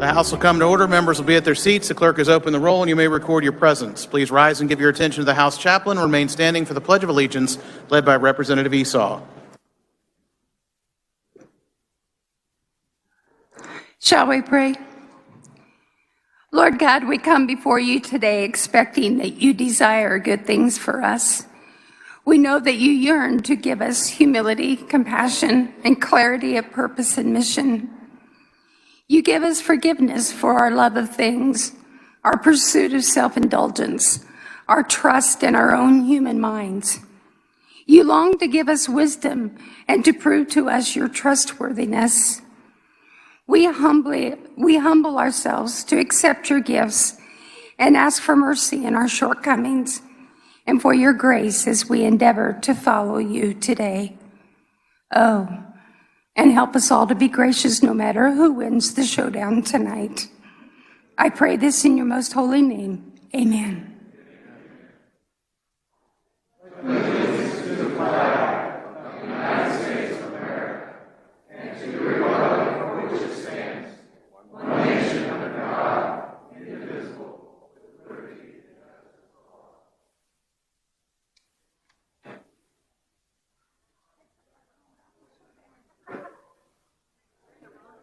The House will come to order. Members will be at their seats. The clerk has opened the roll, and you may record your presence. Please rise and give your attention to the House chaplain and remain standing for the Pledge of Allegiance, led by Representative Esau. Shall we pray? Lord God, we come before you today expecting that you desire good things for us. We know that you yearn to give us humility, compassion, and clarity of purpose and mission. You give us forgiveness for our love of things, our pursuit of self-indulgence, our trust in our own human minds. You long to give us wisdom and to prove to us your trustworthiness. We humble ourselves to accept your gifts and ask for mercy in our shortcomings and for your grace as we endeavor to follow you today. Oh, and help us all to be gracious no matter who wins the showdown tonight. I pray this in your most holy name. Amen.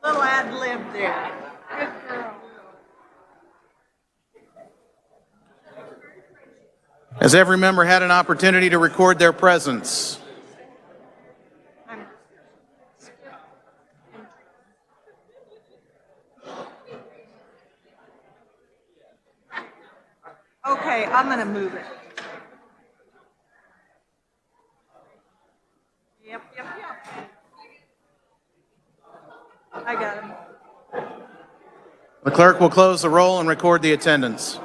Little ad lib there. Good girl. Has every member had an opportunity to record their presence? Okay, I'm going to move it. Yep. I got him. The clerk will close the roll and record the attendance.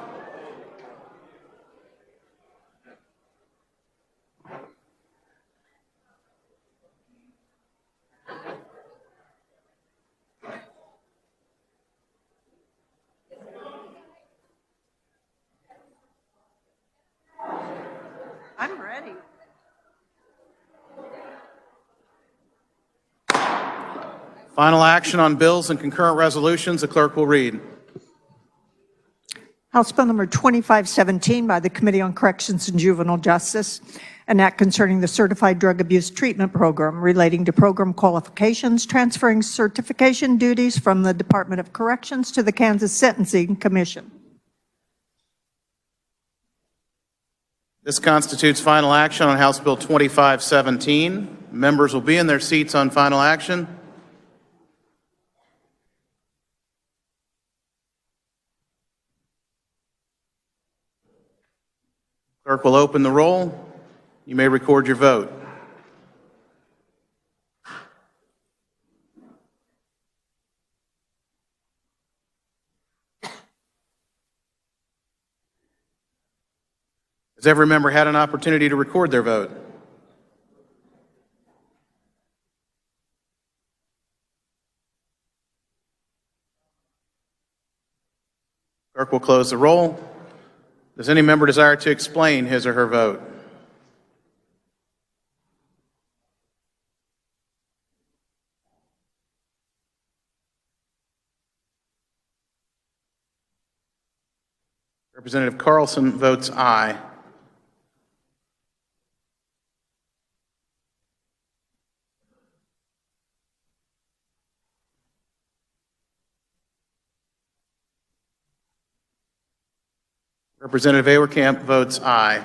I'm ready. Final action on bills and concurrent resolutions, the clerk will read. House Bill number 2517 by the Committee on Corrections and Juvenile Justice, an act concerning the Certified Drug Abuse Treatment Program relating to program qualifications, transferring certification duties from the Department of Corrections to the Kansas Sentencing Commission. This constitutes final action on House Bill 2517. Members will be in their seats on final action. Clerk will open the roll. You may record your vote. Has every member had an opportunity to record their vote? Clerk will close the roll. Does any member desire to explain his or her vote? Representative Carlson votes aye. Representative Awerkamp votes aye.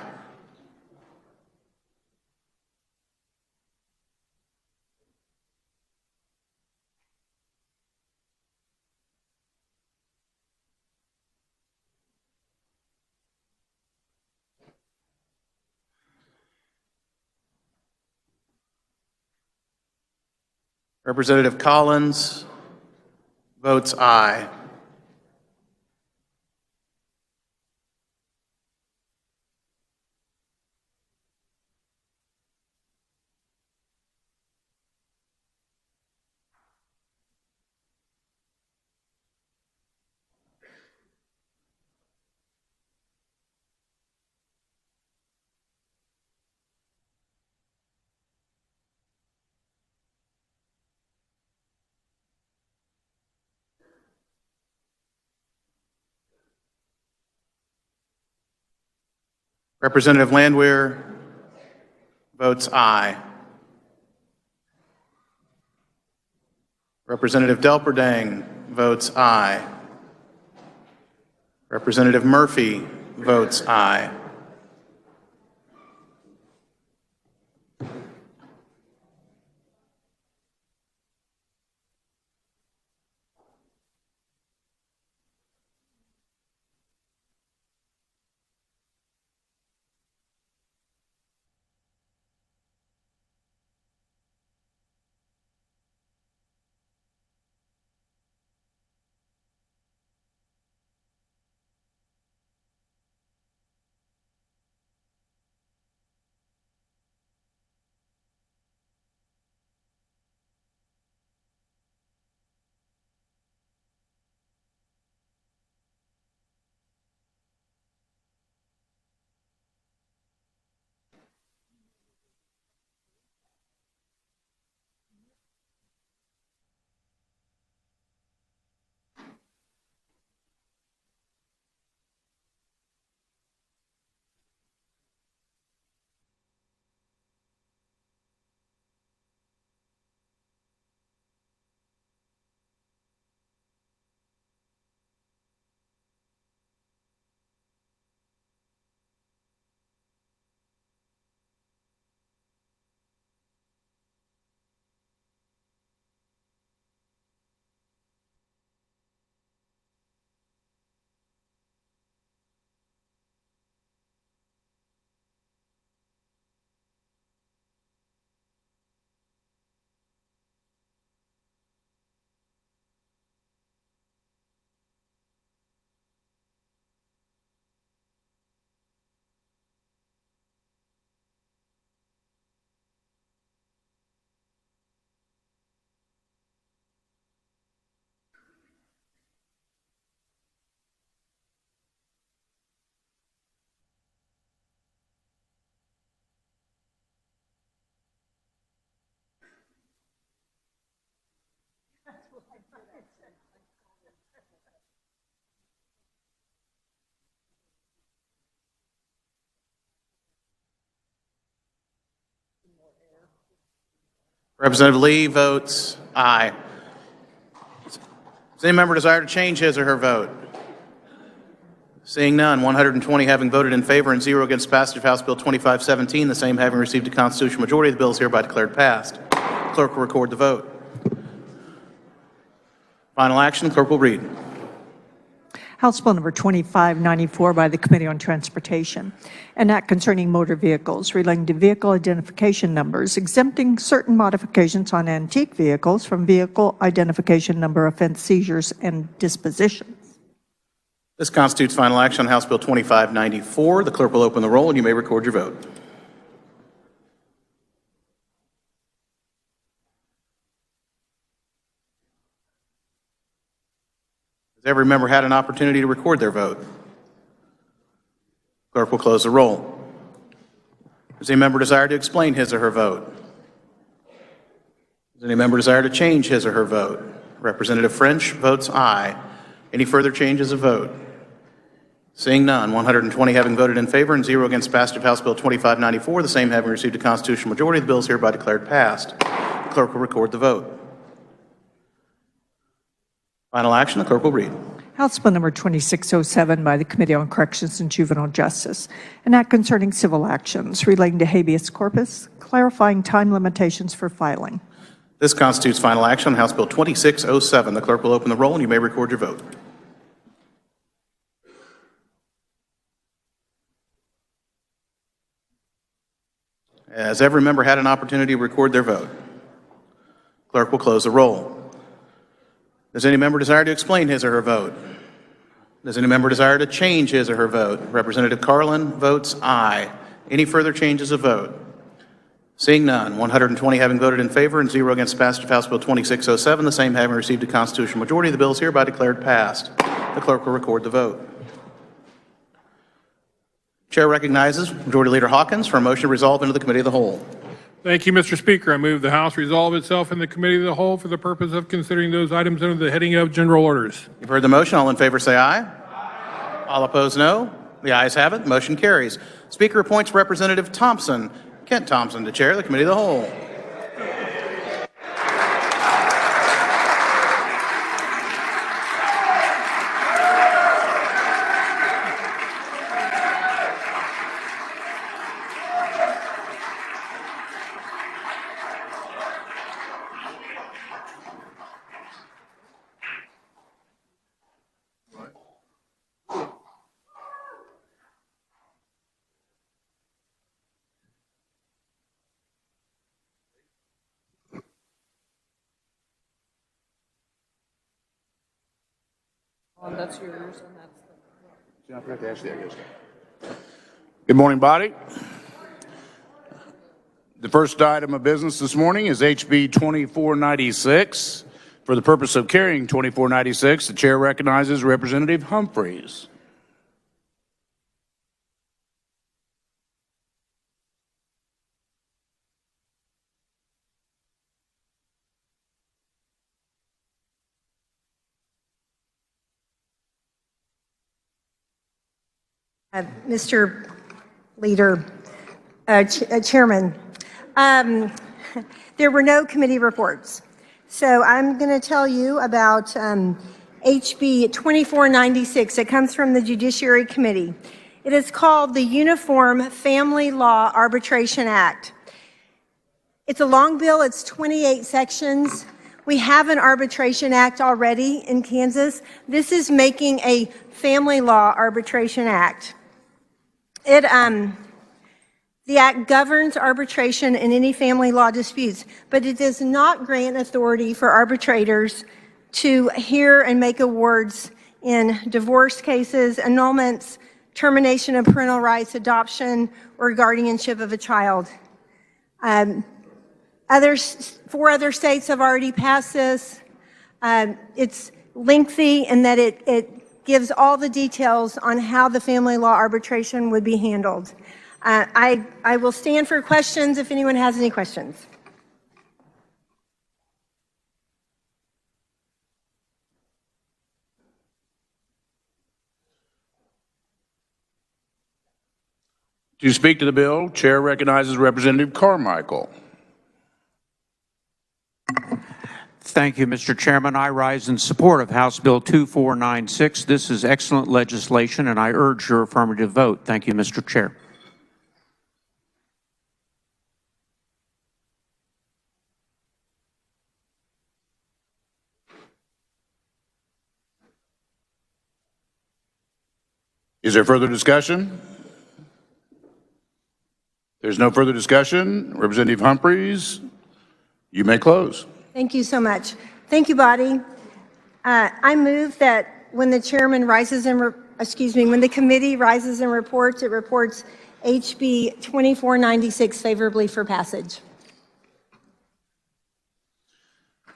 Representative Collins votes aye. Representative Landwehr votes aye. Representative Delperdang votes aye. Representative Murphy votes aye. Representative Lee votes aye. Does any member desire to change his or her vote? Seeing none, 120 having voted in favor and 0 against passage of House Bill 2517, the same having received a constitutional majority, the bill is hereby declared passed. Clerk will record the vote. Final action, the clerk will read. House Bill number 2594 by the Committee on Transportation, an act concerning motor vehicles relating to vehicle identification numbers, exempting certain modifications on antique vehicles from vehicle identification number offense seizures and dispositions. This constitutes final action on House Bill 2594. The clerk will open the roll and you may record your vote. Has every member had an opportunity to record their vote? Clerk will close the roll. Does any member desire to explain his or her vote? Does any member desire to change his or her vote? Representative French votes aye. Any further changes of vote? Seeing none, 120 having voted in favor and 0 against passage of House Bill 2594, the same having received a constitutional majority, the bill is hereby declared passed. The clerk will record the vote. Final action, the clerk will read. House Bill number 2607 by the Committee on Corrections and Juvenile Justice, an act concerning civil actions relating to habeas corpus, clarifying time limitations for filing. This constitutes final action on House Bill 2607. The clerk will open the roll and you may record your vote. Has every member had an opportunity to record their vote? Clerk will close the roll. Does any member desire to explain his or her vote? Does any member desire to change his or her vote? Representative Carlin votes aye. Any further changes of vote? Seeing none, 120 having voted in favor and 0 against passage of House Bill 2607, the same having received a constitutional majority, the bill is hereby declared passed. The clerk will record the vote. Chair recognizes Majority Leader Hawkins for a motion to resolve into the Committee of the Whole. Thank you, Mr. Speaker. I move the House resolve itself in the Committee of the Whole for the purpose of considering those items under the heading of General Orders. You've heard the motion. All in favor say aye. Aye. All opposed, no. The ayes have it. Motion carries. Speaker appoints Representative Thompson, Kent Thompson, to chair the Committee of the Whole. That's yours, and that's Good morning, body. The first item of business this morning is HB 2496. For the purpose of carrying 2496, the chair recognizes Representative Humphreys. Mr. Leader, Chairman, there were no committee reports. So I'm going to tell you about HB 2496. It comes from the Judiciary Committee. It is called the Uniform Family Law Arbitration Act. It's a long bill. It's 28 sections. We have an arbitration act already in Kansas. This is making a family law arbitration act. The act governs arbitration in any family law disputes, but it does not grant authority for arbitrators to hear and make awards in divorce cases, annulments, termination of parental rights, adoption, or guardianship of a child. 4 other states have already passed this. It's lengthy in that it gives all the details on how the family law arbitration would be handled. I will stand for questions if anyone has any questions. To speak to the bill, chair recognizes Representative Carmichael. Thank you, Mr. Chairman. I rise in support of House Bill 2496. This is excellent legislation, and I urge your affirmative vote. Thank you, Mr. Chair. Is there further discussion? There's no further discussion. Representative Humphreys, you may close. Thank you so much. Thank you, body. I move that when the chairman rises and, when the committee rises and reports, it reports HB 2496 favorably for passage.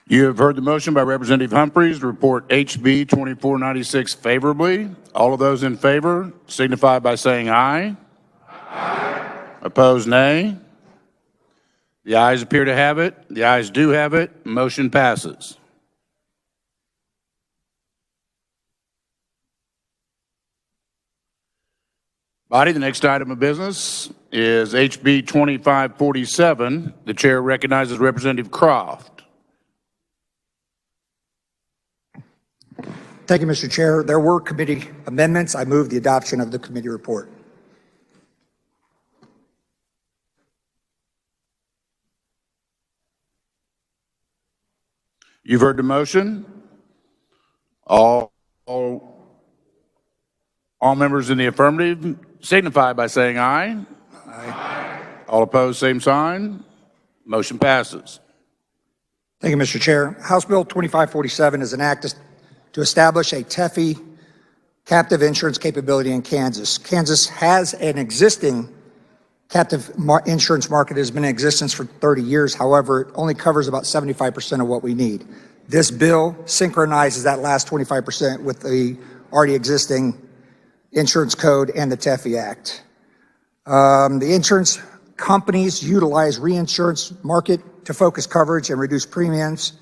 You have heard the motion by Representative Humphreys to report HB 2496 favorably. All of those in favor signify by saying aye. Aye. Opposed, nay. The ayes appear to have it. The ayes do have it. Motion passes. Body, the next item of business is HB 2547. The chair recognizes Representative Croft. Thank you, Mr. Chair. There were committee amendments. I move the adoption of the committee report. You've heard the motion. All members in the affirmative signify by saying aye. Aye. All opposed, same sign. Motion passes. Thank you, Mr. Chair. House Bill 2547 is an act to establish a TEFI captive insurance capability in Kansas. Kansas has an existing captive insurance market that has been in existence for 30 years. However, it only covers about 75% of what we need. This bill synchronizes that last 25% with the already existing insurance code and the TEFI Act. The insurance companies utilize reinsurance market to focus coverage and reduce premiums.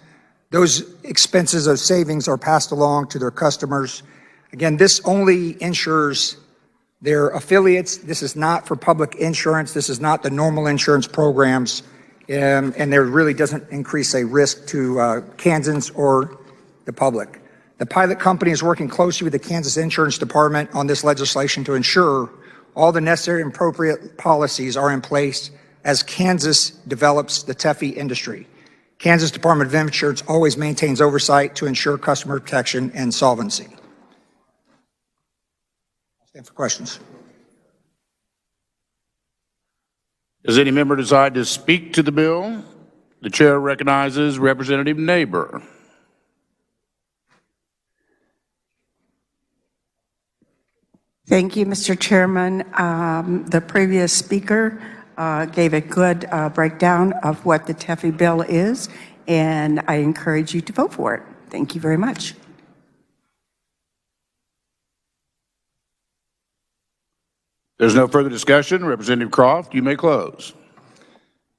Those expenses of savings are passed along to their customers. Again, this only insures They're affiliates. This is not for public insurance. This is not the normal insurance programs. And there really doesn't increase a risk to Kansans or the public. The pilot company is working closely with the Kansas Insurance Department on this legislation to ensure all the necessary and appropriate policies are in place as Kansas develops the TEFI industry. Kansas Department of Insurance always maintains oversight to ensure customer protection and solvency. I'll stand for questions. Does any member decide to speak to the bill? The chair recognizes Representative Neighbor. Thank you, Mr. Chairman. The previous speaker gave a good breakdown of what the TEFI bill is, and I encourage you to vote for it. Thank you very much. There's no further discussion. Representative Croft, you may close.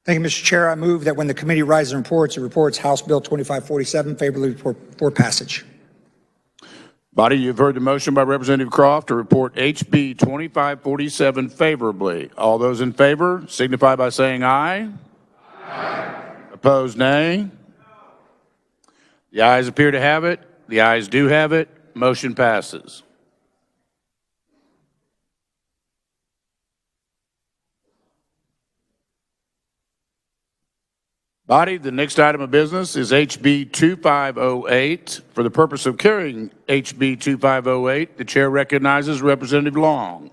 Thank you, Mr. Chair. I move that when the committee rises and reports House Bill 2547 favorably for passage. Body, you've heard the motion by Representative Croft to report HB 2547 favorably. All those in favor signify by saying aye. Aye. Opposed, nay. The ayes appear to have it. The ayes do have it. Motion passes. Body, the next item of business is HB 2508. For the purpose of carrying HB 2508, the chair recognizes Representative Long.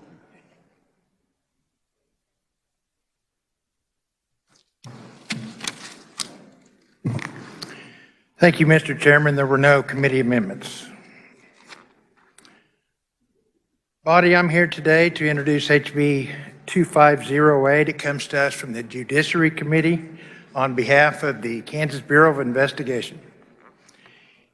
Thank you, Mr. Chairman. There were no committee amendments. Body, I'm here today to introduce HB 2508. It comes to us from the Judiciary Committee on behalf of the Kansas Bureau of Investigation.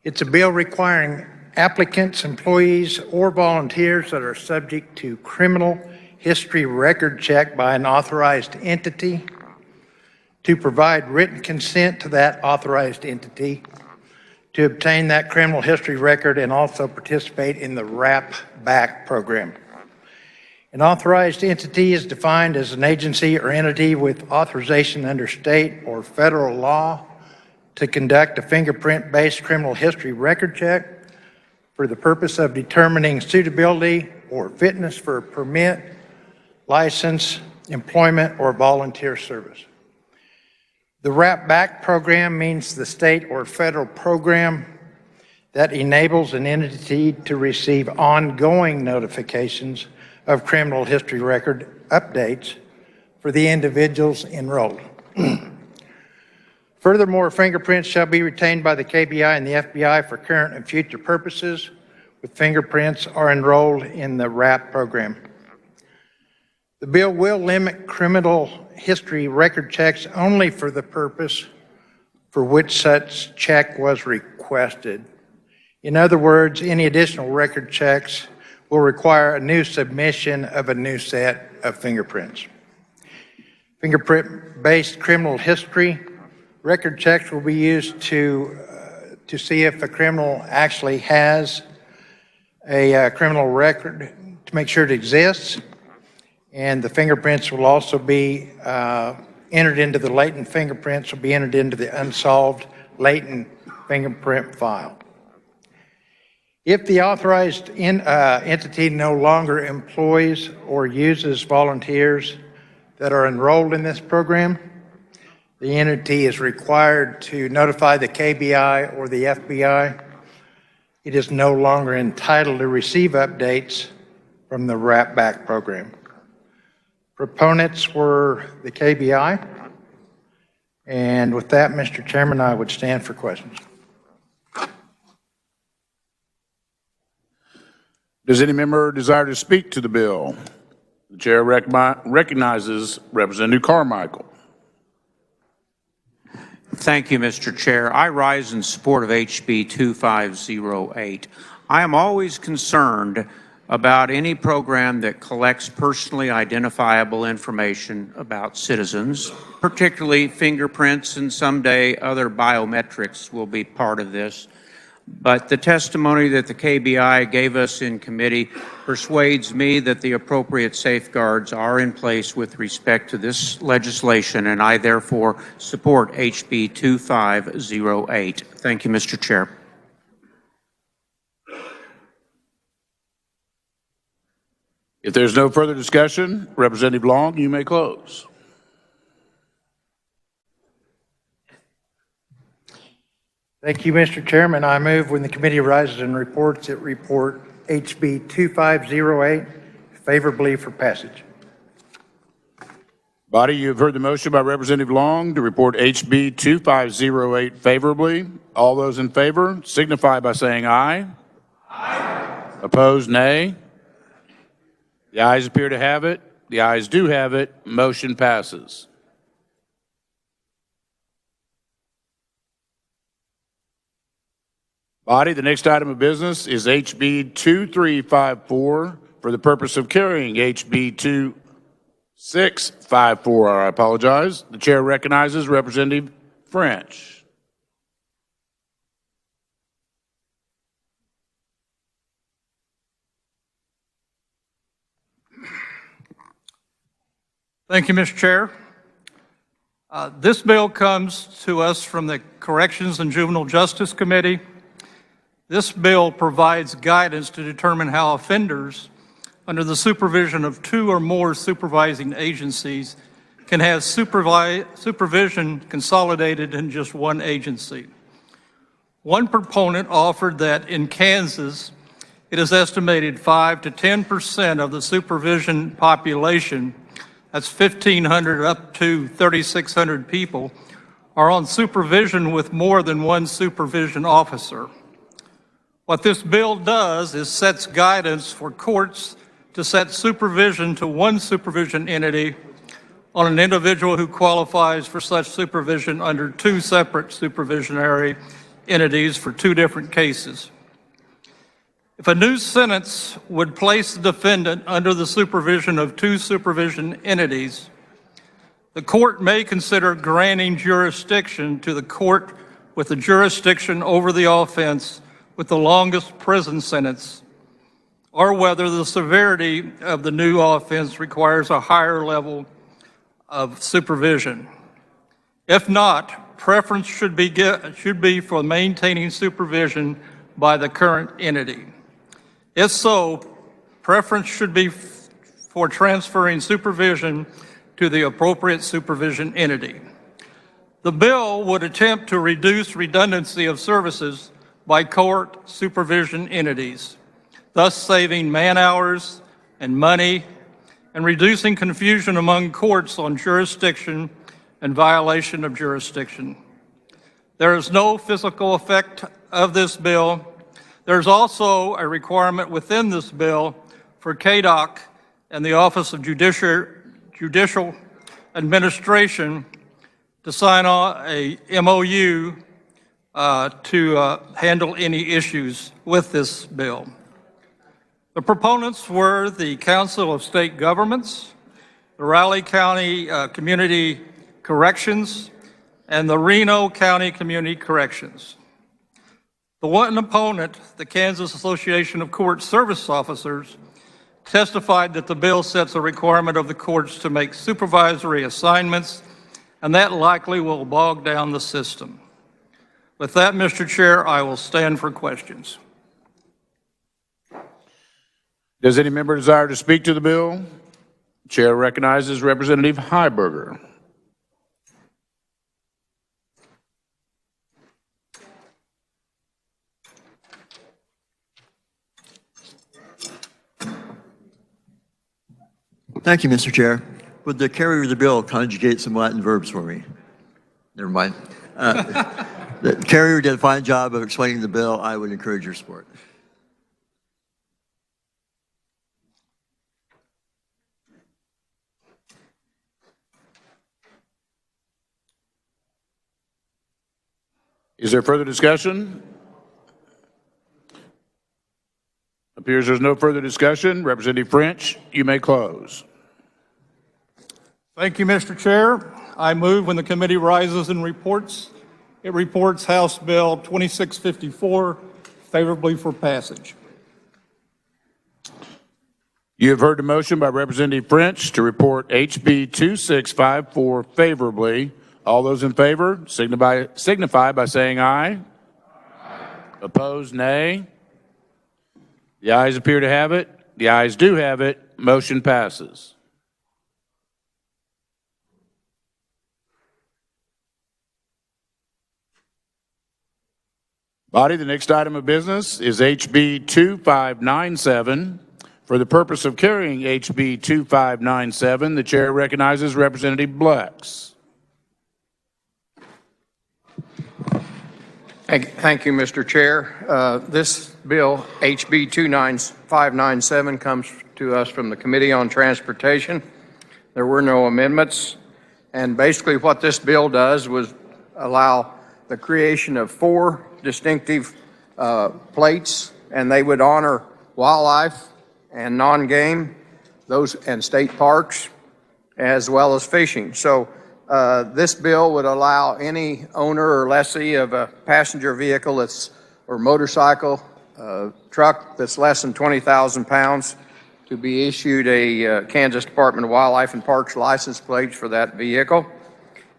It's a bill requiring applicants, employees, or volunteers that are subject to criminal history record check by an authorized entity to provide written consent to that authorized entity to obtain that criminal history record and also participate in the WRAP back program. An authorized entity is defined as an agency or entity with authorization under state or federal law to conduct a fingerprint-based criminal history record check for the purpose of determining suitability or fitness for a permit, license, employment, or volunteer service. The WRAP back program means the state or federal program that enables an entity to receive ongoing notifications of criminal history record updates for the individuals enrolled. Furthermore, fingerprints shall be retained by the KBI and the FBI for current and future purposes with fingerprints are enrolled in the WRAP program. The bill will limit criminal history record checks only for the purpose for which such check was requested. In other words, any additional record checks will require a new submission of a new set of fingerprints. Fingerprint-based criminal history record checks will be used to see if a criminal actually has a criminal record, to make sure it exists, and the fingerprints will also be entered into the latent fingerprints, will be entered into the unsolved latent fingerprint file. If the authorized entity no longer employs or uses volunteers that are enrolled in this program, the entity is required to notify the KBI or the FBI. It is no longer entitled to receive updates from the WRAP back program. Proponents were the KBI. And with that, Mr. Chairman, I would stand for questions. Does any member desire to speak to the bill? The chair recognizes Representative Carmichael. Thank you, Mr. Chair. I rise in support of HB 2508. I am always concerned about any program that collects personally identifiable information about citizens, particularly fingerprints, and someday other biometrics will be part of this. but the testimony that the KBI gave us in committee persuades me that the appropriate safeguards are in place with respect to this legislation, and I therefore support HB 2508. Thank you, Mr. Chair. If there's no further discussion, Representative Long, you may close. Thank you, Mr. Chairman. I move when the committee rises and reports, it report HB 2508 favorably for passage. Body, you have heard the motion by Representative Long to report HB 2508 favorably. All those in favor signify by saying aye. Aye. Opposed, nay. The ayes appear to have it. The ayes do have it. Motion passes. Body, the next item of business is HB 2354 for the purpose of carrying HB 2654. I apologize. The chair recognizes Representative French. Thank you, Mr. Chair. This bill comes to us from the Corrections and Juvenile Justice Committee. This bill provides guidance to determine how offenders, under the supervision of 2 or more supervising agencies, can have supervision consolidated in just one agency. One proponent offered that in Kansas, it is estimated 5 to 10% of the supervision population, that's 1,500 up to 3,600 people, are on supervision with more than one supervision officer. What this bill does is sets guidance for courts to set supervision to one supervision entity on an individual who qualifies for such supervision under 2 separate supervisionary entities for 2 different cases. If a new sentence would place the defendant under the supervision of 2 supervision entities, the court may consider granting jurisdiction to the court with the jurisdiction over the offense with the longest prison sentence, or whether the severity of the new offense requires a higher level of supervision. If not, preference should be for maintaining supervision by the current entity. If so, preference should be for transferring supervision to the appropriate supervision entity. The bill would attempt to reduce redundancy of services by court supervision entities, thus saving man-hours and money and reducing confusion among courts on jurisdiction and violation of jurisdiction. There is no physical effect of this bill. There's also a requirement within this bill for KDOC and the Office of Judicial Administration to sign on a MOU to handle any issues with this bill. The proponents were the Council of State Governments, the Raleigh County Community Corrections, and the Reno County Community Corrections. The one opponent, the Kansas Association of Court Service Officers, testified that the bill sets a requirement of the courts to make supervisory assignments, and that likely will bog down the system. With that, Mr. Chair, I will stand for questions. Does any member desire to speak to the bill? Chair recognizes Representative Heiberger. Thank you, Mr. Chair. Would the carrier of the bill conjugate some Latin verbs for me? Never mind. The carrier did a fine job of explaining the bill. I would encourage your support. Is there further discussion? Appears there's no further discussion. Representative French, you may close. Thank you, Mr. Chair. I move when the committee rises and reports, it reports House Bill 2654 favorably for passage. You have heard the motion by Representative French to report HB 2654 favorably. All those in favor signify by saying aye. Opposed, nay. The ayes appear to have it. The ayes do have it. Motion passes. Body, the next item of business is HB 2597. For the purpose of carrying HB 2597, the chair recognizes Representative Blex. Thank you, Mr. Chair. This bill, HB 29597, comes to us from the Committee on Transportation. There were no amendments. And basically what this bill does was allow the creation of 4 distinctive plates, and they would honor wildlife and non-game, those and state parks, as well as fishing. So this bill would allow any owner or lessee of a passenger vehicle or motorcycle, truck that's less than 20,000 pounds to be issued a Kansas Department of Wildlife and Parks license plate for that vehicle.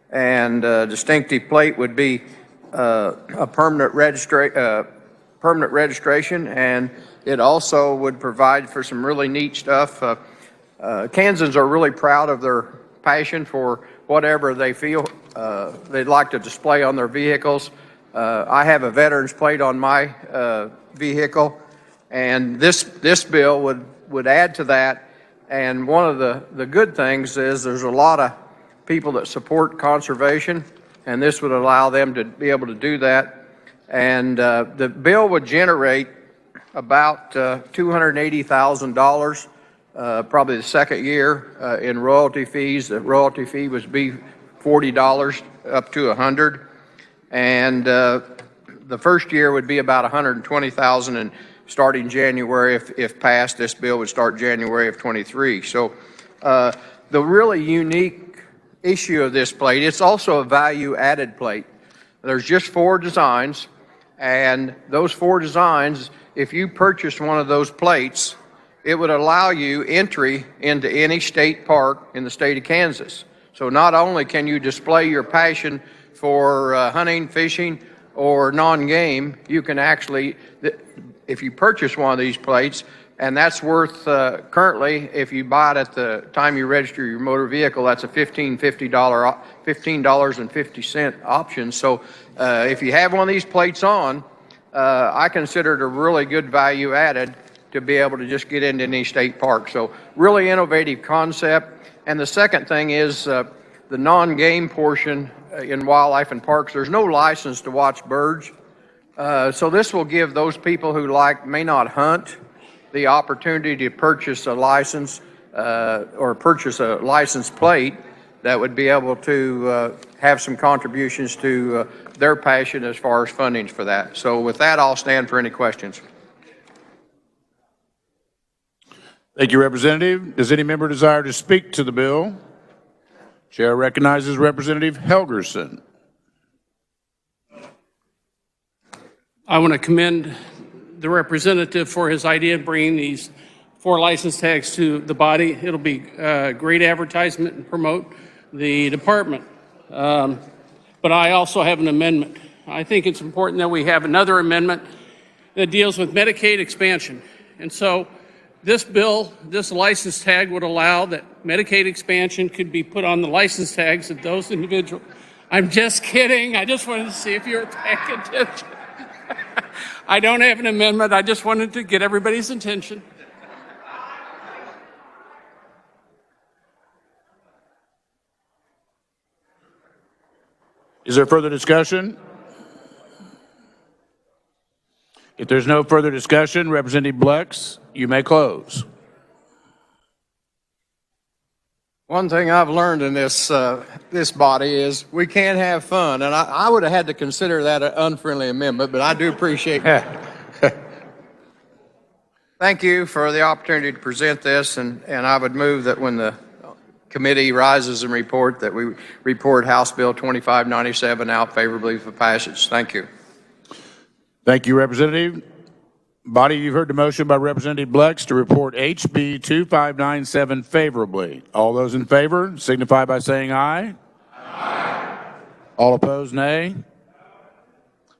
And a distinctive plate would be a permanent registration, and it also would provide for some really neat stuff. Kansans are really proud of their passion for whatever they feel they'd like to display on their vehicles. I have a veteran's plate on my vehicle, and this bill would add to that. And one of the good things is there's a lot of people that support conservation, and this would allow them to be able to do that. And the bill would generate about $280,000, probably the second year in royalty fees. The royalty fee would be $40 up to $100, and the first year would be about $120,000, and starting January, if passed, this bill would start January of '23. So the really unique issue of this plate, it's also a value-added plate. There's just 4 designs, and those 4 designs, if you purchase one of those plates, it would allow you entry into any state park in the state of Kansas. So not only can you display your passion for hunting, fishing, or non-game, you can actually, if you purchase one of these plates, and that's worth, currently, if you buy it at the time you register your motor vehicle, that's a $15.50 option. So if you have one of these plates on, I consider it a really good value added to be able to just get into any state park. So really innovative concept. And the second thing is the non-game portion in wildlife and parks. There's no license to watch birds. So this will give those people who may not hunt the opportunity to purchase a license or purchase a license plate that would be able to have some contributions to their passion as far as funding for that. So with that, I'll stand for any questions. Thank you, Representative. Does any member desire to speak to the bill? Chair recognizes Representative Helgerson. I want to commend the representative for his idea of bringing these 4 license tags to the body. It'll be great advertisement and promote the department. But I also have an amendment. I think it's important that we have another amendment that deals with Medicaid expansion. And so this bill, this license tag would allow that Medicaid expansion could be put on the license tags of those individuals. I'm just kidding. I just wanted to see if you were paying attention. I don't have an amendment. I just wanted to get everybody's attention. Is there further discussion? If there's no further discussion, Representative Blex, you may close. One thing I've learned in this body is we can't have fun, and I would have had to consider that an unfriendly amendment, but I do appreciate it. Thank you for the opportunity to present this, and I would move that when the committee rises and report, that we report House Bill 2597 out favorably for passage. Thank you. Thank you, Representative. Body, you've heard the motion by Representative Blex to report HB 2597 favorably. All those in favor signify by saying aye. Aye. All opposed, nay.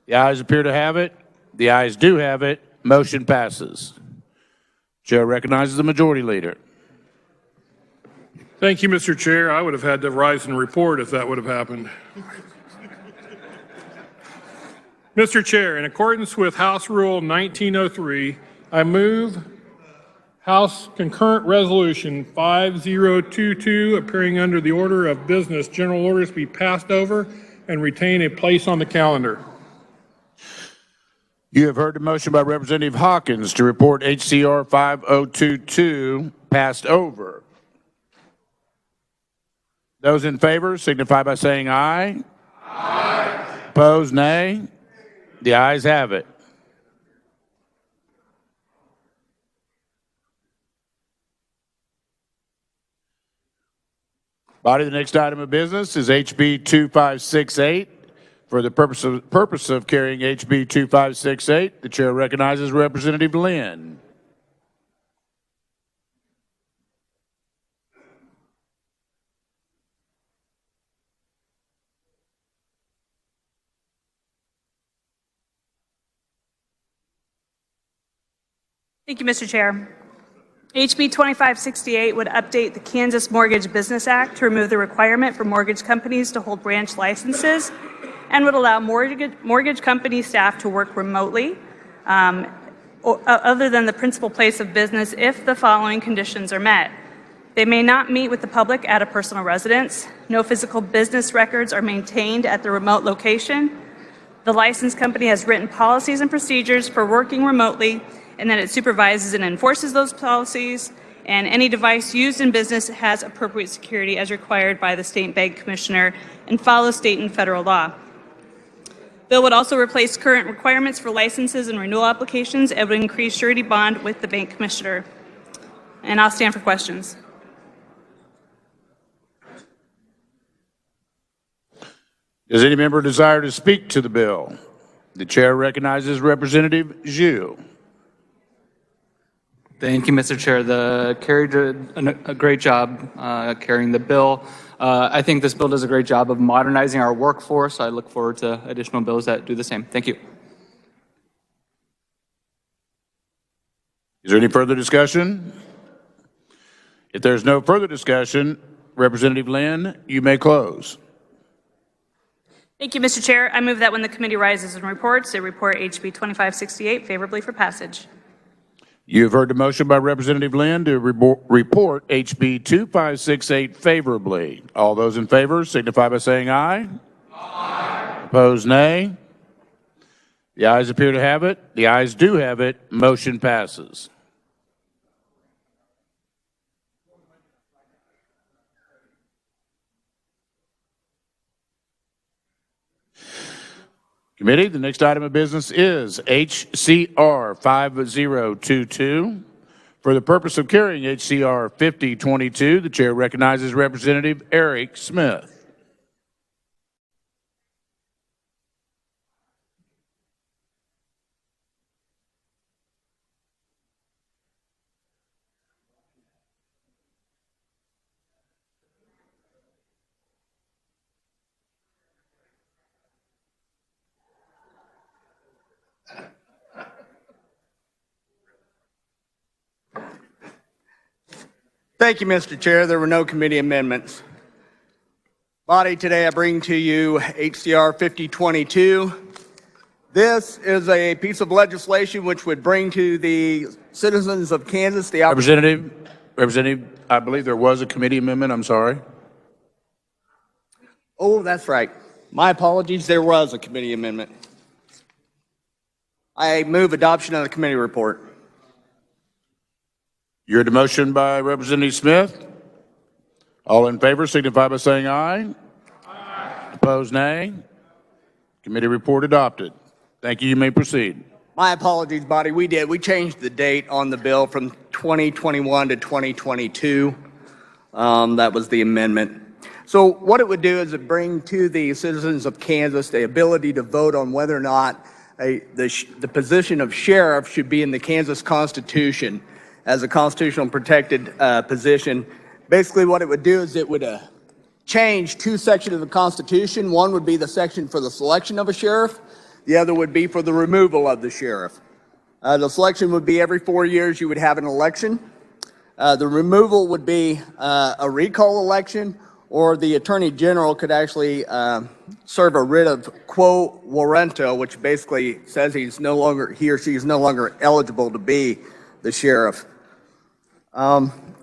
The ayes appear to have it. The ayes do have it. Motion passes. Chair recognizes the majority leader. Thank you, Mr. Chair. I would have had to rise and report if that would have happened. Mr. Chair, in accordance with House Rule 1903, I move House Concurrent Resolution 5022, appearing under the order of business, general orders be passed over and retain a place on the calendar. You have heard the motion by Representative Hawkins to report HCR 5022 passed over. Those in favor signify by saying aye. Aye. Opposed, nay. The ayes have it. Body, the next item of business is HB 2568. For the purpose of carrying HB 2568, the chair recognizes Representative Lynn. Thank you, Mr. Chair. HB 2568 would update the Kansas Mortgage Business Act to remove the requirement for mortgage companies to hold branch licenses and would allow mortgage company staff to work remotely other than the principal place of business if the following conditions are met. They may not meet with the public at a personal residence. No physical business records are maintained at the remote location. The licensed company has written policies and procedures for working remotely, and that it supervises and enforces those policies, and any device used in business has appropriate security as required by the State Bank Commissioner and follows state and federal law. Bill would also replace current requirements for licenses and renewal applications and would increase surety bond with the Bank Commissioner. And I'll stand for questions. Does any member desire to speak to the bill? The chair recognizes Representative Zhu. Thank you, Mr. Chair. The carrier did a great job carrying the bill. I think this bill does a great job of modernizing our workforce. I look forward to additional bills that do the same. Thank you. Is there any further discussion? If there's no further discussion, Representative Lynn, you may close. Thank you, Mr. Chair. I move that when the committee rises and reports, they report HB 2568 favorably for passage. You have heard the motion by Representative Lynn to report HB 2568 favorably. All those in favor signify by saying aye. Aye. Opposed, nay. The ayes appear to have it. The ayes do have it. Motion passes. Committee, the next item of business is HCR 5022. For the purpose of carrying HCR 5022, the chair recognizes Representative Eric Smith. Thank you, Mr. Chair. There were no committee amendments. Body, today I bring to you HCR 5022. This is a piece of legislation which would bring to the citizens of Kansas the opportunity. Representative, I believe there was a committee amendment. I'm sorry. Oh, that's right. My apologies. There was a committee amendment. I move adoption of the committee report. You heard the motion by Representative Smith. All in favor signify by saying aye. Aye. Opposed, nay. Committee report adopted. Thank you. You may proceed. My apologies, body. We changed the date on the bill from 2021 to 2022. That was the amendment. So what it would do is it bring to the citizens of Kansas the ability to vote on whether or not the position of sheriff should be in the Kansas Constitution as a constitutional protected position. Basically, what it would do is it would change two sections of the Constitution. One would be the section for the selection of a sheriff. The other would be for the removal of the sheriff. The selection would be every 4 years you would have an election. The removal would be a recall election, or the Attorney General could actually serve a writ of quo warranto, which basically says he or she is no longer eligible to be the sheriff.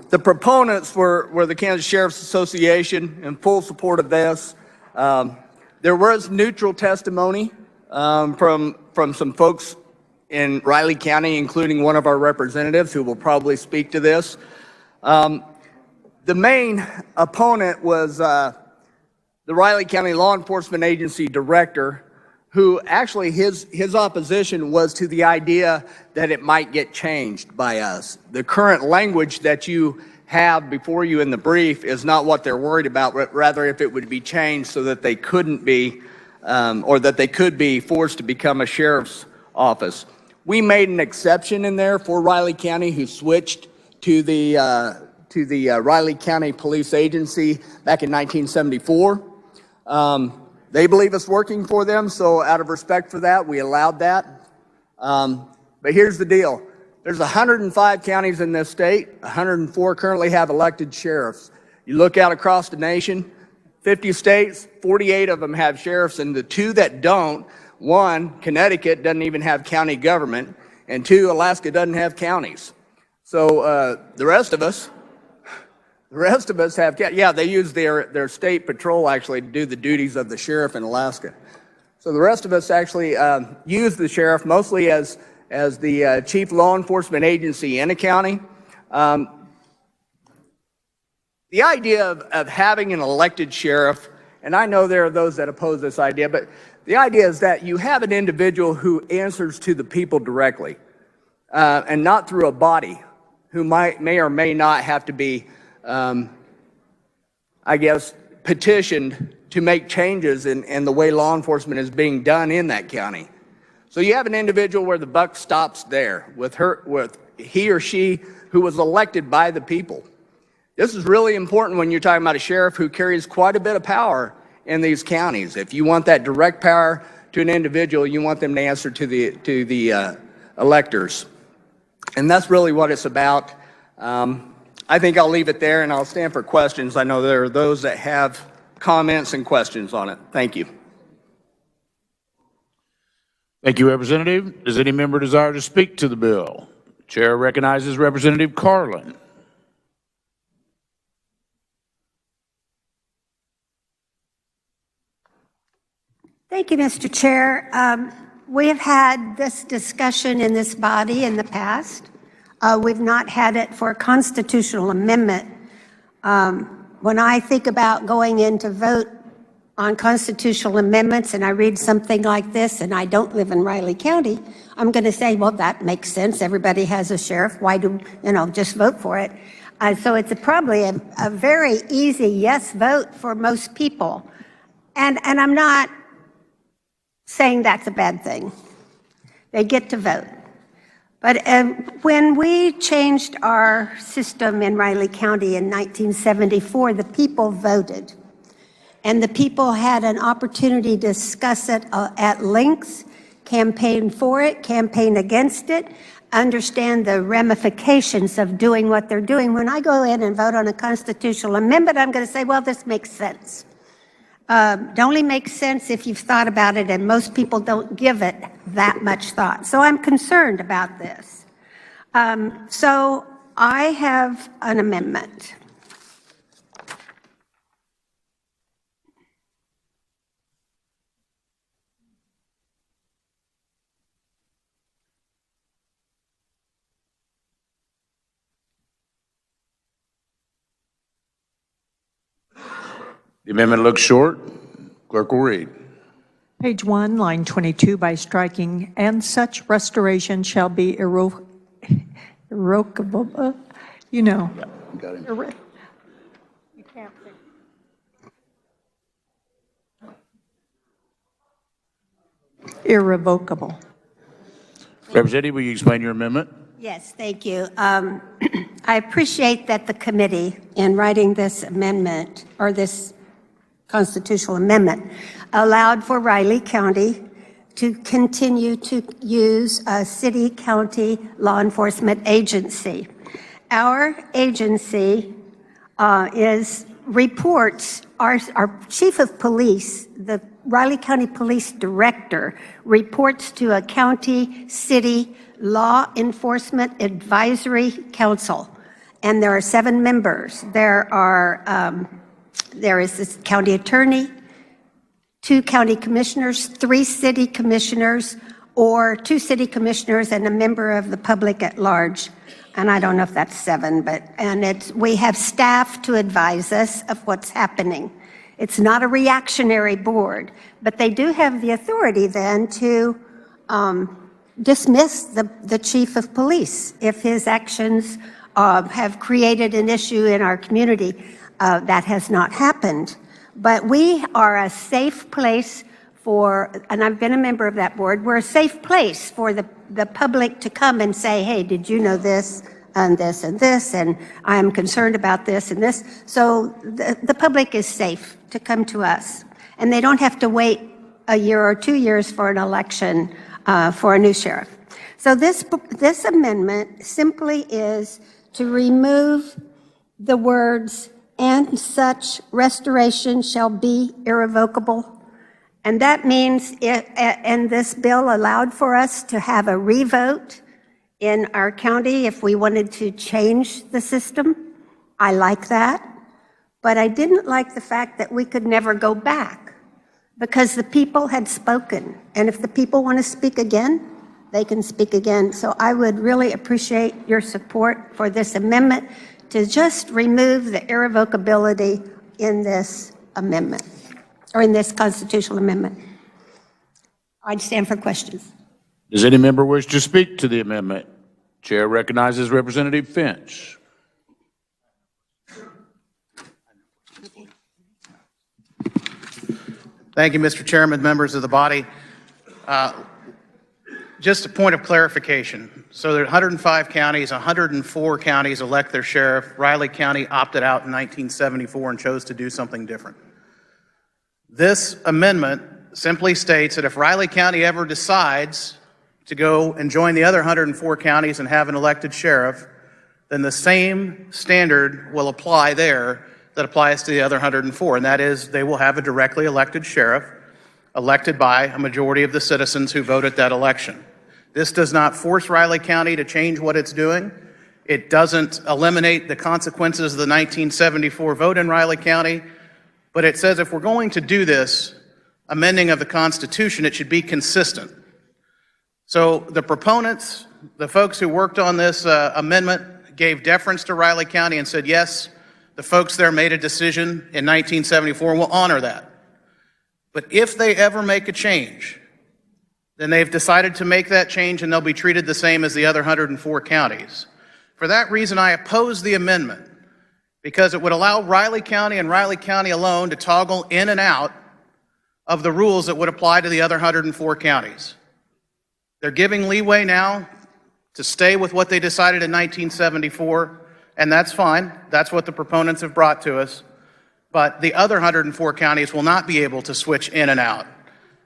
The proponents were the Kansas Sheriff's Association in full support of this. There was neutral testimony from some folks in Riley County, including one of our representatives who will probably speak to this. The main opponent was the Riley County Law Enforcement Agency director, who actually his opposition was to the idea that it might get changed by us. The current language that you have before you in the brief is not what they're worried about, but rather if it would be changed so that they couldn't be, or that they could be forced to become a sheriff's office. We made an exception in there for Riley County, who switched to the Riley County Police Agency back in 1974. They believe it's working for them, so out of respect for that, we allowed that. But here's the deal. There's 105 counties in this state. 104 currently have elected sheriffs. You look out across the nation, 50 states, 48 of them have sheriffs, and the two that don't, one, Connecticut doesn't even have county government, and two, Alaska doesn't have counties. So the rest of us have, yeah, they use their state patrol actually to do the duties of the sheriff in Alaska. So the rest of us actually use the sheriff mostly as the chief law enforcement agency in a county. The idea of having an elected sheriff, and I know there are those that oppose this idea, but the idea is that you have an individual who answers to the people directly, and not through a body who may or may not have to be, I guess, petitioned to make changes in the way law enforcement is being done in that county. So you have an individual where the buck stops there with he or she who was elected by the people. This is really important when you're talking about a sheriff who carries quite a bit of power in these counties. If you want that direct power to an individual, you want them to answer to the electors. And that's really what it's about. I think I'll leave it there and I'll stand for questions. I know there are those that have comments and questions on it. Thank you. Thank you, Representative. Does any member desire to speak to the bill? Chair recognizes Representative Carlin. Thank you, Mr. Chair. We have had this discussion in this body in the past. We've not had it for a constitutional amendment. When I think about going in to vote on constitutional amendments and I read something like this and I don't live in Riley County, I'm going to say, well, that makes sense. Everybody has a sheriff. Why do, just vote for it? So it's probably a very easy yes vote for most people. And I'm not saying that's a bad thing. They get to vote. But when we changed our system in Riley County in 1974, the people voted. And the people had an opportunity to discuss it at length, campaign for it, campaign against it, understand the ramifications of doing what they're doing. When I go in and vote on a constitutional amendment, I'm going to say, well, this makes sense. It only makes sense if you've thought about it, and most people don't give it that much thought. So I'm concerned about this. So I have an amendment. The amendment looks short. Clerk will read. Page 1, line 22, by striking, and such restoration shall be irrevocable. You know. Yeah, got it. You can't think. irrevocable. Representative, will you explain your amendment? Yes, thank you. I appreciate that the committee, in writing this amendment, or this constitutional amendment, allowed for Riley County to continue to use a city-county law enforcement agency. Our agency reports, our chief of police, the Riley County Police Director, reports to a county city law enforcement advisory council. And there are 7 members. There is this county attorney, 2 county commissioners, 3 city commissioners, or 2 city commissioners and a member of the public at large. And I don't know if that's 7, we have staff to advise us of what's happening. It's not a reactionary board, but they do have the authority then to dismiss the chief of police if his actions have created an issue in our community. That has not happened. But we are a safe place and I've been a member of that board, we're a safe place for the public to come and say, hey, did you know this and this and this, and I am concerned about this and this. So the public is safe to come to us. And they don't have to wait a year or 2 years for an election for a new sheriff. So this amendment simply is to remove the words, and such restoration shall be irrevocable. And that means, and this bill allowed for us to have a revote in our county if we wanted to change the system. I like that. But I didn't like the fact that we could never go back because the people had spoken. And if the people want to speak again, they can speak again. So I would really appreciate your support for this amendment to just remove the irrevocability in this amendment, or in this constitutional amendment. I'd stand for questions. Does any member wish to speak to the amendment? Chair recognizes Representative Finch. Thank you, Mr. Chairman, members of the body. Just a point of clarification. So there are 105 counties, 104 counties elect their sheriff. Riley County opted out in 1974 and chose to do something different. This amendment simply states that if Riley County ever decides to go and join the other 104 counties and have an elected sheriff, then the same standard will apply there that applies to the other 104, and that is they will have a directly elected sheriff elected by a majority of the citizens who voted that election. This does not force Riley County to change what it's doing. It doesn't eliminate the consequences of the 1974 vote in Riley County, but it says if we're going to do this amending of the Constitution, it should be consistent. So the proponents, the folks who worked on this amendment, gave deference to Riley County and said, yes, the folks there made a decision in 1974 and we'll honor that. But if they ever make a change, then they've decided to make that change and they'll be treated the same as the other 104 counties. For that reason, I oppose the amendment because it would allow Riley County and Riley County alone to toggle in and out of the rules that would apply to the other 104 counties. They're giving leeway now to stay with what they decided in 1974, and that's fine. That's what the proponents have brought to us. But the other 104 counties will not be able to switch in and out.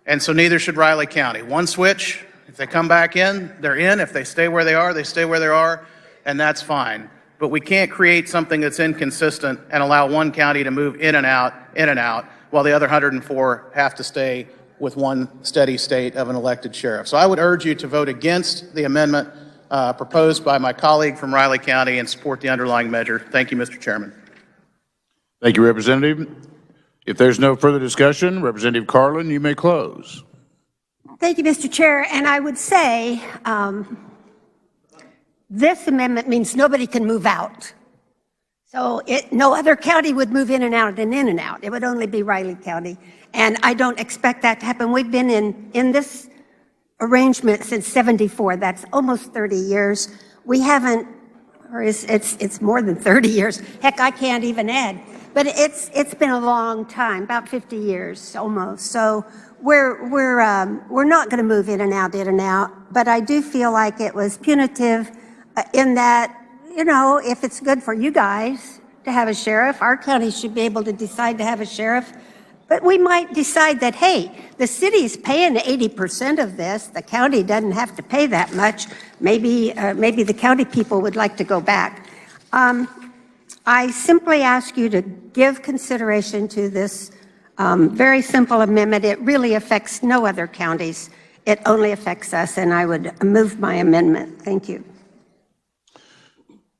And so neither should Riley County. One switch, if they come back in, they're in. If they stay where they are, they stay where they are, and that's fine. But we can't create something that's inconsistent and allow one county to move in and out, while the other 104 have to stay with one steady state of an elected sheriff. So I would urge you to vote against the amendment proposed by my colleague from Riley County and support the underlying measure. Thank you, Mr. Chairman. Thank you, Representative. If there's no further discussion, Representative Carlin, you may close. Thank you, Mr. Chair. And I would say this amendment means nobody can move out. So no other county would move in and out and in and out. It would only be Riley County. And I don't expect that to happen. We've been in this arrangement since '74. That's almost 30 years. We haven't, or it's more than 30 years. Heck, I can't even add. But it's been a long time, about 50 years almost. So we're not going to move in and out. But I do feel like it was punitive in that, you know, if it's good for you guys to have a sheriff, our county should be able to decide to have a sheriff. But we might decide that, hey, the city's paying 80% of this. The county doesn't have to pay that much. Maybe the county people would like to go back. I simply ask you to give consideration to this very simple amendment. It really affects no other counties. It only affects us, and I would move my amendment. Thank you.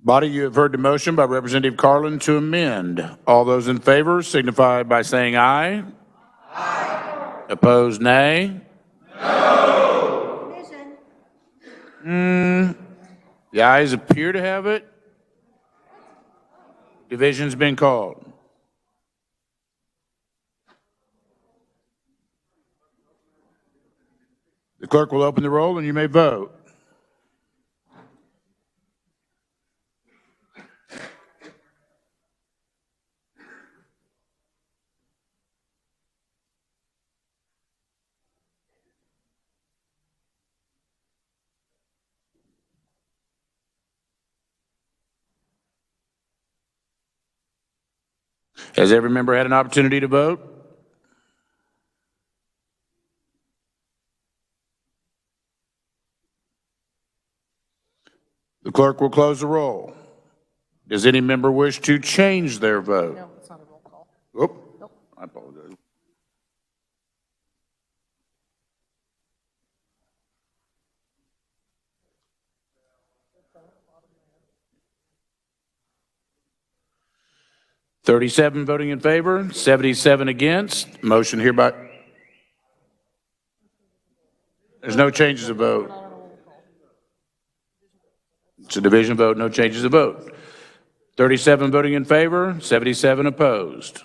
Body, you have heard the motion by Representative Carlin to amend. All those in favor signify by saying aye. Aye. Opposed, nay. No. The ayes appear to have it. Division's been called. The clerk will open the roll and you may vote. Has every member had an opportunity to vote? The clerk will close the roll. Does any member wish to change their vote? No, it's not a roll call. Nope. I apologize. $37 voting in favor, 77 against. Motion hereby. There's no changes of vote. It's a division vote, no changes of vote. 37 voting in favor, 77 opposed.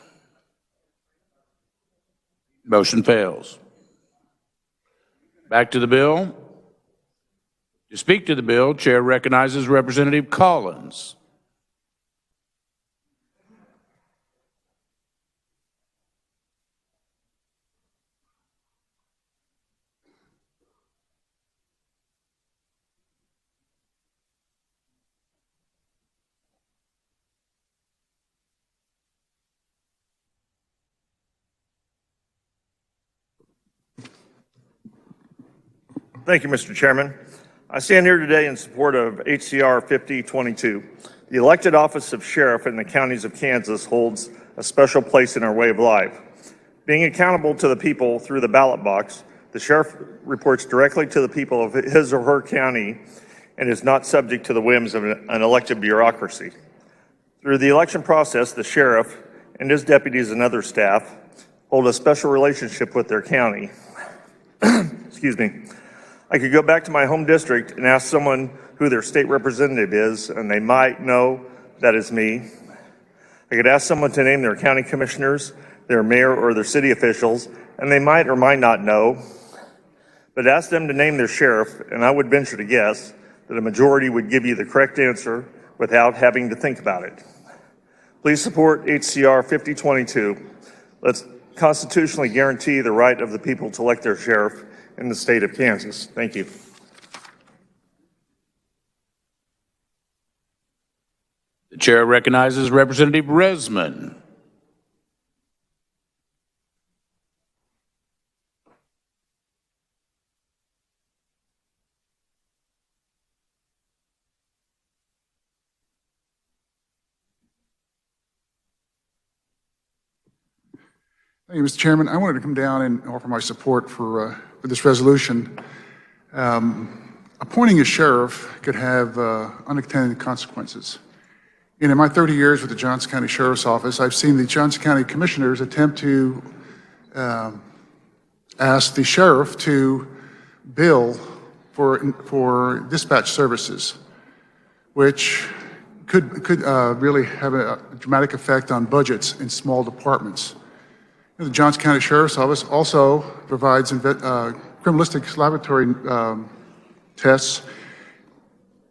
Motion fails. Back to the bill. To speak to the bill, Chair recognizes Representative Collins. Thank you, Mr. Chairman. I stand here today in support of HCR 5022. The elected office of sheriff in the counties of Kansas holds a special place in our way of life. Being accountable to the people through the ballot box, the sheriff reports directly to the people of his or her county and is not subject to the whims of an elected bureaucracy. Through the election process, the sheriff and his deputies and other staff hold a special relationship with their county. Excuse me. I could go back to my home district and ask someone who their state representative is, and they might know that is me. I could ask someone to name their county commissioners, their mayor, or their city officials, and they might or might not know. But ask them to name their sheriff, and I would venture to guess that a majority would give you the correct answer without having to think about it. Please support HCR 5022. Let's constitutionally guarantee the right of the people to elect their sheriff in the state of Kansas. Thank you. The chair recognizes Representative Resman. Thank you, Mr. Chairman. I wanted to come down and offer my support for this resolution. Appointing a sheriff could have unintended consequences. And in my 30 years with the Johnson County Sheriff's Office, I've seen the Johnson County Commissioners attempt to ask the sheriff to bill for dispatch services, which could really have a dramatic effect on budgets in small departments. The Johnson County Sheriff's Office also provides criminalistic laboratory tests,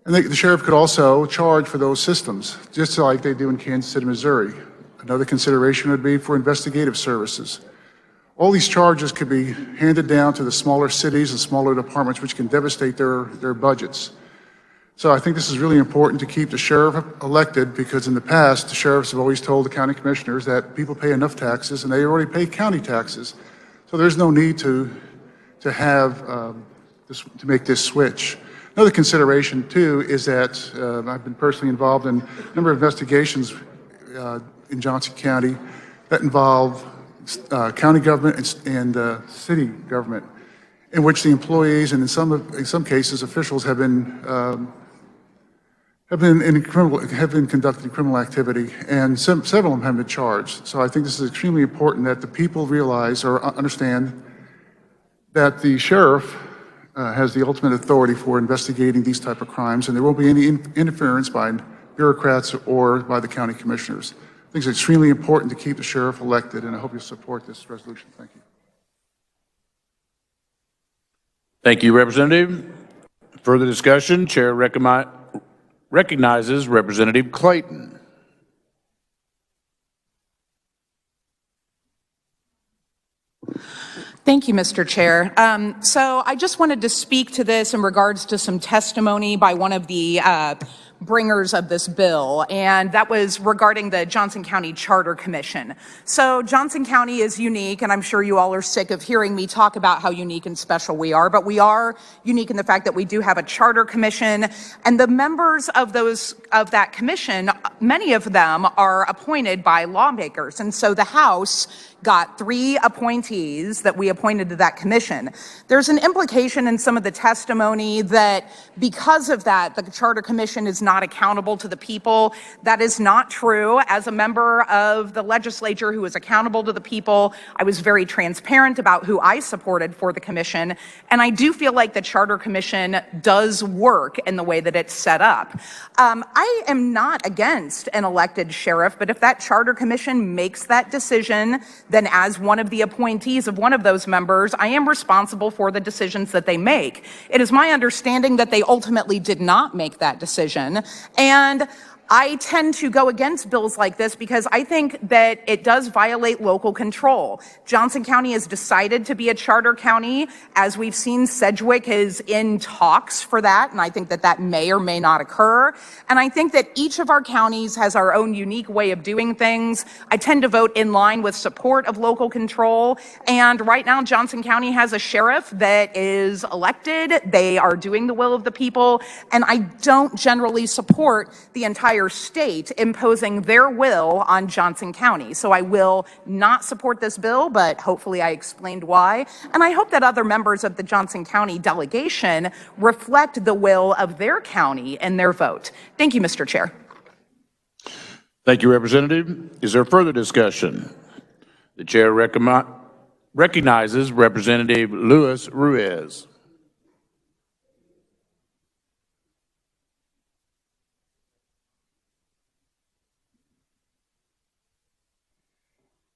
and the sheriff could also charge for those systems, just like they do in Kansas City, Missouri. Another consideration would be for investigative services. All these charges could be handed down to the smaller cities and smaller departments, which can devastate their budgets. So I think this is really important to keep the sheriff elected, because in the past, the sheriffs have always told the county commissioners that people pay enough taxes and they already pay county taxes. So there's no need to make this switch. Another consideration too is that I've been personally involved in a number of investigations in Johnson County that involve county government and city government, in which the employees and in some cases officials have been conducting criminal activity, and several of them have been charged. So I think this is extremely important that the people realize or understand that the sheriff has the ultimate authority for investigating these type of crimes, and there won't be any interference by bureaucrats or by the county commissioners. I think it's extremely important to keep the sheriff elected, and I hope you'll support this resolution. Thank you. Thank you, Representative. Further discussion, Chair recognizes Representative Clayton. Thank you, Mr. Chair. So I just wanted to speak to this in regards to some testimony by one of the bringers of this bill, and that was regarding the Johnson County Charter Commission. So Johnson County is unique, and I'm sure you all are sick of hearing me talk about how unique and special we are, but we are unique in the fact that we do have a charter commission, and the members of that commission, many of them are appointed by lawmakers, and so the House got 3 appointees that we appointed to that commission. There's an implication in some of the testimony that because of that, the Charter Commission is not accountable to the people. That is not true. As a member of the legislature who is accountable to the people, I was very transparent about who I supported for the commission, and I do feel like the Charter Commission does work in the way that it's set up. I am not against an elected sheriff, but if that Charter Commission makes that decision, then as one of the appointees of one of those members, I am responsible for the decisions that they make. It is my understanding that they ultimately did not make that decision, and I tend to go against bills like this because I think that it does violate local control. Johnson County has decided to be a charter county. As we've seen, Sedgwick is in talks for that, and I think that that may or may not occur. And I think that each of our counties has our own unique way of doing things. I tend to vote in line with support of local control. And right now, Johnson County has a sheriff that is elected. They are doing the will of the people. And I don't generally support the entire state imposing their will on Johnson County. So I will not support this bill, but hopefully I explained why. And I hope that other members of the Johnson County delegation reflect the will of their county in their vote. Thank you, Mr. Chair. Thank you, Representative. Is there further discussion? The chair recognizes Representative Luis Ruiz.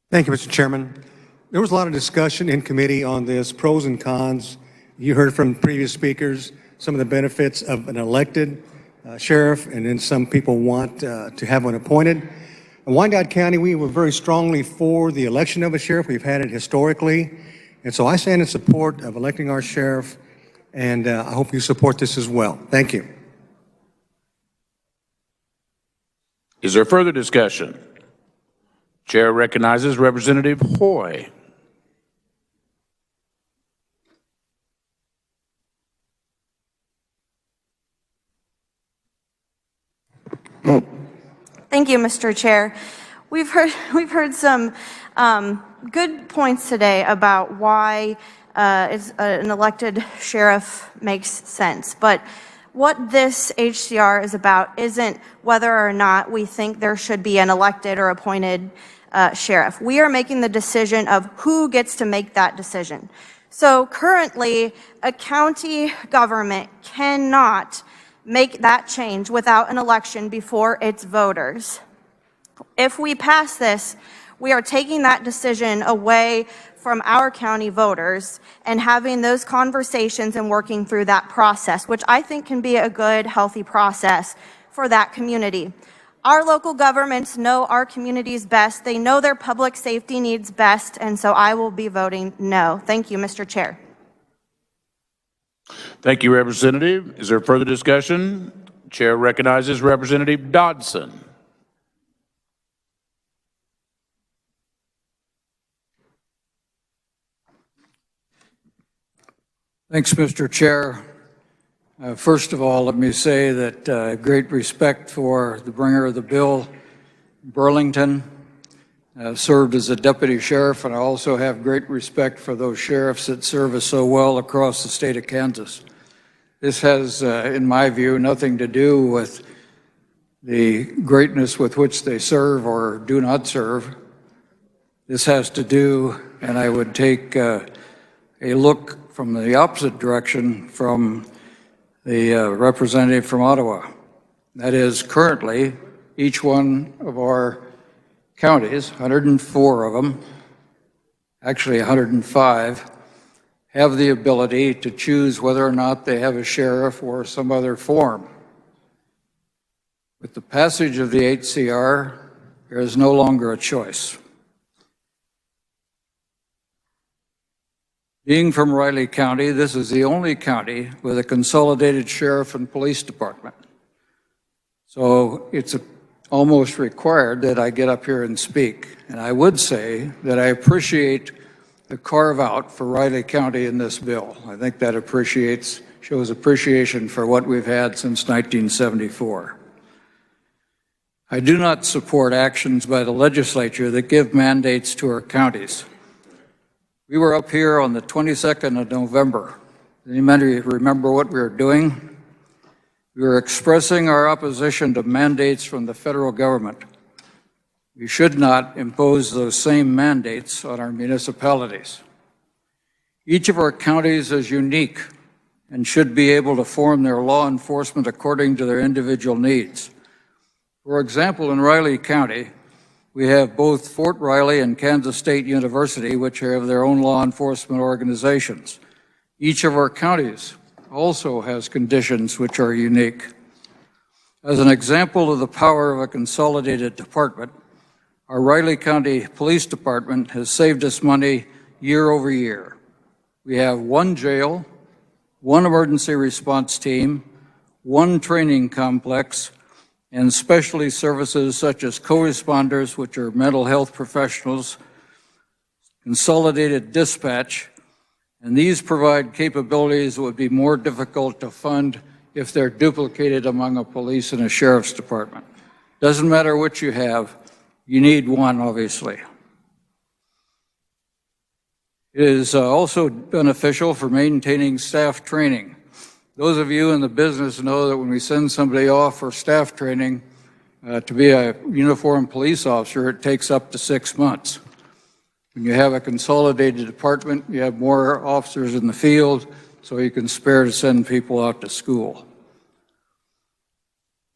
Thank you, Mr. Chairman. There was a lot of discussion in committee on this, pros and cons. You heard from previous speakers some of the benefits of an elected sheriff, and then some people want to have one appointed. In Wyandotte County, we were very strongly for the election of a sheriff. We've had it historically. And so I stand in support of electing our sheriff, and I hope you support this as well. Thank you. Is there further discussion? Chair recognizes Representative Hoy. Thank you, Mr. Chair. We've heard some good points today about why an elected sheriff makes sense, but what this HCR is about isn't whether or not we think there should be an elected or appointed sheriff. We are making the decision of who gets to make that decision. So currently, a county government cannot make that change without an election before its voters. If we pass this, we are taking that decision away from our county voters and having those conversations and working through that process, which I think can be a good, healthy process for that community. Our local governments know our communities best. They know their public safety needs best, and so I will be voting no. Thank you, Mr. Chair. Thank you, Representative. Is there further discussion? Chair recognizes Representative Dodson. Thanks, Mr. Chair. First of all, let me say that I have great respect for the bringer of the bill, Burlington. I've served as a deputy sheriff, and I also have great respect for those sheriffs that serve us so well across the state of Kansas. This has, in my view, nothing to do with the greatness with which they serve or do not serve. This has to do, and I would take a look from the opposite direction from the representative from Ottawa. That is, currently, each one of our counties, 104 of them, actually 105, have the ability to choose whether or not they have a sheriff or some other form. With the passage of the HCR, there is no longer a choice. Being from Riley County, this is the only county with a consolidated sheriff and police department. So it's almost required that I get up here and speak. And I would say that I appreciate the carve out for Riley County in this bill. I think that shows appreciation for what we've had since 1974. I do not support actions by the legislature that give mandates to our counties. We were up here on the 22nd of November. Does anybody remember what we were doing? We were expressing our opposition to mandates from the federal government. We should not impose those same mandates on our municipalities. Each of our counties is unique and should be able to form their law enforcement according to their individual needs. For example, in Riley County, we have both Fort Riley and Kansas State University, which have their own law enforcement organizations. Each of our counties also has conditions which are unique. As an example of the power of a consolidated department, our Riley County Police Department has saved us money year over year. We have one jail, one emergency response team, one training complex, and specialty services such as co-responders, which are mental health professionals, consolidated dispatch, and these provide capabilities that would be more difficult to fund if they're duplicated among a police and a sheriff's department. Doesn't matter what you have, you need one, obviously. It is also beneficial for maintaining staff training. Those of you in the business know that when we send somebody off for staff training to be a uniformed police officer, it takes up to 6 months. When you have a consolidated department, you have more officers in the field, so you can spare to send people out to school.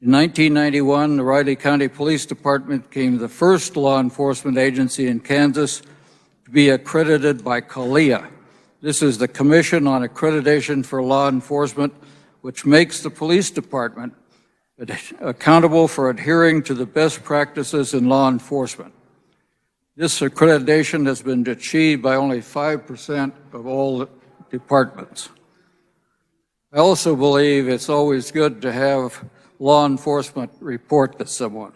In 1991, the Riley County Police Department became the first law enforcement agency in Kansas to be accredited by Kalia. This is the Commission on Accreditation for Law Enforcement, which makes the police department accountable for adhering to the best practices in law enforcement. This accreditation has been achieved by only 5% of all departments. I also believe it's always good to have law enforcement report to someone.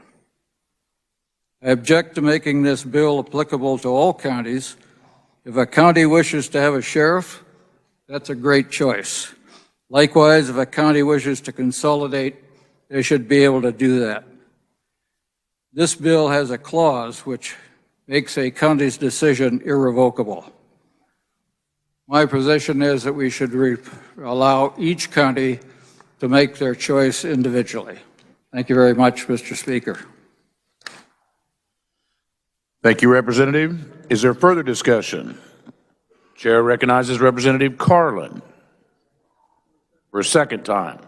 I object to making this bill applicable to all counties. If a county wishes to have a sheriff, that's a great choice. Likewise, if a county wishes to consolidate, they should be able to do that. This bill has a clause which makes a county's decision irrevocable. My position is that we should allow each county to make their choice individually. Thank you very much, Mr. Speaker. Thank you, Representative. Is there further discussion? Chair recognizes Representative Carlin for a second time.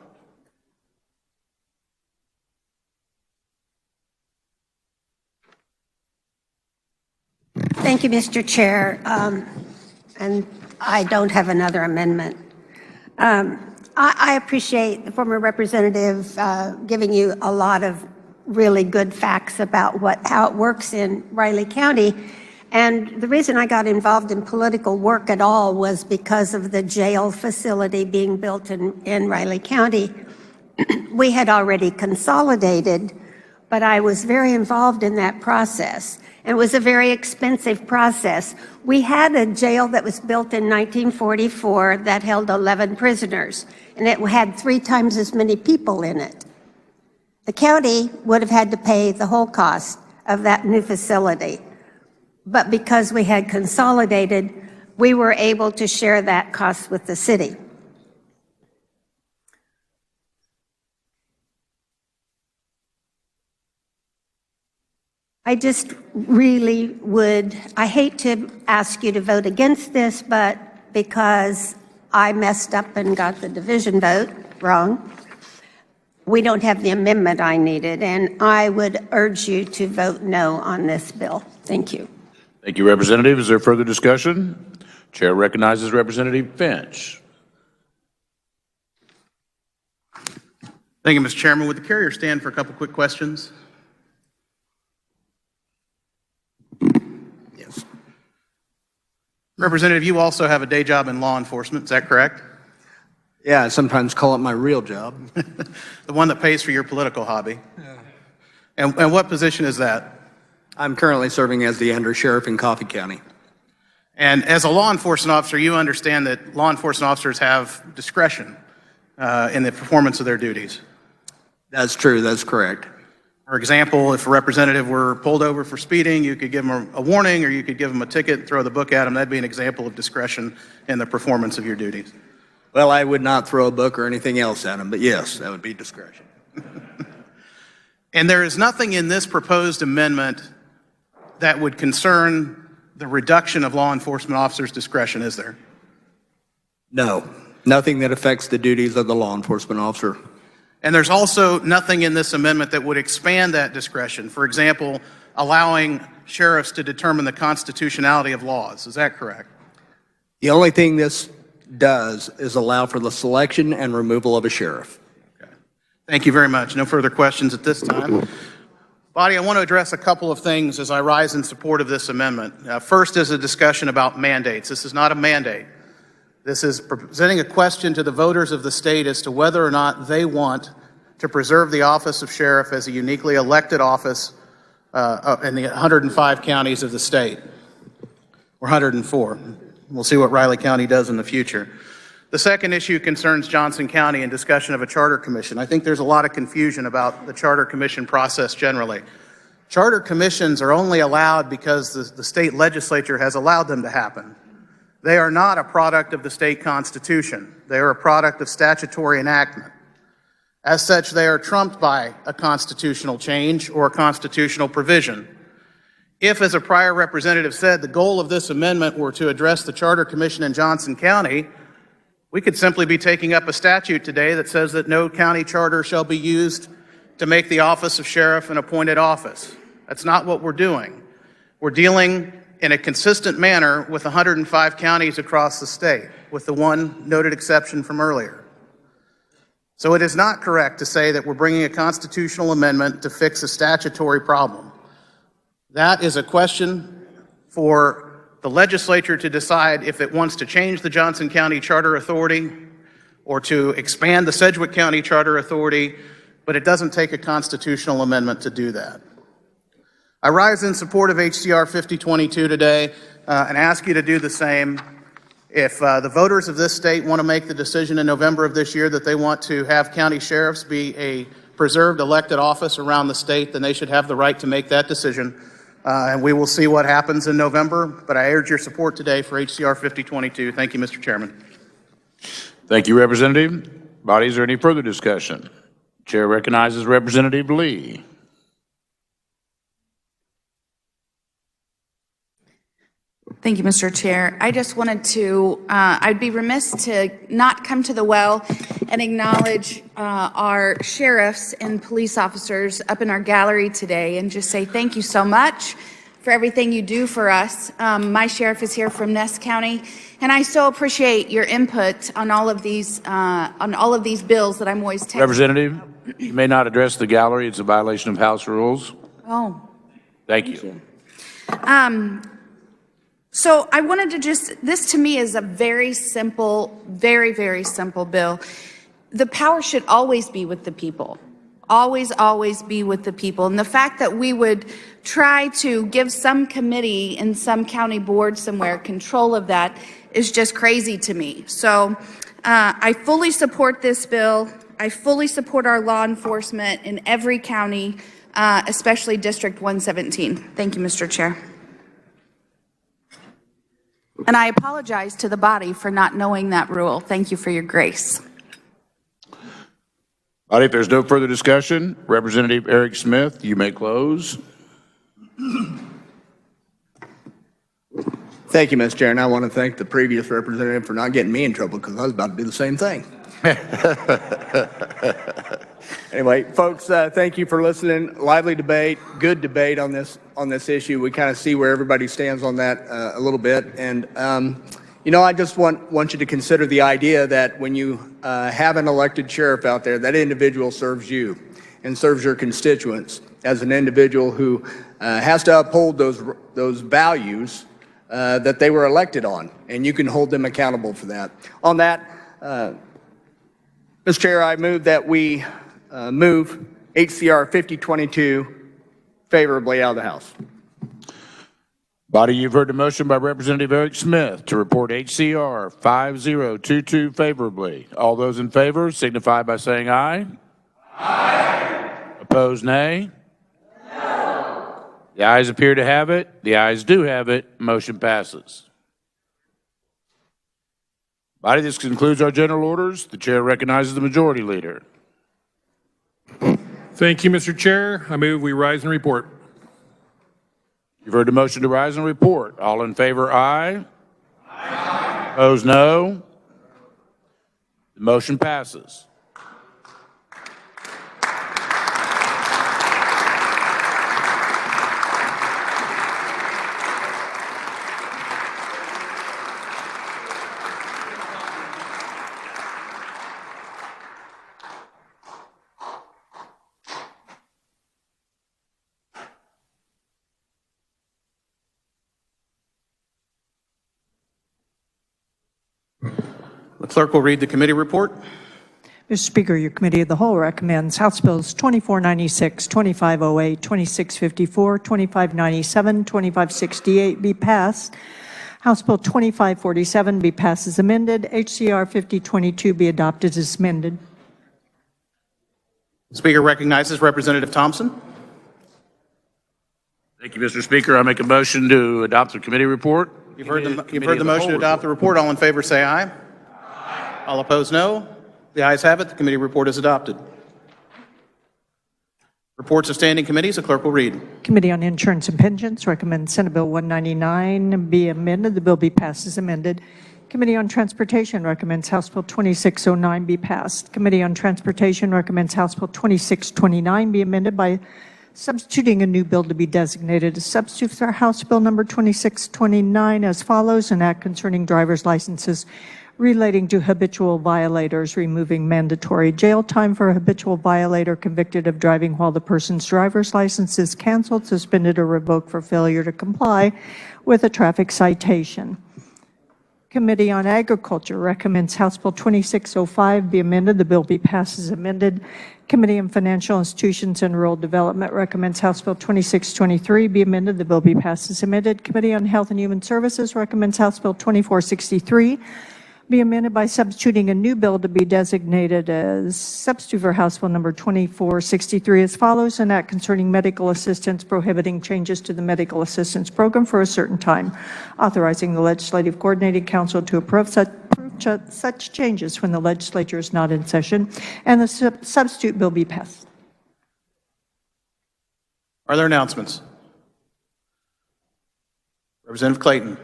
Thank you, Mr. Chair. And I don't have another amendment. I appreciate the former representative giving you a lot of really good facts about how it works in Riley County. And the reason I got involved in political work at all was because of the jail facility being built in Riley County. We had already consolidated, but I was very involved in that process. It was a very expensive process. We had a jail that was built in 1944 that held 11 prisoners, and it had 3 times as many people in it. The county would have had to pay the whole cost of that new facility. But because we had consolidated, we were able to share that cost with the city. I just really I hate to ask you to vote against this, but because I messed up and got the division vote wrong, we don't have the amendment I needed, and I would urge you to vote no on this bill. Thank you. Thank you, Representative. Is there further discussion? Chair recognizes Representative Finch. Thank you, Mr. Chairman. Would the carrier stand for a couple quick questions? Yes. Representative, you also have a day job in law enforcement, is that correct? Yeah, I sometimes call it my real job. The one that pays for your political hobby. Yeah. And what position is that? I'm currently serving as the Undersheriff in Coffee County. And as a law enforcement officer, you understand that law enforcement officers have discretion in the performance of their duties. That's true, that's correct. For example, if a representative were pulled over for speeding, you could give them a warning or you could give them a ticket, throw the book at them. That'd be an example of discretion in the performance of your duties. Well, I would not throw a book or anything else at them, but yes, that would be discretion. And there is nothing in this proposed amendment that would concern the reduction of law enforcement officers' discretion, is there? No, nothing that affects the duties of the law enforcement officer. And there's also nothing in this amendment that would expand that discretion. For example, allowing sheriffs to determine the constitutionality of laws. Is that correct? The only thing this does is allow for the selection and removal of a sheriff. Okay. Thank you very much. No further questions at this time. Body, I want to address a couple of things as I rise in support of this amendment. First is a discussion about mandates. This is not a mandate. This is presenting a question to the voters of the state as to whether or not they want to preserve the office of sheriff as a uniquely elected office in the 105 counties of the state, or 104. We'll see what Riley County does in the future. The second issue concerns Johnson County and discussion of a charter commission. I think there's a lot of confusion about the charter commission process generally. Charter commissions are only allowed because the state legislature has allowed them to happen. They are not a product of the state constitution. They are a product of statutory enactment. As such, they are trumped by a constitutional change or a constitutional provision. If, as a prior representative said, the goal of this amendment were to address the charter commission in Johnson County, we could simply be taking up a statute today that says that no county charter shall be used to make the office of sheriff an appointed office. That's not what we're doing. We're dealing in a consistent manner with 105 counties across the state, with the one noted exception from earlier. So it is not correct to say that we're bringing a constitutional amendment to fix a statutory problem. That is a question for the legislature to decide if it wants to change the Johnson County Charter Authority or to expand the Sedgwick County Charter Authority, but it doesn't take a constitutional amendment to do that. I rise in support of HCR 5022 today and ask you to do the same. If the voters of this state want to make the decision in November of this year that they want to have county sheriffs be a preserved elected office around the state, then they should have the right to make that decision. And we will see what happens in November, but I urge your support today for HCR 5022. Thank you, Mr. Chairman. Thank you, Representative. Body, is there any further discussion? Chair recognizes Representative Lee. Thank you, Mr. Chair. I just wanted to, I'd be remiss to not come to the well and acknowledge our sheriffs and police officers up in our gallery today and just say thank you so much for everything you do for us. My sheriff is here from Ness County, and I so appreciate your input on all of these bills that I'm always texting. Representative, You may not address the gallery. It's a violation of House rules. Oh. Thank you. So I wanted to this to me is a very simple, very, very simple bill. The power should always be with the people. Always, always be with the people. And the fact that we would try to give some committee in some county board somewhere control of that is just crazy to me. So I fully support this bill. I fully support our law enforcement in every county, especially District 117. Thank you, Mr. Chair. And I apologize to the body for not knowing that rule. Thank you for your grace. All right, if there's no further discussion, Representative Eric Smith, you may close. Thank you, Mr. Chair, and I want to thank the previous representative for not getting me in trouble because I was about to do the same thing. Anyway, folks, thank you for listening. Lively debate, good debate on this issue. We kind of see where everybody stands on that a little bit, and you know, I just want you to consider the idea that when you have an elected sheriff out there, that individual serves you and serves your constituents as an individual who has to uphold those values that they were elected on, and you can hold them accountable for that. On that, Mr. Chair, I move that we move HCR 5022 favorably out of the House. Body, you've heard the motion by Representative Eric Smith to report HCR 5022 favorably. All those in favor signify by saying aye. Aye. Opposed, nay. No. The ayes appear to have it. The ayes do have it. Motion passes. Body, this concludes our general orders. The chair recognizes the majority leader. Thank you, Mr. Chair. I move we rise and report. You've heard the motion to rise and report. All in favor, aye. Aye. Opposed, no. The motion passes. The clerk will read the committee report. Mr. Speaker, your Committee of the Whole recommends House Bills 2496, 2508, 2654, 2597, 2568 be passed. House Bill 2547 be passed as amended. HCR 5022 be adopted as amended. The Speaker recognizes Representative Thompson. Thank you, Mr. Speaker. I make a motion to adopt the committee report. You've heard the motion to adopt the report. All in favor say aye. Aye. All opposed, no. The ayes have it. The committee report is adopted. Reports of standing committees, the clerk will read. Committee on Insurance and Pensions recommends Senate Bill 199 be amended. The bill be passed as amended. Committee on Transportation recommends House Bill 2609 be passed. Committee on Transportation recommends House Bill 2629 be amended by substituting a new bill to be designated as substitute for House Bill number 2629 as follows: an act concerning driver's licenses relating to habitual violators, removing mandatory jail time for a habitual violator convicted of driving while the person's driver's license is canceled, suspended, or revoked for failure to comply with a traffic citation. Committee on Agriculture recommends House Bill 2605 be amended. The bill be passed as amended. Committee on Financial Institutions and Rural Development recommends House Bill 2623 be amended. The bill be passed as amended. Committee on Health and Human Services recommends House Bill 2463 be amended by substituting a new bill to be designated as substitute for House Bill number 2463 as follows: an act concerning medical assistance prohibiting changes to the medical assistance program for a certain time, authorizing the Legislative Coordinating Council to approve such changes when the legislature is not in session, and the substitute bill be passed. Are there announcements? Representative Clayton.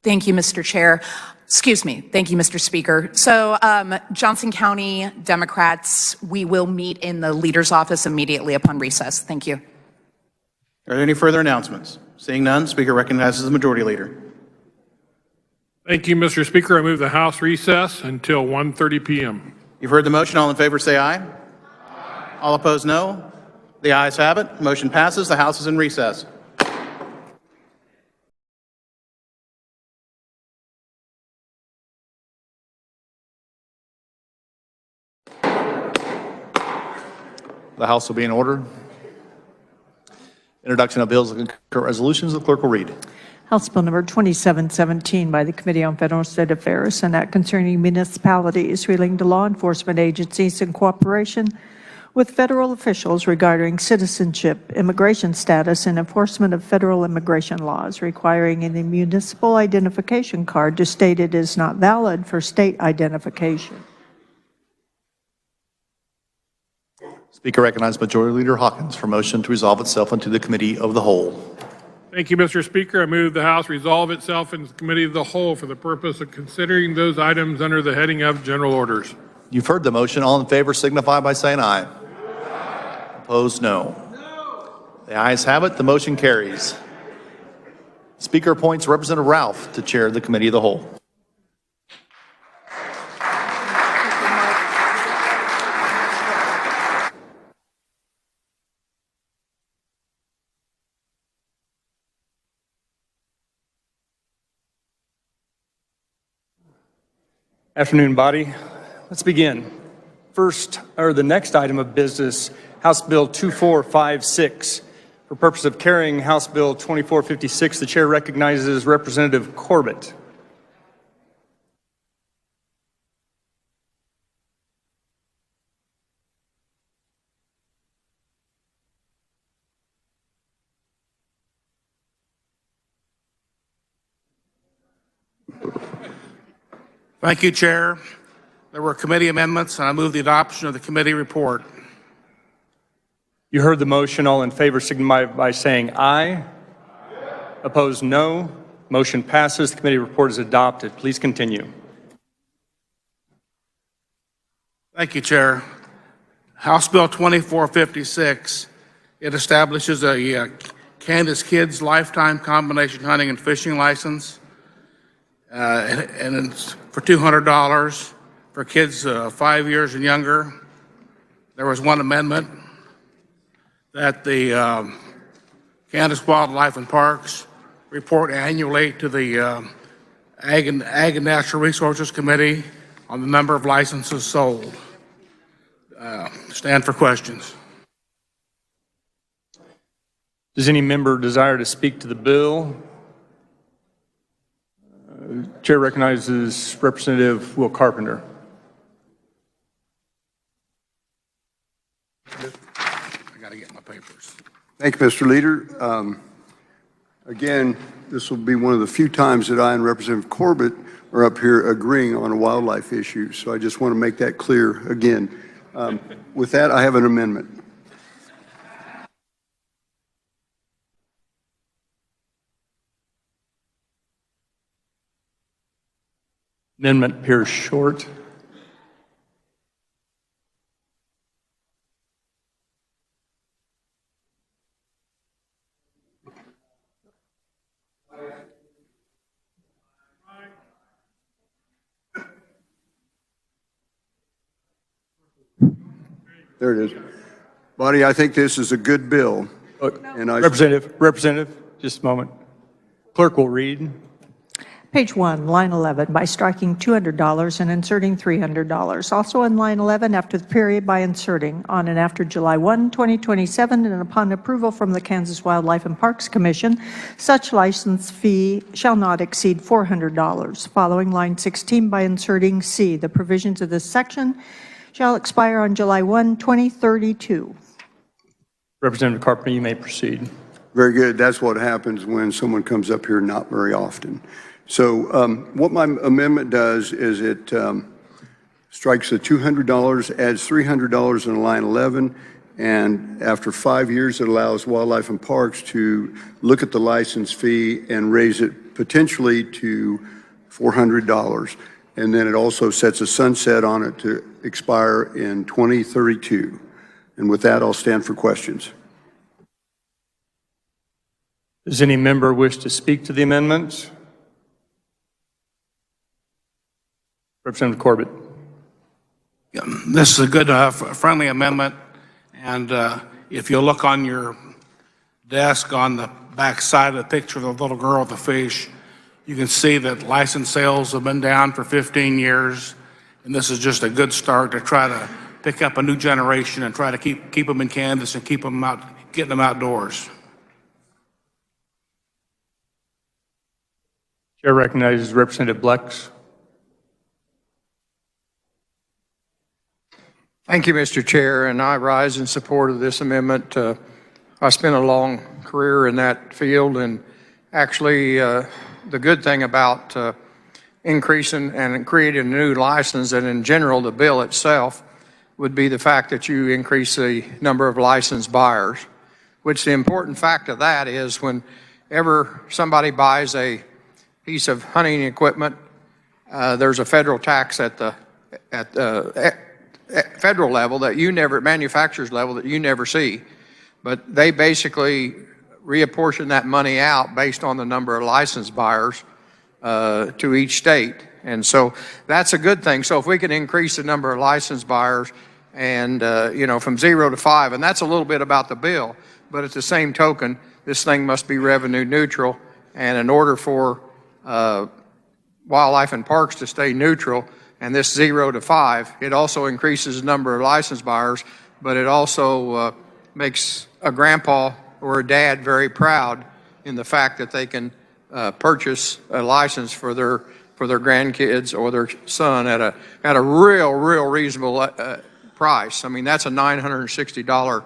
Thank you, Mr. Chair. Excuse me. Thank you, Mr. Speaker. So Johnson County Democrats, we will meet in the leader's office immediately upon recess. Thank you. Are there any further announcements? Seeing none, Speaker recognizes the majority leader. Thank you, Mr. Speaker. I move the House recess until 1:30 p.m. You've heard the motion. All in favor say aye. All opposed, no. The ayes have it. Motion passes. The House is in recess. The House will be in order. Introduction of bills and concurrent resolutions. The clerk will read. House Bill number 2717 by the Committee on Federal and State Affairs, an act concerning municipalities relating to law enforcement agencies in cooperation with federal officials regarding citizenship, immigration status, and enforcement of federal immigration laws, requiring a municipal identification card to state it is not valid for state identification. Speaker recognizes Majority Leader Hawkins for motion to resolve itself into the Committee of the Whole. Thank you, Mr. Speaker. I move the House resolve itself into the Committee of the Whole for the purpose of considering those items under the heading of General Orders. You've heard the motion. All in favor signify by saying aye. Opposed, no. The ayes have it. The motion carries. Speaker appoints Representative Ralph to chair the Committee of the Whole. Afternoon, body. Let's begin. The next item of business, House Bill 2456. For purpose of carrying House Bill 2456, the chair recognizes Representative Corbett. Thank you, Chair. There were committee amendments, and I move the adoption of the committee report. You heard the motion. All in favor signify by saying aye. Opposed, no. Motion passes. The committee report is adopted. Please continue. Thank you, Chair. House Bill 2456, it establishes a Kansas Kids Lifetime Combination Hunting and Fishing License, and it's for $200 for kids 5 years and younger. There was one amendment that the Kansas Wildlife and Parks report annually to the Ag and Natural Resources Committee on the number of licenses sold. Stand for questions. Does any member desire to speak to the bill? Chair recognizes Representative Will Carpenter. I got to get my papers. Thank you, Mr. Leader. Again, this will be one of the few times that I and Representative Corbett are up here agreeing on a wildlife issue, so I just want to make that clear again. With that, I have an amendment. Amendment appears short. There it is. Buddy, I think this is a good bill. And Representative, just a moment. Clerk will read. Page 1, line 11, by striking $200 and inserting $300. Also on line 11, after the period, by inserting on and after July 1, 2027, and upon approval from the Kansas Wildlife and Parks Commission, such license fee shall not exceed $400. Following line 16, by inserting C, the provisions of this section shall expire on July 1, 2032. Representative Carpenter, you may proceed. Very good. That's what happens when someone comes up here not very often. So what my amendment does is it strikes the $200, adds $300 in line 11, and after 5 years, it allows Wildlife and Parks to look at the license fee and raise it potentially to $400. And then it also sets a sunset on it to expire in 2032. And with that, I'll stand for questions. Does any member wish to speak to the amendment? Representative Corbett. This is a good, friendly amendment, and if you look on your desk on the back side of the picture of the little girl with the fish, you can see that license sales have been down for 15 years, and this is just a good start to try to pick up a new generation and try to keep them in Kansas and keep them out, getting them outdoors. Chair recognizes Representative Blex. Thank you, Mr. Chair, and I rise in support of this amendment. I spent a long career in that field, and actually the good thing about increasing and creating a new license, and in general the bill itself, would be the fact that you increase the number of licensed buyers, which the important fact of that is whenever somebody buys a piece of hunting equipment, there's a federal tax at the federal level that you never, manufacturer's level that you never see. But they basically reapportion that money out based on the number of licensed buyers to each state. And so that's a good thing. So if we can increase the number of licensed buyers and, from 0 to 5, and that's a little bit about the bill, but at the same token, this thing must be revenue neutral. And in order for wildlife and parks to stay neutral, and this 0 to 5, it also increases the number of licensed buyers, but it also makes a grandpa or a dad very proud in the fact that they can purchase a license for their grandkids or their son at a real reasonable price. I mean, that's a $960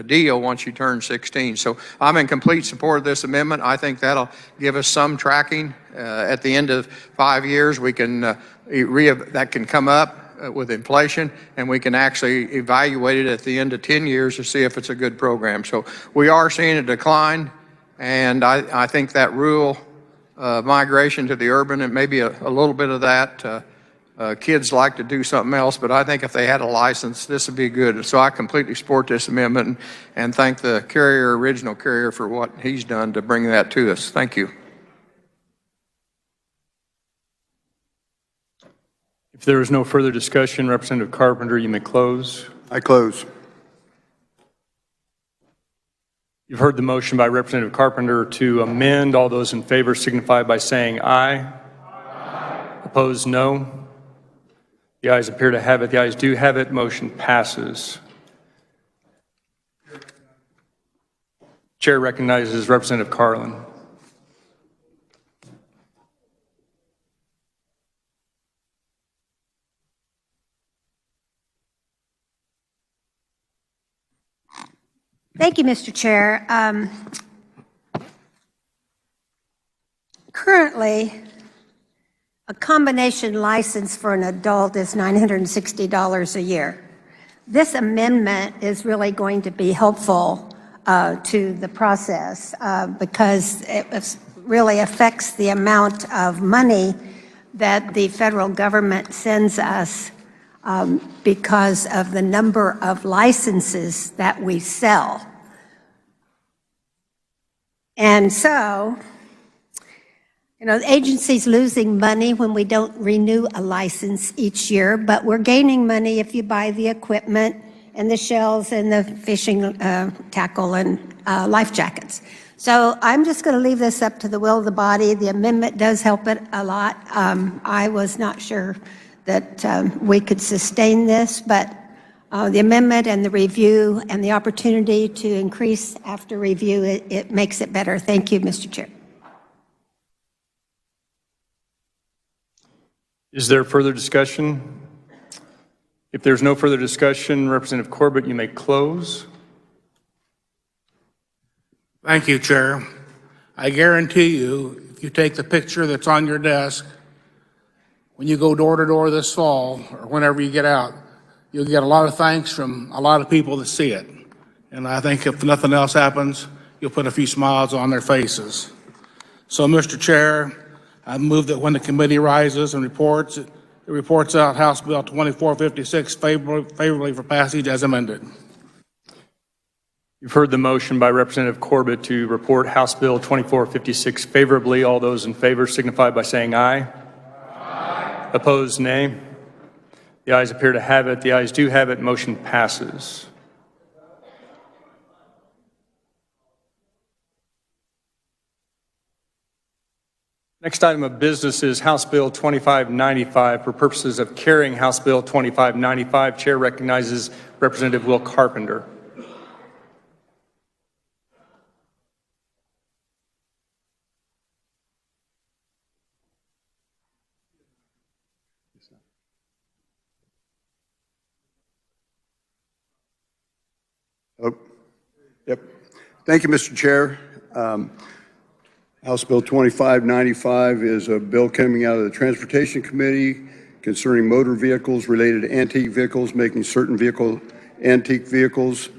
deal once you turn 16. So I'm in complete support of this amendment. I think that'll give us some tracking. At the end of 5 years, we can that can come up with inflation, and we can actually evaluate it at the end of 10 years to see if it's a good program. So we are seeing a decline, and I think that rural migration to the urban, and maybe a little bit of that, kids like to do something else, but I think if they had a license, this would be good. So I completely support this amendment and thank the original carrier for what he's done to bring that to us. Thank you. If there is no further discussion, Representative Carpenter, you may close. I close. You've heard the motion by Representative Carpenter to amend. All those in favor signify by saying aye. Aye. Opposed, no. The ayes appear to have it. The ayes do have it. Motion passes. Chair recognizes Representative Carlin. Thank you, Mr. Chair. Currently, a combination license for an adult is $960 a year. This amendment is really going to be helpful to the process because it really affects the amount of money that the federal government sends us because of the number of licenses that we sell. And so, the agency's losing money when we don't renew a license each year, but we're gaining money if you buy the equipment and the shells and the fishing tackle and life jackets. So I'm just going to leave this up to the will of the body. The amendment does help it a lot. I was not sure that we could sustain this, but the amendment and the review and the opportunity to increase after review, it makes it better. Thank you, Mr. Chair. Is there further discussion? If there's no further discussion, Representative Corbett, you may close. Thank you, Chair. I guarantee you, if you take the picture that's on your desk, when you go door to door this fall, or whenever you get out, you'll get a lot of thanks from a lot of people that see it. And I think if nothing else happens, you'll put a few smiles on their faces. So, Mr. Chair, I move that when the committee rises and reports, it reports out House Bill 2456 favorably for passage as amended. You've heard the motion by Representative Corbett to report House Bill 2456 favorably. All those in favor signify by saying aye. Aye. Opposed, nay. The ayes appear to have it. The ayes do have it. Motion passes. Next item of business is House Bill 2595. For purposes of carrying House Bill 2595, Chair recognizes Representative Will Carpenter. Oh, yep. Thank you, Mr. Chair. House Bill 2595 is a bill coming out of the Transportation Committee concerning motor vehicles related to antique vehicles, making certain antique vehicles,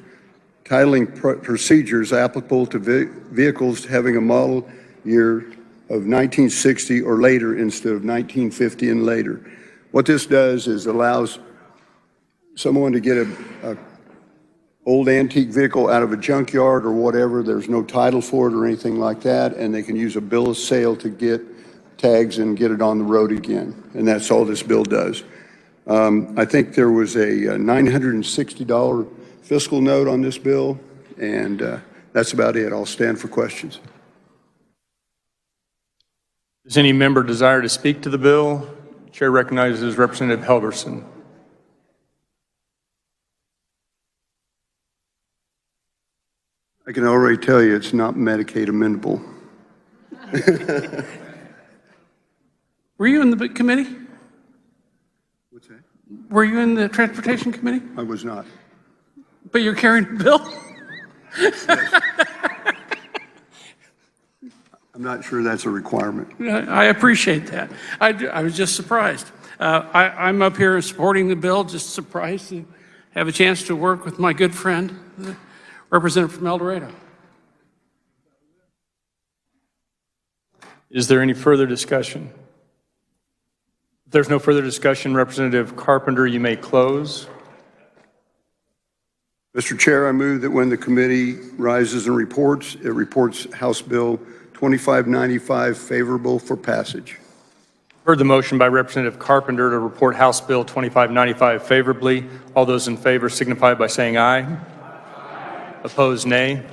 titling procedures applicable to vehicles having a model year of 1960 or later instead of 1950 and later. What this does is allows someone to get a old antique vehicle out of a junkyard or whatever. There's no title for it or anything like that, and they can use a bill of sale to get tags and get it on the road again. And that's all this bill does. I think there was a $960 fiscal note on this bill, and that's about it. I'll stand for questions. Does any member desire to speak to the bill? Chair recognizes Representative Helgerson. I can already tell you it's not Medicaid amendable. Were you in the committee? What's that? Were you in the Transportation Committee? I was not. But you're carrying the bill? I'm not sure that's a requirement. I appreciate that. I was just surprised. I'm up here supporting the bill, just surprised to have a chance to work with my good friend, the representative from El Dorado. Is there any further discussion? If there's no further discussion, Representative Carpenter, you may close. Mr. Chair, I move that when the committee rises and reports, it reports House Bill 2595 favorable for passage. Heard the motion by Representative Carpenter to report House Bill 2595 favorably. All those in favor signify by saying aye. Opposed, nay.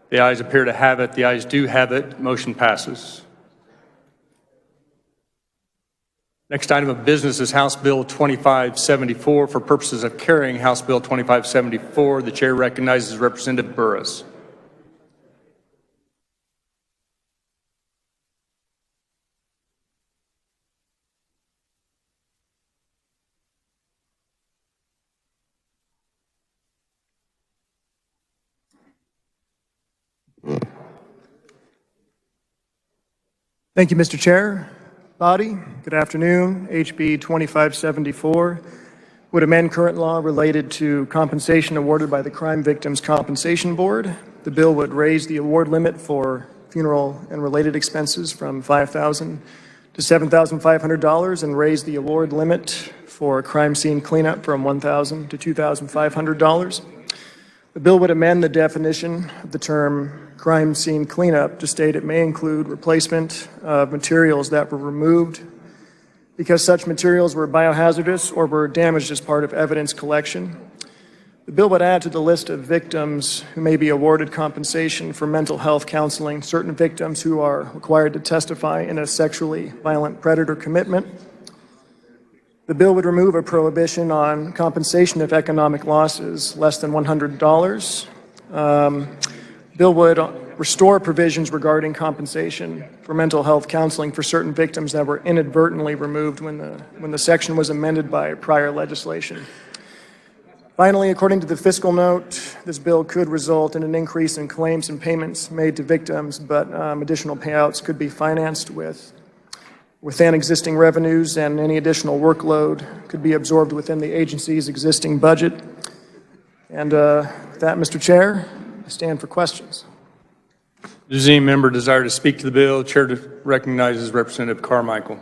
The ayes appear to have it. The ayes do have it. Motion passes. Next item of business is House Bill 2574. For purposes of carrying House Bill 2574, the chair recognizes Representative Burris. Thank you, Mr. Chair. Body, good afternoon. HB 2574 would amend current law related to compensation awarded by the Crime Victims Compensation Board. The bill would raise the award limit for funeral and related expenses from $5,000 to $7,500 and raise the award limit for crime scene cleanup from $1,000 to $2,500. The bill would amend the definition of the term crime scene cleanup to state it may include replacement of materials that were removed because such materials were biohazardous or were damaged as part of evidence collection. The bill would add to the list of victims who may be awarded compensation for mental health counseling certain victims who are required to testify in a sexually violent predator commitment. The bill would remove a prohibition on compensation of economic losses less than $100. Bill would restore provisions regarding compensation for mental health counseling for certain victims that were inadvertently removed when the section was amended by prior legislation. Finally, according to the fiscal note, this bill could result in an increase in claims and payments made to victims, but additional payouts could be financed within existing revenues, and any additional workload could be absorbed within the agency's existing budget. And with that, Mr. Chair, I stand for questions. Does any member desire to speak to the bill? Chair recognizes Representative Carmichael.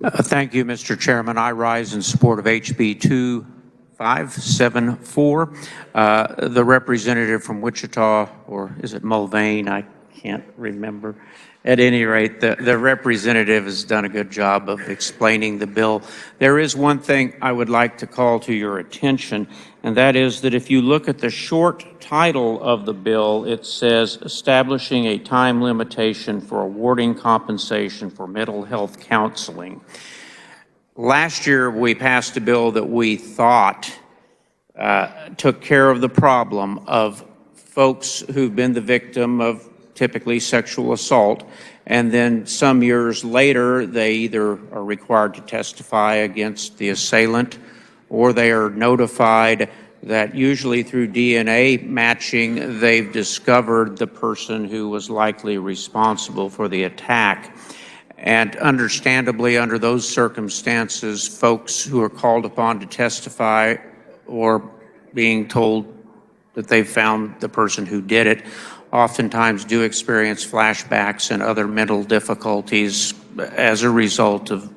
Thank you, Mr. Chairman. I rise in support of HB 2574. The representative from Wichita, or is it Mulvane? I can't remember, At any rate, the representative has done a good job of explaining the bill. There is one thing I would like to call to your attention, and that is that if you look at the short title of the bill, it says establishing a time limitation for awarding compensation for mental health counseling. Last year, we passed a bill that we thought took care of the problem of folks who've been the victim of typically sexual assault, and then some years later, they either are required to testify against the assailant or they are notified that usually through DNA matching, they've discovered the person who was likely responsible for the attack. And understandably, under those circumstances, folks who are called upon to testify or being told that they've found the person who did it oftentimes do experience flashbacks and other mental difficulties as a result of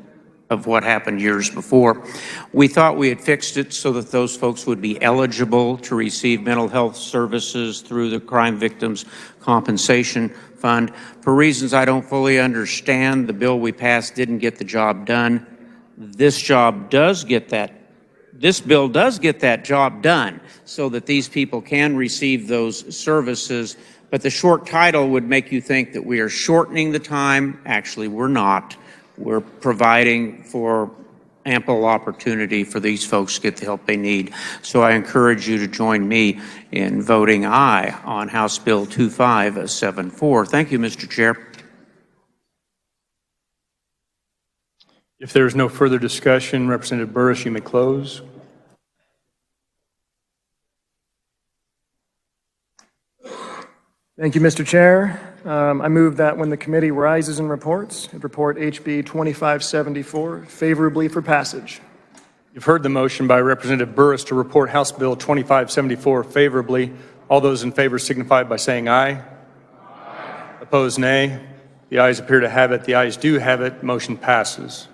what happened years before. We thought we had fixed it so that those folks would be eligible to receive mental health services through the Crime Victims Compensation Fund. For reasons I don't fully understand, the bill we passed didn't get the job done. This bill does get that job done so that these people can receive those services. But the short title would make you think that we are shortening the time. Actually, we're not. We're providing for ample opportunity for these folks to get the help they need. So I encourage you to join me in voting aye on House Bill 2574. Thank you, Mr. Chair. If there is no further discussion, Representative Burris, you may close. Thank you, Mr. Chair. I move that when the committee rises and reports, it report HB 2574 favorably for passage. You've heard the motion by Representative Burris to report House Bill 2574 favorably. All those in favor signify by saying aye. Aye. Opposed, nay. The ayes appear to have it. The ayes do have it. Motion passes.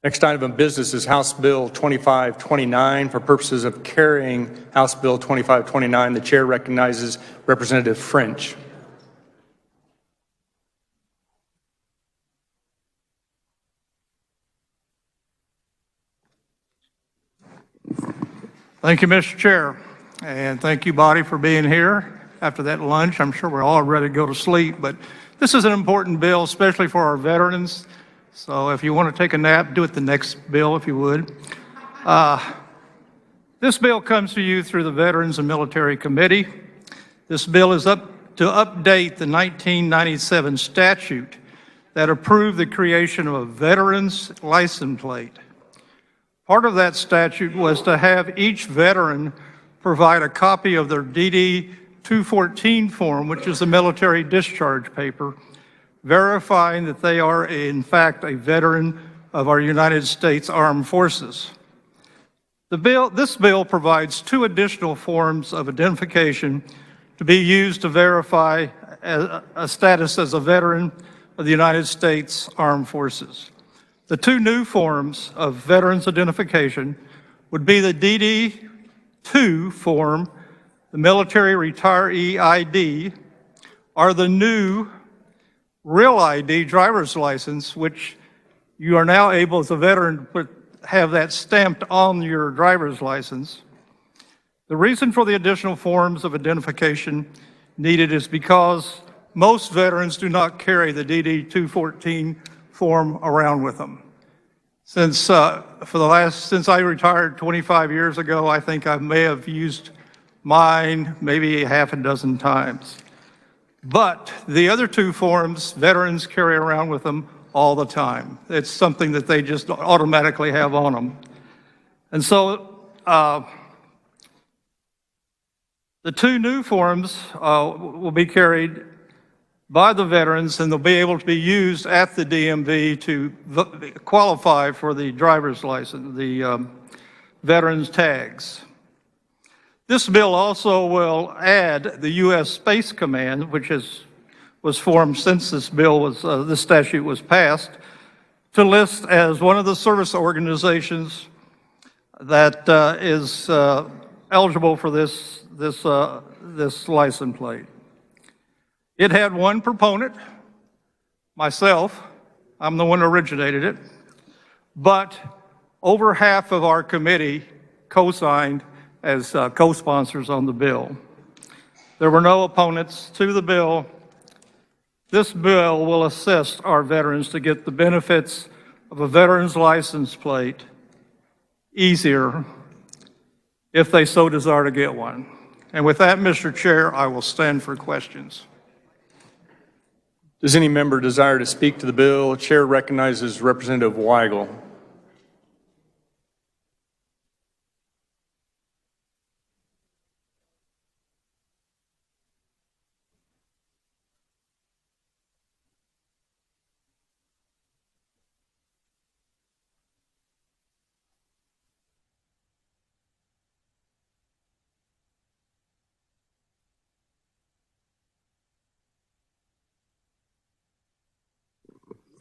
Next item of business is House Bill 2529. For purposes of carrying House Bill 2529, the chair recognizes Representative French. Thank you, Mr. Chair, and thank you, body, for being here after that lunch. I'm sure we're all ready to go to sleep, but this is an important bill, especially for our veterans. So if you want to take a nap, do it the next bill, if you would. This bill comes to you through the Veterans and Military Committee. This bill is up to update the 1997 statute that approved the creation of a veteran's license plate. Part of that statute was to have each veteran provide a copy of their DD 214 form, which is the military discharge paper, verifying that they are in fact a veteran of our United States Armed Forces. This bill provides two additional forms of identification to be used to verify a status as a veteran of the United States Armed Forces. The two new forms of veterans identification would be the DD2 form, the military retiree ID, or the new Real ID driver's license, which you are now able as a veteran to have that stamped on your driver's license. The reason for the additional forms of identification needed is because most veterans do not carry the DD 214 form around with them. Since I retired 25 years ago, I think I may have used mine maybe half a dozen times. But the other two forms, veterans carry around with them all the time. It's something that they just automatically have on them. And so the two new forms will be carried by the veterans, and they'll be able to be used at the DMV to qualify for the driver's license, the veterans tags. This bill also will add the U.S. Space Command, which was formed since this statute was passed, to list as one of the service organizations that is eligible for this license plate. It had one proponent, myself. I'm the one who originated it. But over half of our committee co-signed as co-sponsors on the bill. There were no opponents to the bill. This bill will assist our veterans to get the benefits of a veteran's license plate easier if they so desire to get one. And with that, Mr. Chair, I will stand for questions. Does any member desire to speak to the bill? Chair recognizes Representative Weigel.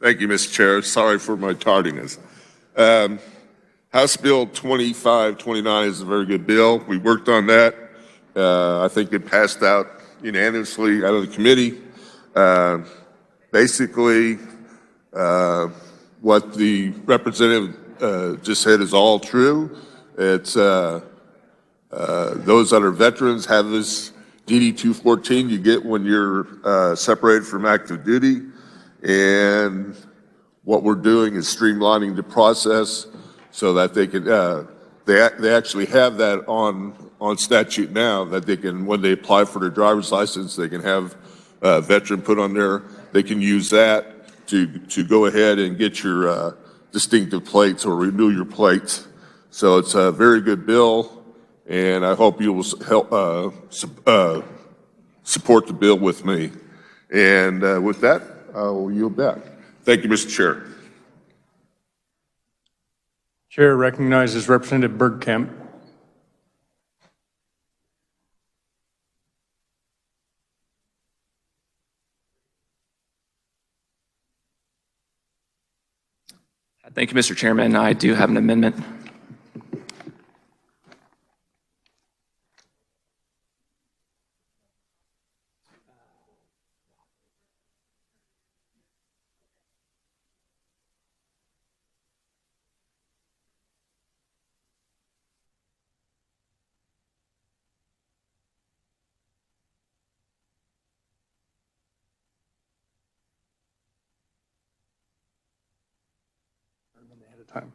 Thank you, Mr. Chair. Sorry for my tardiness. House Bill 2529 is a very good bill. We worked on that. I think it passed out unanimously out of the committee. Basically, what the representative just said is all true. It's those that are veterans have this DD 214 you get when you're separated from active duty. And what we're doing is streamlining the process so that they can, they actually have that on statute now, that they can, when they apply for their driver's license, they can have a veteran put on there. They can use that to go ahead and get your distinctive plates or renew your plates. So it's a very good bill, and I hope you will help support the bill with me. And with that, I will yield back. Thank you, Mr. Chair. Chair recognizes Representative Bergkamp. Thank you, Mr. Chairman. I do have an amendment. Time.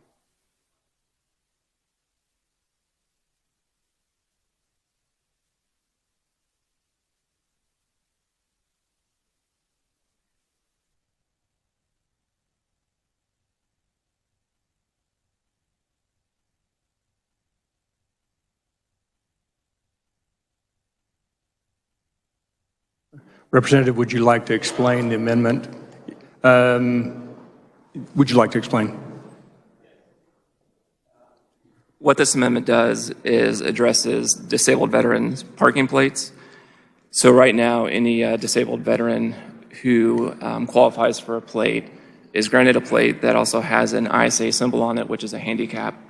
Representative, would you like to explain the amendment? Would you like to explain? What this amendment does is addresses disabled veterans' parking plates. So right now, any disabled veteran who qualifies for a plate is granted a plate that also has an ISA symbol on it, which is a handicap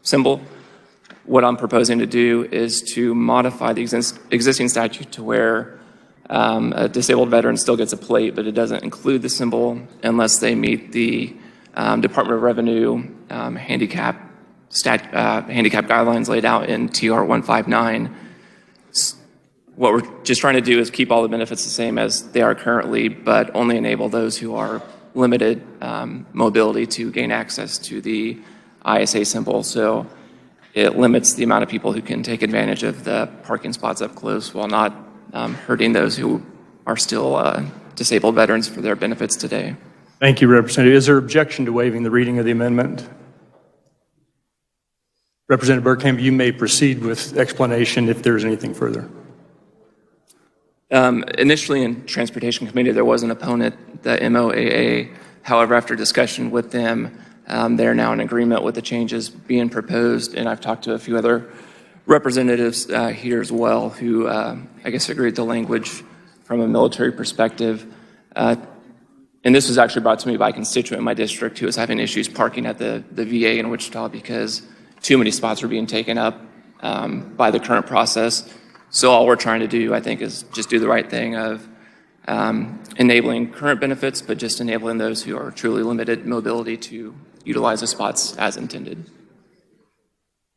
symbol. What I'm proposing to do is to modify the existing statute to where a disabled veteran still gets a plate, but it doesn't include the symbol unless they meet the Department of Revenue handicap guidelines laid out in TR 159. What we're just trying to do is keep all the benefits the same as they are currently, but only enable those who are limited mobility to gain access to the ISA symbol. So it limits the amount of people who can take advantage of the parking spots up close while not hurting those who are still disabled veterans for their benefits today. Thank you, Representative. Is there objection to waiving the reading of the amendment? Representative Bergkamp, you may proceed with explanation if there's anything further. Initially in Transportation Committee, there was an opponent, the MOAA. However, after discussion with them, they're now in agreement with the changes being proposed, and I've talked to a few other representatives here as well who, I guess, agree with the language from a military perspective. And this was actually brought to me by a constituent in my district who was having issues parking at the VA in Wichita because too many spots were being taken up by the current process. So all we're trying to do, I think, is just do the right thing of enabling current benefits, but just enabling those who are truly limited mobility to utilize the spots as intended.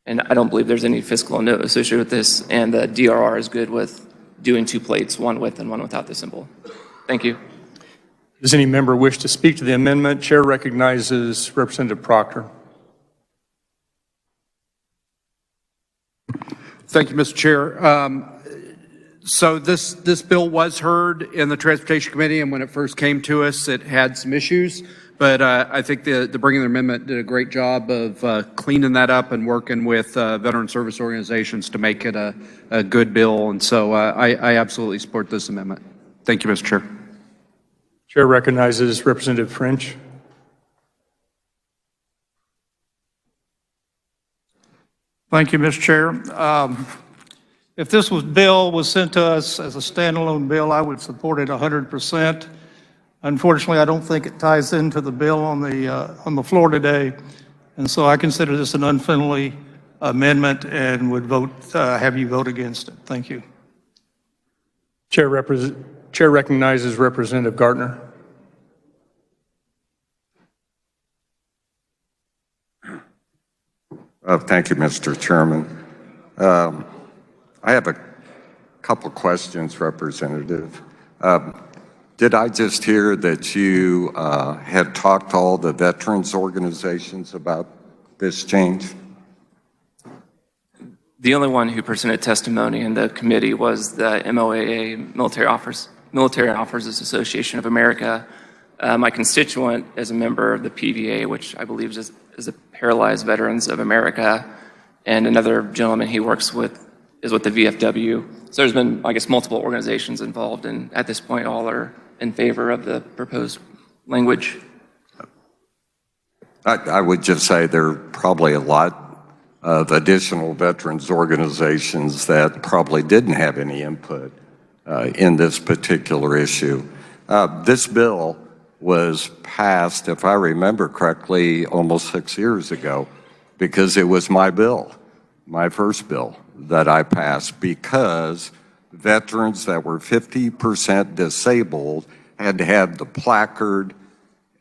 And I don't believe there's any fiscal note associated with this, and the DRR is good with doing 2 plates, one with and one without the symbol. Thank you. Does any member wish to speak to the amendment? Chair recognizes Representative Proctor. Thank you, Mr. Chair. So this bill was heard in the Transportation Committee, and when it first came to us, it had some issues. But I think the bringing the amendment did a great job of cleaning that up and working with veteran service organizations to make it a good bill. And so I absolutely support this amendment. Thank you, Mr. Chair. Chair recognizes Representative French. Thank you, Mr. Chair. If this bill was sent to us as a standalone bill, I would support it 100%. Unfortunately, I don't think it ties into the bill on the floor today, and so I consider this an unfriendly amendment and would have you vote against it. Thank you. Chair recognizes Representative Gartner. Thank you, Mr. Chairman. I have a couple questions, Representative. Did I just hear that you had talked to all the veterans organizations about this change? The only one who presented testimony in the committee was the MOAA, Military Officers Association of America. My constituent is a member of the PVA, which I believe is the Paralyzed Veterans of America, and another gentleman he works with is with the VFW. So there's been, I guess, multiple organizations involved, and at this point, all are in favor of the proposed language. I would just say there are probably a lot of additional veterans organizations that probably didn't have any input in this particular issue. This bill was passed, if I remember correctly, almost 6 years ago, because it was my bill, my first bill that I passed, because veterans that were 50% disabled had to have the placard,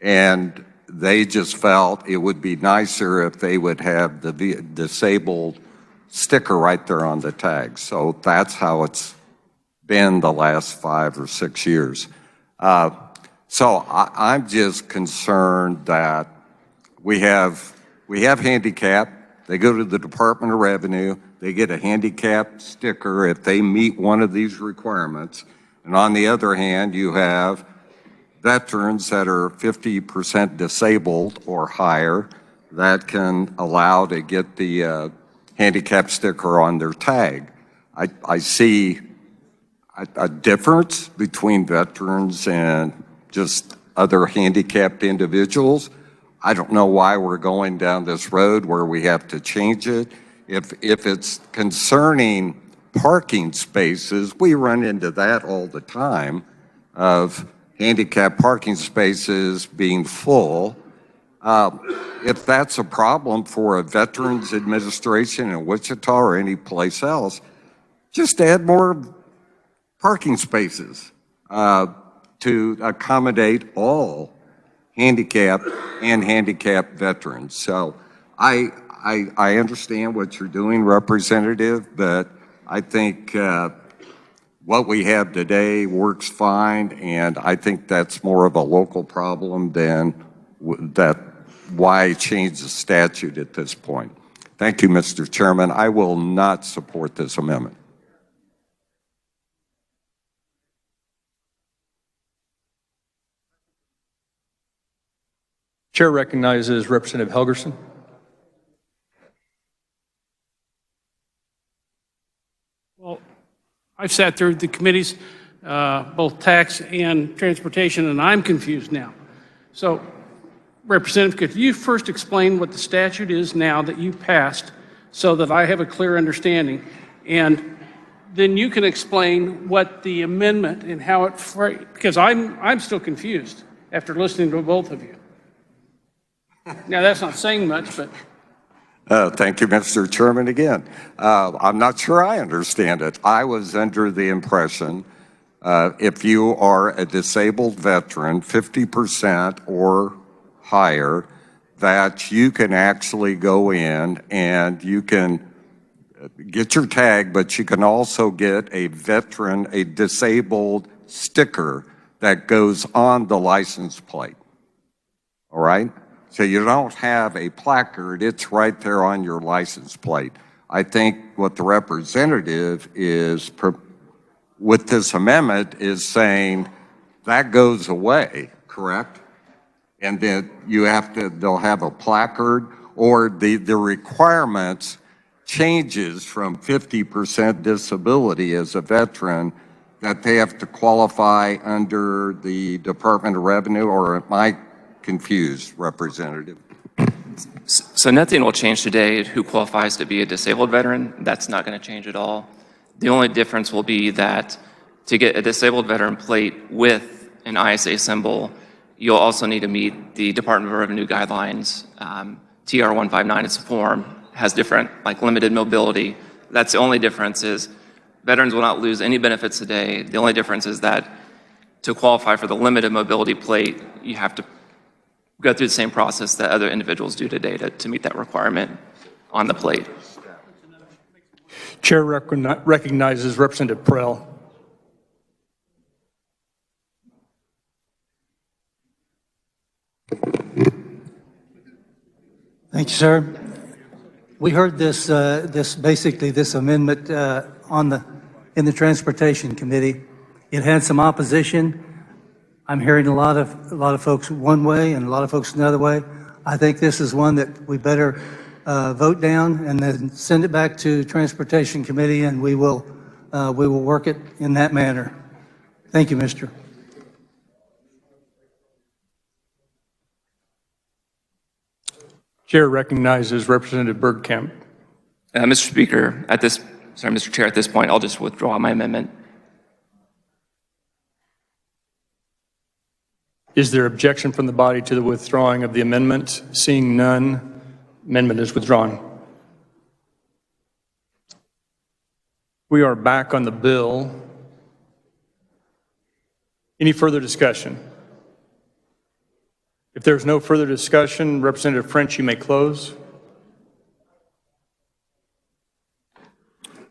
and they just felt it would be nicer if they would have the disabled sticker right there on the tag. So that's how it's been the last 5 or 6 years. So I'm just concerned that we have handicap. They go to the Department of Revenue. They get a handicap sticker if they meet one of these requirements. And on the other hand, you have veterans that are 50% disabled or higher that can allow to get the handicap sticker on their tag. I see a difference between veterans and just other handicapped individuals. I don't know why we're going down this road where we have to change it. If it's concerning parking spaces, we run into that all the time of handicap parking spaces being full. If that's a problem for a Veterans Administration in Wichita or any place else, just add more parking spaces to accommodate all handicapped and handicapped veterans. So I understand what you're doing, Representative, but I think what we have today works fine, and I think that's more of a local problem than why change the statute at this point. Thank you, Mr. Chairman. I will not support this amendment. Chair recognizes Representative Helgerson. Well, I've sat through the committees, both tax and transportation, and I'm confused now. So, Representative, could you first explain what the statute is now that you passed so that I have a clear understanding? And then you can explain what the amendment and how it, because I'm still confused after listening to both of you. Now, that's not saying much, but... Thank you, Mr. Chairman, again. I'm not sure I understand it. I was under the impression If you are a disabled veteran, 50% or higher, that you can actually go in and you can get your tag, but you can also get a veteran, a disabled sticker that goes on the license plate. All right? So you don't have a placard, it's right there on your license plate. I think what the representative is, with this amendment, is saying that goes away, correct? And then they'll have a placard, or the requirements changes from 50% disability as a veteran, that they have to qualify under the Department of Revenue, or am I confused, Representative? So nothing will change today who qualifies to be a disabled veteran. That's not going to change at all. The only difference will be that to get a disabled veteran plate with an ISA symbol, you'll also need to meet the Department of Revenue guidelines. TR 159 is a form, has different, like limited mobility. That's the only difference. Is veterans will not lose any benefits today. The only difference is that to qualify for the limited mobility plate, you have to go through the same process that other individuals do today to meet that requirement on the plate. Chair recognizes Representative Prell. Thank you, sir. We heard this amendment in the Transportation Committee. It had some opposition. I'm hearing a lot of folks one way and a lot of folks another way. I think this is one that we better vote down and then send it back to Transportation Committee, and we will work it in that manner. Thank you, Mr. Chair recognizes Representative Bergkamp. Mr. Chair, at this point, I'll just withdraw my amendment. Is there objection from the body to the withdrawing of the amendment? Seeing none, amendment is withdrawn. We are back on the bill. Any further discussion? If there's no further discussion, Representative French, you may close.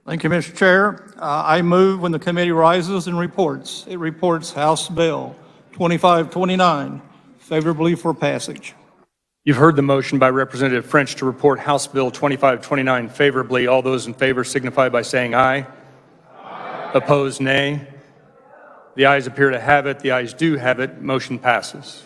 Thank you, Mr. Chair. I move when the committee rises and reports. It reports House Bill 2529 favorably for passage. You've heard the motion by Representative French to report House Bill 2529 favorably. All those in favor signify by saying aye. Aye. Opposed, nay. The ayes appear to have it. The ayes do have it. Motion passes.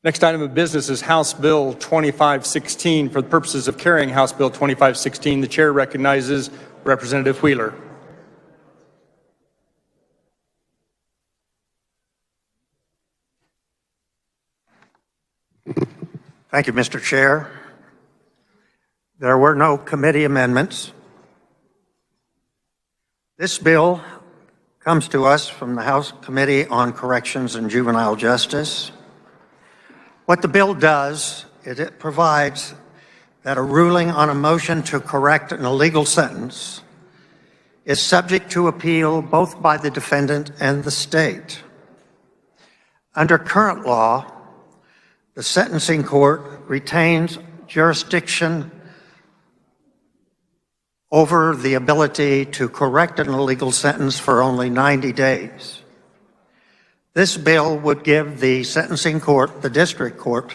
Next item of business is House Bill 2516. For the purposes of carrying House Bill 2516, the chair recognizes Representative Wheeler. Thank you, Mr. Chair. There were no committee amendments. This bill comes to us from the House Committee on Corrections and Juvenile Justice. What the bill does is it provides that a ruling on a motion to correct an illegal sentence is subject to appeal both by the defendant and the state. Under current law, the sentencing court retains jurisdiction over the ability to correct an illegal sentence for only 90 days. This bill would give the sentencing court, the district court,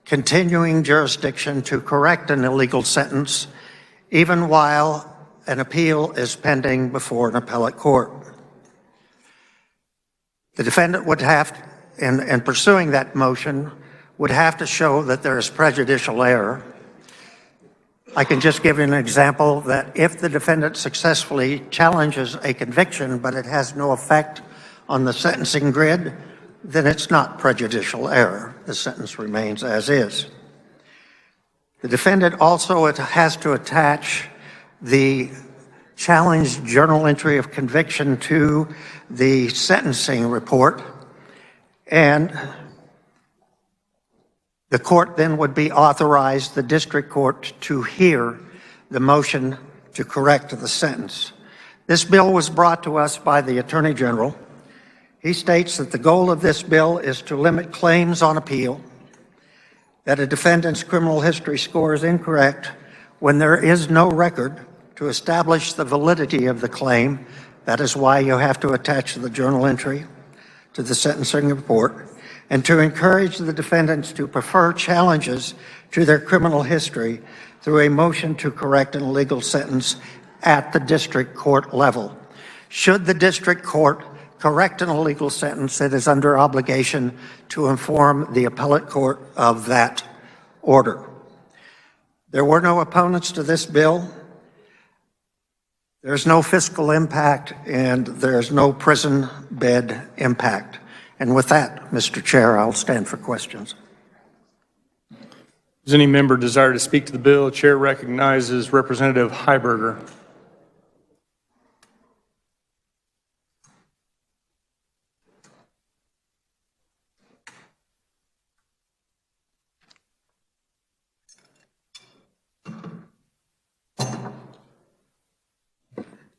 continuing jurisdiction to correct an illegal sentence, even while an appeal is pending before an appellate court. The defendant would have, in pursuing that motion, would have to show that there is prejudicial error. I can just give you an example that if the defendant successfully challenges a conviction, but it has no effect on the sentencing grid, then it's not prejudicial error. The sentence remains as is. The defendant also has to attach the challenged journal entry of conviction to the sentencing report, and the court then would be authorized, the district court, to hear the motion to correct the sentence. This bill was brought to us by the Attorney General. He states that the goal of this bill is to limit claims on appeal, that a defendant's criminal history score is incorrect when there is no record to establish the validity of the claim. That is why you have to attach the journal entry to the sentencing report, and to encourage the defendants to prefer challenges to their criminal history through a motion to correct an illegal sentence at the district court level. Should the district court correct an illegal sentence, it is under obligation to inform the appellate court of that order. There were no opponents to this bill. There's no fiscal impact, and there's no prison bed impact. And with that, Mr. Chair, I'll stand for questions. Does any member desire to speak to the bill? Chair recognizes Representative Heiberger.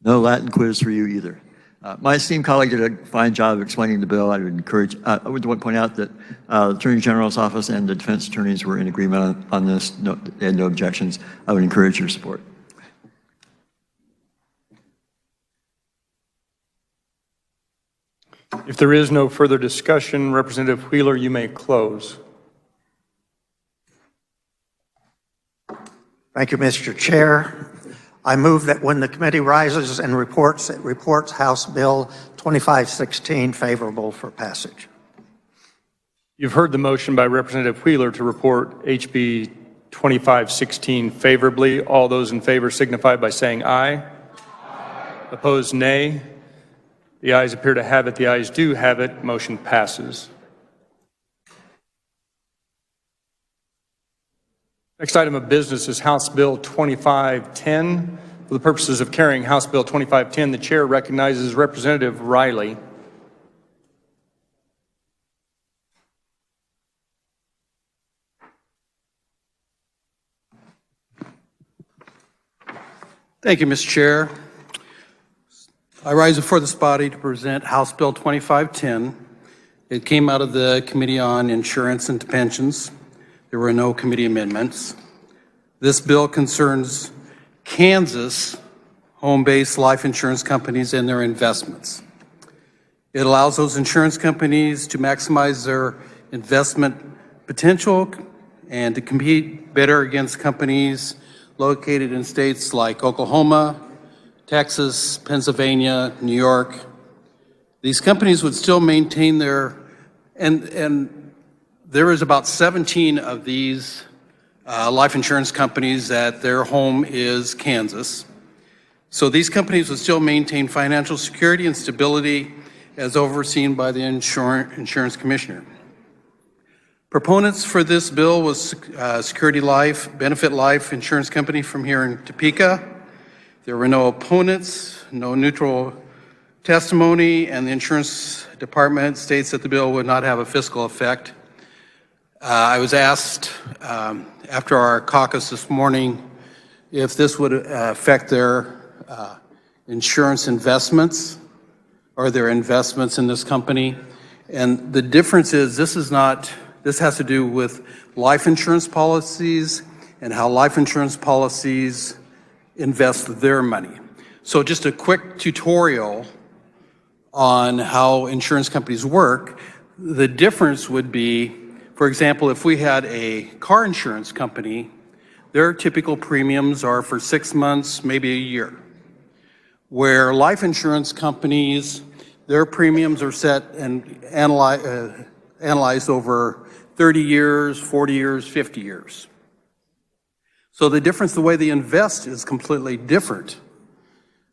No Latin quiz for you either. My esteemed colleague did a fine job of explaining the bill. I would encourage, I would want to point out that the Attorney General's office and the defense attorneys were in agreement on this. No, they had no objections. I would encourage your support. If there is no further discussion, Representative Wheeler, you may close. Thank you, Mr. Chair. I move that when the committee rises and reports, it reports House Bill 2516 favorable for passage. You've heard the motion by Representative Wheeler to report HB 2516 favorably. All those in favor signify by saying aye. Aye. Opposed, nay. The ayes appear to have it. The ayes do have it. Motion passes. Next item of business is House Bill 2510. For the purposes of carrying House Bill 2510, the chair recognizes Representative Riley. Thank you, Mr. Chair. I rise before this body to present House Bill 2510. It came out of the Committee on Insurance and Pensions. There were no committee amendments. This bill concerns Kansas home-based life insurance companies and their investments. It allows those insurance companies to maximize their investment potential and to compete better against companies located in states like Oklahoma, Texas, Pennsylvania, New York. These companies would still maintain their, and there is about 17 of these life insurance companies that their home is Kansas. So these companies would still maintain financial security and stability as overseen by the insurance commissioner. Proponents for this bill was Security Life, Benefit Life Insurance Company from here in Topeka. There were no opponents, no neutral testimony, and the insurance department states that the bill would not have a fiscal effect. I was asked after our caucus this morning if this would affect their insurance investments or their investments in this company. And the difference is this has to do with life insurance policies and how life insurance policies invest their money. So just a quick tutorial on how insurance companies work. The difference would be, for example, if we had a car insurance company, their typical premiums are for 6 months, maybe a year. Where life insurance companies, their premiums are set and analyzed over 30 years, 40 years, 50 years. So the difference, the way they invest is completely different.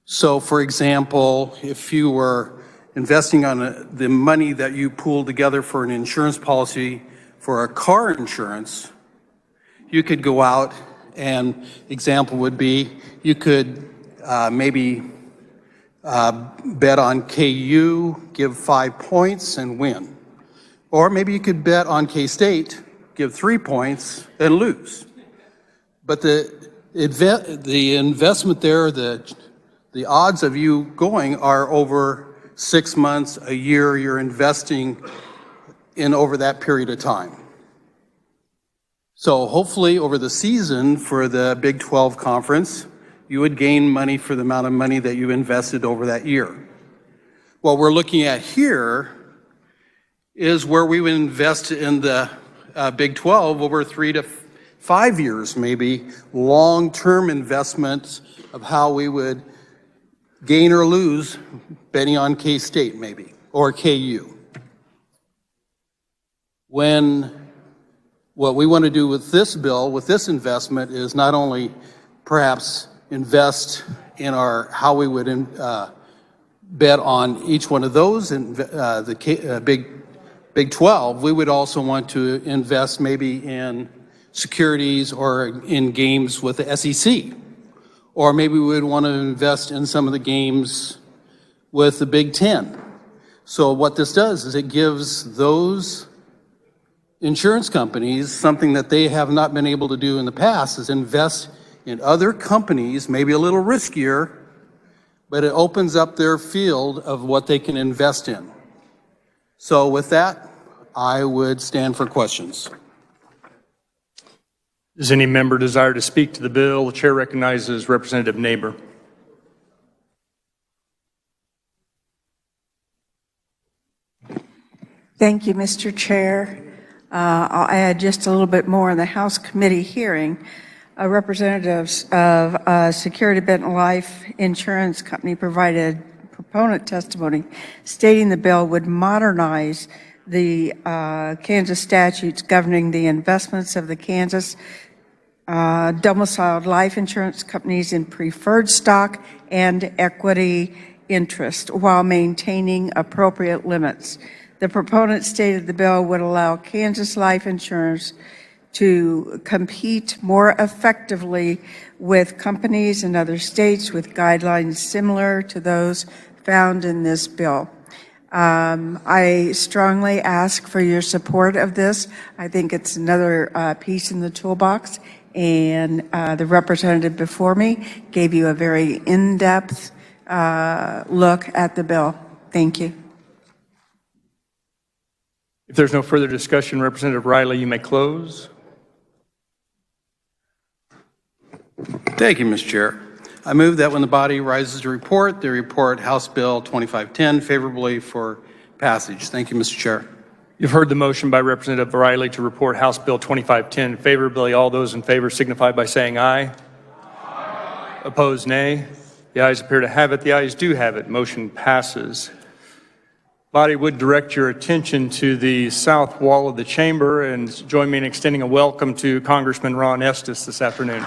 So for example, if you were investing on the money that you pooled together for an insurance policy for a car insurance, you could go out and example would be you could maybe bet on KU, give 5 points and win. Or maybe you could bet on K-State, give 3 points and lose. But the investment there, the odds of you going are over 6 months, a year, you're investing in over that period of time. So hopefully over the season for the Big 12 conference, you would gain money for the amount of money that you invested over that year. What we're looking at here is where we would invest in the Big 12 over 3 to 5 years, maybe long-term investments of how we would gain or lose betting on K-State maybe, or KU. What we want to do with this bill, with this investment, is not only perhaps invest in how we would bet on each one of those in the Big 12, we would also want to invest maybe in securities or in games with the SEC. Or maybe we would want to invest in some of the games with the Big 10. So what this does is it gives those insurance companies something that they have not been able to do in the past, is invest in other companies, maybe a little riskier, but it opens up their field of what they can invest in. So with that, I would stand for questions. Does any member desire to speak to the bill? The chair recognizes Representative Neighbor. Thank you, Mr. Chair. I'll add just a little bit more in the House committee hearing. Representatives of Security Benton Life Insurance Company provided proponent testimony stating the bill would modernize the Kansas statutes governing the investments of the Kansas domiciled life insurance companies in preferred stock and equity interest while maintaining appropriate limits. The proponent stated the bill would allow Kansas life insurers to compete more effectively with companies in other states with guidelines similar to those found in this bill. I strongly ask for your support of this. I think it's another piece in the toolbox, and the representative before me gave you a very in-depth look at the bill. Thank you. If there's no further discussion, Representative Riley, you may close. Thank you, Mr. Chair. I move that when the body rises to report, they report House Bill 2510 favorably for passage. Thank you, Mr. Chair. You've heard the motion by Representative Riley to report House Bill 2510 favorably. All those in favor signify by saying aye. Aye. Opposed, nay. The ayes appear to have it. The ayes do have it. Motion passes. Body would direct your attention to the south wall of the chamber and join me in extending a welcome to Congressman Ron Estes this afternoon.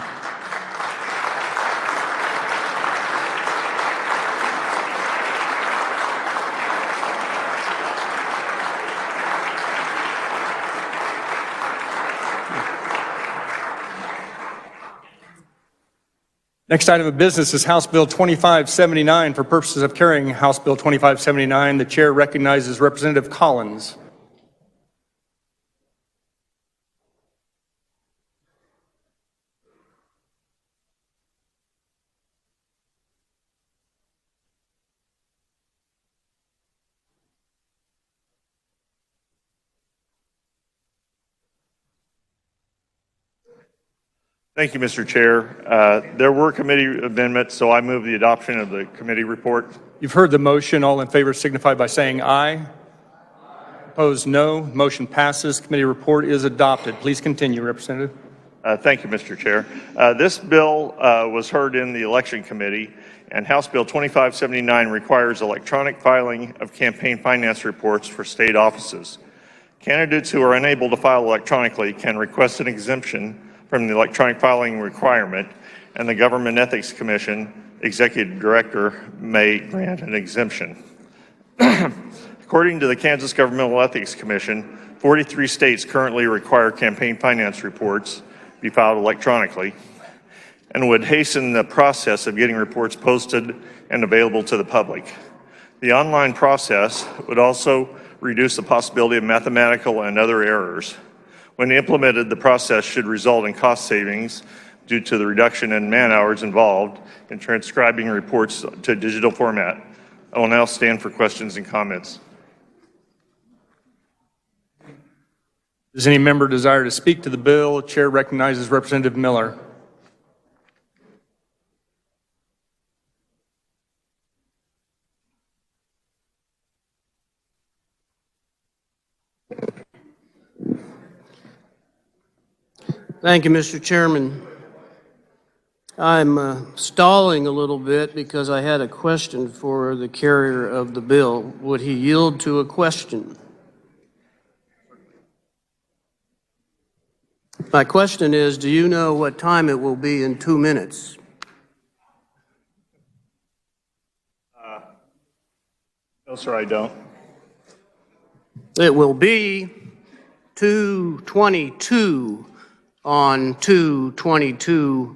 Next item of business is House Bill 2579. For purposes of carrying House Bill 2579, the chair recognizes Representative Collins. Thank you, Mr. Chair. There were committee amendments, so I move the adoption of the committee report. You've heard the motion. All in favor signify by saying aye. Aye. Opposed, no. Motion passes. Committee report is adopted. Please continue, Representative. Thank you, Mr. Chair. This bill was heard in the Election Committee, and House Bill 2579 requires electronic filing of campaign finance reports for state offices. Candidates who are unable to file electronically can request an exemption from the electronic filing requirement, and the Government Ethics Commission Executive Director may grant an exemption. According to the Kansas Governmental Ethics Commission, 43 states currently require campaign finance reports be filed electronically and would hasten the process of getting reports posted and available to the public. The online process would also reduce the possibility of mathematical and other errors. When implemented, the process should result in cost savings due to the reduction in man hours involved in transcribing reports to digital format. I will now stand for questions and comments. Does any member desire to speak to the bill? Chair recognizes Representative Miller. Thank you, Mr. Chairman. I'm stalling a little bit because I had a question for the carrier of the bill. Would he yield to a question? My question is, do you know what time it will be in 2 minutes? No, sir, I don't. It will be 2:22 on 2/22/22.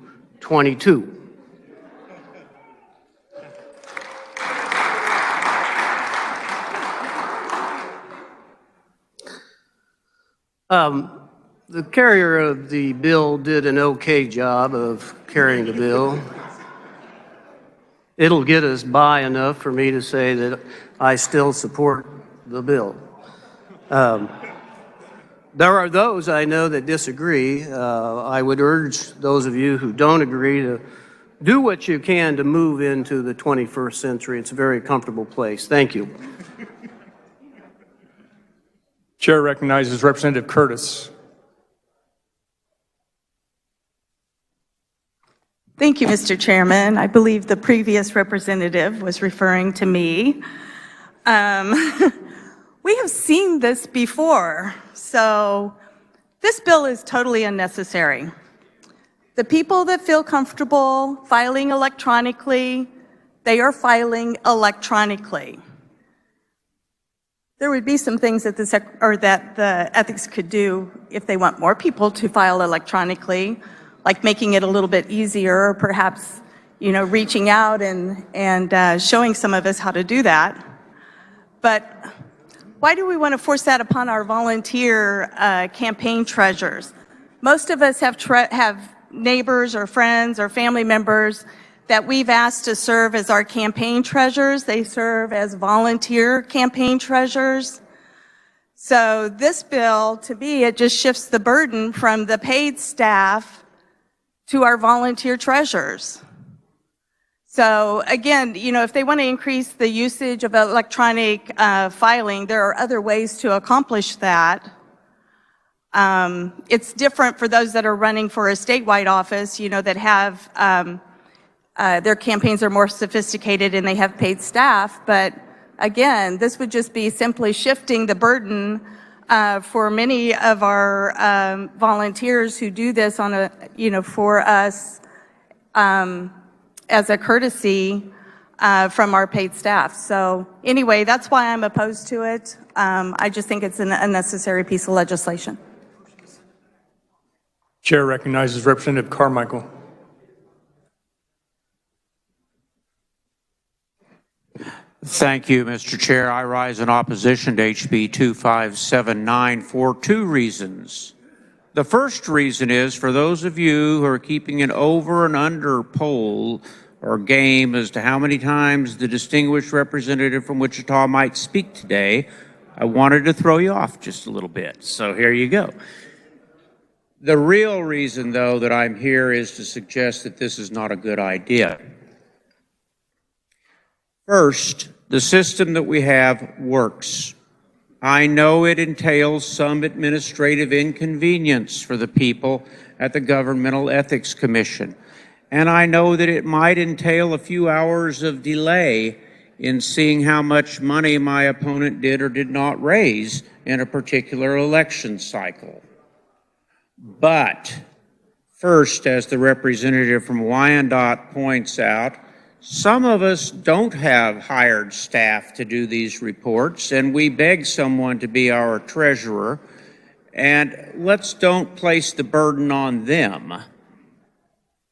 The carrier of the bill did an okay job of carrying the bill. It'll get us by enough for me to say that I still support the bill. There are those I know that disagree. I would urge those of you who don't agree to do what you can to move into the 21st century. It's a very comfortable place. Thank you. Chair recognizes Representative Curtis. Thank you, Mr. Chairman. I believe the previous representative was referring to me. We have seen this before, so this bill is totally unnecessary. The people that feel comfortable filing electronically, they are filing electronically. There would be some things that the ethics could do if they want more people to file electronically, like making it a little bit easier, or perhaps, reaching out and showing some of us how to do that. But why do we want to force that upon our volunteer campaign treasurers? Most of us have neighbors or friends or family members that we've asked to serve as our campaign treasurers. They serve as volunteer campaign treasurers. So this bill, to me, it just shifts the burden from the paid staff to our volunteer treasurers. So again, if they want to increase the usage of electronic filing, there are other ways to accomplish that. It's different for those that are running for a statewide office, that have, their campaigns are more sophisticated and they have paid staff. But again, this would just be simply shifting the burden for many of our volunteers who do this on a, for us as a courtesy from our paid staff. So anyway, that's why I'm opposed to it. I just think it's an unnecessary piece of legislation. Chair recognizes Representative Carmichael. Thank you, Mr. Chair. I rise in opposition to HB 2579 for two reasons. The first reason is for those of you who are keeping an over and under poll or game as to how many times the distinguished representative from Wichita might speak today, I wanted to throw you off just a little bit. So here you go. The real reason, though, that I'm here is to suggest that this is not a good idea. First, the system that we have works. I know it entails some administrative inconvenience for the people at the Governmental Ethics Commission, and I know that it might entail a few hours of delay in seeing how much money my opponent did or did not raise in a particular election cycle. But first, as the representative from Wyandotte points out, some of us don't have hired staff to do these reports, and we beg someone to be our treasurer, and let's don't place the burden on them.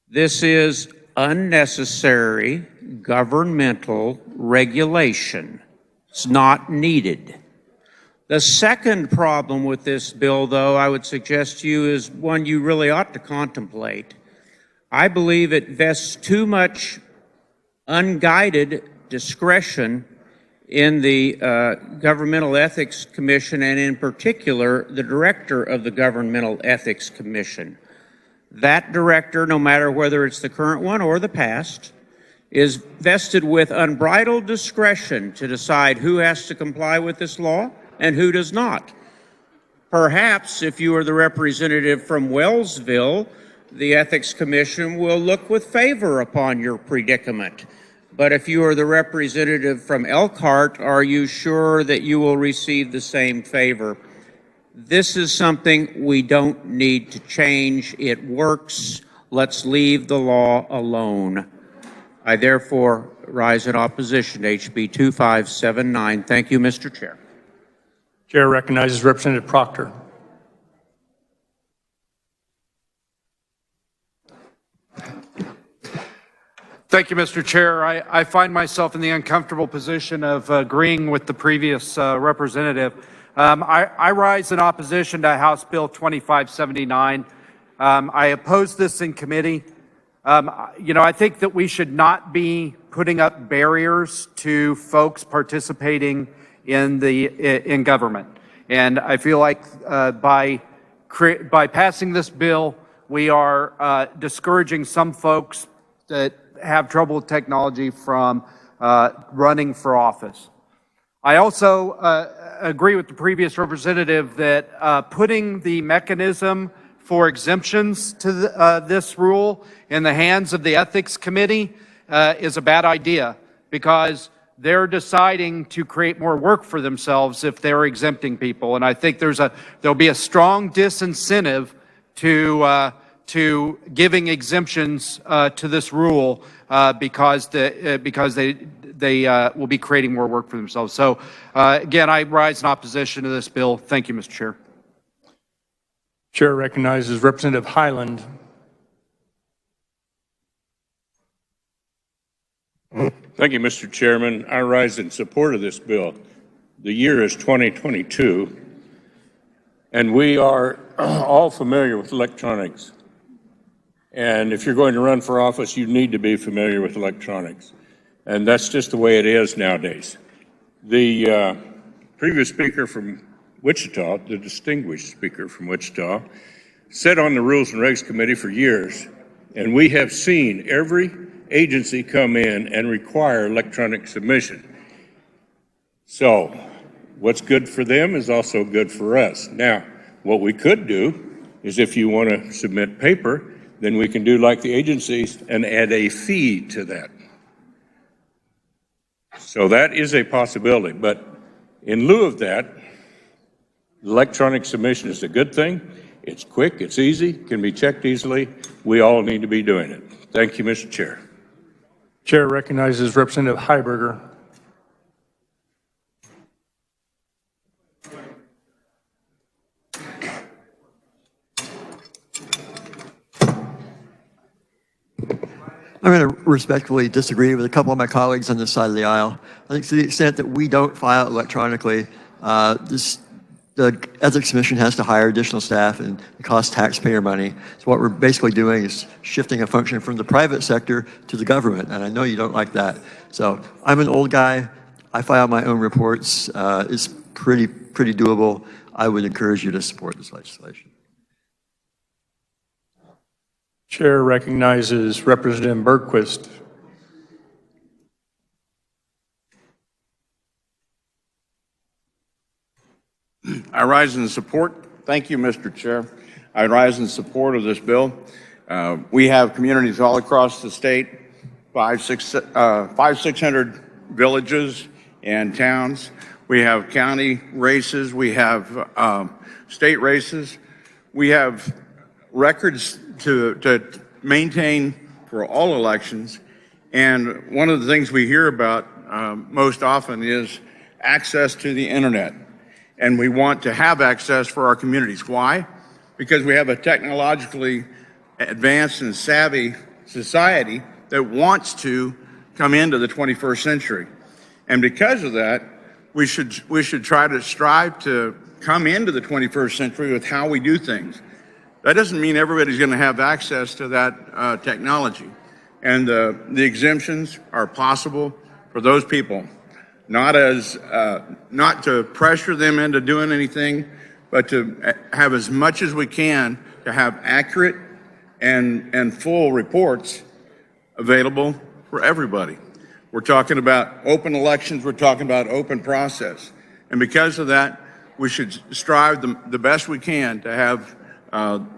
This is unnecessary governmental regulation. It's not needed. The second problem with this bill, though, I would suggest to you is one you really ought to contemplate. I believe it vests too much unguided discretion in the Governmental Ethics Commission, and in particular, the director of the Governmental Ethics Commission. That director, no matter whether it's the current one or the past, is vested with unbridled discretion to decide who has to comply with this law and who does not. Perhaps if you are the representative from Wellsville, the Ethics Commission will look with favor upon your predicament. But if you are the representative from Elkhart, are you sure that you will receive the same favor? This is something we don't need to change. It works. Let's leave the law alone. I therefore rise in opposition to HB 2579. Thank you, Mr. Chair. Chair recognizes Representative Proctor. Thank you, Mr. Chair. I find myself in the uncomfortable position of agreeing with the previous representative. I rise in opposition to House Bill 2579. I oppose this in committee. I think that we should not be putting up barriers to folks participating in government. And I feel like by passing this bill, we are discouraging some folks that have trouble with technology from running for office. I also agree with the previous representative that putting the mechanism for exemptions to this rule in the hands of the Ethics Committee is a bad idea, because they're deciding to create more work for themselves if they're exempting people. And I think there'll be a strong disincentive to giving exemptions to this rule because they will be creating more work for themselves. So again, I rise in opposition to this bill. Thank you, Mr. Chair. Chair recognizes Representative Highland. Thank you, Mr. Chairman. I rise in support of this bill. The year is 2022, and we are all familiar with electronics. And if you're going to run for office, you need to be familiar with electronics. And that's just the way it is nowadays. The previous speaker from Wichita, the distinguished speaker from Wichita, sat on the Rules and Regs Committee for years, and we have seen every agency come in and require electronic submission. So what's good for them is also good for us. Now, what we could do is, if you want to submit paper, then we can do like the agencies and add a fee to that. So that is a possibility, but in lieu of that, electronic submission is a good thing. It's quick, it's easy, can be checked easily. We all need to be doing it. Thank you, Mr. Chair. Chair recognizes Representative Heiberger. I'm going to respectfully disagree with a couple of my colleagues on this side of the aisle. I think to the extent that we don't file electronically, the Ethics Commission has to hire additional staff, and it costs taxpayer money. So what we're basically doing is shifting a function from the private sector to the government, and I know you don't like that. So I'm an old guy. I file my own reports. It's pretty doable. I would encourage you to support this legislation. Chair recognizes Representative Bergquist. I rise in support. Thank you, Mr. Chair. I rise in support of this bill. We have communities all across the state, 600 villages and towns. We have county races. We have state races. We have records to maintain for all elections. And one of the things we hear about most often is access to the internet. And we want to have access for our communities. Why? Because we have a technologically advanced and savvy society that wants to come into the 21st century. And because of that, we should try to strive to come into the 21st century with how we do things. That doesn't mean everybody's going to have access to that technology. And the exemptions are possible for those people, not to pressure them into doing anything, but to have as much as we can to have accurate and full reports available for everybody. We're talking about open elections. We're talking about open process. And because of that, we should strive the best we can to have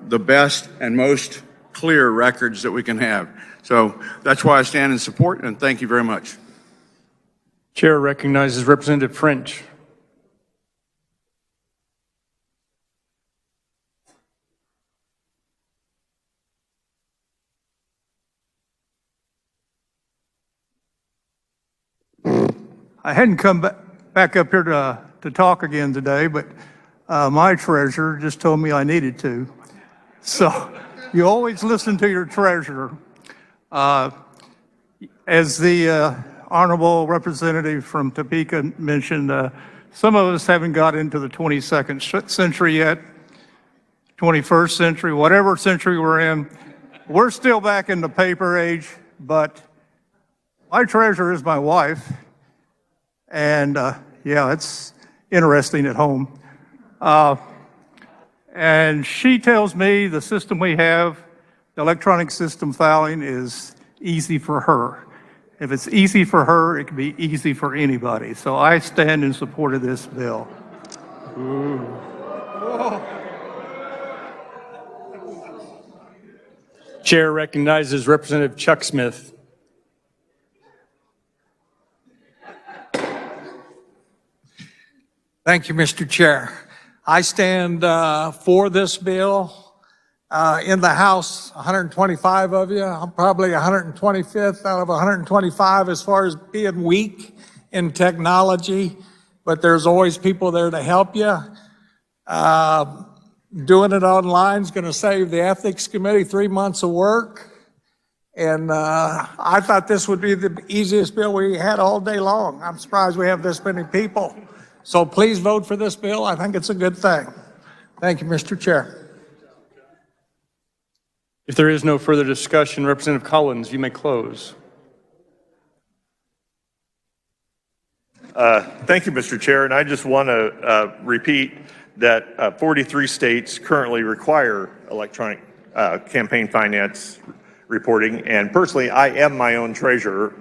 the best and most clear records that we can have. So that's why I stand in support, and thank you very much. Chair recognizes Representative French. I hadn't come back up here to talk again today, but my treasurer just told me I needed to. So you always listen to your treasurer. As the honorable representative from Topeka mentioned, some of us haven't got into the 22nd century yet, 21st century, whatever century we're in. We're still back in the paper age, but my treasurer is my wife. And yeah, it's interesting at home. And she tells me the system we have, the electronic system filing, is easy for her. If it's easy for her, it can be easy for anybody. So I stand in support of this bill. Chair recognizes Representative Chuck Smith. Thank you, Mr. Chair. I stand for this bill. In the House, 125 of you. I'm probably 125th out of 125 as far as being weak in technology, but there's always people there to help you. Doing it online is going to save the Ethics Committee 3 months of work. And I thought this would be the easiest bill we had all day long. I'm surprised we have this many people. So please vote for this bill. I think it's a good thing. Thank you, Mr. Chair. If there is no further discussion, Representative Collins, you may close. Thank you, Mr. Chair. And I just want to repeat that 43 states currently require electronic campaign finance reporting. And personally, I am my own treasurer.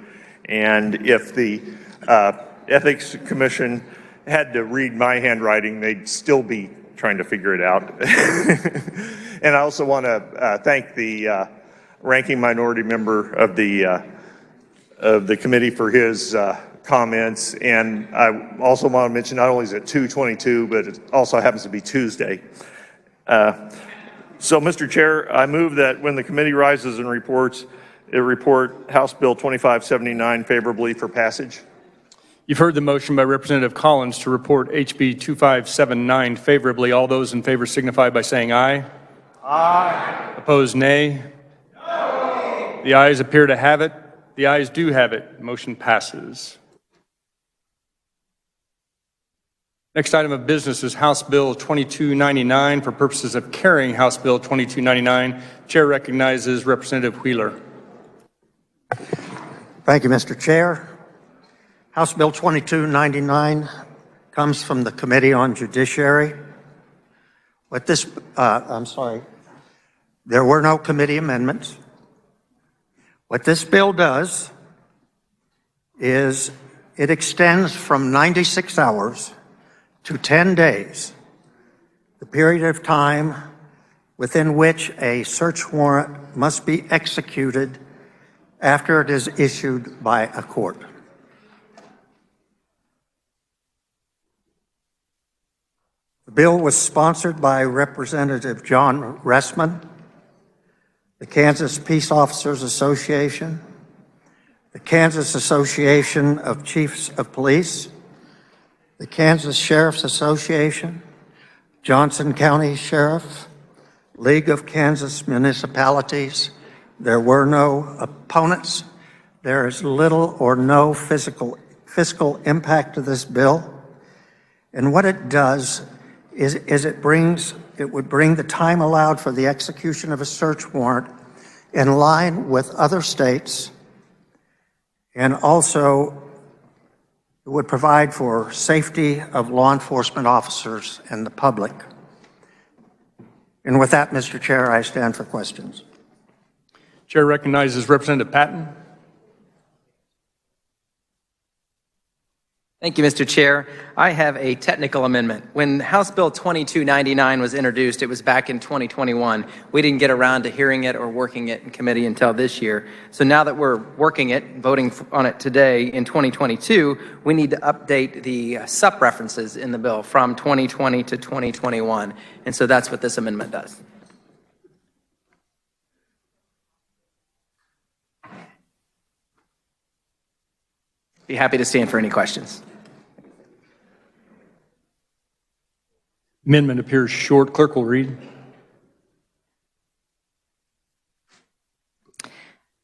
And if the Ethics Commission had to read my handwriting, they'd still be trying to figure it out. And I also want to thank the ranking minority member of the committee for his comments. And I also want to mention, not only is it 2/22, but it also happens to be Tuesday. So, Mr. Chair, I move that when the committee rises and reports, it report House Bill 2579 favorably for passage. You've heard the motion by Representative Collins to report HB 2579 favorably. All those in favor signify by saying aye. Aye. Opposed, nay. No. The ayes appear to have it. The ayes do have it. Motion passes. Next item of business is House Bill 2299 for purposes of carrying House Bill 2299. Chair recognizes Representative Wheeler. Thank you, Mr. Chair. House Bill 2299 comes from the Committee on Judiciary. What this, there were no committee amendments. What this bill does is it extends from 96 hours to 10 days, the period of time within which a search warrant must be executed after it is issued by a court. The bill was sponsored by Representative John Ressman, the Kansas Peace Officers Association, the Kansas Association of Chiefs of Police, the Kansas Sheriff's Association, Johnson County Sheriff, League of Kansas Municipalities. There were no opponents. There is little or no fiscal impact to this bill. And what it does is it would bring the time allowed for the execution of a search warrant in line with other states, and also it would provide for safety of law enforcement officers and the public. And with that, Mr. Chair, I stand for questions. Chair recognizes Representative Patton. Thank you, Mr. Chair. I have a technical amendment. When House Bill 2299 was introduced, it was back in 2021. We didn't get around to hearing it or working it in committee until this year. So now that we're working it, voting on it today in 2022, we need to update the SUP references in the bill from 2020 to 2021. And so that's what this amendment does. Be happy to stand for any questions. Amendment appears short. Clerk will read.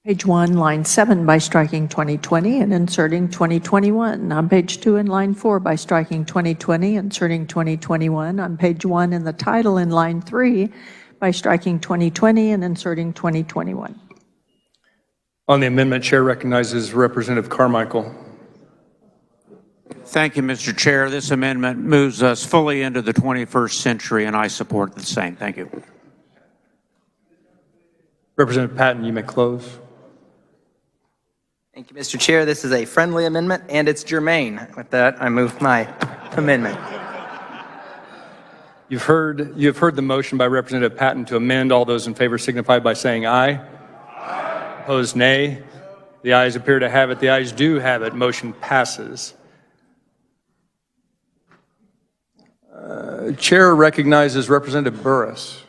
Page 1, line 7 by striking 2020 and inserting 2021. On page 2 in line 4 by striking 2020, inserting 2021. On page 1 in the title in line 3 by striking 2020 and inserting 2021. On the amendment, Chair recognizes Representative Carmichael. Thank you, Mr. Chair. This amendment moves us fully into the 21st century, and I support the same. Thank you. Representative Patton, you may close. Thank you, Mr. Chair. This is a friendly amendment, and it's germane. With that, I move my amendment. You've heard the motion by Representative Patton to amend. All those in favor signify by saying aye. Aye. Opposed, nay. The ayes appear to have it. The ayes do have it. Motion passes. Chair recognizes Representative Burris.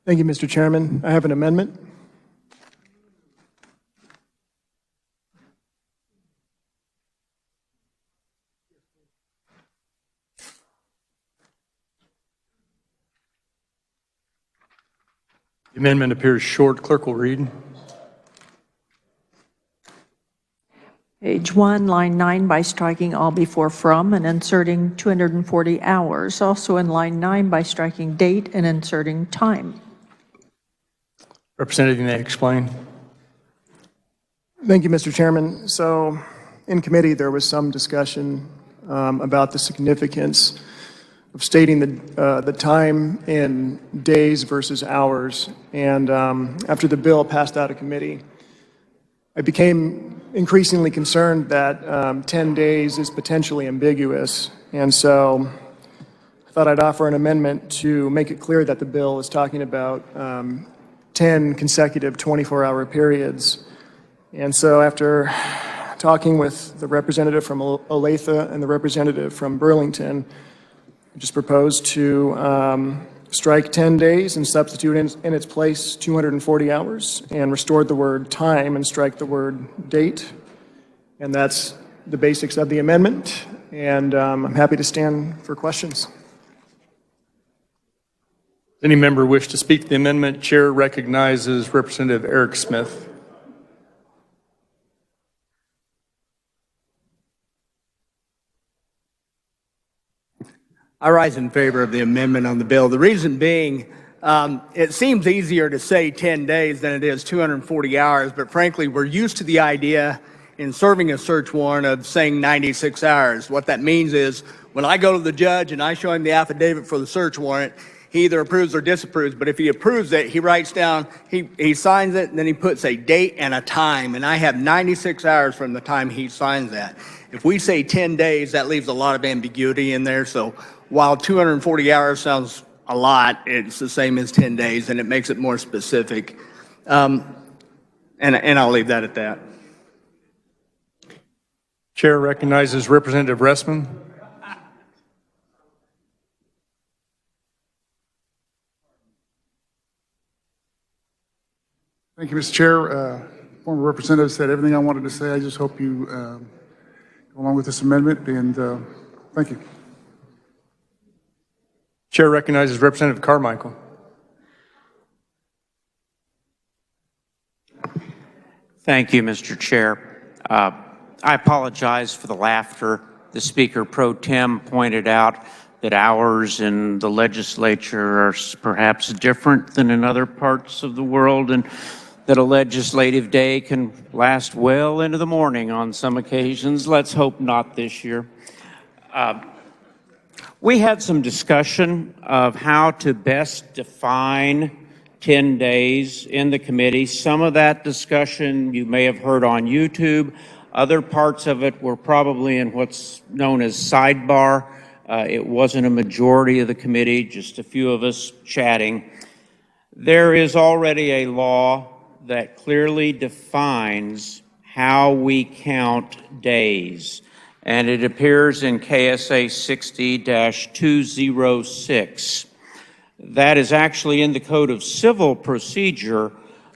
Thank you, Mr. Chairman. I have an amendment. The amendment appears short. Clerk will read. Page 1, line 9 by striking all before from and inserting 240 hours. Also in line 9 by striking date and inserting time. Representative, you may explain. Thank you, Mr. Chairman. So in committee, there was some discussion about the significance of stating the time in days versus hours. And after the bill passed out of committee, I became increasingly concerned that 10 days is potentially ambiguous. And so I thought I'd offer an amendment to make it clear that the bill is talking about 10 consecutive 24-hour periods. And so after talking with the representative from Olathe and the representative from Burlington, I just proposed to strike 10 days and substitute in its place 240 hours and restored the word time and strike the word date. And that's the basics of the amendment. And I'm happy to stand for questions. Does any member wish to speak to the amendment? Chair recognizes Representative Eric Smith. I rise in favor of the amendment on the bill. The reason being, it seems easier to say 10 days than it is 240 hours, but frankly, we're used to the idea in serving a search warrant of saying 96 hours. What that means is when I go to the judge and I show him the affidavit for the search warrant, he either approves or disapproves, but if he approves it, he writes down, he signs it, and then he puts a date and a time, and I have 96 hours from the time he signs that. If we say 10 days, that leaves a lot of ambiguity in there, so while 240 hours sounds a lot, it's the same as 10 days, and it makes it more specific. And I'll leave that at that. Chair recognizes Representative Ressman. Thank you, Mr. Chair. Former representative said everything I wanted to say. I just hope you go along with this amendment, and thank you. Chair recognizes Representative Carmichael. Thank you, Mr. Chair. I apologize for the laughter. The Speaker Pro Tem pointed out that hours in the legislature are perhaps different than in other parts of the world, and that a legislative day can last well into the morning on some occasions. Let's hope not this year. We had some discussion of how to best define 10 days in the committee. Some of that discussion you may have heard on YouTube. Other parts of it were probably in what's known as sidebar. It wasn't a majority of the committee, just a few of us chatting. There is already a law that clearly defines how we count days, and it appears in KSA 60-206. That is actually in the Code of Civil Procedure,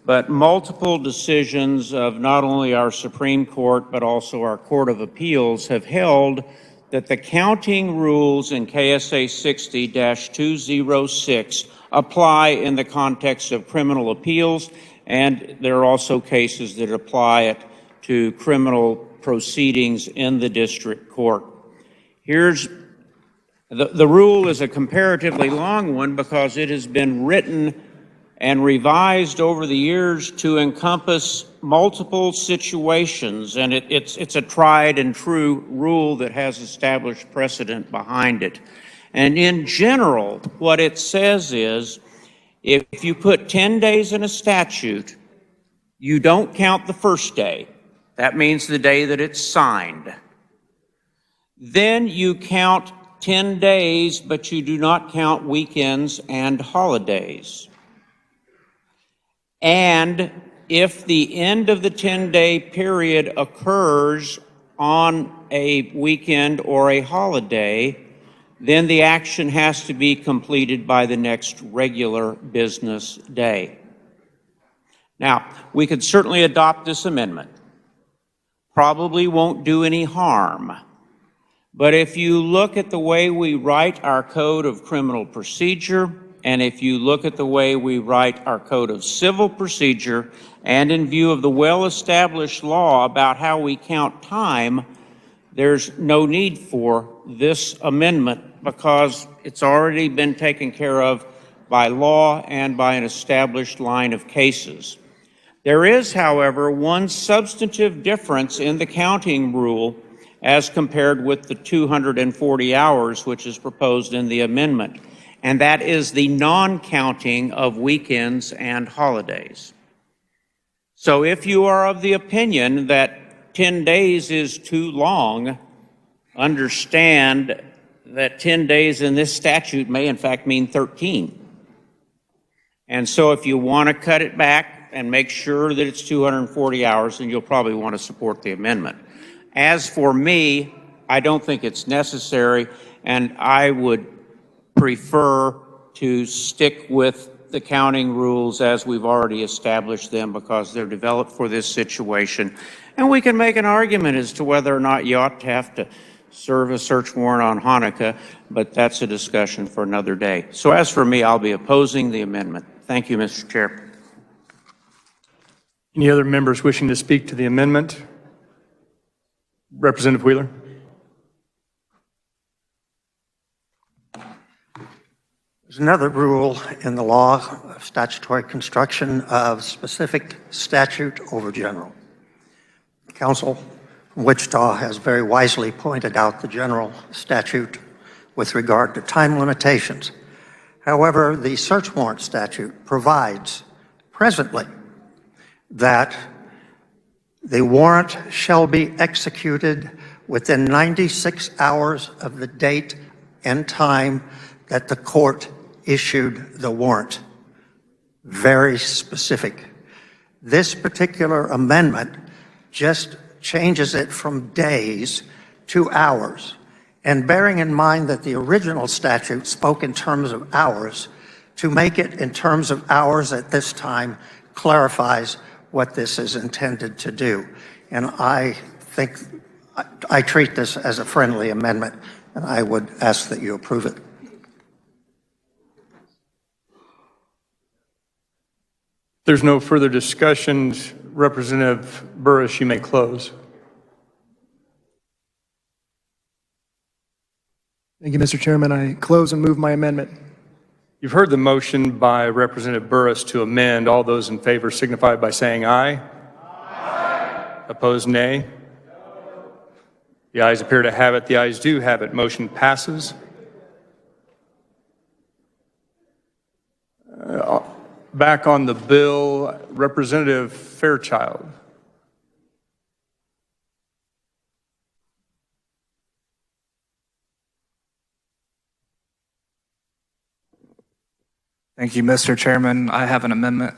but multiple decisions of not only our Supreme Court, but also our Court of Appeals have held that the counting rules in KSA 60-206 apply in the context of criminal appeals, and there are also cases that apply it to criminal proceedings in the district court. Here's the rule is a comparatively long one because it has been written and revised over the years to encompass multiple situations, and it's a tried and true rule that has established precedent behind it. And in general, what it says is, if you put 10 days in a statute, you don't count the first day. That means the day that it's signed. Then you count 10 days, but you do not count weekends and holidays. And if the end of the 10-day period occurs on a weekend or a holiday, then the action has to be completed by the next regular business day. Now, we could certainly adopt this amendment. Probably won't do any harm. But if you look at the way we write our Code of Criminal Procedure, and if you look at the way we write our Code of Civil Procedure, and in view of the well-established law about how we count time, there's no need for this amendment because it's already been taken care of by law and by an established line of cases. There is, however, one substantive difference in the counting rule as compared with the 240 hours which is proposed in the amendment, and that is the non-counting of weekends and holidays. So if you are of the opinion that 10 days is too long, understand that 10 days in this statute may in fact mean 13. And so if you want to cut it back and make sure that it's 240 hours, then you'll probably want to support the amendment. As for me, I don't think it's necessary, and I would prefer to stick with the counting rules as we've already established them because they're developed for this situation. And we can make an argument as to whether or not you ought to have to serve a search warrant on Hanukkah, but that's a discussion for another day. So as for me, I'll be opposing the amendment. Thank you, Mr. Chair. Any other members wishing to speak to the amendment? Representative Wheeler. There's another rule in the law of statutory construction of specific statute over general. The Council from Wichita has very wisely pointed out the general statute with regard to time limitations. However, the search warrant statute provides presently that the warrant shall be executed within 96 hours of the date and time that the court issued the warrant. Very specific. This particular amendment just changes it from days to hours. And bearing in mind that the original statute spoke in terms of hours, to make it in terms of hours at this time clarifies what this is intended to do. And I think I treat this as a friendly amendment, and I would ask that you approve it. There's no further discussion. Representative Burris, you may close. Thank you, Mr. Chairman. I close and move my amendment. You've heard the motion by Representative Burris to amend. All those in favor signify by saying aye. Aye. Opposed, nay. The ayes appear to have it. The ayes do have it. Motion passes. Back on the bill, Representative Fairchild. Thank you, Mr. Chairman. I have an amendment.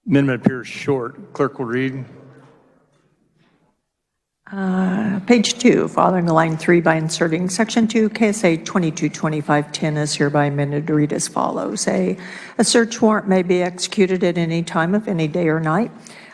Amendment appears short. Clerk will read. Page 2, following line 3 by inserting Section 2, KSA 222510 is hereby amended to read as follows. A search warrant may be executed at any time of any day or night.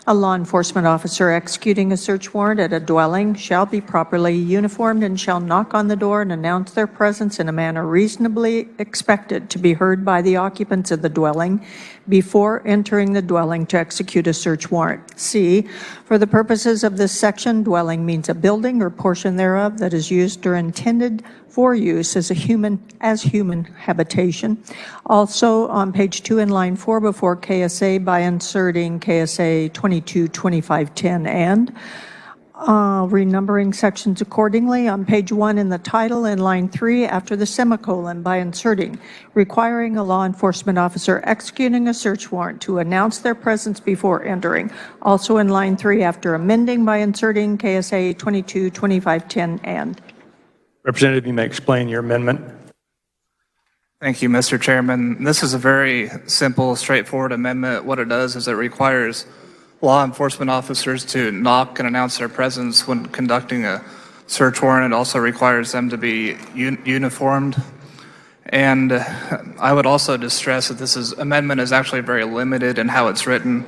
A law enforcement officer executing a search warrant at a dwelling shall be properly uniformed and shall knock on the door and announce their presence in a manner reasonably expected to be heard by the occupants of the dwelling before entering the dwelling to execute a search warrant. C, for the purposes of this section, dwelling means a building or portion thereof that is used or intended for use as human habitation. Also on page 2 in line 4 before KSA by inserting KSA 222510 and renumbering sections accordingly. On page 1 in the title in line 3 after the semicolon by inserting requiring a law enforcement officer executing a search warrant to announce their presence before entering. Also in line 3 after amending by inserting KSA 222510 and. Representative, you may explain your amendment. Thank you, Mr. Chairman. This is a very simple, straightforward amendment. What it does is it requires law enforcement officers to knock and announce their presence when conducting a search warrant. It also requires them to be uniformed. And I would also just stress that this amendment is actually very limited in how it's written.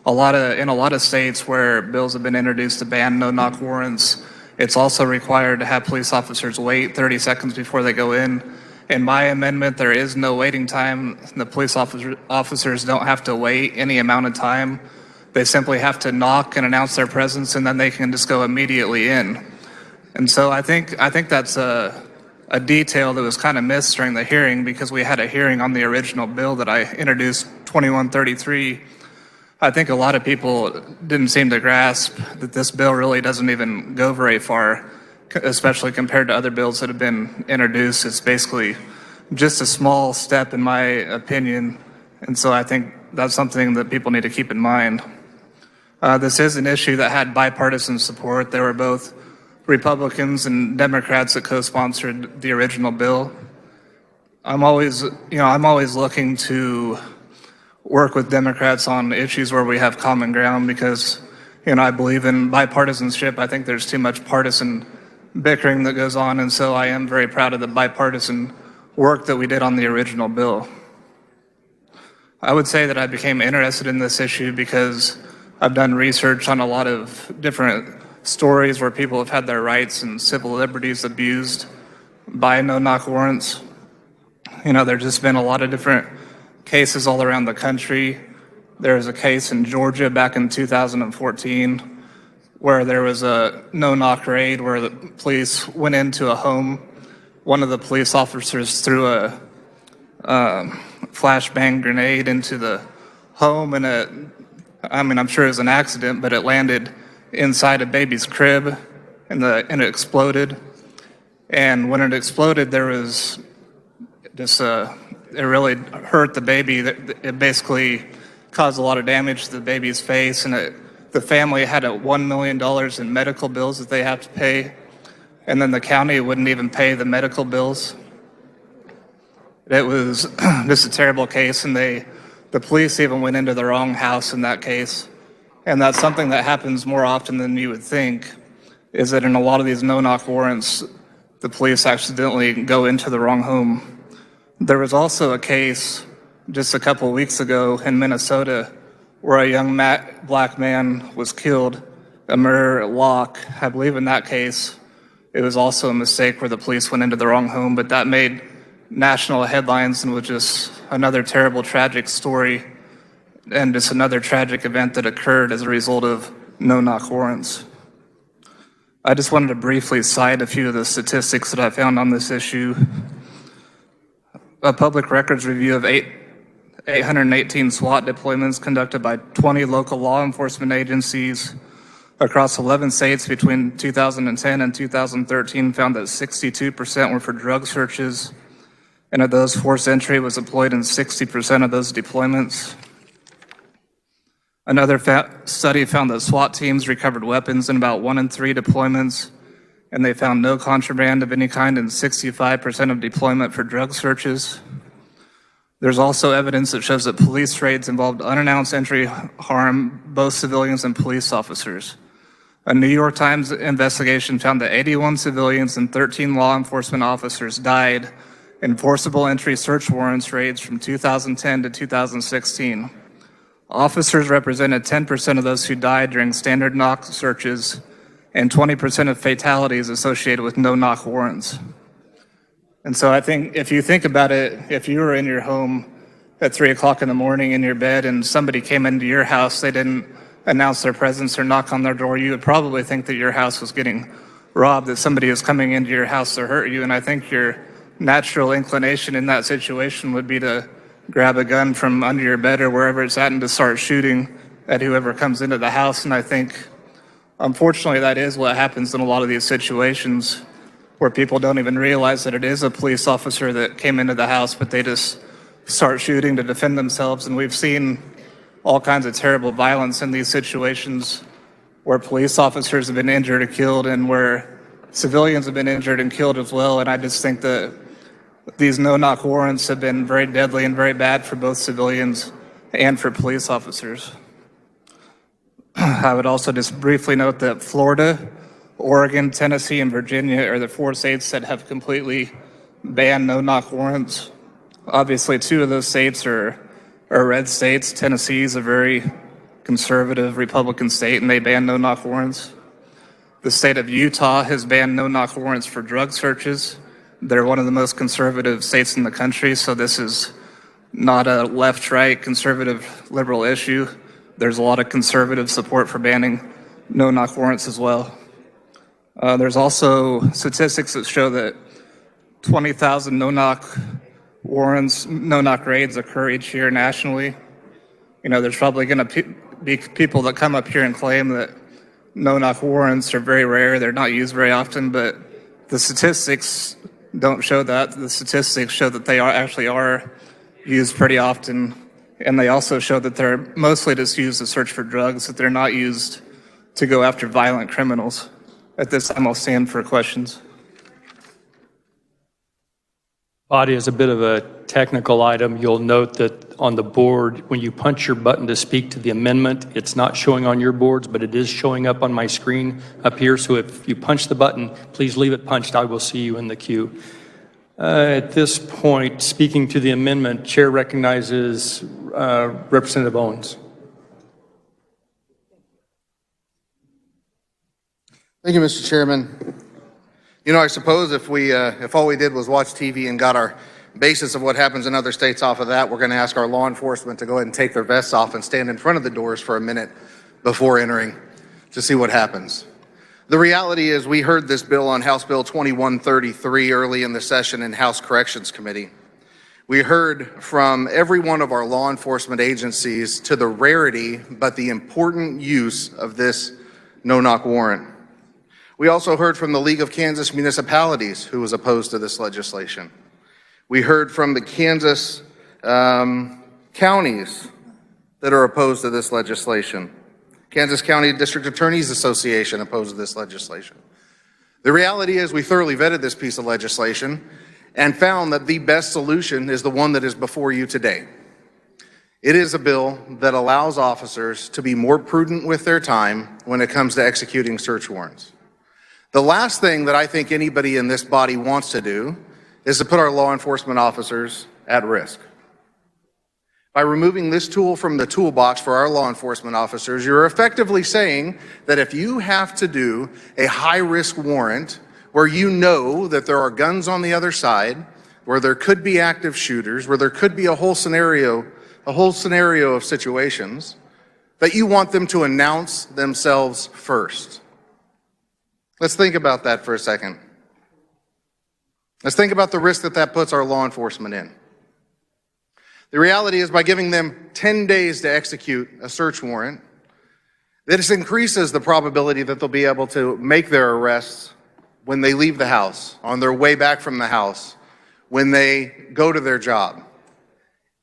In a lot of states where bills have been introduced to ban no-knock warrants, it's also required to have police officers wait 30 seconds before they go in. In my amendment, there is no waiting time. The police officers don't have to wait any amount of time. They simply have to knock and announce their presence, and then they can just go immediately in. And so I think that's a detail that was kind of missed during the hearing, because we had a hearing on the original bill that I introduced, 2133. I think a lot of people didn't seem to grasp that this bill really doesn't even go very far, especially compared to other bills that have been introduced. It's basically just a small step, in my opinion, and so I think that's something that people need to keep in mind. This is an issue that had bipartisan support. There were both Republicans and Democrats that co-sponsored the original bill. I'm always looking to work with Democrats on issues where we have common ground, because, I believe in bipartisanship. I think there's too much partisan bickering that goes on, and so I am very proud of the bipartisan work that we did on the original bill. I would say that I became interested in this issue because I've done research on a lot of different stories where people have had their rights and civil liberties abused by no-knock warrants. There's just been a lot of different cases all around the country. There was a case in Georgia back in 2014 where there was a no-knock raid where the police went into a home. One of the police officers threw a flashbang grenade into the home, and I'm sure it was an accident, but it landed inside a baby's crib, and it exploded. And when it exploded, there was this, it really hurt the baby. It basically caused a lot of damage to the baby's face, and the family had $1 million in medical bills that they have to pay, and then the county wouldn't even pay the medical bills. It was just a terrible case, and the police even went into the wrong house in that case. And that's something that happens more often than you would think, is that in a lot of these no-knock warrants, the police accidentally go into the wrong home. There was also a case just a couple weeks ago in Minnesota where a young black man was killed, Amir Locke. I believe in that case, it was also a mistake where the police went into the wrong home, but that made national headlines and was just another terrible, tragic story and just another tragic event that occurred as a result of no-knock warrants. I just wanted to briefly cite a few of the statistics that I found on this issue. A public records review of 818 SWAT deployments conducted by 20 local law enforcement agencies across 11 states between 2010 and 2013 found that 62% were for drug searches, and of those, forced entry was employed in 60% of those deployments. Another study found that SWAT teams recovered weapons in about 1 in 3 deployments, and they found no contraband of any kind in 65% of deployment for drug searches. There's also evidence that shows that police raids involved unannounced entry harm both civilians and police officers. A New York Times investigation found that 81 civilians and 13 law enforcement officers died in forcible entry search warrants raids from 2010 to 2016. Officers represented 10% of those who died during standard knock searches and 20% of fatalities associated with no-knock warrants. And so I think if you think about it, if you were in your home at 3 o'clock in the morning in your bed and somebody came into your house, they didn't announce their presence or knock on their door, you would probably think that your house was getting robbed, that somebody was coming into your house to hurt you. And I think your natural inclination in that situation would be to grab a gun from under your bed or wherever it's at and to start shooting at whoever comes into the house. And I think, unfortunately, that is what happens in a lot of these situations where people don't even realize that it is a police officer that came into the house, but they just start shooting to defend themselves. And we've seen all kinds of terrible violence in these situations where police officers have been injured or killed and where civilians have been injured and killed as well. And I just think that these no-knock warrants have been very deadly and very bad for both civilians and for police officers. I would also just briefly note that Florida, Oregon, Tennessee, and Virginia are the 4 states that have completely banned no-knock warrants. Obviously, 2 of those states are red states. Tennessee is a very conservative Republican state, and they ban no-knock warrants. The state of Utah has banned no-knock warrants for drug searches. They're one of the most conservative states in the country, so this is not a left-right conservative liberal issue. There's a lot of conservative support for banning no-knock warrants as well. There's also statistics that show that 20,000 no-knock warrants, no-knock raids occur each year nationally. You know, there's probably going to be people that come up here and claim that no-knock warrants are very rare, they're not used very often, but the statistics don't show that. The statistics show that they actually are used pretty often, and they also show that they're mostly just used to search for drugs, that they're not used to go after violent criminals. At this time, I'll stand for questions. Body is a bit of a technical item. You'll note that on the board, when you punch your button to speak to the amendment, it's not showing on your boards, but it is showing up on my screen up here. So if you punch the button, please leave it punched. I will see you in the queue. At this point, speaking to the amendment, Chair recognizes Representative Owens. Thank you, Mr. Chairman. You know, I suppose if all we did was watch TV and got our basis of what happens in other states off of that, we're going to ask our law enforcement to go ahead and take their vests off and stand in front of the doors for a minute before entering to see what happens. The reality is we heard this bill on House Bill 2133 early in the session in House Corrections Committee. We heard from every one of our law enforcement agencies to the rarity but the important use of this no-knock warrant. We also heard from the League of Kansas Municipalities, who was opposed to this legislation. We heard from the Kansas counties that are opposed to this legislation. Kansas County District Attorneys Association opposed to this legislation. The reality is we thoroughly vetted this piece of legislation and found that the best solution is the one that is before you today. It is a bill that allows officers to be more prudent with their time when it comes to executing search warrants. The last thing that I think anybody in this body wants to do is to put our law enforcement officers at risk. By removing this tool from the toolbox for our law enforcement officers, you're effectively saying that if you have to do a high-risk warrant where you know that there are guns on the other side, where there could be active shooters, where there could be a whole scenario of situations, that you want them to announce themselves first. Let's think about that for a second. Let's think about the risk that that puts our law enforcement in. The reality is, by giving them 10 days to execute a search warrant, this increases the probability that they'll be able to make their arrests when they leave the house, on their way back from the house, when they go to their job.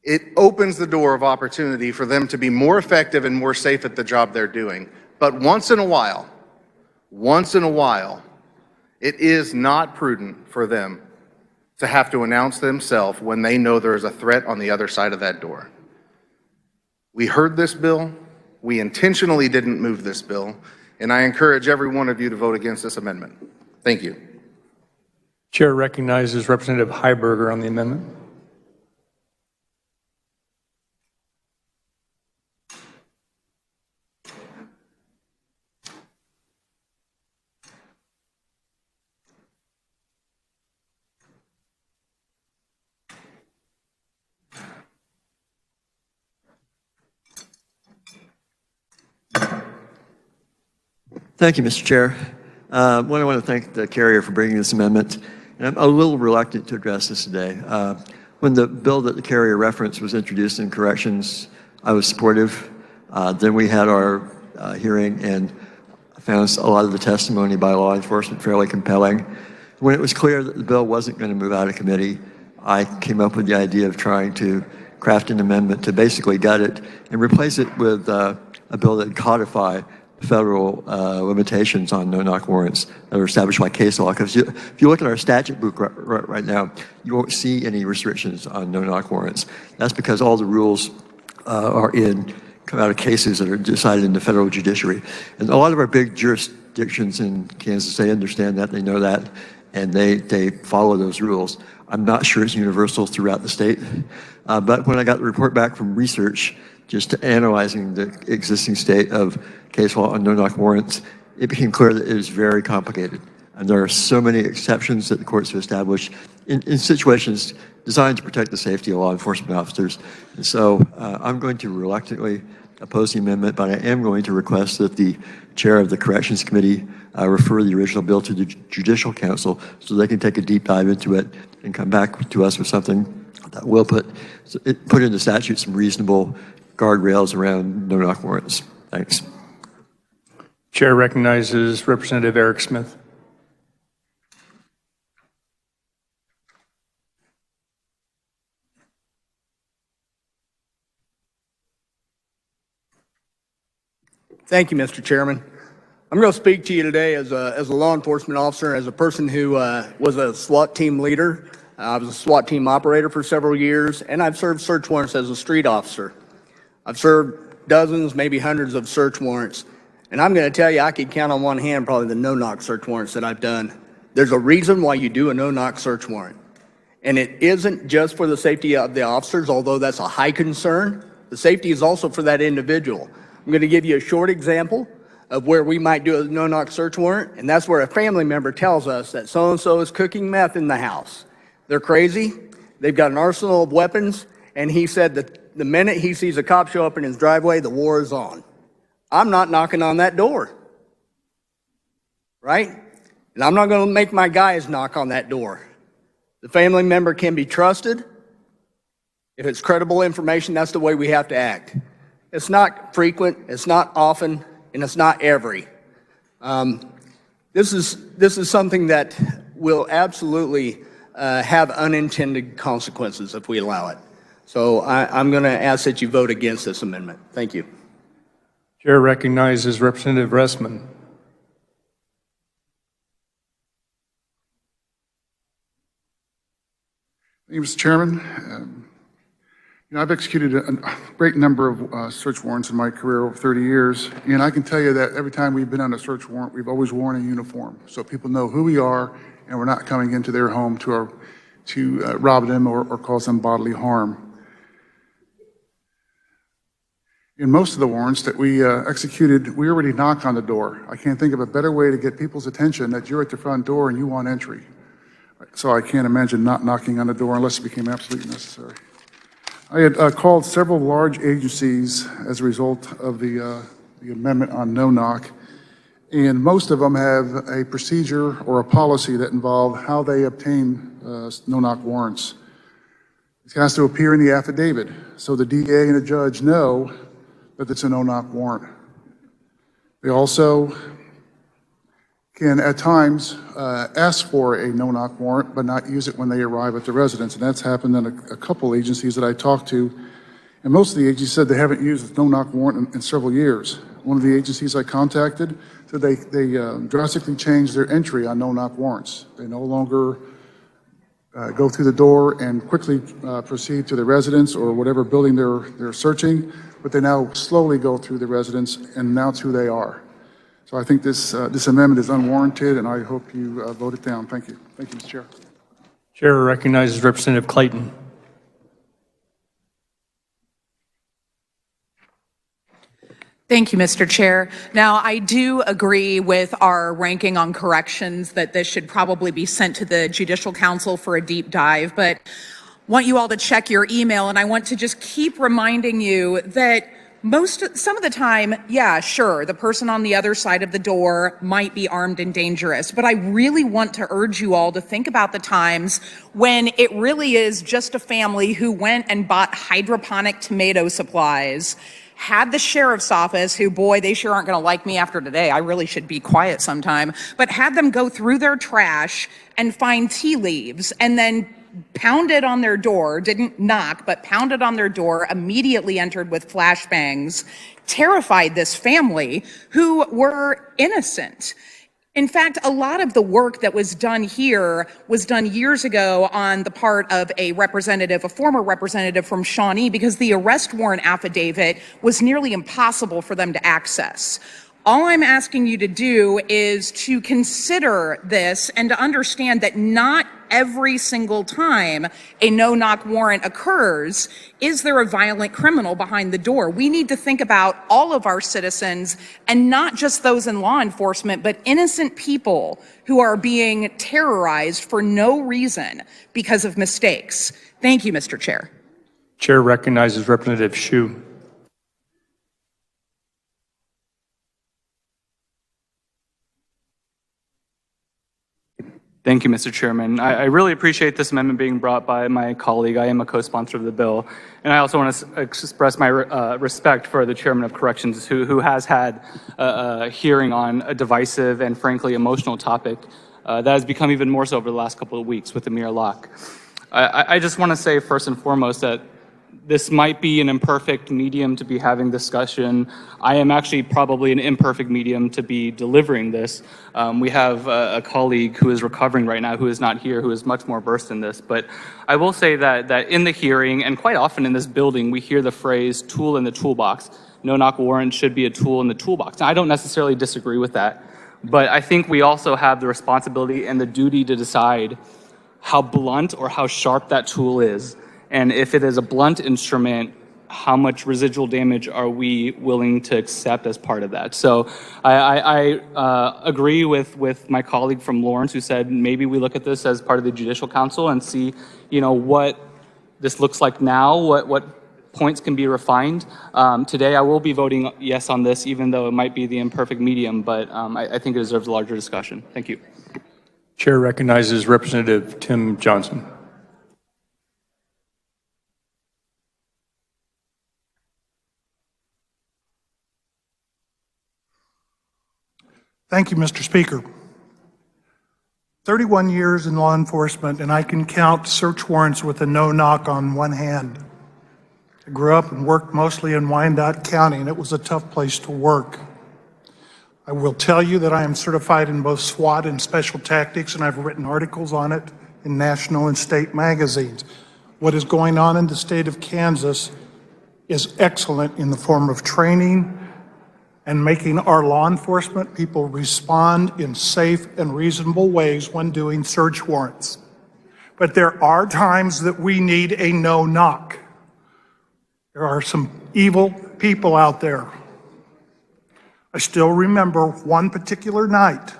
It opens the door of opportunity for them to be more effective and more safe at the job they're doing. But once in a while, it is not prudent for them to have to announce themselves when they know there is a threat on the other side of that door. We heard this bill. We intentionally didn't move this bill, and I encourage every one of you to vote against this amendment. Thank you. Chair recognizes Representative Heiberger on the amendment. Thank you, Mr. Chair. I want to thank the carrier for bringing this amendment. And I'm a little reluctant to address this today. When the bill that the carrier referenced was introduced in corrections, I was supportive. Then we had our hearing and found a lot of the testimony by law enforcement fairly compelling. When it was clear that the bill wasn't going to move out of committee, I came up with the idea of trying to craft an amendment to basically gut it and replace it with a bill that would codify federal limitations on no-knock warrants that are established by case law. Because if you look at our statute book right now, you won't see any restrictions on no-knock warrants. That's because all the rules come out of cases that are decided in the federal judiciary. And a lot of our big jurisdictions in Kansas, they understand that, they know that, and they follow those rules. I'm not sure it's universal throughout the state, but when I got the report back from research, just analyzing the existing state of case law on no-knock warrants, it became clear that it is very complicated. And there are so many exceptions that the courts have established in situations designed to protect the safety of law enforcement officers. And so I'm going to reluctantly oppose the amendment, but I am going to request that the chair of the Corrections Committee refer the original bill to the Judicial Council so they can take a deep dive into it and come back to us with something that will put in the statute some reasonable guardrails around no-knock warrants. Thanks. Chair recognizes Representative Eric Smith. Thank you, Mr. Chairman. I'm going to speak to you today as a law enforcement officer, as a person who was a SWAT team leader. I was a SWAT team operator for several years, and I've served search warrants as a street officer. I've served dozens, maybe hundreds of search warrants. And I'm going to tell you, I could count on one hand probably the no-knock search warrants that I've done. There's a reason why you do a no-knock search warrant. And it isn't just for the safety of the officers, although that's a high concern. The safety is also for that individual. I'm going to give you a short example of where we might do a no-knock search warrant, and that's where a family member tells us that so-and-so is cooking meth in the house. They're crazy. They've got an arsenal of weapons, and he said that the minute he sees a cop show up in his driveway, the war is on. I'm not knocking on that door, right? And I'm not going to make my guys knock on that door. The family member can be trusted. If it's credible information, that's the way we have to act. It's not frequent, it's not often, and it's not every. This is something that will absolutely have unintended consequences if we allow it. So I'm going to ask that you vote against this amendment. Thank you. Chair recognizes Representative Ressman. Thank you, Mr. Chairman. I've executed a great number of search warrants in my career over 30 years, and I can tell you that every time we've been on a search warrant, we've always worn a uniform, so people know who we are, and we're not coming into their home, to to rob them or cause them bodily harm. In most of the warrants that we executed, we already knock on the door. I can't think of a better way to get people's attention that you're at the front door and you want entry. So I can't imagine not knocking on the door unless it became absolutely necessary. I had called several large agencies as a result of the amendment on no knock, and most of them have a procedure or a policy that involve how they obtain no knock warrants. It has to appear in the affidavit, so the DA and the judge know that it's a no knock warrant. They also can at times ask for a no knock warrant but not use it when they arrive at the residence, and that's happened in a couple agencies that I talked to, and most of the agencies said they haven't used a no knock warrant in several years. One of the agencies I contacted said they drastically changed their entry on no knock warrants. They no longer go through the door and quickly proceed to the residence or whatever building they're searching, but they now slowly go through the residence and announce who they are. So I think this amendment is unwarranted, and I hope you vote it down. Thank you. Thank you, Mr. Chair. Chair recognizes Representative Clayton. Thank you, Mr. Chair. Now, I do agree with our ranking on corrections that this should probably be sent to the Judicial Council for a deep dive, but want you all to check your email, and I want to just keep reminding you that some of the time, yeah, sure, the person on the other side of the door might be armed and dangerous, but I really want to urge you all to think about the times when it really is just a family who went and bought hydroponic tomato supplies, had the sheriff's office, who, boy, they sure aren't going to like me after today, I really should be quiet sometime, but had them go through their trash and find tea leaves and then pounded on their door, didn't knock, but pounded on their door, immediately entered with flashbangs, terrified this family who were innocent. In fact, a lot of the work that was done here was done years ago on the part of a former representative from Shawnee, because the arrest warrant affidavit was nearly impossible for them to access. All I'm asking you to do is to consider this and to understand that not every single time a no-knock warrant occurs is there a violent criminal behind the door. We need to think about all of our citizens, and not just those in law enforcement, but innocent people who are being terrorized for no reason because of mistakes. Thank you, Mr. Chair. Chair recognizes Representative Hsu. Thank you, Mr. Chairman. I really appreciate this amendment being brought by my colleague. I am a co-sponsor of the bill. And I also want to express my respect for the Chairman of Corrections, who has had a hearing on a divisive and frankly emotional topic that has become even more so over the last couple of weeks with Amir Locke. I just want to say first and foremost that this might be an imperfect medium to be having discussion. I am actually probably an imperfect medium to be delivering this. We have a colleague who is recovering right now, who is not here, who is much more versed in this. But I will say that in the hearing, and quite often in this building, we hear the phrase tool in the toolbox. No-knock warrant should be a tool in the toolbox. Now, I don't necessarily disagree with that, but I think we also have the responsibility and the duty to decide how blunt or how sharp that tool is. And if it is a blunt instrument, how much residual damage are we willing to accept as part of that? So I agree with my colleague from Lawrence, who said maybe we look at this as part of the Judicial Council and see, what this looks like now, what points can be refined. Today I will be voting yes on this, even though it might be the imperfect medium, but I think it deserves a larger discussion. Thank you. Chair recognizes Representative Tim Johnson. Thank you, Mr. Speaker. 31 years in law enforcement, and I can count search warrants with a no-knock on one hand. I grew up and worked mostly in Wyandotte County, and it was a tough place to work. I will tell you that I am certified in both SWAT and special tactics, and I've written articles on it in national and state magazines. What is going on in the state of Kansas is excellent in the form of training and making our law enforcement people respond in safe and reasonable ways when doing search warrants. But there are times that we need a no-knock. There are some evil people out there. I still remember one particular night.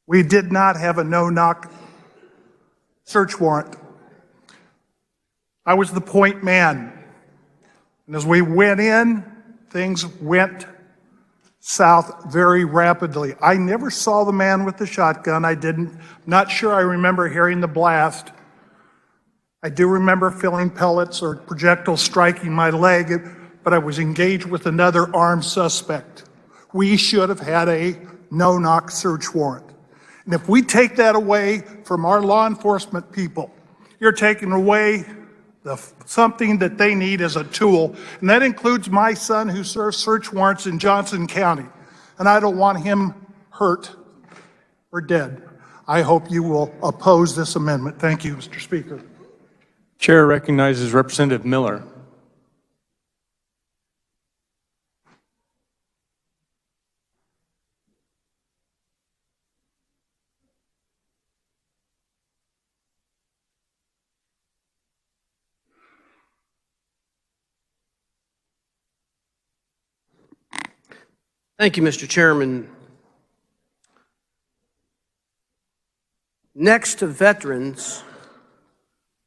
We did not have a no-knock search warrant. I was the point man. And as we went in, things went south very rapidly. I never saw the man with the shotgun. Not sure I remember hearing the blast. I do remember feeling pellets or projectiles striking my leg, but I was engaged with another armed suspect. We should have had a no-knock search warrant. And if we take that away from our law enforcement people, you're taking away something that they need as a tool. And that includes my son who serves search warrants in Johnson County. And I don't want him hurt or dead. I hope you will oppose this amendment. Thank you, Mr. Speaker. Chair recognizes Representative Miller. Thank you, Mr. Chairman. Next to veterans,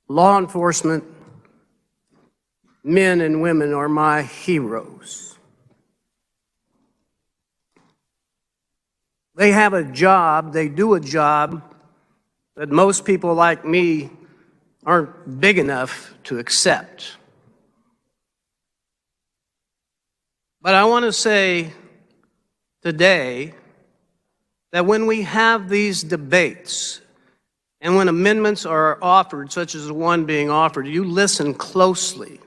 law enforcement men and women are my heroes. They have a job, they do a job that most people like me aren't big enough to accept. But I want to say today that when we have these debates and when amendments are offered, such as the one being offered, you listen closely,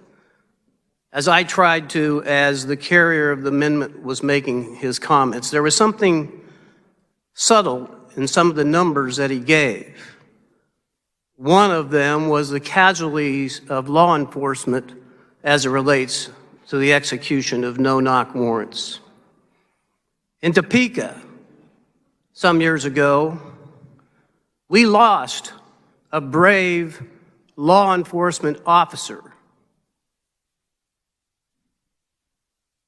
as I tried to as the carrier of the amendment was making his comments. There was something subtle in some of the numbers that he gave. One of them was the casualties of law enforcement as it relates to the execution of no-knock warrants. In Topeka, some years ago, we lost a brave law enforcement officer.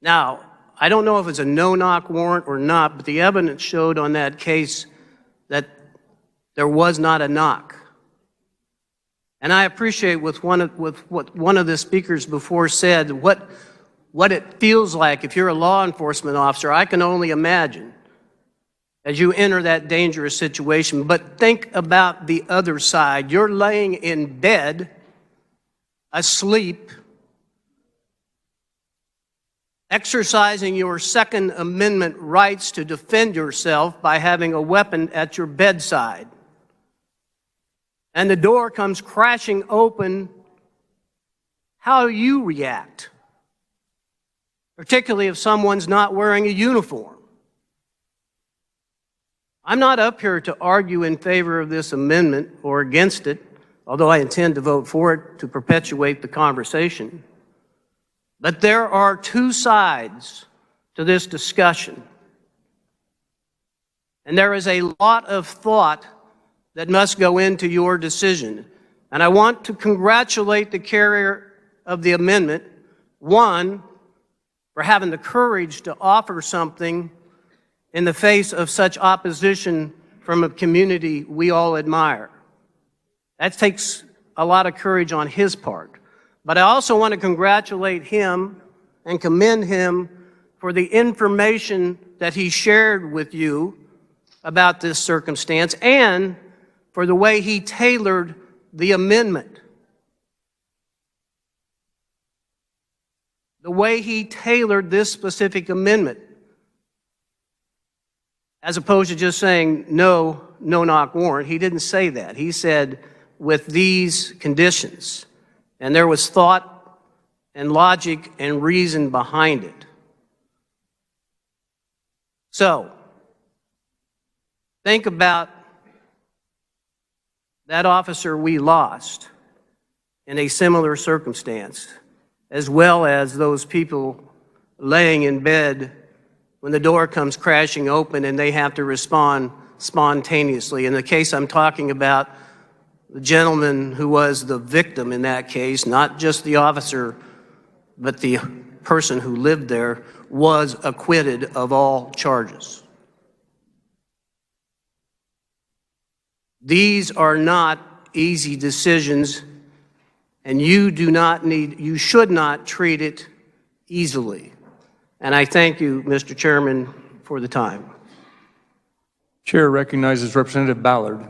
Now, I don't know if it's a no-knock warrant or not, but the evidence showed on that case that there was not a knock. And I appreciate with what one of the speakers before said, what it feels like if you're a law enforcement officer. I can only imagine as you enter that dangerous situation. But think about the other side. You're laying in bed, asleep, exercising your Second Amendment rights to defend yourself by having a weapon at your bedside. And the door comes crashing open. How do you react? Particularly if someone's not wearing a uniform. I'm not up here to argue in favor of this amendment or against it, although I intend to vote for it to perpetuate the conversation. But there are two sides to this discussion. And there is a lot of thought that must go into your decision. And I want to congratulate the carrier of the amendment, one, for having the courage to offer something in the face of such opposition from a community we all admire. That takes a lot of courage on his part. But I also want to congratulate him and commend him for the information that he shared with you about this circumstance and for the way he tailored the amendment. The way he tailored this specific amendment, as opposed to just saying no-knock warrant. He didn't say that. He said with these conditions. And there was thought and logic and reason behind it. So, think about that officer we lost in a similar circumstance, as well as those people laying in bed when the door comes crashing open and they have to respond spontaneously. In the case I'm talking about, the gentleman who was the victim in that case, not just the officer, but the person who lived there, was acquitted of all charges. These are not easy decisions, and you should not treat it easily. And I thank you, Mr. Chairman, for the time. Chair recognizes Representative Ballard.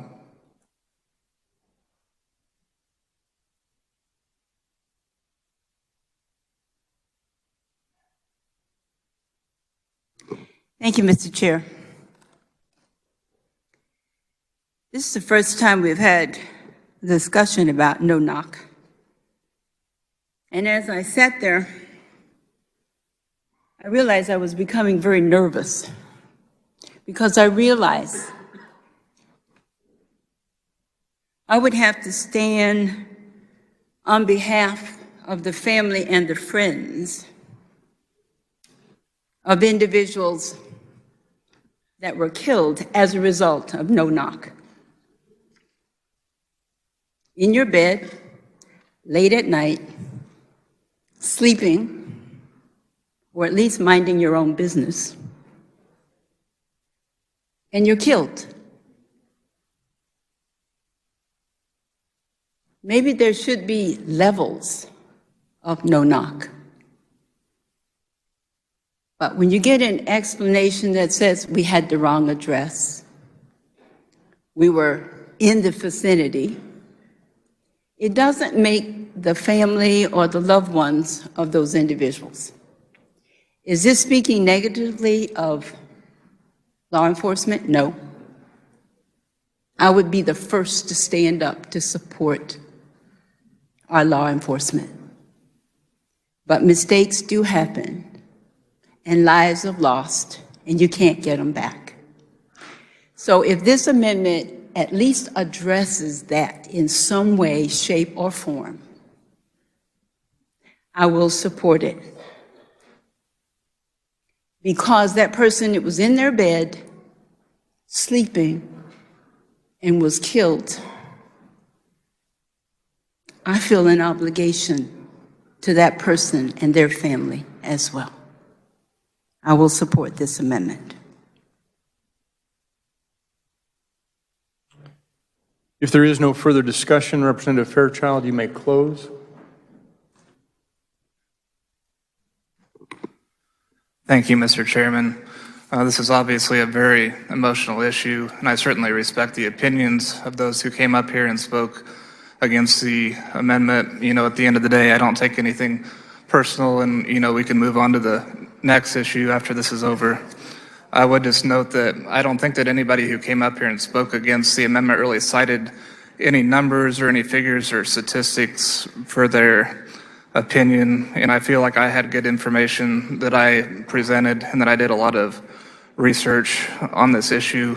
Thank you, Mr. Chair. This is the first time we've had a discussion about no-knock. And as I sat there, I realized I was becoming very nervous because I realized I would have to stand on behalf of the family and the friends of individuals that were killed as a result of no-knock. In your bed, late at night, sleeping, or at least minding your own business, and you're killed. Maybe there should be levels of no-knock. But when you get an explanation that says we had the wrong address, we were in the vicinity, it doesn't make the family or the loved ones of those individuals. Is this speaking negatively of law enforcement? No. I would be the first to stand up to support our law enforcement. But mistakes do happen, and lives are lost, and you can't get them back. So if this amendment at least addresses that in some way, shape, or form, I will support it. Because that person that was in their bed, sleeping, and was killed, I feel an obligation to that person and their family as well. I will support this amendment. If there is no further discussion, Representative Fairchild, you may close. Thank you, Mr. Chairman. This is obviously a very emotional issue, and I certainly respect the opinions of those who came up here and spoke against the amendment. You know, at the end of the day, I don't take anything personal, and, you know, we can move on to the next issue after this is over. I would just note that I don't think that anybody who came up here and spoke against the amendment really cited any numbers or any figures or statistics for their opinion, and I feel like I had good information that I presented and that I did a lot of research on this issue.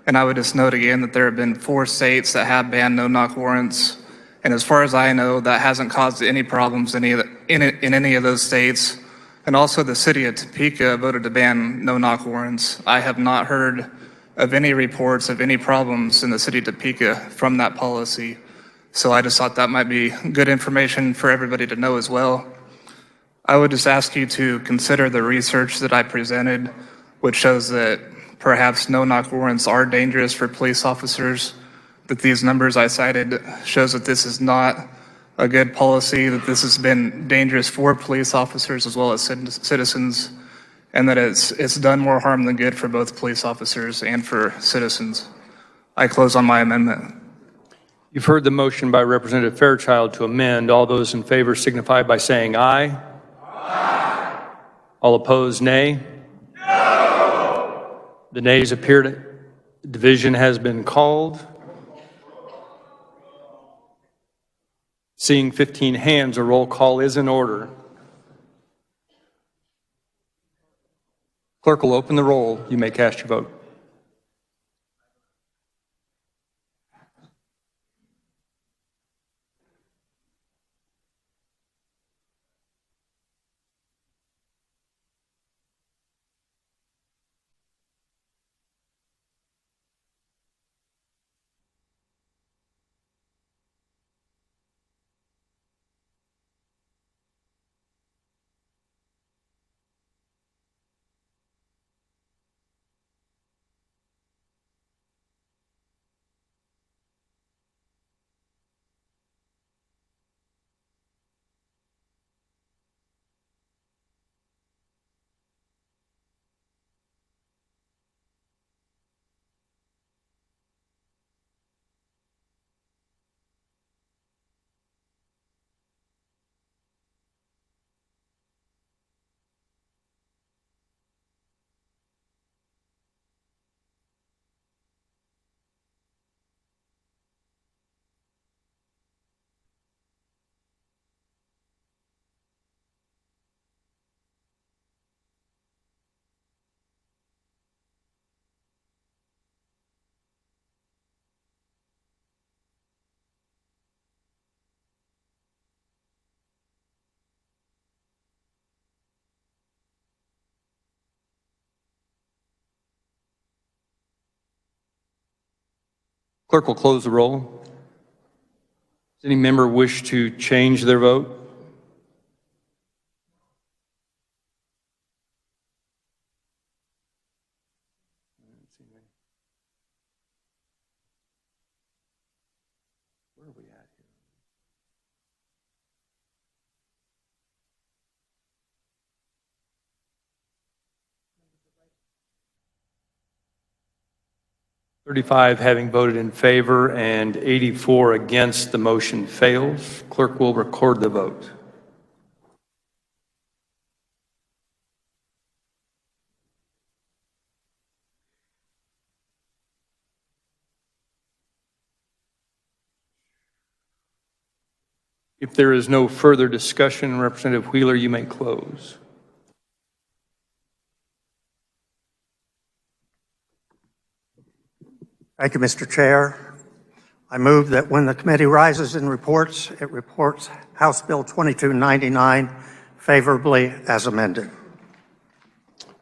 And I would just note again that there have been 4 states that have banned no-knock warrants, and as far as I know, that hasn't caused any problems in any of those states. And also the city of Topeka voted to ban no-knock warrants. I have not heard of any reports of any problems in the city of Topeka from that policy. So I just thought that might be good information for everybody to know as well. I would just ask you to consider the research that I presented, which shows that perhaps no-knock warrants are dangerous for police officers, that these numbers I cited shows that this is not a good policy, that this has been dangerous for police officers as well as citizens, and that it's done more harm than good for both police officers and for citizens. I close on my amendment. You've heard the motion by Representative Fairchild to amend. All those in favor signify by saying aye. Aye. All opposed, nay. No. The nays appear to. Division has been called. Seeing 15 hands, a roll call is in order. Clerk will open the roll. You may cast your vote. Clerk will close the roll. Does any member wish to change their vote? Where are we at here? "35 having voted in favor and 84 against, the motion fails. Clerk will record the vote. If there is no further discussion, Representative Wheeler, you may close. Thank you, Mr. Chair. I move that when the committee rises and reports, it reports House Bill 2299 favorably as amended.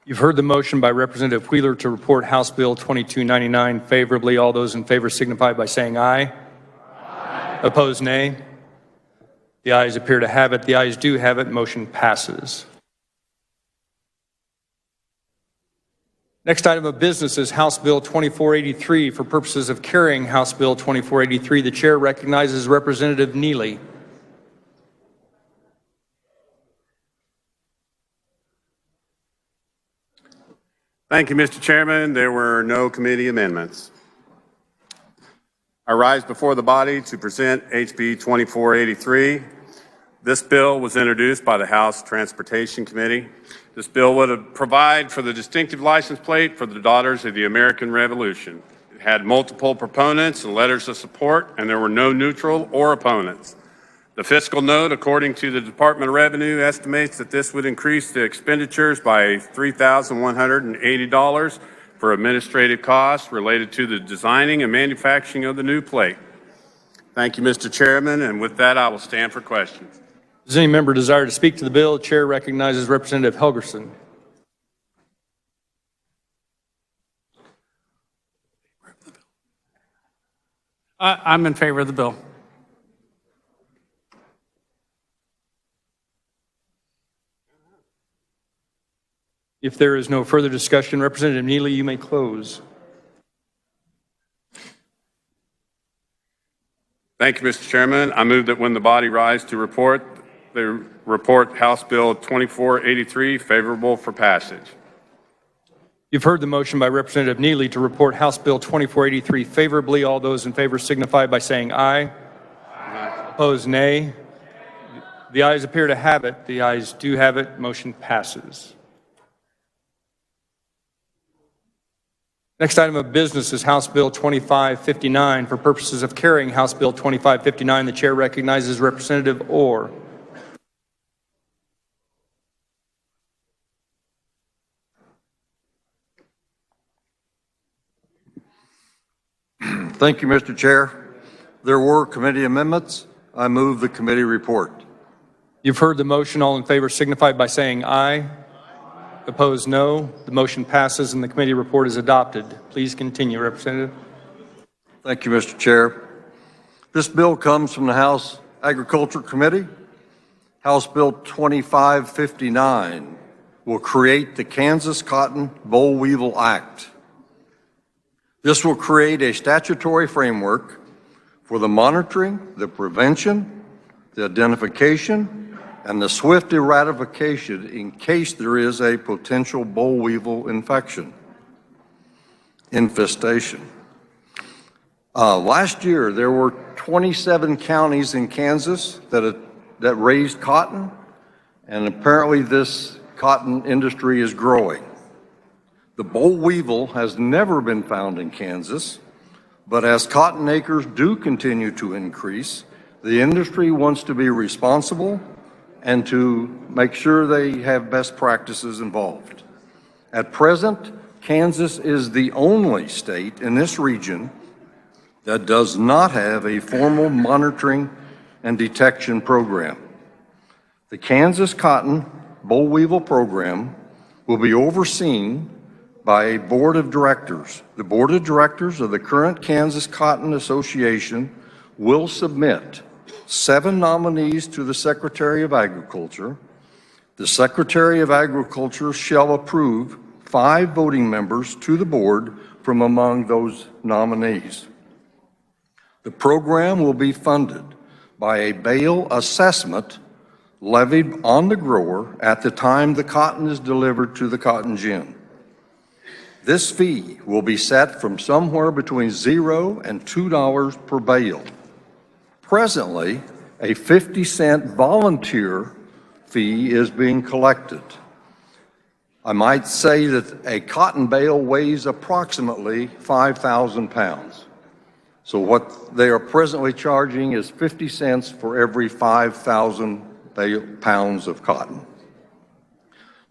You've heard the motion by Representative Wheeler to report House Bill 2299 favorably. All those in favor signify by saying aye. Aye. Opposed, nay. The ayes appear to have it. The ayes do have it. Motion passes. Next item of business is House Bill 2483. For purposes of carrying House Bill 2483, the chair recognizes Representative Neely. Thank you, Mr. Chairman. There were no committee amendments. I rise before the body to present HB 2483. This bill was introduced by the House Transportation Committee. This bill would provide for the distinctive license plate for the Daughters of the American Revolution. It had multiple proponents and letters of support, and there were no neutral or opponents. The fiscal note, according to the Department of Revenue, estimates that this would increase the expenditures by $3,180 for administrative costs related to the designing and manufacturing of the new plate. Thank you, Mr. Chairman, and with that, I will stand for questions. Does any member desire to speak to the bill? The chair recognizes Representative Helgerson. I'm in favor of the bill. If there is no further discussion, Representative Neely, you may close. Thank you, Mr. Chairman. I move that when the body rise to report, they report House Bill 2483 favorable for passage. You've heard the motion by Representative Neely to report House Bill 2483 favorably. All those in favor signify by saying aye. Aye. Opposed, nay. The ayes appear to have it. The ayes do have it. Motion passes. Next item of business is House Bill 2559. For purposes of carrying House Bill 2559, the chair recognizes Representative Orr. Thank you, Mr. Chair. There were committee amendments. I move the committee report. You've heard the motion. All in favor signify by saying aye. Opposed, no. The motion passes and the committee report is adopted. Please continue, Representative. Thank you, Mr. Chair. This bill comes from the House Agriculture Committee. House Bill 2559 will create the Kansas Cotton Boll Weevil Act. This will create a statutory framework for the monitoring, the prevention, the identification, and the swift eradication in case there is a potential boll weevil infestation. Last year, there were 27 counties in Kansas that raised cotton, and apparently this cotton industry is growing. The boll weevil has never been found in Kansas, but as cotton acres do continue to increase, the industry wants to be responsible and to make sure they have best practices involved. At present, Kansas is the only state in this region that does not have a formal monitoring and detection program. The Kansas Cotton Boll Weevil Program will be overseen by a board of directors. The board of directors of the current Kansas Cotton Association will submit 7 nominees to the Secretary of Agriculture. The Secretary of Agriculture shall approve 5 voting members to the board from among those nominees. The program will be funded by a bale assessment levied on the grower at the time the cotton is delivered to the cotton gin. This fee will be set from somewhere between $0 and $2 per bale. Presently, a 50-cent volunteer fee is being collected. I might say that a cotton bale weighs approximately 5,000 pounds. So what they are presently charging is 50 cents for every 5,000 pounds of cotton.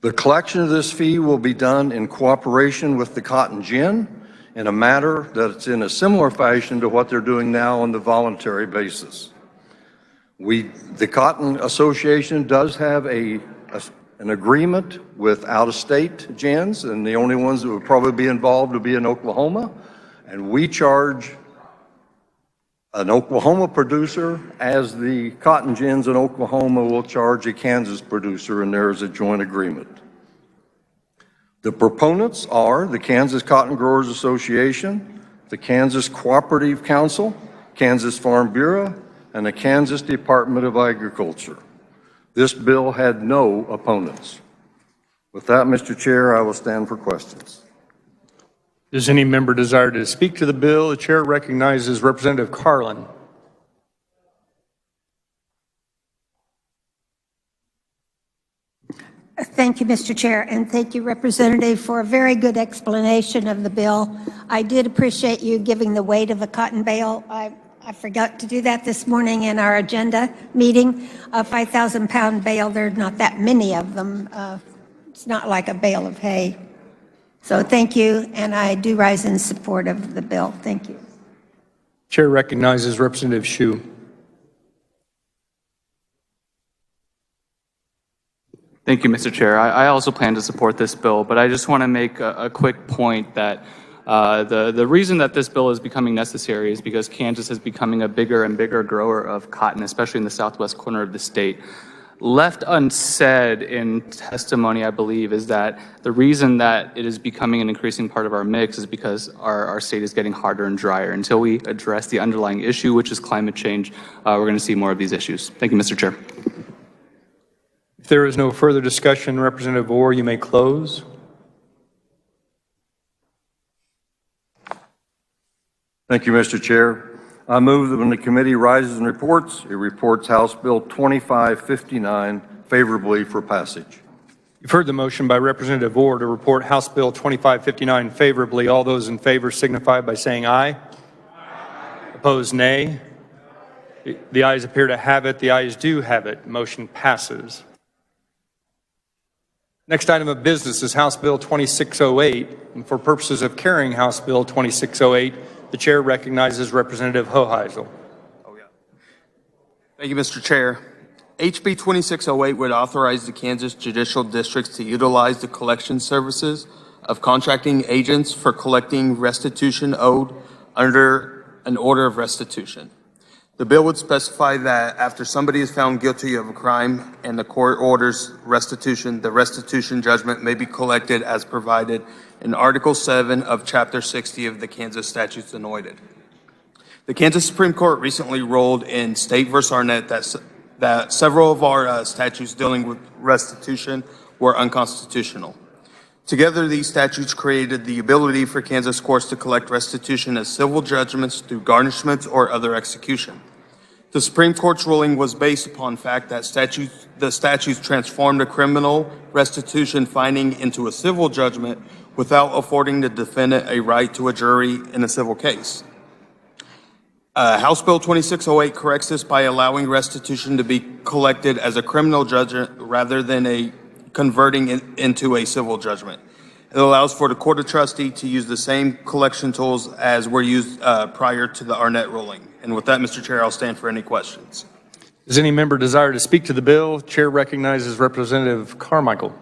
The collection of this fee will be done in cooperation with the cotton gin in a manner that's in a similar fashion to what they're doing now on the voluntary basis. The Cotton Association does have an agreement with out-of-state gins, and the only ones that would probably be involved would be in Oklahoma, and we charge an Oklahoma producer as the cotton gins in Oklahoma will charge a Kansas producer, and there is a joint agreement. The proponents are the Kansas Cotton Growers Association, the Kansas Cooperative Council, Kansas Farm Bureau, and the Kansas Department of Agriculture. This bill had no opponents. With that, Mr. Chair, I will stand for questions. Does any member desire to speak to the bill? The chair recognizes Representative Carlin. Thank you, Mr. Chair, and thank you, Representative, for a very good explanation of the bill. I did appreciate you giving the weight of a cotton bale. I forgot to do that this morning in our agenda meeting. A 5,000-pound bale, there are not that many of them. It's not like a bale of hay. So thank you, and I do rise in support of the bill. Thank you. Chair recognizes Representative Hsu. Thank you, Mr. Chair. I also plan to support this bill, but I just want to make a quick point that the reason that this bill is becoming necessary is because Kansas is becoming a bigger and bigger grower of cotton, especially in the southwest corner of the state. Left unsaid in testimony, I believe, is that the reason that it is becoming an increasing part of our mix is because our state is getting harder and drier. Until we address the underlying issue, which is climate change, we're going to see more of these issues. Thank you, Mr. Chair. If there is no further discussion, Representative Orr, you may close. Thank you, Mr. Chair. I move that when the committee rises and reports, it reports House Bill 2559 favorably for passage. You've heard the motion by Representative Orr to report House Bill 2559 favorably. All those in favor signify by saying aye. Opposed, nay. The ayes appear to have it. The ayes do have it. Motion passes. Next item of business is House Bill 2608. And for purposes of carrying House Bill 2608, the chair recognizes Representative Hoheisel. Thank you, Mr. Chair. HB 2608 would authorize the Kansas judicial districts to utilize the collection services of contracting agents for collecting restitution owed under an order of restitution. The bill would specify that after somebody is found guilty of a crime and the court orders restitution, the restitution judgment may be collected as provided in Article 7 of Chapter 60 of the Kansas Statutes Anointed. The Kansas Supreme Court recently ruled in State v. Arnett that several of our statutes dealing with restitution were unconstitutional. Together, these statutes created the ability for Kansas courts to collect restitution as civil judgments through garnishments or other execution. The Supreme Court's ruling was based upon the fact that the statutes transformed a criminal restitution finding into a civil judgment without affording the defendant a right to a jury in a civil case. House Bill 2608 corrects this by allowing restitution to be collected as a criminal judgment rather than converting it into a civil judgment. It allows for the Court of Trustee to use the same collection tools as were used prior to the Arnett ruling. And with that, Mr. Chair, I'll stand for any questions. Does any member desire to speak to the bill? Chair recognizes Representative Carmichael.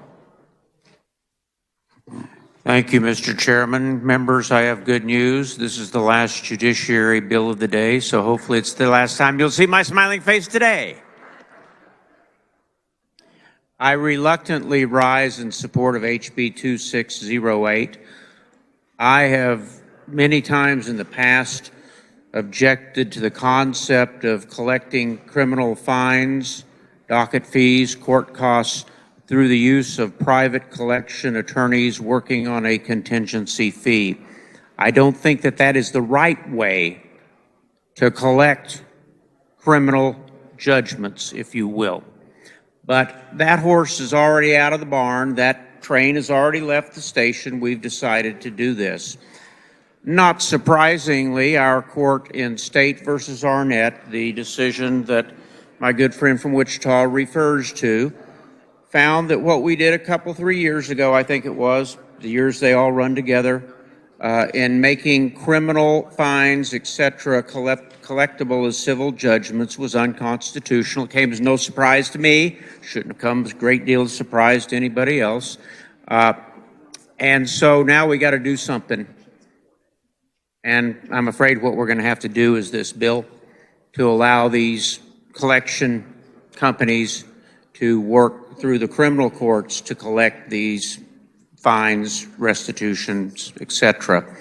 Thank Thank you, Mr. Chairman. Members, I have good news. This is the last judiciary bill of the day, so hopefully it's the last time you'll see my smiling face today. I reluctantly rise in support of HB 2608. I have many times in the past objected to the concept of collecting criminal fines, docket fees, court costs through the use of private collection attorneys working on a contingency fee. I don't think that that is the right way to collect criminal judgments, if you will. But that horse is already out of the barn. That train has already left the station. We've decided to do this. Not surprisingly, our court in State versus Arnett, the decision that my good friend from Wichita refers to, found that what we did a couple, 3 years ago, I think it was, the years they all run together, in making criminal fines, etc., collectible as civil judgments was unconstitutional. It came as no surprise to me. Shouldn't have come as a great deal of surprise to anybody else. And so now we got to do something. And I'm afraid what we're going to have to do is this bill to allow these collection companies to work through the criminal courts to collect these fines, restitutions, etc.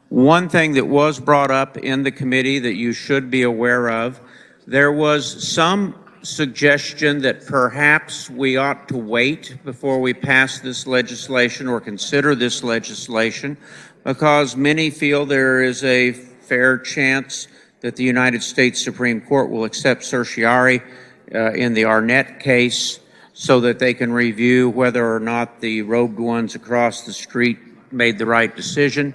One thing that was brought up in the committee that you should be aware of, there was some suggestion that perhaps we ought to wait before we pass this legislation or consider this legislation, because many feel there is a fair chance that the United States Supreme Court will accept certiorari in the Arnett case so that they can review whether or not the robed ones across the street made the right decision.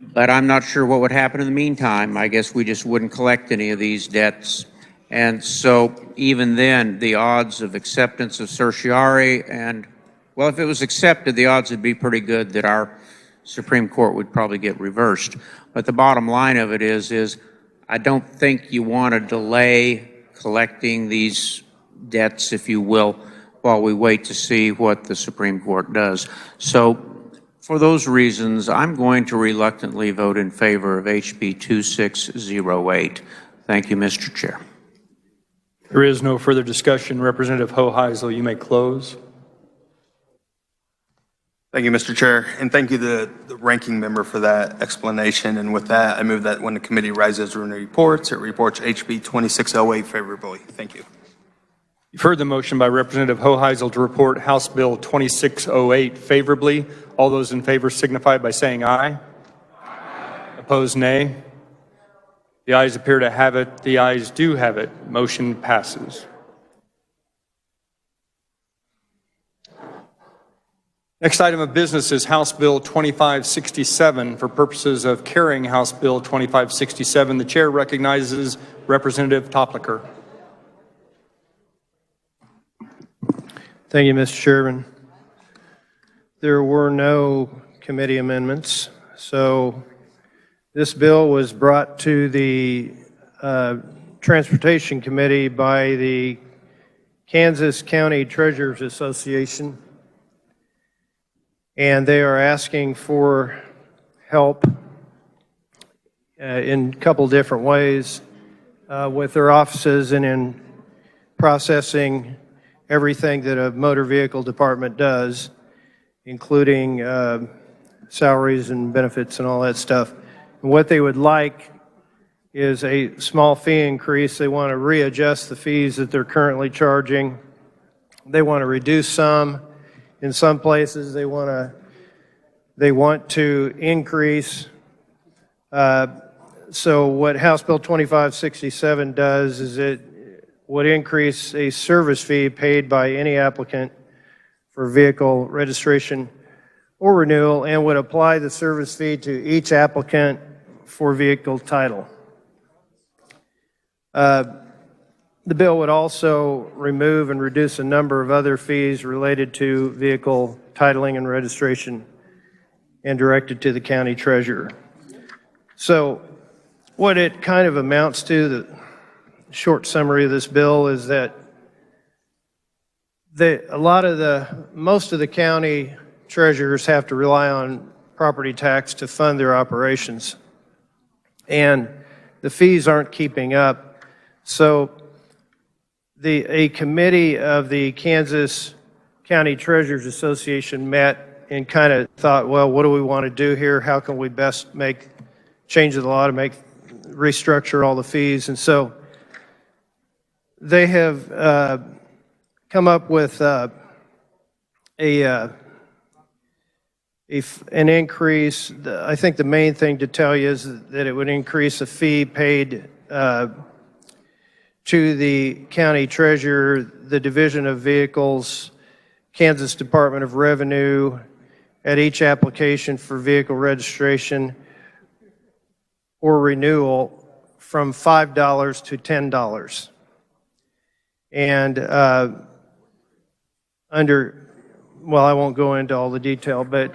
But I'm not sure what would happen in the meantime. I guess we just wouldn't collect any of these debts. And so even then, the odds of acceptance of certiorari and, well, if it was accepted, the odds would be pretty good that our Supreme Court would probably get reversed. But the bottom line of it is I don't think you want to delay collecting these debts, if you will, while we wait to see what the Supreme Court does. So for those reasons, I'm going to reluctantly vote in favor of HB 2608. Thank you, Mr. Chair. There is no further discussion. Representative Hoheisel, you may close. Thank you, Mr. Chair, and thank you the ranking member for that explanation. And with that, I move that when the committee rises and reports, it reports HB 2608 favorably. Thank you. You've heard the motion by Representative Hoheisel to report House Bill 2608 favorably. All those in favor signify by saying aye. Aye. Opposed, nay. The ayes appear to have it. The ayes do have it. Motion passes. Next item of business is House Bill 2567. For purposes of carrying House Bill 2567, the chair recognizes Representative Topliker. Thank you, Mr. Chairman. There were no committee amendments, so this bill was brought to the Transportation Committee by the Kansas County Treasurers Association, and they are asking for help in a couple different ways with their offices and in processing everything that a motor vehicle department does, including salaries and benefits and all that stuff. And what they would like is a small fee increase. They want to readjust the fees that they're currently charging. They want to reduce some. In some places, they want to increase. So what House Bill 2567 does is it would increase a service fee paid by any applicant for vehicle registration or renewal and would apply the service fee to each applicant for vehicle title. The bill would also remove and reduce a number of other fees related to vehicle titling and registration and directed to the county treasurer. So what it kind of amounts to, the short summary of this bill, is that most of the county treasurers have to rely on property tax to fund their operations. And the fees aren't keeping up. So a committee of the Kansas County Treasurers Association met and kind of thought, well, what do we want to do here? How can we best change the law to restructure all the fees? And so they have come up with an increase. I think the main thing to tell you is that it would increase the fee paid to the county treasurer, the Division of Vehicles, Kansas Department of Revenue, at each application for vehicle registration or renewal from $5 to $10. And well, I won't go into all the detail, but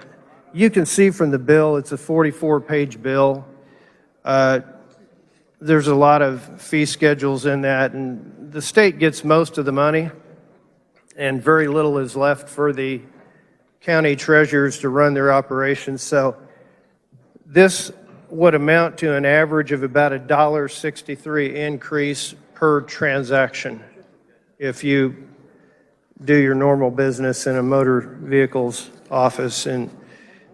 you can see from the bill, it's a 44-page bill. There's a lot of fee schedules in that, and the state gets most of the money, and very little is left for the county treasurers to run their operations. So this would amount to an average of about a $1.63 increase per transaction if you do your normal business in a motor vehicles office in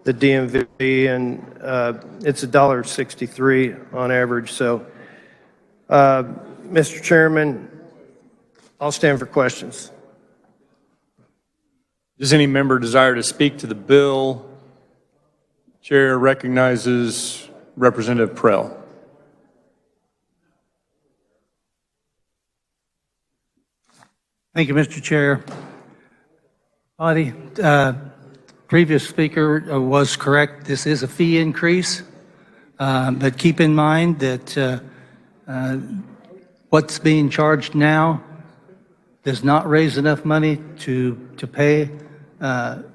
the DMV, and it's $1.63 on average. So, Mr. Chairman, I'll stand for questions. Does any member desire to speak to the bill? Chair recognizes Representative Prell. Thank you, Mr. Chair. Body, previous speaker was correct. This is a fee increase, but keep in mind that what's being charged now does not raise enough money to pay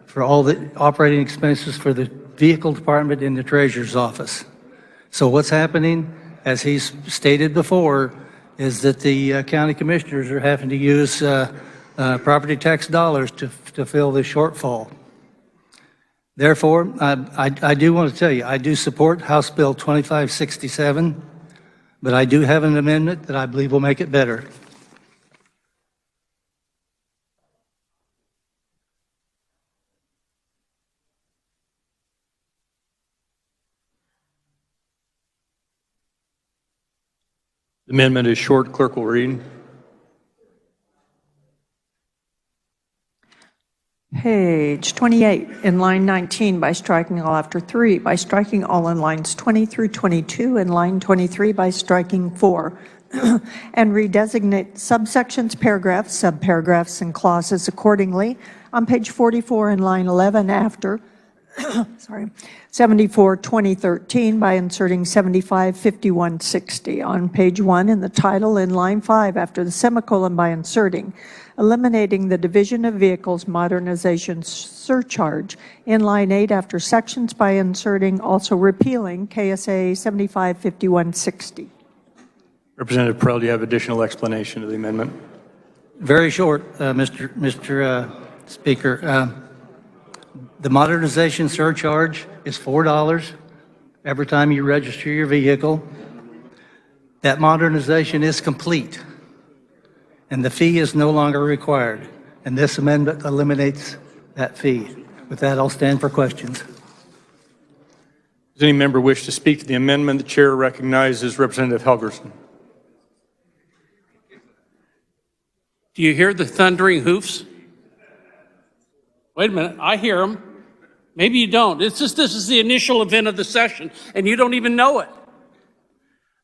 for all the operating expenses for the vehicle department in the treasurer's office. So what's happening, as he's stated before, is that the county commissioners are having to use property tax dollars to fill the shortfall. Therefore, I do want to tell you, I do support House Bill 2567, but I do have an amendment that I believe will make it better. The amendment is short. Clerk will read. Page 28, in line 19, by striking all after 3, by striking all in lines 20 through 22, in line 23 by striking 4, and redesignate subsections, paragraphs, subparagraphs, and clauses accordingly. On page 44, in line 11 after, 74-2013 by inserting 75-5160. On page 1 in the title in line 5 after the semicolon by inserting eliminating the Division of Vehicles Modernization Surcharge. In line 8 after sections by inserting also repealing KSA 75-5160. Representative Prell, do you have additional explanation of the amendment? Very short, Mr. Speaker. The modernization surcharge is $4 every time you register your vehicle. That modernization is complete, and the fee is no longer required. And this amendment eliminates that fee. With that, I'll stand for questions. Does any member wish to speak to the amendment? The chair recognizes Representative Helgerson. Do you hear the thundering hoofs? Wait a minute, I hear them. Maybe you don't. It's just this is the initial event of the session, and you don't even know it.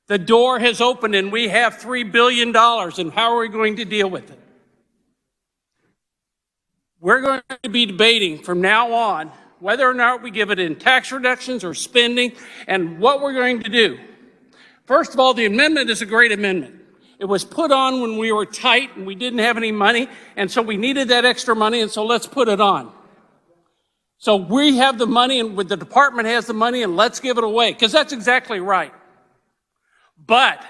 The door has opened, and we have $3 billion, and how are we going to deal with it? We're going to be debating from now on whether or not we give it in tax reductions or spending, and what we're going to do. First of all, the amendment is a great amendment. It was put on when we were tight and we didn't have any money, and so we needed that extra money, and so let's put it on. So we have the money, and the department has the money, and let's give it away, because that's exactly right. But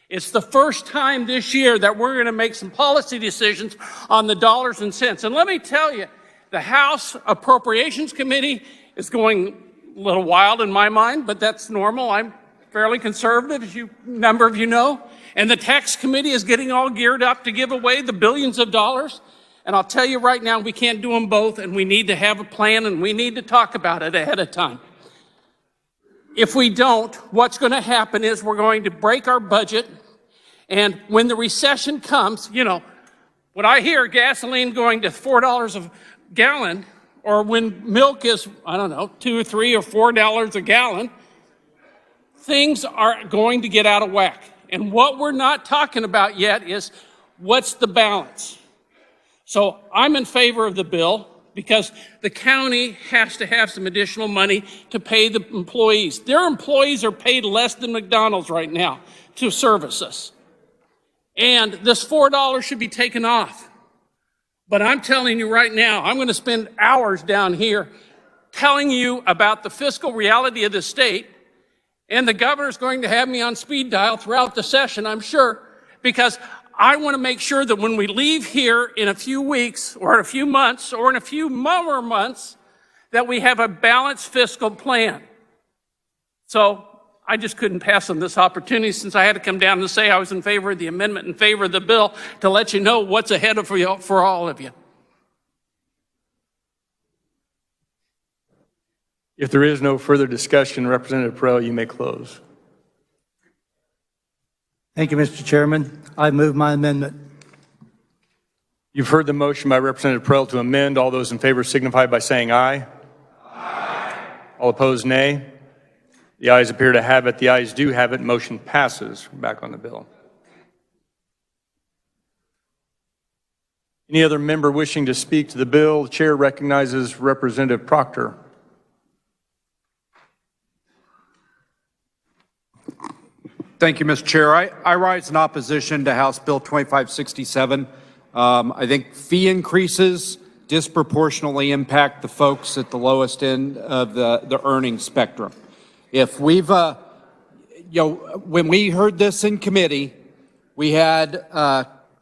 it's the first time this year that we're going to make some policy decisions on the dollars and cents. And let me tell you, The House Appropriations Committee is going a little wild in my mind, but that's normal. I'm fairly conservative, as a number of you know. And the Tax Committee is getting all geared up to give away the billions of dollars. And I'll tell you right now, we can't do them both, and we need to have a plan, and we need to talk about it ahead of time. If we don't, what's going to happen is we're going to break our budget, and when the recession comes, you know, when I hear gasoline going to $4 a gallon, or when milk is, I don't know, $2 or $3 or $4 a gallon, things are going to get out of whack. And what we're not talking about yet is what's the balance. So I'm in favor of the bill because the county has to have some additional money to pay the employees. Their employees are paid less than McDonald's right now to service us. And this $4 should be taken off. But I'm telling you right now, I'm going to spend hours down here telling you about the fiscal reality of the state, and the governor's going to have me on speed dial throughout the session, I'm sure, because I want to make sure that when we leave here in a few weeks or in a few months or in a few more months, that we have a balanced fiscal plan. So I just couldn't pass on this opportunity since I had to come down and say I was in favor of the amendment, in favor of the bill, to let you know what's ahead of you, for all of you. If there is no further discussion, Representative Perrell, you may close. Thank you, Mr. Chairman. I move my amendment. You've heard the motion by Representative Perrell to amend. All those in favor signify by saying aye. Aye. All opposed, nay. The ayes appear to have it. The ayes do have it. Motion passes. We're back on the bill. Any other member wishing to speak to the bill? The chair recognizes Representative Proctor. Thank you, Mr. Chair. I rise in opposition to House Bill 2567. I think fee increases disproportionately impact the folks at the lowest end of the earning spectrum. If we've, when we heard this in committee, we had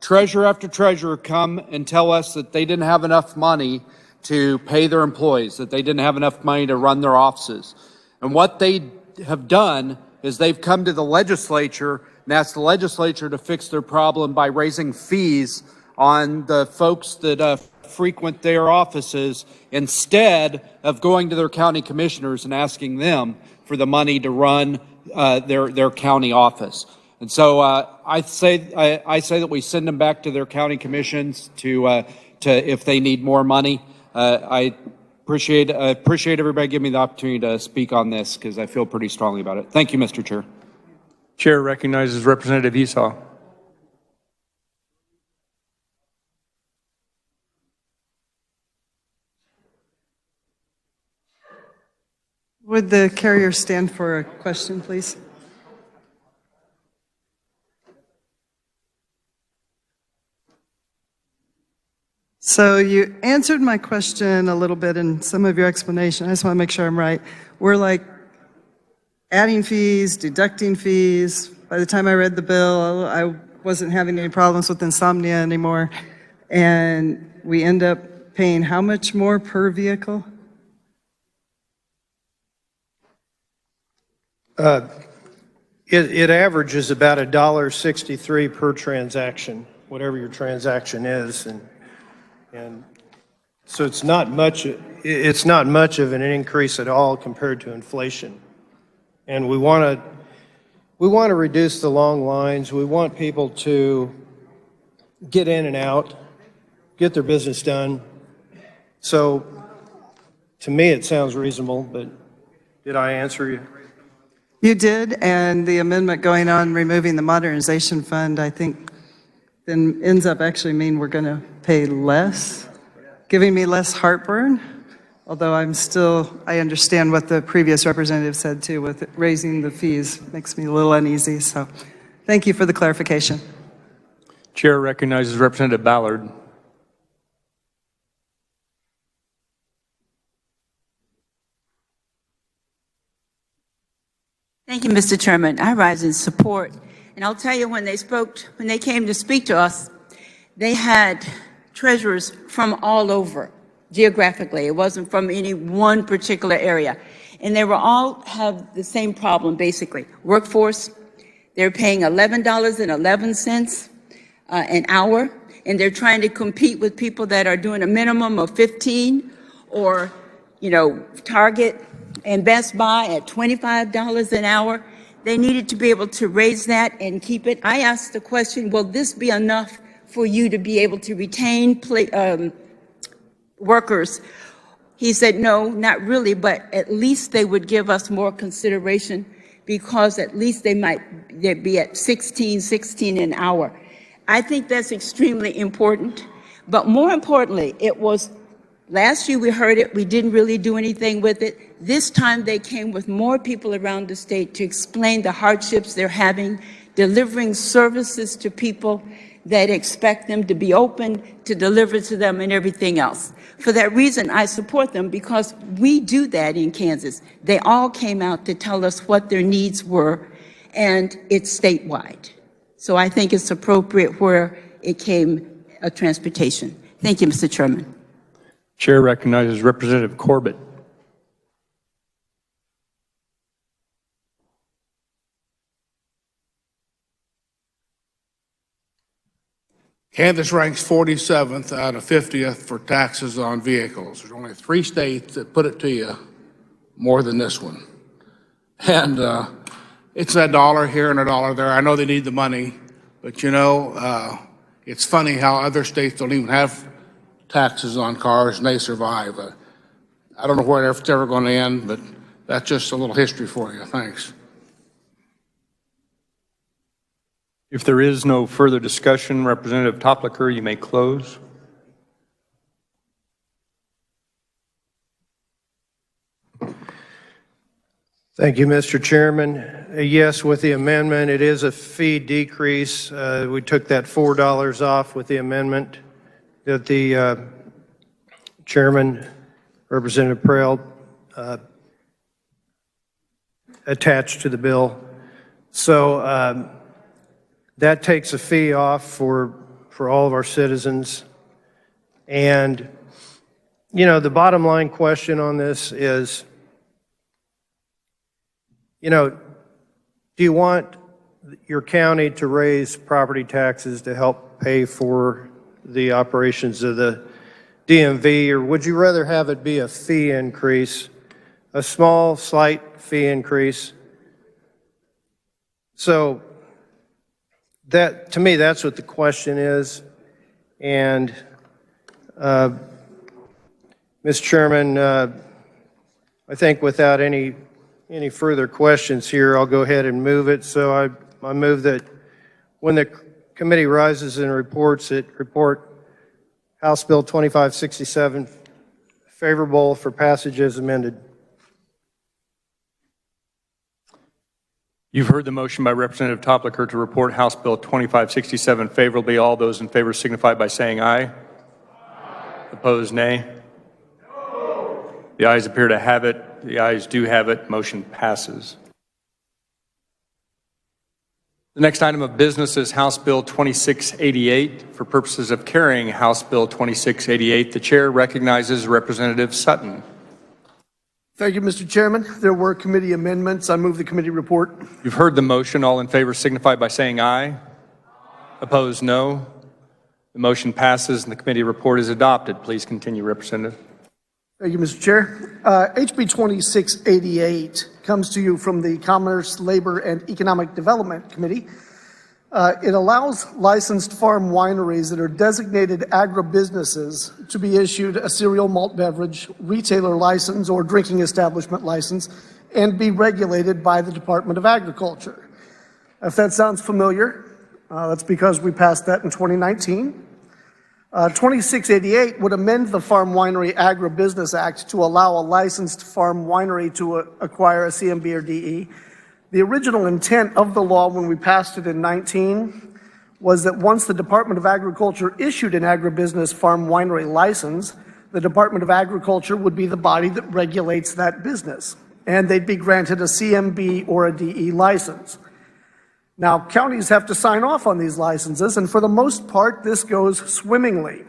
treasurer after treasurer come and tell us that they didn't have enough money to pay their employees, that they didn't have enough money to run their offices. And what they have done is they've come to the legislature and asked the legislature to fix their problem by raising fees on the folks that frequent their offices instead of going to their county commissioners and asking them for the money to run their county office. And so I say that we send them back to their county commissions to if they need more money. I appreciate everybody giving me the opportunity to speak on this because I feel pretty strongly about it. Thank you, Mr. Chair. Chair recognizes Representative Esau. Would the carrier stand for a question, please? So you answered my question a little bit in some of your explanation. I just want to make sure I'm right. We're like adding fees, deducting fees. By the time I read the bill, I wasn't having any problems with insomnia anymore. And we end up paying how much more per vehicle? It averages about $1.63 per transaction, whatever your transaction is, and so it's not much. It's not much of an increase at all compared to inflation. And we want to reduce the long lines. We want people to get in and out, get their business done. So, to me, it sounds reasonable. But did I answer you? You did, and the amendment going on removing the modernization fund, I think, then ends up actually mean we're going to pay less, giving me less heartburn. Although I understand what the previous representative said too, with raising the fees makes me a little uneasy. So, thank you for the clarification. Chair recognizes Representative Ballard. Thank you, Mr. Chairman. I rise in support. And I'll tell you, when they came to speak to us, they had treasurers from all over geographically. It wasn't from any one particular area. And they were all have the same problem, basically. Workforce, they're paying $11.11 an hour, and they're trying to compete with people that are doing a minimum of 15, or, Target and Best Buy at $25 an hour. They needed to be able to raise that and keep it. I asked the question, will this be enough for you to be able to retain workers? He said, no, not really, but at least they would give us more consideration, because at least they'd be at 16 an hour. I think that's extremely important. But more importantly, it was, last year we heard it, we didn't really do anything with it. This time they came with more people around the state to explain the hardships they're having, delivering services to people that expect them to be open, to deliver to them, and everything else. For that reason, I support them, because we do that in Kansas. They all came out to tell us what their needs were, and it's statewide. So I think it's appropriate where it came transportation. Thank you, Mr. Chairman. Chair recognizes Representative Corbett. Kansas ranks 47th out of 50th for taxes on vehicles. There's only 3 states that put it to you more than this one. And it's a dollar here and a dollar there. I know they need the money, but it's funny how other states don't even have taxes on cars and they survive. I don't know where it's ever going to end, but that's just a little history for you. Thanks. If there is no further discussion, Representative Toplicker, you may close. Thank you, Mr. Chairman. Yes, with the amendment, it is a fee decrease. We took that $4 off with the amendment that the Chairman, Representative Prehl, attached to the bill. So that takes a fee off for all of our citizens. And, the bottom line question on this is, do you want your county to raise property taxes to help pay for the operations of the DMV, or would you rather have it be a fee increase, a small, slight fee increase? So that, to me, that's what the question is. And, Mr. Chairman, I think without any further questions here, I'll go ahead and move it. So I move that when the committee rises and reports it, report House Bill 2567 favorable for passage as amended. You've heard the motion by Representative Toplicker to report House Bill 2567 favorably. All those in favor signify by saying aye. Aye. Opposed, nay. No. The ayes appear to have it. The ayes do have it. Motion passes. The next item of business is House Bill 2688. For purposes of carrying House Bill 2688, the chair recognizes Representative Sutton. Thank you, Mr. Chairman. There were committee amendments. I move the committee report. You've heard the motion. All in favor signify by saying aye. Opposed, no. The motion passes and the committee report is adopted. Please continue, Representative. Thank you, Mr. Chair. HB 2688 comes to you from the Commerce, Labor, and Economic Development Committee. It allows licensed farm wineries that are designated agribusinesses to be issued a cereal malt beverage retailer license or drinking establishment license and be regulated by the Department of Agriculture. If that sounds familiar, that's because we passed that in 2019. 2688 would amend the Farm Winery Agribusiness Act to allow a licensed farm winery to acquire a CMB or DE. The original intent of the law when we passed it in 19 was that once the Department of Agriculture issued an agribusiness farm winery license, the Department of Agriculture would be the body that regulates that business, and they'd be granted a CMB or a DE license. Now, counties have to sign off on these licenses, and for the most part, this goes swimmingly.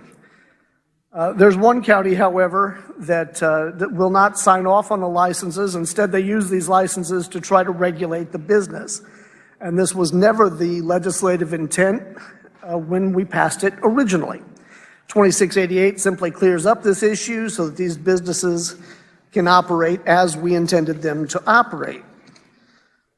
There's one county, however, that will not sign off on the licenses. Instead, they use these licenses to try to regulate the business. And this was never the legislative intent when we passed it originally. 2688 simply clears up this issue so that these businesses can operate as we intended them to operate.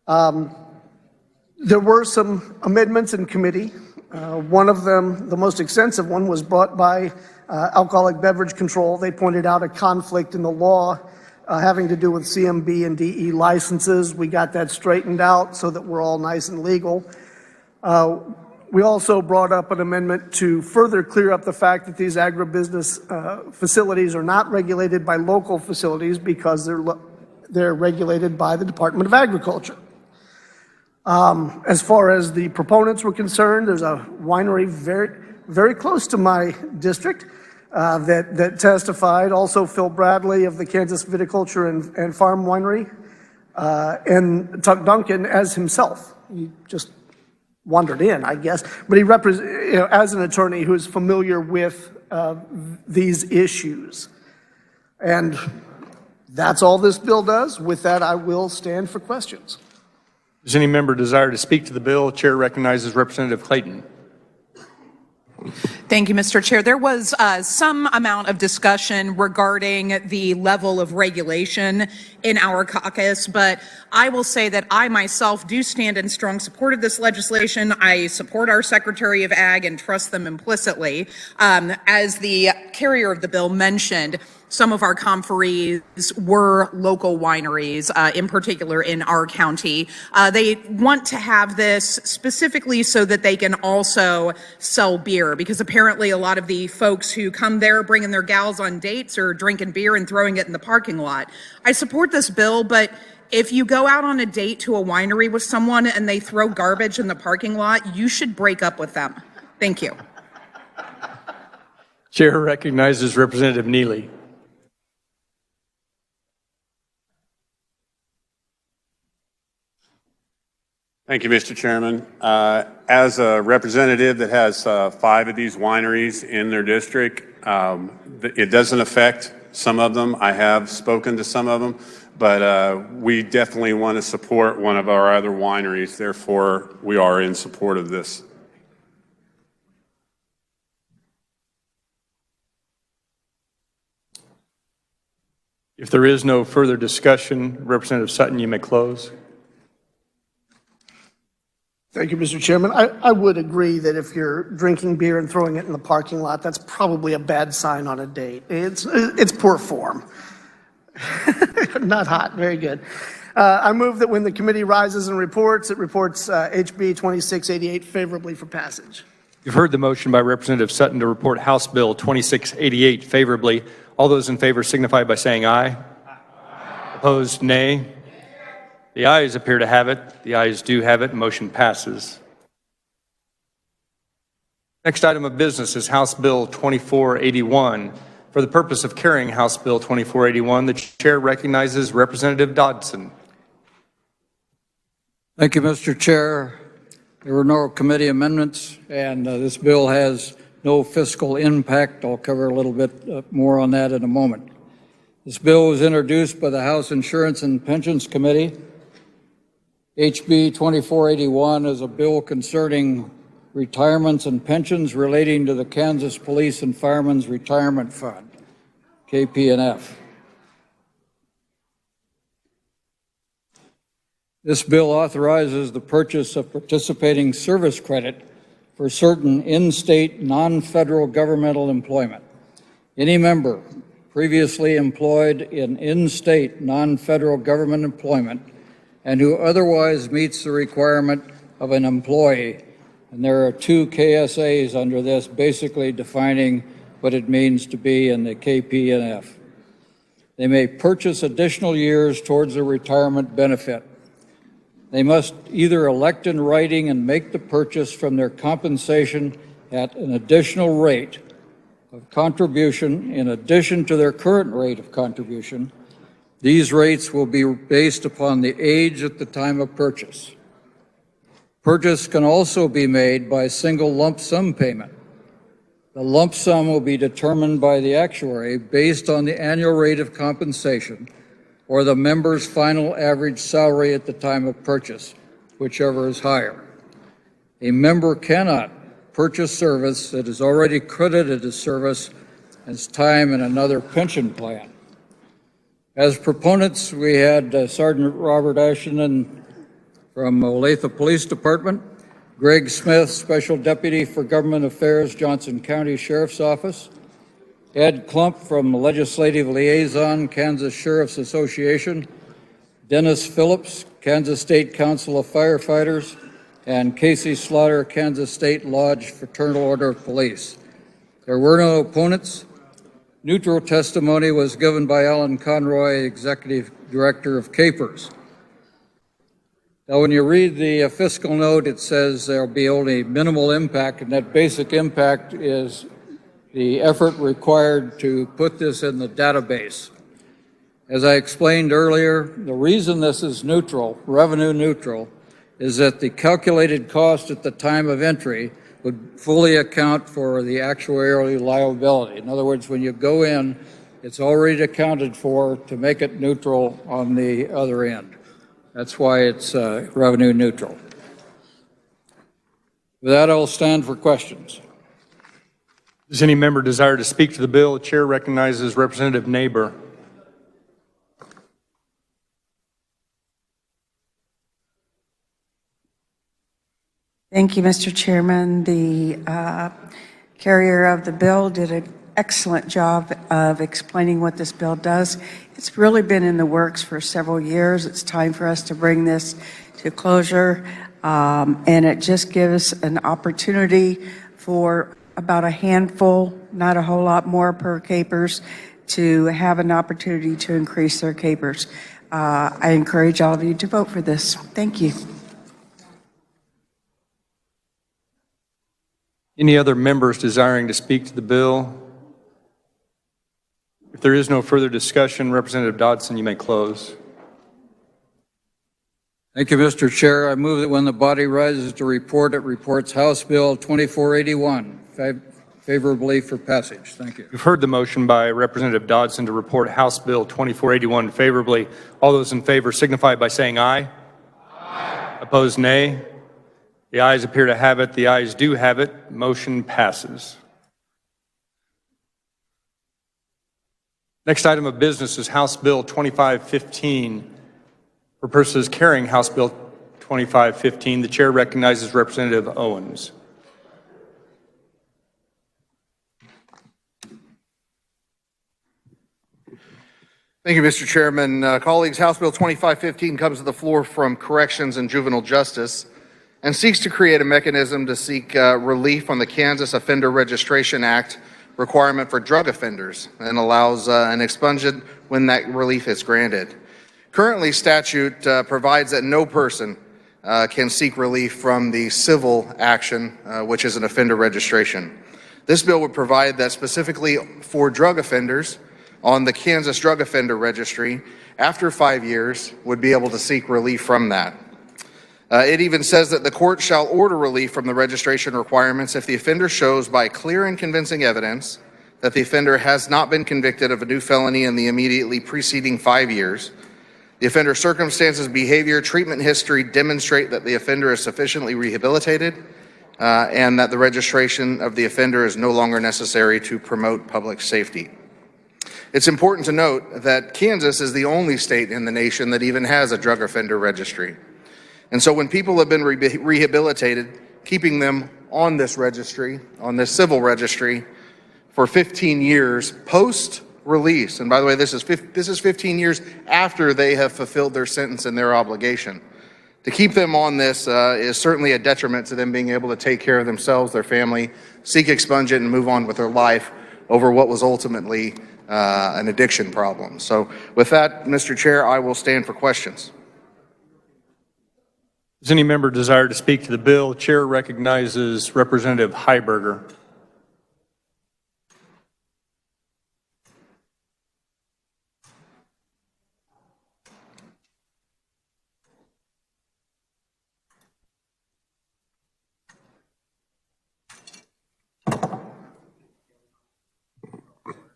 There were some amendments in committee. One of them, the most extensive one, was brought by Alcoholic Beverage Control. They pointed out a conflict in the law having to do with CMB and DE licenses. We got that straightened out so that we're all nice and legal. We also brought up an amendment to further clear up the fact that these agribusiness facilities are not regulated by local facilities because they're regulated by the Department of Agriculture. As far as the proponents were concerned, there's a winery very close to my district that testified. Also, Phil Bradley of the Kansas Viticulture and Farm Winery, and Tuck Duncan as himself. He just wandered in, I guess, but he represents, as an attorney who's familiar with these issues. And that's all this bill does. With that, I will stand for questions. Does any member desire to speak to the bill? Chair recognizes Representative Clayton. Thank you, Mr. Chair. There was some amount of discussion regarding the level of regulation in our caucus, but I will say that I myself do stand in strong support of this legislation. I support our Secretary of Ag and trust them implicitly. As the carrier of the bill mentioned, some of our conferees were local wineries, in particular in our county. They want to have this specifically so that they can also sell beer, because apparently a lot of the folks who come there bringing their gals on dates or drinking beer and throwing it in the parking lot. I support this bill, but if you go out on a date to a winery with someone and they throw garbage in the parking lot, you should break up with them. Thank you. Chair recognizes Representative Neely. Thank you, Mr. Chairman. As a representative that has 5 of these wineries in their district, it doesn't affect some of them. I have spoken to some of them, but we definitely want to support one of our other wineries. Therefore, we are in support of this. If there is no further discussion, Representative Sutton, you may close. Thank you, Mr. Chairman. I would agree that if you're drinking beer and throwing it in the parking lot, that's probably a bad sign on a date. It's poor form. Not hot. Very good. I move that when the committee rises and reports, it reports HB 2688 favorably for passage. You've heard the motion by Representative Sutton to report House Bill 2688 favorably. All those in favor signify by saying aye. Opposed, nay. The ayes appear to have it. The ayes do have it. Motion passes. Next item of business is House Bill 2481. For the purpose of carrying House Bill 2481, the chair recognizes Representative Dodson. Thank you, Mr. Chair. There were no committee amendments, and this bill has no fiscal impact. I'll cover a little bit more on that in a moment. This bill was introduced by the House Insurance and Pensions Committee. HB 2481 is a bill concerning retirements and pensions relating to the Kansas Police and Firemen's Retirement Fund, KP&F. This bill authorizes the purchase of participating service credit for certain in-state non-federal governmental employment. Any member previously employed in in-state non-federal government employment and who otherwise meets the requirement of an employee. And there are 2 KSAs under this, basically defining what it means to be in the KP&F. They may purchase additional years towards a retirement benefit. They must either elect in writing and make the purchase from their compensation at an additional rate of contribution in addition to their current rate of contribution. These rates will be based upon the age at the time of purchase. Purchase can also be made by single lump sum payment. The lump sum will be determined by the actuary based on the annual rate of compensation or the member's final average salary at the time of purchase, whichever is higher. A member cannot purchase service that is already credited as service as time in another pension plan. As proponents, we had Sergeant Robert Ashenden from Olathe Police Department, Greg Smith, Special Deputy for Government Affairs, Johnson County Sheriff's Office, Ed Klump from Legislative Liaison, Kansas Sheriff's Association, Dennis Phillips, Kansas State Council of Firefighters, and Casey Slaughter, Kansas State Lodge Fraternal Order of Police. There were no opponents. Neutral testimony was given by Alan Conroy, Executive Director of CAPERS. Now, when you read the fiscal note, it says there'll be only minimal impact, and that basic impact is the effort required to put this in the database. As I explained earlier, the reason this is neutral, revenue neutral, is that the calculated cost at the time of entry would fully account for the actuarial liability. In other words, when you go in, it's already accounted for to make it neutral on the other end. That's why it's revenue neutral. With that, I'll stand for questions. Does any member desire to speak to the bill? The chair recognizes Representative Neighbor. Thank you, Mr. Chairman. The carrier of the bill did an excellent job of explaining what this bill does. It's really been in the works for several years. It's time for us to bring this to closure, and it just gives an opportunity for about a handful, not a whole lot more per capers, to have an opportunity to increase their capers. I encourage all of you to vote for this. Thank you. Any other members desiring to speak to the bill? If there is no further discussion, Representative Dodson, you may close. Thank you, Mr. Chair. I move that when the body rises to report, it reports House Bill 2481 favorably for passage. Thank you. You've heard the motion by Representative Dodson to report House Bill 2481 favorably. All those in favor signify by saying aye. Aye. Opposed, nay. The ayes appear to have it. The ayes do have it. Motion passes. Next item of business is House Bill 2515. For purposes carrying House Bill 2515, the chair recognizes Representative Owens. Thank you, Mr. Chairman. Colleagues, House Bill 2515 comes to the floor from Corrections and Juvenile Justice and seeks to create a mechanism to seek relief on the Kansas Offender Registration Act requirement for drug offenders and allows an expungement when that relief is granted. Currently, statute provides that no person can seek relief from the civil action, which is an offender registration. This bill would provide that specifically for drug offenders on the Kansas Drug Offender Registry, after 5 years, would be able to seek relief from that. It even says that the court shall order relief from the registration requirements if the offender shows by clear and convincing evidence that the offender has not been convicted of a new felony in the immediately preceding 5 years. The offender's circumstances, behavior, treatment history demonstrate that the offender is sufficiently rehabilitated and that the registration of the offender is no longer necessary to promote public safety. It's important to note that Kansas is the only state in the nation that even has a drug offender registry. And so when people have been rehabilitated, keeping them on this registry, on this civil registry, for 15 years post-release, and by the way, this is 15 years after they have fulfilled their sentence and their obligation. To keep them on this is certainly a detriment to them being able to take care of themselves, their family, seek expungement, and move on with their life over what was ultimately an addiction problem. So with that, Mr. Chair, I will stand for questions. Does any member desire to speak to the bill? The chair recognizes Representative Heiberger.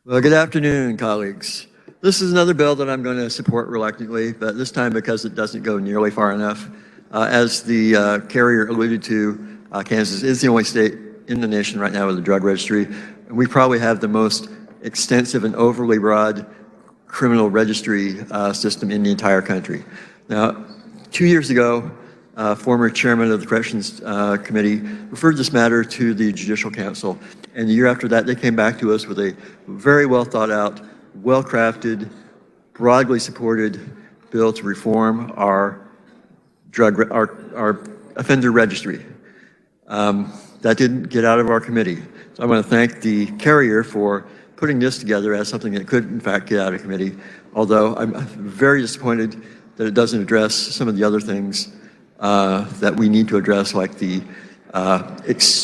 Well, good afternoon, colleagues. This is another bill that I'm going to support reluctantly, but this time because it doesn't go nearly far enough. As the carrier alluded to, Kansas is the only state in the nation right now with a drug registry, and we probably have the most extensive and overly broad criminal registry system in the entire country. Now, 2 years ago, former chairman of the Corrections Committee referred this matter to the Judicial Council, and the year after that, they came back to us with a very well thought out, well crafted, broadly supported bill to reform our offender registry. That didn't get out of our committee. So I want to thank the carrier for putting this together as something that could, in fact, get out of committee, although I'm very disappointed that it doesn't address some of the other things that we need to address, like the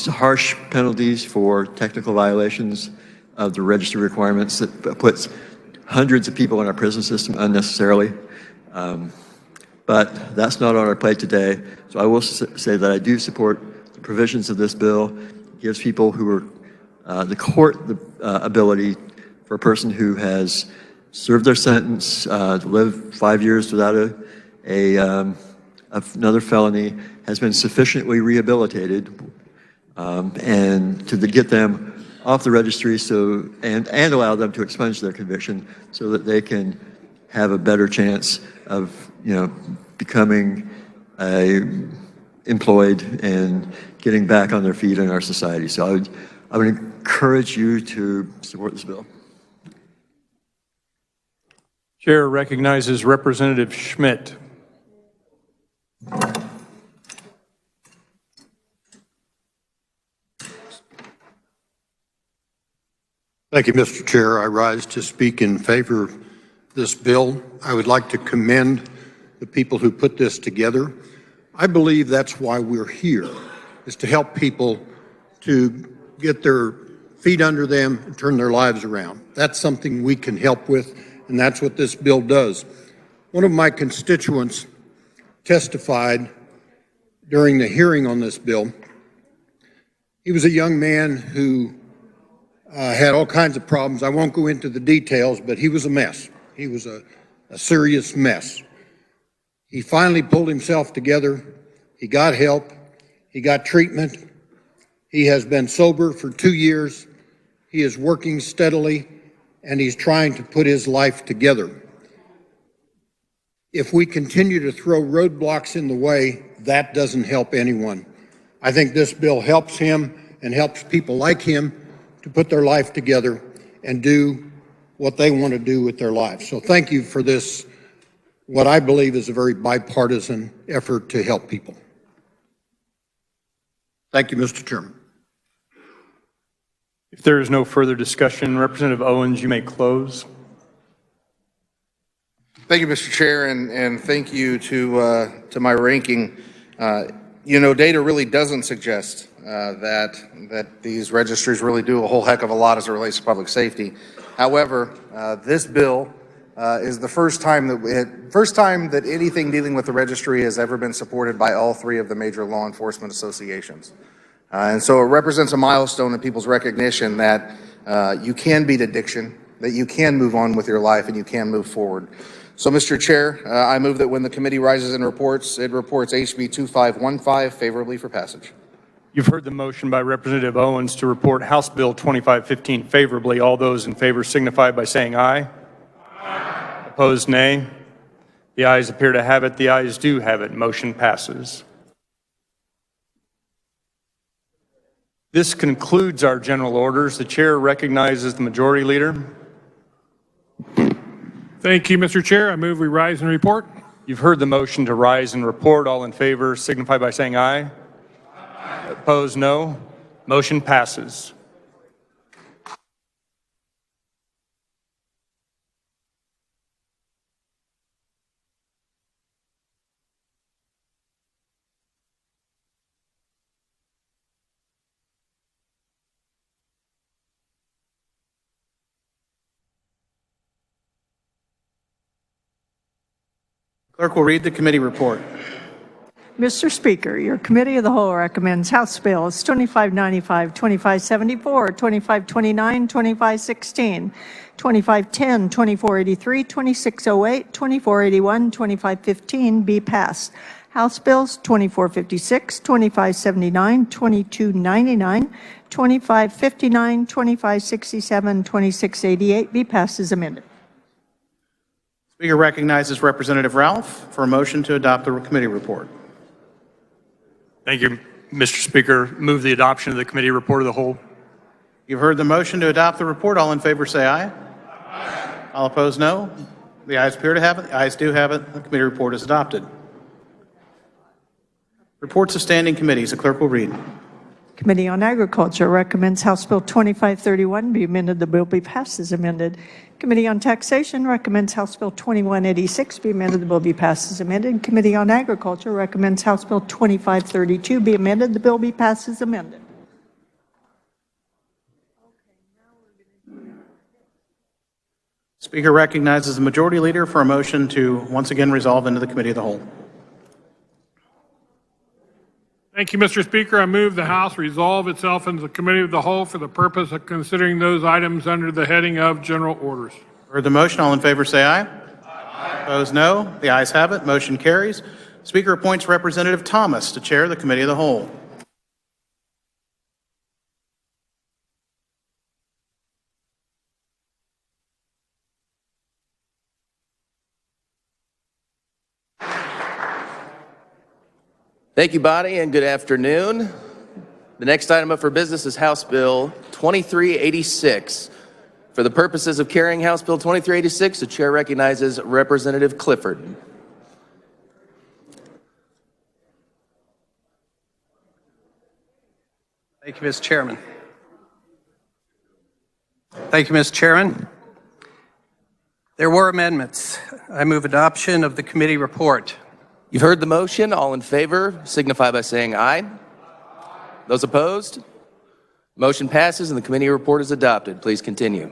harsh penalties for technical violations of the registry requirements that puts hundreds of people in our prison system unnecessarily. But that's not on our plate today. So I will say that I do support the provisions of this bill. It gives people who are the court the ability for a person who has served their sentence to live 5 years without another felony, has been sufficiently rehabilitated, and to get them off the registry and allow them to expunge their conviction so that they can have a better chance of becoming employed and getting back on their feet in our society. So I would encourage you to support this bill. Chair recognizes Representative Schmidt. Thank you, Mr. Chair. I rise to speak in favor of this bill. I would like to commend the people who put this together. I believe that's why we're here, is to help people to get their feet under them and turn their lives around. That's something we can help with, and that's what this bill does. One of my constituents testified during the hearing on this bill. He was a young man who had all kinds of problems. I won't go into the details, but he was a mess. He was a serious mess. He finally pulled himself together. He got help. He got treatment. He has been sober for 2 years. He is working steadily, and he's trying to put his life together. If we continue to throw roadblocks in the way, that doesn't help anyone. I think this bill helps him and helps people like him to put their life together and do what they want to do with their lives. So thank you for this, what I believe is a very bipartisan effort to help people. Thank you, Mr. Chairman. If there is no further discussion, Representative Owens, you may close. Thank you, Mr. Chair, and thank you to my ranking. Data really doesn't suggest that these registries really do a whole heck of a lot as it relates to public safety. However, this bill is the first time that anything dealing with the registry has ever been supported by all three of the major law enforcement associations. And so it represents a milestone in people's recognition that you can beat addiction, that you can move on with your life, and you can move forward. So, Mr. Chair, I move that when the committee rises and reports, it reports HB 2515 favorably for passage. You've heard the motion by Representative Owens to report House Bill 2515 favorably. All those in favor signify by saying aye. Aye. Opposed, nay. The ayes appear to have it. The ayes do have it. Motion passes. This concludes our general orders. The chair recognizes the majority leader. Thank you, Mr. Chair. I move we rise and report. You've heard the motion to rise and report. All in favor signify by saying aye. Aye. Opposed, no. Motion passes. Clerk will read the committee report. Mr. Speaker, your Committee of the Whole recommends House Bills 2595, 2574, 2529, 2516, 2510, 2483, 2608, 2481, 2515 be passed. House Bills 2456, 2579, 2299, 2559, 2567, 2688 be passed as amended. Speaker recognizes Representative Ralph for a motion to adopt the committee report. Thank you, Mr. Speaker. Move the adoption of the committee report of the whole. You've heard the motion to adopt the report. All in favor say aye. Aye. All opposed, no. The ayes appear to have it. The ayes do have it. The committee report is adopted. Reports of standing committees. The clerk will read. Committee on Agriculture recommends House Bill 2531 be amended. The bill be passed as amended. Committee on Taxation recommends House Bill 2186 be amended. The bill be passed as amended. Committee on Agriculture recommends House Bill 2532 be amended. The bill be passed as amended. Speaker recognizes the Majority Leader for a motion to once again resolve into the Committee of the Whole. Thank you, Mr. Speaker. I move the House resolve itself into the Committee of the Whole for the purpose of considering those items under the heading of General Orders. Heard the motion. All in favor say aye. Aye. Opposed, no. The ayes have it. Motion carries. Speaker appoints Representative Thomas to chair the Committee of the Whole. Thank you, body, and good afternoon. The next item up for business is House Bill 2386. For the purposes of carrying House Bill 2386, the chair recognizes Representative Clifford. Thank you, Mr. Chairman. Thank you, Mr. Chairman. There were amendments. I move adoption of the committee report. You've heard the motion. All in favor signify by saying aye. Those opposed? Motion passes and the committee report is adopted. Please continue.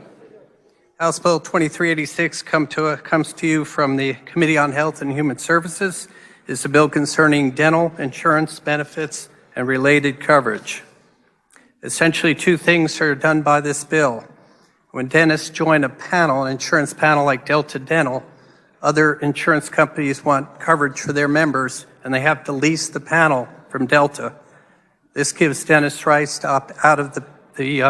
House Bill 2386 comes to you from the Committee on Health and Human Services. It's a bill concerning dental insurance benefits and related coverage. Essentially, two things are done by this bill. When dentists join a panel, an insurance panel like Delta Dental, other insurance companies want coverage for their members, and they have to lease the panel from Delta. This gives dentists rights to opt out of the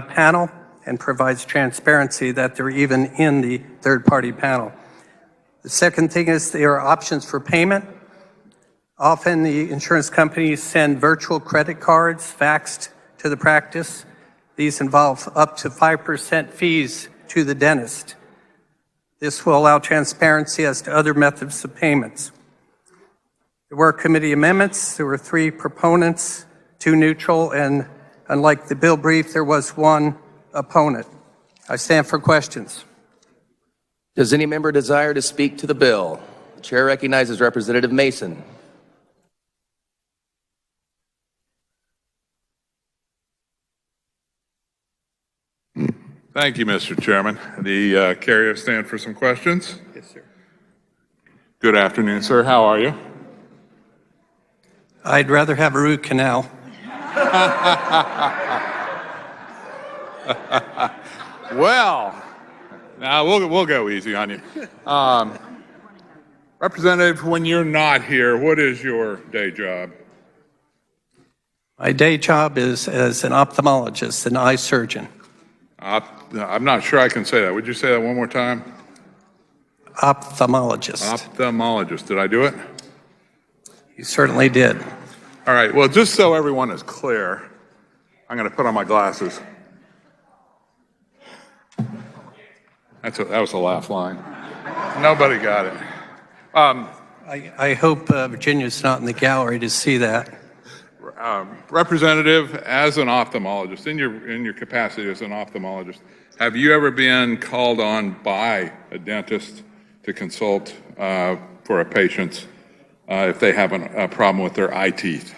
panel and provides transparency that they're even in the third-party panel. The second thing is there are options for payment. Often the insurance companies send virtual credit cards faxed to the practice. These involve up to 5% fees to the dentist. This will allow transparency as to other methods of payments. There were committee amendments. There were 3 proponents, 2 neutral, and unlike the bill brief, there was 1 opponent. I stand for questions. Does any member desire to speak to the bill? The chair recognizes Representative Mason. Thank you, Mr. Chairman. The carrier stand for some questions. Yes, sir. Good afternoon, sir. How are you? I'd rather have a root canal. Well, now we'll go easy on you. Representative, when you're not here, what is your day job? My day job is as an ophthalmologist, an eye surgeon. I'm not sure I can say that. Would you say that one more time? Ophthalmologist. Ophthalmologist. Did I do it? You certainly did. All right. Well, just so everyone is clear, I'm going to put on my glasses. That was a laugh line. Nobody got it. I hope Virginia's not in the gallery to see that. Representative, as an ophthalmologist, in your capacity as an ophthalmologist, have you ever been called on by a dentist to consult for a patient if they have a problem with their eye teeth?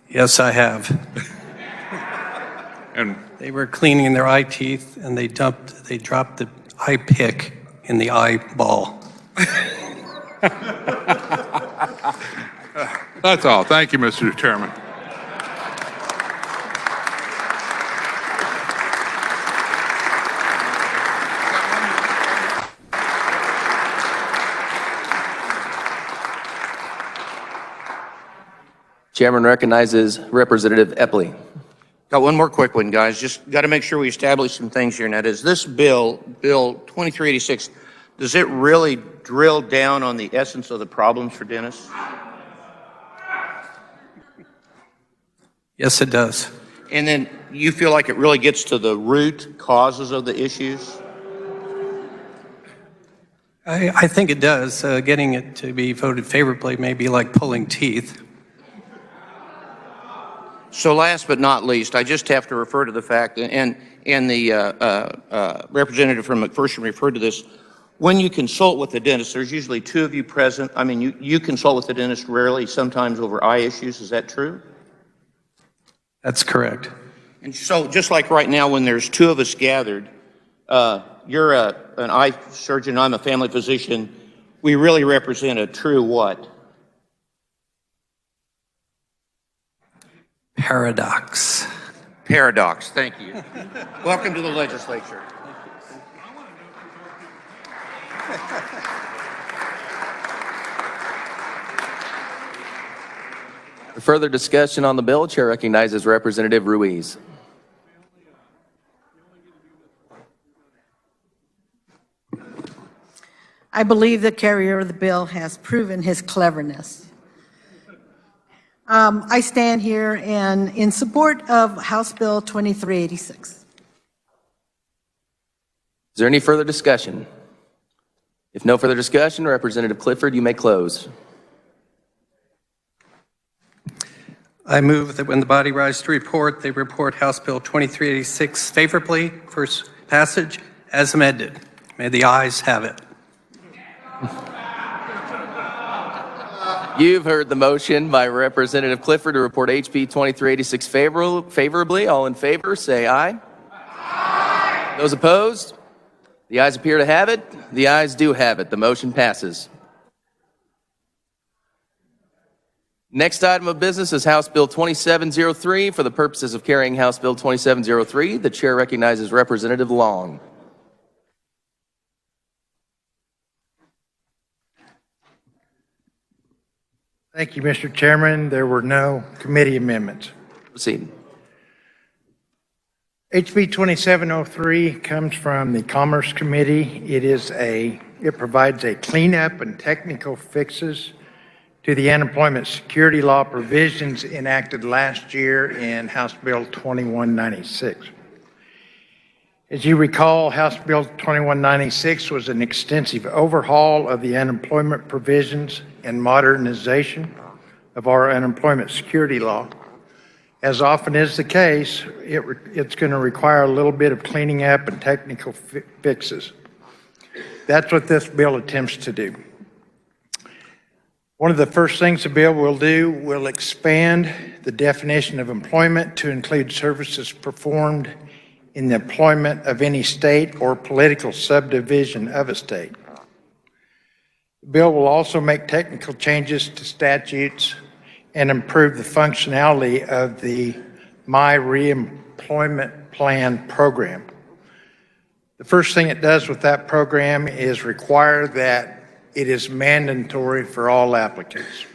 Yes, I have. And they were cleaning their eye teeth and they dropped the eye pick in the eyeball. That's all. Thank you, Mr. Chairman. Chairman recognizes Representative Epley. Got one more quick one, guys. Just got to make sure we establish some things here. And that is this bill, Bill 2386, does it really drill down on the essence of the problems for dentists? Yes, it does. And then you feel like it really gets to the root causes of the issues? I think it does. Getting it to be voted favorably may be like pulling teeth. So last but not least, I just have to refer to the fact, and the representative from McPherson referred to this, when you consult with the dentist, there's usually two of you present. I mean, you consult with the dentist rarely, sometimes over eye issues. Is that true? That's correct. And so just like right now when there's two of us gathered, you're an eye surgeon, I'm a family physician, we really represent a true what? Paradox. Paradox, thank you. Welcome to the legislature. For further discussion on the bill, Chair recognizes Representative Ruiz. I believe the carrier of the bill has proven his cleverness. I stand here and in support of House Bill 2386. Is there any further discussion? If no further discussion, Representative Clifford, you may close. I move that when the body rises to report, they report House Bill 2386 favorably, first passage, as amended. May the ayes have it. You've heard the motion by Representative Clifford to report HB 2386 favorably. All in favor, say aye. Aye. Those opposed? The ayes appear to have it. The ayes do have it. The motion passes. Next item of business is House Bill 2703. For the purposes of carrying House Bill 2703, the chair recognizes Representative Long. Thank you, Mr. Chairman. There were no committee amendments. Proceed. HB 2703 comes from the Commerce Committee. It provides a cleanup and technical fixes to the unemployment security law provisions enacted last year in House Bill 2196. As you recall, House Bill 2196 was an extensive overhaul of the unemployment provisions and modernization of our unemployment security law. As often is the case, it's going to require a little bit of cleaning up and technical fixes. That's what this bill attempts to do. One of the first things the bill will do will expand the definition of employment to include services performed in the employment of any state or political subdivision of a state. The bill will also make technical changes to statutes and improve the functionality of the My Reemployment Plan program. The first thing it does with that program is require that it is mandatory for all applicants.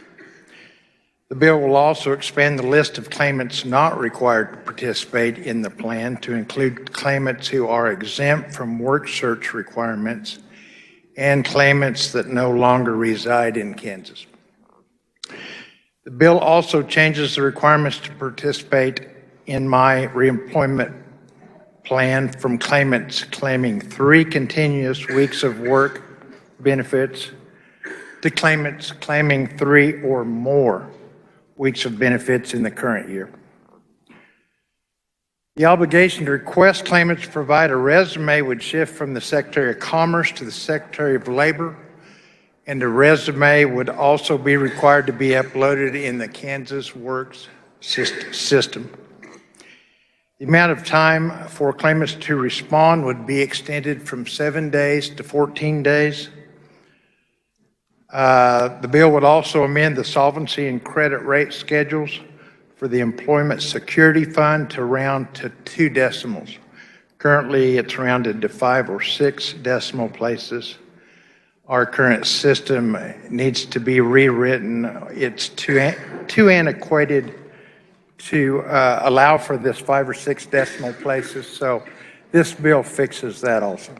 The bill will also expand the list of claimants not required to participate in the plan to include claimants who are exempt from work search requirements and claimants that no longer reside in Kansas. The bill also changes the requirements to participate in My Reemployment Plan from claimants claiming 3 continuous weeks of work benefits to claimants claiming 3 or more weeks of benefits in the current year. The obligation to request claimants provide a resume would shift from the Secretary of Commerce to the Secretary of Labor, and the resume would also be required to be uploaded in the Kansas Works system. The amount of time for claimants to respond would be extended from 7 days to 14 days. The bill would also amend the solvency and credit rate schedules for the Employment Security Fund to round to 2 decimals. Currently, it's rounded to 5 or 6 decimal places. Our current system needs to be rewritten. It's too antiquated to allow for this 5 or 6 decimal places, so this bill fixes that also.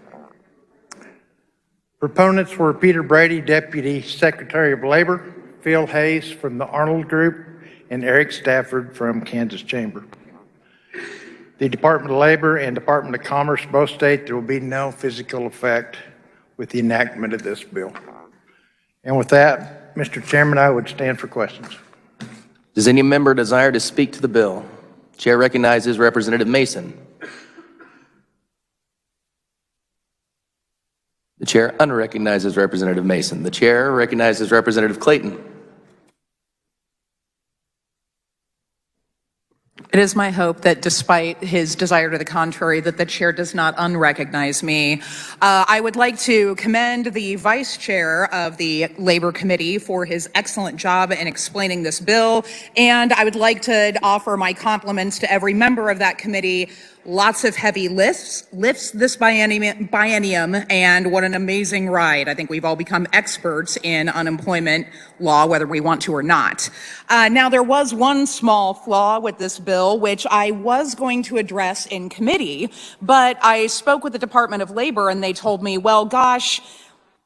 Proponents were Peter Brady, Deputy Secretary of Labor, Phil Hayes from the Arnold Group, and Eric Stafford from Kansas Chamber. The Department of Labor and Department of Commerce both state there will be no physical effect with the enactment of this bill. And with that, Mr. Chairman, I would stand for questions. Does any member desire to speak to the bill? Chair recognizes Representative Mason. The chair unrecognizes Representative Mason. The chair recognizes Representative Clayton. It is my hope that despite his desire to the contrary, that the chair does not unrecognize me. I would like to commend the vice chair of the Labor Committee for his excellent job in explaining this bill, and I would like to offer my compliments to every member of that committee. Lots of heavy lifts this biennium, and what an amazing ride. I think we've all become experts in unemployment law, whether we want to or not. Now, there was one small flaw with this bill, which I was going to address in committee, but I spoke with the Department of Labor, and they told me, well, gosh,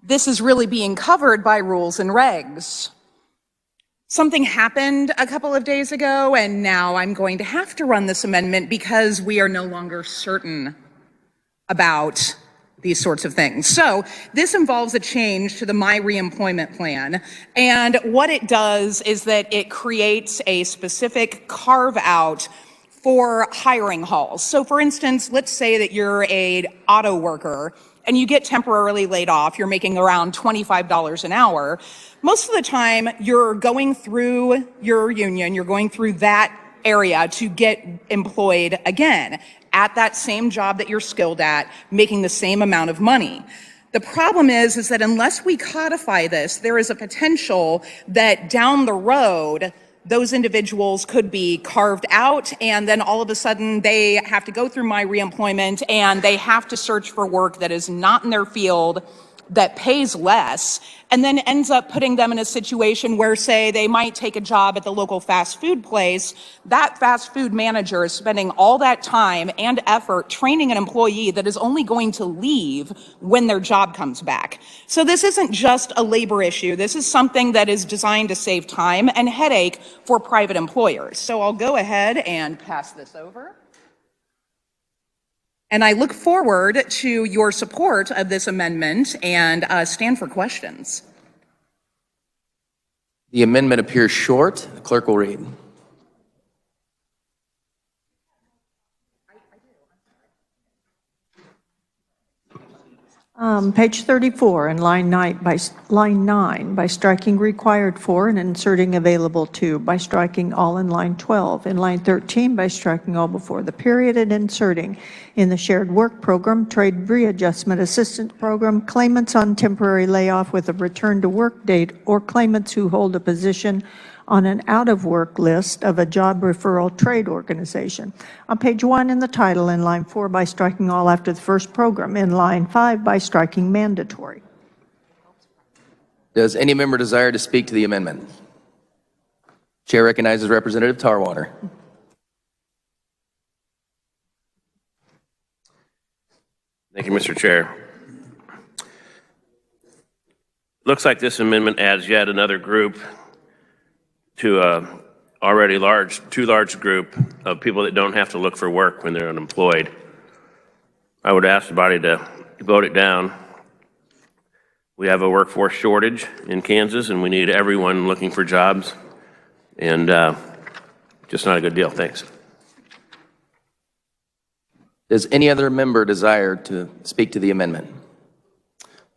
this is really being covered by rules and regs. Something happened a couple of days ago, and now I'm going to have to run this amendment because we are no longer certain about these sorts of things. So this involves a change to the My Reemployment Plan. And what it does is that it creates a specific carve out for hiring halls. So for instance, let's say that you're an auto worker and you get temporarily laid off. You're making around $25 an hour. Most of the time, you're going through your union, you're going through that area to get employed again at that same job that you're skilled at, making the same amount of money. The problem is that unless we codify this, there is a potential that down the road, those individuals could be carved out, and then all of a sudden they have to go through My Reemployment and they have to search for work that is not in their field, that pays less, and then ends up putting them in a situation where, say, they might take a job at the local fast food place. That fast food manager is spending all that time and effort training an employee that is only going to leave when their job comes back. So this isn't just a labor issue. This is something that is designed to save time and headache for private employers. So I'll go ahead and pass this over. And I look forward to your support of this amendment and stand for questions. The amendment appears short. The clerk will read. Page 34 in line 9 by striking required for and inserting available to, by striking all in line 12. In line 13 by striking all before the period and inserting in the shared work program, trade readjustment assistance program, claimants on temporary layoff with a return to work date, or claimants who hold a position on an out-of-work list of a job referral trade organization. On page 1 in the title, in line 4 by striking all after the first program, in line 5 by striking mandatory. Does any member desire to speak to the amendment? Chair recognizes Representative Tarwater. Thank you, Mr. Chair. Looks like this amendment adds yet another group to a already too large group of people that don't have to look for work when they're unemployed. I would ask the body to vote it down. We have a workforce shortage in Kansas, and we need everyone looking for jobs, and just not a good deal. Thanks. Does any other member desire to speak to the amendment?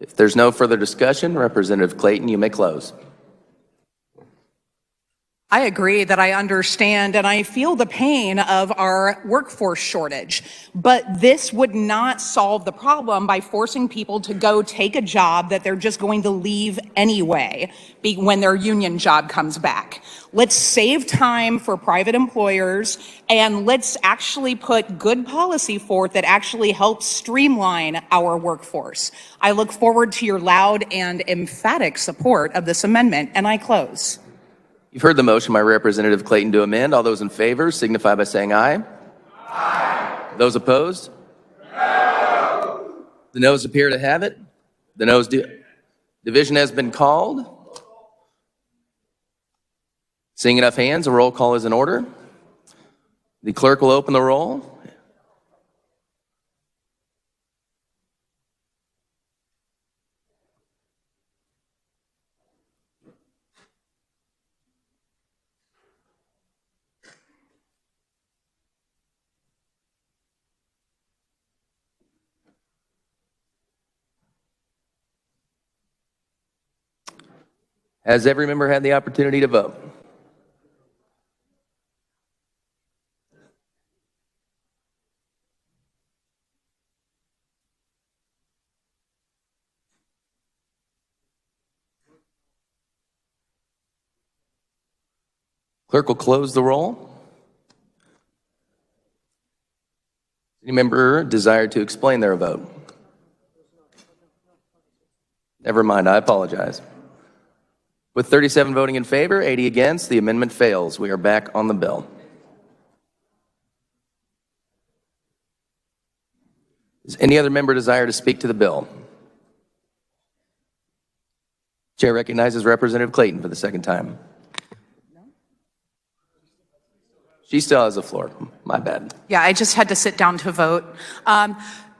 If there's no further discussion, Representative Clayton, you may close. I agree that I understand and I feel the pain of our workforce shortage, but this would not solve the problem by forcing people to go take a job that they're just going to leave anyway when their union job comes back. Let's save time for private employers and let's actually put good policy forth that actually helps streamline our workforce. I look forward to your loud and emphatic support of this amendment, and I close. You've heard the motion by Representative Clayton to amend. All those in favor signify by saying aye. Aye. Those opposed? No. The noes appear to have it. The noes do. Division has been called. Seeing enough hands, a roll call is in order. The clerk will open the roll. Has every member had the opportunity to vote? Clerk will close the roll. Any member desire to explain their vote? Never mind, I apologize. With 37 voting in favor, 80 against, the amendment fails. We are back on the bill. Does any other member desire to speak to the bill? Chair recognizes Representative Clayton for the second time. She still has the floor. My bad. Yeah, I just had to sit down to vote.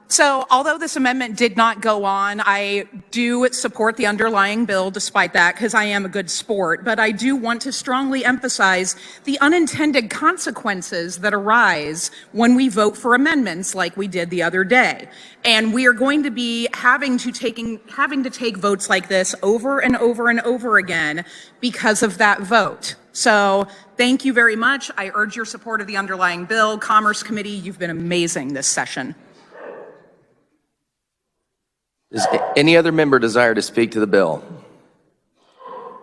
So although this amendment did not go on, I do support the underlying bill despite that because I am a good sport, but I do want to strongly emphasize the unintended consequences that arise when we vote for amendments like we did the other day. And we are going to be having to take votes like this over and over and over again because of that vote. So thank you very much. I urge your support of the underlying bill. Commerce Committee, you've been amazing this session. Does any other member desire to speak to the bill?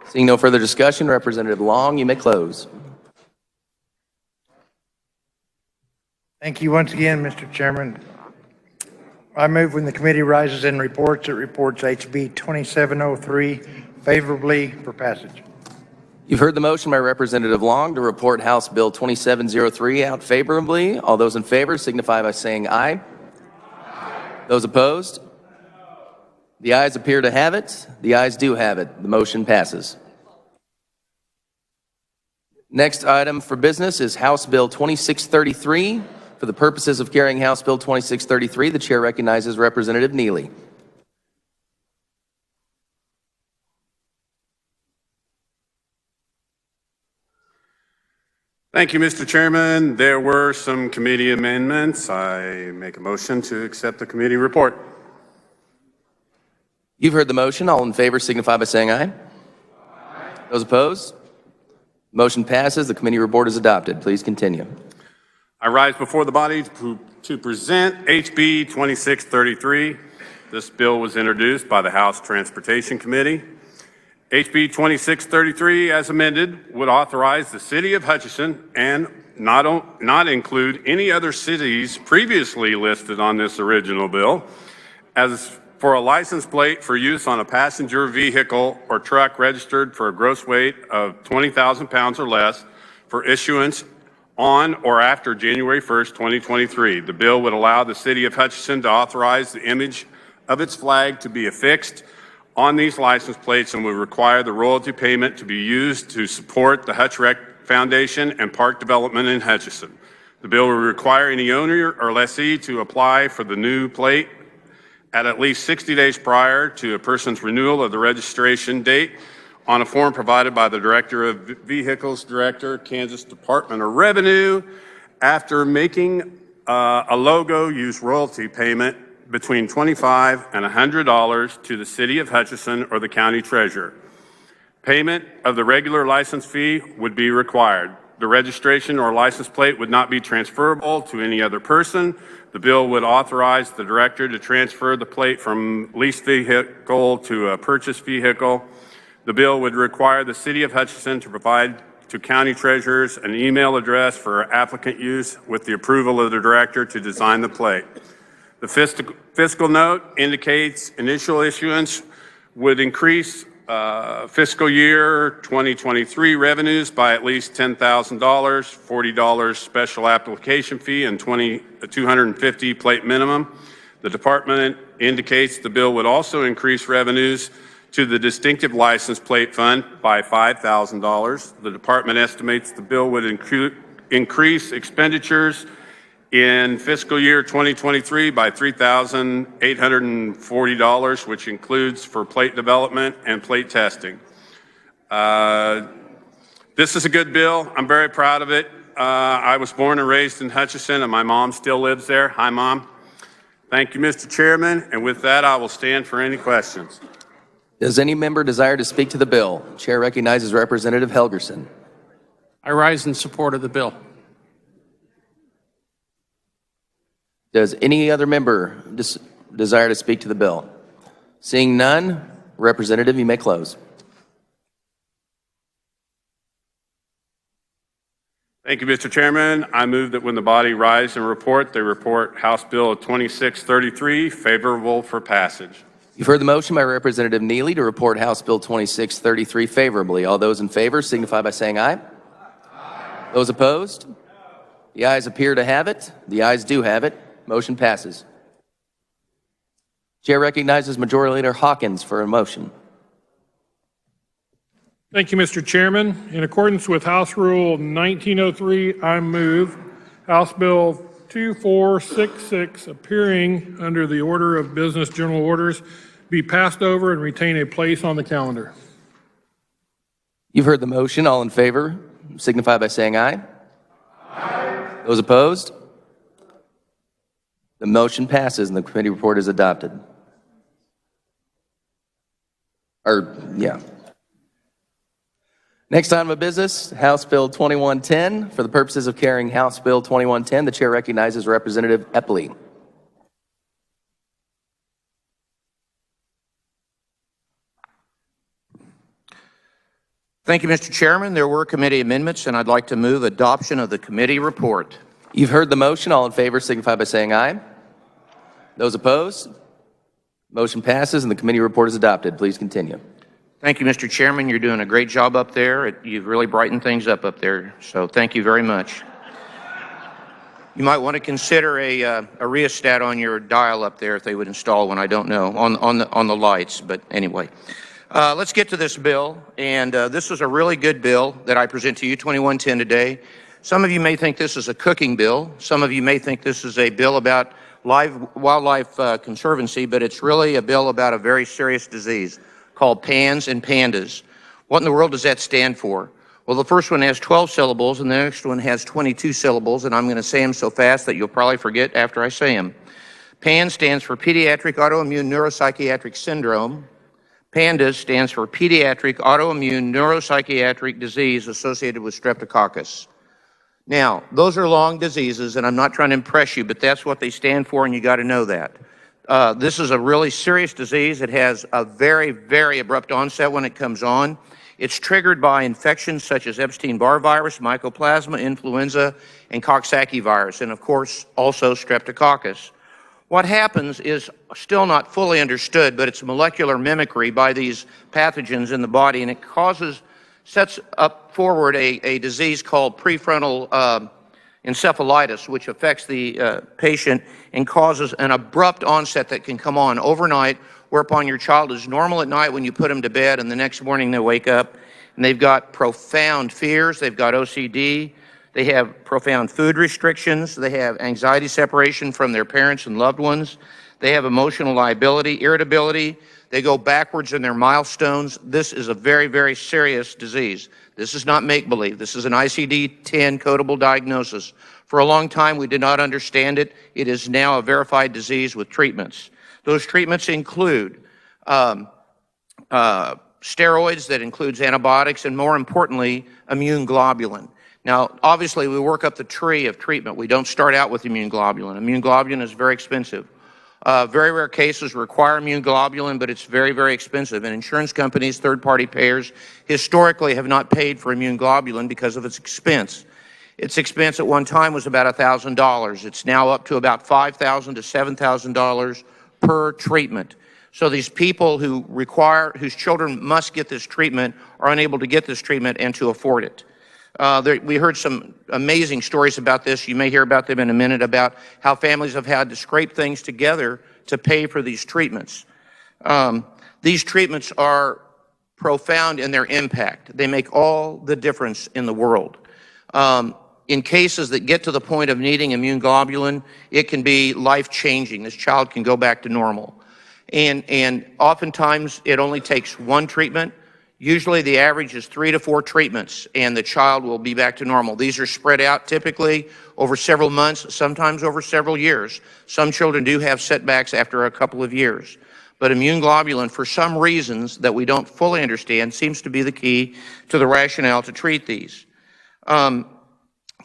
Seeing no further discussion, Representative Long, you may close. Thank you once again, Mr. Chairman. I move when the committee rises and reports, it reports HB 2703 favorably for passage. You've heard the motion by Representative Long to report House Bill 2703 out favorably. All those in favor signify by saying aye. Aye. Those opposed? The ayes appear to have it. The ayes do have it. The motion passes. Next item for business is House Bill 2633. For the purposes of carrying House Bill 2633, the chair recognizes Representative Neely. Thank you, Mr. Chairman. There were some committee amendments. I make a motion to accept the committee report. You've heard the motion. All in favor signify by saying aye. Aye. Those opposed? Motion passes. The committee report is adopted. Please continue. I rise before the body to present HB 2633. This bill was introduced by the House Transportation Committee. HB 2633, as amended, would authorize the City of Hutchinson and not include any other cities previously listed on this original bill as for a license plate for use on a passenger vehicle or truck registered for a gross weight of 20,000 pounds or less for issuance on or after January 1st, 2023. The bill would allow the City of Hutchinson to authorize the image of its flag to be affixed on these license plates and would require the royalty payment to be used to support the Hutch Rec Foundation and park development in Hutchinson. The bill will require any owner or lessee to apply for the new plate at least 60 days prior to a person's renewal of the registration date on a form provided by the Director of Vehicles Director, Kansas Department of Revenue, after making a logo use royalty payment between $25 and $100 to the City of Hutchinson or the County Treasurer. Payment of the regular license fee would be required. The registration or license plate would not be transferable to any other person. The bill would authorize the director to transfer the plate from leased vehicle to a purchased vehicle. The bill would require the City of Hutchinson to provide to county treasurers an email address for applicant use with the approval of the director to design the plate. The fiscal note indicates initial issuance would increase fiscal year 2023 revenues by at least $10,000, $40 special application fee, and $250 plate minimum. The department indicates the bill would also increase revenues to the distinctive license plate fund by $5,000. The department estimates the bill would increase expenditures in fiscal year 2023 by $3,840, which includes for plate development and plate testing. This is a good bill. I'm very proud of it. I was born and raised in Hutchinson, and my mom still lives there. Hi, Mom. Thank you, Mr. Chairman. And with that, I will stand for any questions. Does any member desire to speak to the bill? Chair recognizes Representative Helgerson. I rise in support of the bill. Does any other member desire to speak to the bill? Seeing none, Representative, you may close. Thank you, Mr. Chairman. I move that when the body rise and report, they report House Bill 2633 favorable for passage. You've heard the motion by Representative Neely to report House Bill 2633 favorably. All those in favor signify by saying aye. Aye. Those opposed? The ayes appear to have it. The ayes do have it. Motion passes. Chair recognizes Majority Leader Hawkins for a motion. Thank you, Mr. Chairman. In accordance with House Rule 1903, I move House Bill 2466, appearing under the Order of Business General Orders, be passed over and retain a place on the calendar. You've heard the motion. All in favor signify by saying aye. Aye. Those opposed? The motion passes and the committee report is adopted. Next item of business, House Bill 2110. For the purposes of carrying House Bill 2110, the chair recognizes Representative Epley. Thank you, Mr. Chairman. There were committee amendments, and I'd like to move adoption of the committee report. You've heard the motion. All in favor signify by saying aye. Those opposed? Motion passes and the committee report is adopted. Please continue. Thank you, Mr. Chairman. You're doing a great job up there. You've really brightened things up there, so thank you very much. You might want to consider a rheostat on your dial up there if they would install one. I don't know, on the lights, but anyway. Let's get to this bill, and this is a really good bill that I present to you, 2110 today. Some of you may think this is a cooking bill. Some of you may think this is a bill about wildlife conservancy, but it's really a bill about a very serious disease called PANS and PANDAS. What in the world does that stand for? Well, the first one has 12 syllables, and the next one has 22 syllables, and I'm going to say them so fast that you'll probably forget after I say them. PANS stands for Pediatric Autoimmune Neuropsychiatric Syndrome. PANDAS stands for Pediatric Autoimmune Neuropsychiatric Disease Associated with Streptococcus. Now, those are long diseases, and I'm not trying to impress you, but that's what they stand for, and you got to know that. This is a really serious disease. It has a very, very abrupt onset when it comes on. It's triggered by infections such as Epstein-Barr virus, Mycoplasma, influenza, and Coxsackie virus, and of course, also Streptococcus. What happens is still not fully understood, but it's molecular mimicry by these pathogens in the body, and it sets up forward a disease called prefrontal encephalitis, which affects the patient and causes an abrupt onset that can come on overnight, whereupon your child is normal at night when you put them to bed, and the next morning they wake up and they've got profound fears, they've got OCD, they have profound food restrictions, they have anxiety separation from their parents and loved ones, they have emotional liability, irritability, they go backwards in their milestones. This is a very, very serious disease. This is not make-believe. This is an ICD-10 codable diagnosis. For a long time, we did not understand it. It is now a verified disease with treatments. Those treatments include steroids, that includes antibiotics, and more importantly, immune globulin. Now, obviously, we work up the tree of treatment. We don't start out with immune globulin. Immune globulin is very expensive. Very rare cases require immune globulin, but it's very, very expensive. And insurance companies, third-party payers, historically have not paid for immune globulin because of its expense. Its expense at one time was about $1,000. It's now up to about $5,000 to $7,000 per treatment. So these people whose children must get this treatment are unable to get this treatment and to afford it. We heard some amazing stories about this. You may hear about them in a minute, about how families have had to scrape things together to pay for these treatments. These treatments are profound in their impact. They make all the difference in the world. In cases that get to the point of needing immune globulin, it can be life-changing. This child can go back to normal. And oftentimes, it only takes one treatment. Usually the average is 3 to 4 treatments, and the child will be back to normal. These are spread out typically over several months, sometimes over several years. Some children do have setbacks after a couple of years. But immune globulin, for some reasons that we don't fully understand, seems to be the key to the rationale to treat these.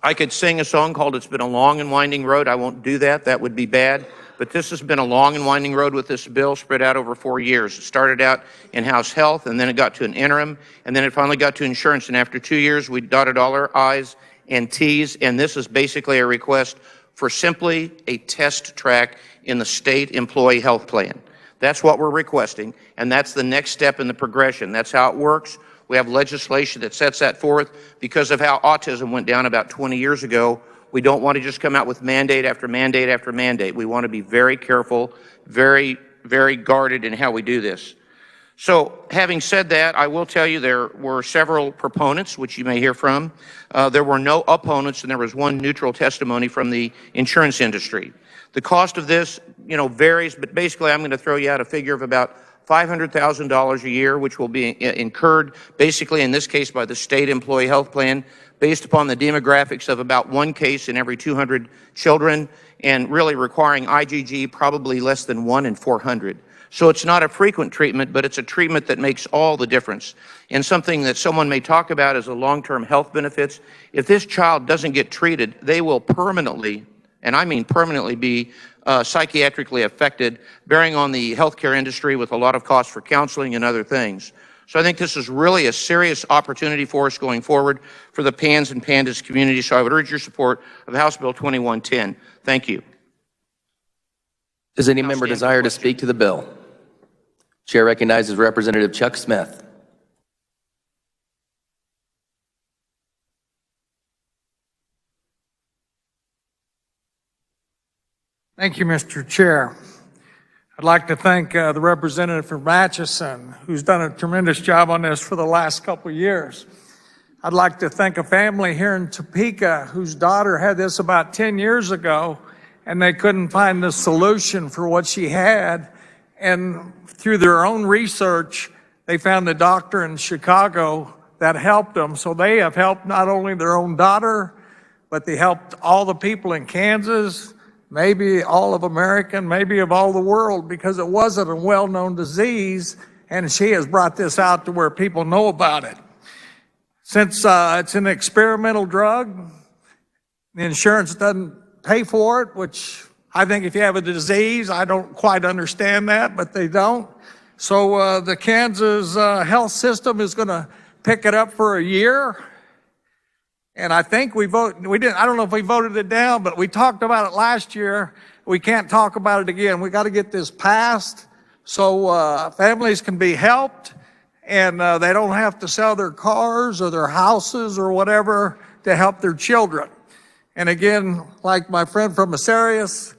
I could sing a song called "It's Been a Long and Winding Road." I won't do that. That would be bad. But this has been a long and winding road with this bill spread out over 4 years. It started out in House Health, and then it got to an interim, and then it finally got to insurance. And after 2 years, we dotted all our I's and T's, and this is basically a request for simply a test track in the state employee health plan. That's what we're requesting, and that's the next step in the progression. That's how it works. We have legislation that sets that forth because of how autism went down about 20 years ago. We don't want to just come out with mandate after mandate after mandate. We want to be very careful, very, very guarded in how we do this. So having said that, I will tell you there were several proponents, which you may hear from. There were no opponents, and there was one neutral testimony from the insurance industry. The cost of this, varies, but basically I'm going to throw you out a figure of about $500,000 a year, which will be incurred basically in this case by the state employee health plan, based upon the demographics of about 1 case in every 200 children, and really requiring IgG probably less than 1 in 400. So it's not a frequent treatment, but it's a treatment that makes all the difference. And something that someone may talk about as the long-term health benefits. If this child doesn't get treated, they will permanently, and I mean permanently, be psychiatrically affected, bearing on the healthcare industry with a lot of costs for counseling and other things. So I think this is really a serious opportunity for us going forward for the PANS and PANDAS community. So I would urge your support of House Bill 2110. Thank you. Does any member desire to speak to the bill? Chair recognizes Representative Chuck Smith. Thank you, Mr. Chair. I'd like to thank the representative from Atchison, who's done a tremendous job on this for the last couple of years. I'd like to thank a family here in Topeka whose daughter had this about 10 years ago, and they couldn't find the solution for what she had. And through their own research, they found a doctor in Chicago that helped them. So they have helped not only their own daughter, but they helped all the people in Kansas, maybe all of America, maybe of all the world, because it wasn't a well-known disease, and she has brought this out to where people know about it. Since it's an experimental drug, the insurance doesn't pay for it, which I think if you have a disease, I don't quite understand that, but they don't. So the Kansas health system is going to pick it up for a year. And I think I don't know if we voted it down, but we talked about it last year. We can't talk about it again. We got to get this passed so families can be helped, and they don't have to sell their cars or their houses or whatever to help their children. And again, like my friend from Asarius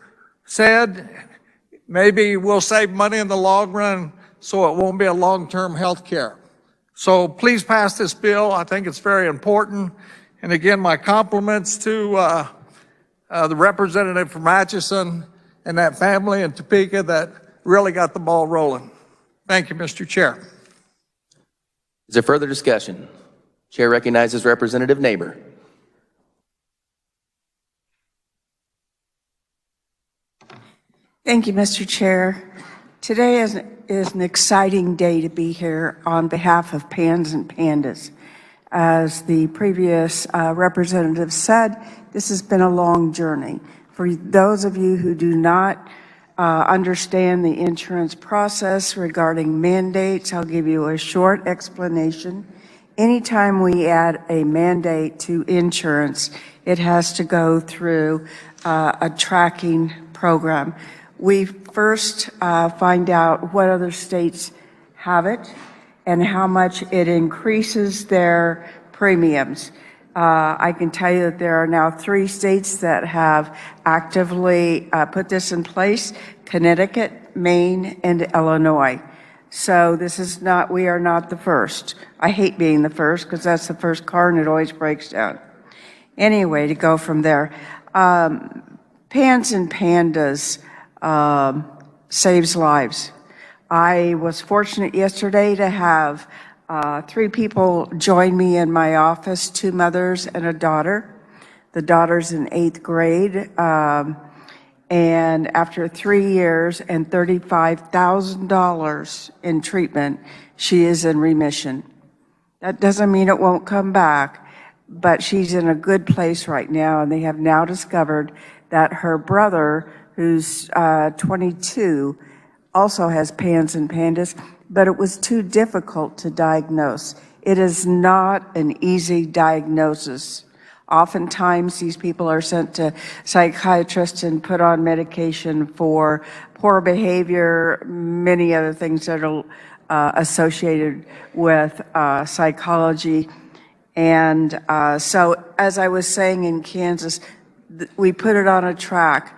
said, maybe we'll save money in the long run so it won't be a long-term health care. So please pass this bill. I think it's very important. And again, my compliments to the representative from Atchison and that family in Topeka that really got the ball rolling. Thank you, Mr. Chair. Is there further discussion? Chair recognizes Representative Neighbor. Thank you, Mr. Chair. Today is an exciting day to be here on behalf of PANS and PANDAS. As the previous representative said, this has been a long journey. For those of you who do not understand the insurance process regarding mandates, I'll give you a short explanation. Anytime we add a mandate to insurance, it has to go through a tracking program. We first find out what other states have it and how much it increases their premiums. I can tell you that there are now 3 states that have actively put this in place: Connecticut, Maine, and Illinois. So this is not, we are not the first. I hate being the first because that's the first car and it always breaks down. Anyway, to go from there, PANS and PANDAS saves lives. I was fortunate yesterday to have 3 people join me in my office, 2 mothers and a daughter. The daughter's in 8th grade. And after 3 years and $35,000 in treatment, she is in remission. That doesn't mean it won't come back, but she's in a good place right now, and they have now discovered that her brother, who's 22, also has PANS and PANDAS, but it was too difficult to diagnose. It is not an easy diagnosis. Oftentimes, these people are sent to psychiatrists and put on medication for poor behavior, many other things that are associated with psychology. And so, as I was saying in Kansas, we put it on a track.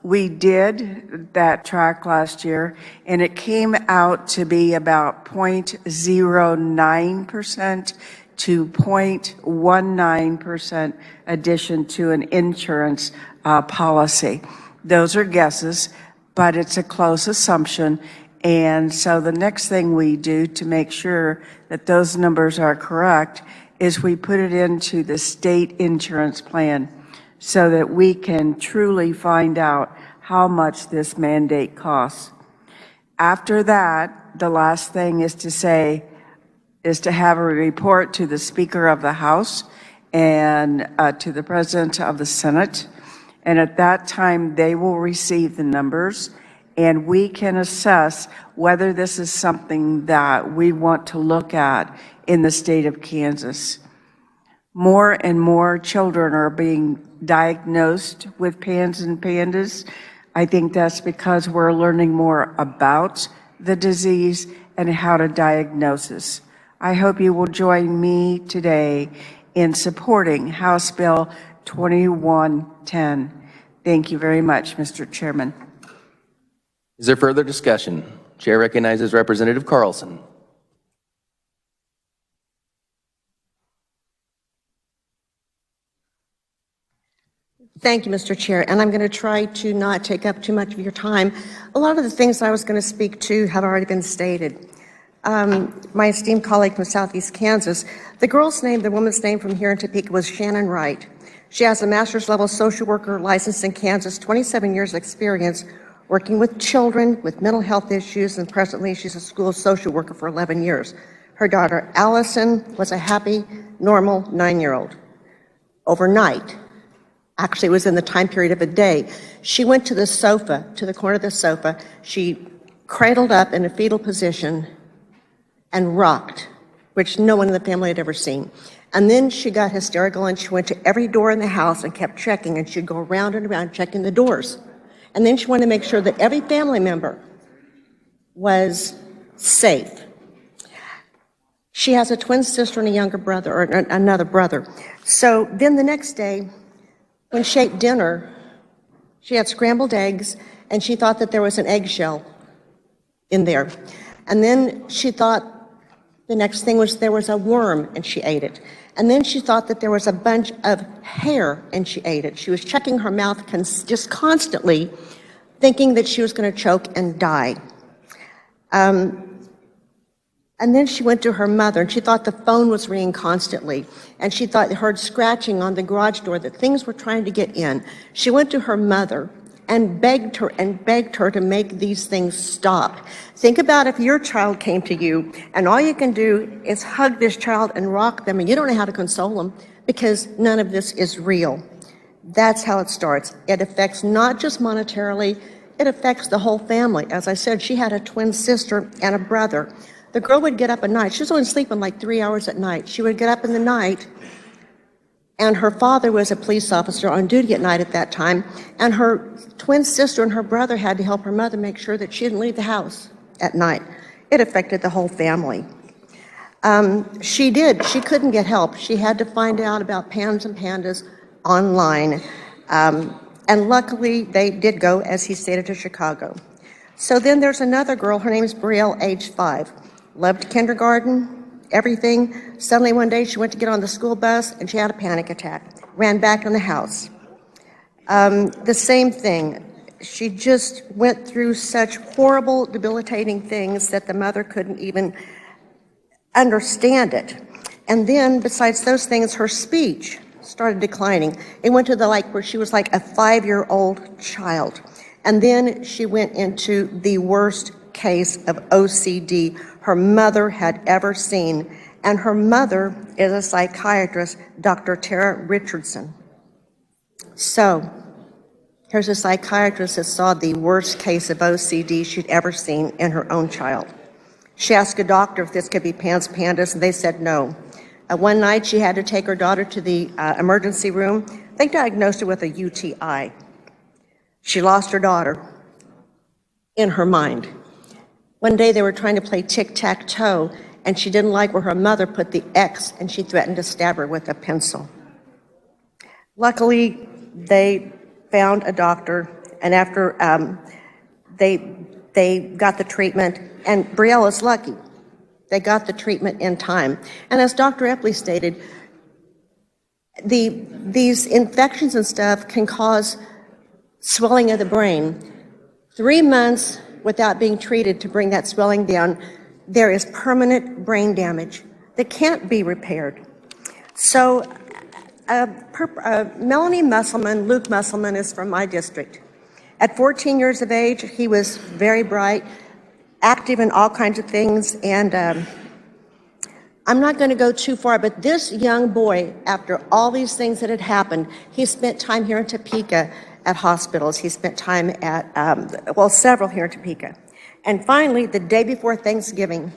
We did that track last year, and it came out to be about 0.09% to 0.19% addition to an insurance policy. Those are guesses, but it's a close assumption. And so the next thing we do to make sure that those numbers are correct is we put it into the state insurance plan so that we can truly find out how much this mandate costs. After that, the last thing is to have a report to the Speaker of the House and to the President of the Senate. And at that time, they will receive the numbers, and we can assess whether this is something that we want to look at in the state of Kansas. More and more children are being diagnosed with PANS and PANDAS. I think that's because we're learning more about the disease and how to diagnose it. I hope you will join me today in supporting House Bill 2110. Thank you very much, Mr. Chairman. Is there further discussion? Chair recognizes Representative Carlson. Thank you, Mr. Chair, and I'm going to try to not take up too much of your time. A lot of the things I was going to speak to have already been stated. My esteemed colleague from Southeast Kansas, the woman's name from here in Topeka was Shannon Wright. She has a master's level social worker licensed in Kansas, 27 years of experience working with children with mental health issues, and presently she's a school social worker for 11 years. Her daughter, Allison, was a happy, normal 9-year-old. Overnight, actually it was in the time period of a day, she went to the sofa, to the corner of the sofa, she cradled up in a fetal position and rocked, which no one in the family had ever seen. And then she got hysterical and she went to every door in the house and kept checking, and she'd go around and around checking the doors. And then she wanted to make sure that every family member was safe. She has a twin sister and a younger brother, or another brother. So then the next day, when she ate dinner, she had scrambled eggs, and she thought that there was an eggshell in there. And then she thought the next thing was there was a worm, and she ate it. And then she thought that there was a bunch of hair, and she ate it. She was checking her mouth just constantly, thinking that she was going to choke and die. And then she went to her mother, and she thought the phone was ringing constantly. And she thought heard scratching on the garage door, that things were trying to get in. She went to her mother, and begged her to make these things stop. Think about if your child came to you and all you can do is hug this child and rock them and you don't know how to console them because none of this is real. That's how it starts. It affects not just monetarily, it affects the whole family. As I said, she had a twin sister and a brother. The girl would get up at night. She was only sleeping like 3 hours at night. She would get up in the night, and her father was a police officer on duty at night at that time, and her twin sister and her brother had to help her mother make sure that she didn't leave the house at night. It affected the whole family. She couldn't get help. She had to find out about PANS and PANDAS online. And luckily, they did go, as he stated, to Chicago. So then there's another girl, her name is Brielle, age 5. Loved kindergarten, everything. Suddenly one day she went to get on the school bus and she had a panic attack. Ran back in the house. The same thing. She just went through such horrible, debilitating things that the mother couldn't even understand it. And then, besides those things, her speech started declining. It went to where she was like a 5-year-old child. And then she went into the worst case of OCD her mother had ever seen. And her mother is a psychiatrist, Dr. Tara Richardson. So, here's a psychiatrist that saw the worst case of OCD she'd ever seen in her own child. She asked a doctor if this could be PANS PANDAS, and they said no. One night, she had to take her daughter to the emergency room. They diagnosed her with a UTI. She lost her daughter in her mind. One day, they were trying to play tic-tac-toe, and she didn't like where her mother put the X, and she threatened to stab her with a pencil. Luckily, they found a doctor, and after they got the treatment, and Brielle is lucky. They got the treatment in time. And as Dr. Epley stated, these infections and stuff can cause swelling of the brain. 3 months without being treated to bring that swelling down, there is permanent brain damage that can't be repaired. So Melanie Musselman, Luke Musselman is from my district. At 14 years of age, he was very bright, active in all kinds of things, and I'm not going to go too far, but this young boy, after all these things that had happened, he spent time here in Topeka at hospitals. He spent time at, several here in Topeka. And finally, the day before Thanksgiving,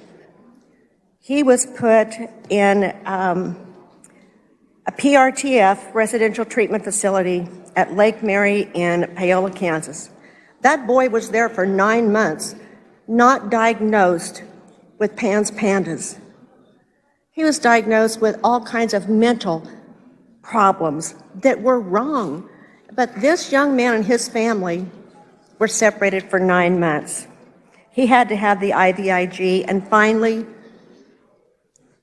he was put in a PRTF residential treatment facility at Lake Mary in Paola, Kansas. That boy was there for 9 months, not diagnosed with PANS PANDAS. He was diagnosed with all kinds of mental problems that were wrong. But this young man and his family were separated for 9 months. He had to have the IVIG, and finally,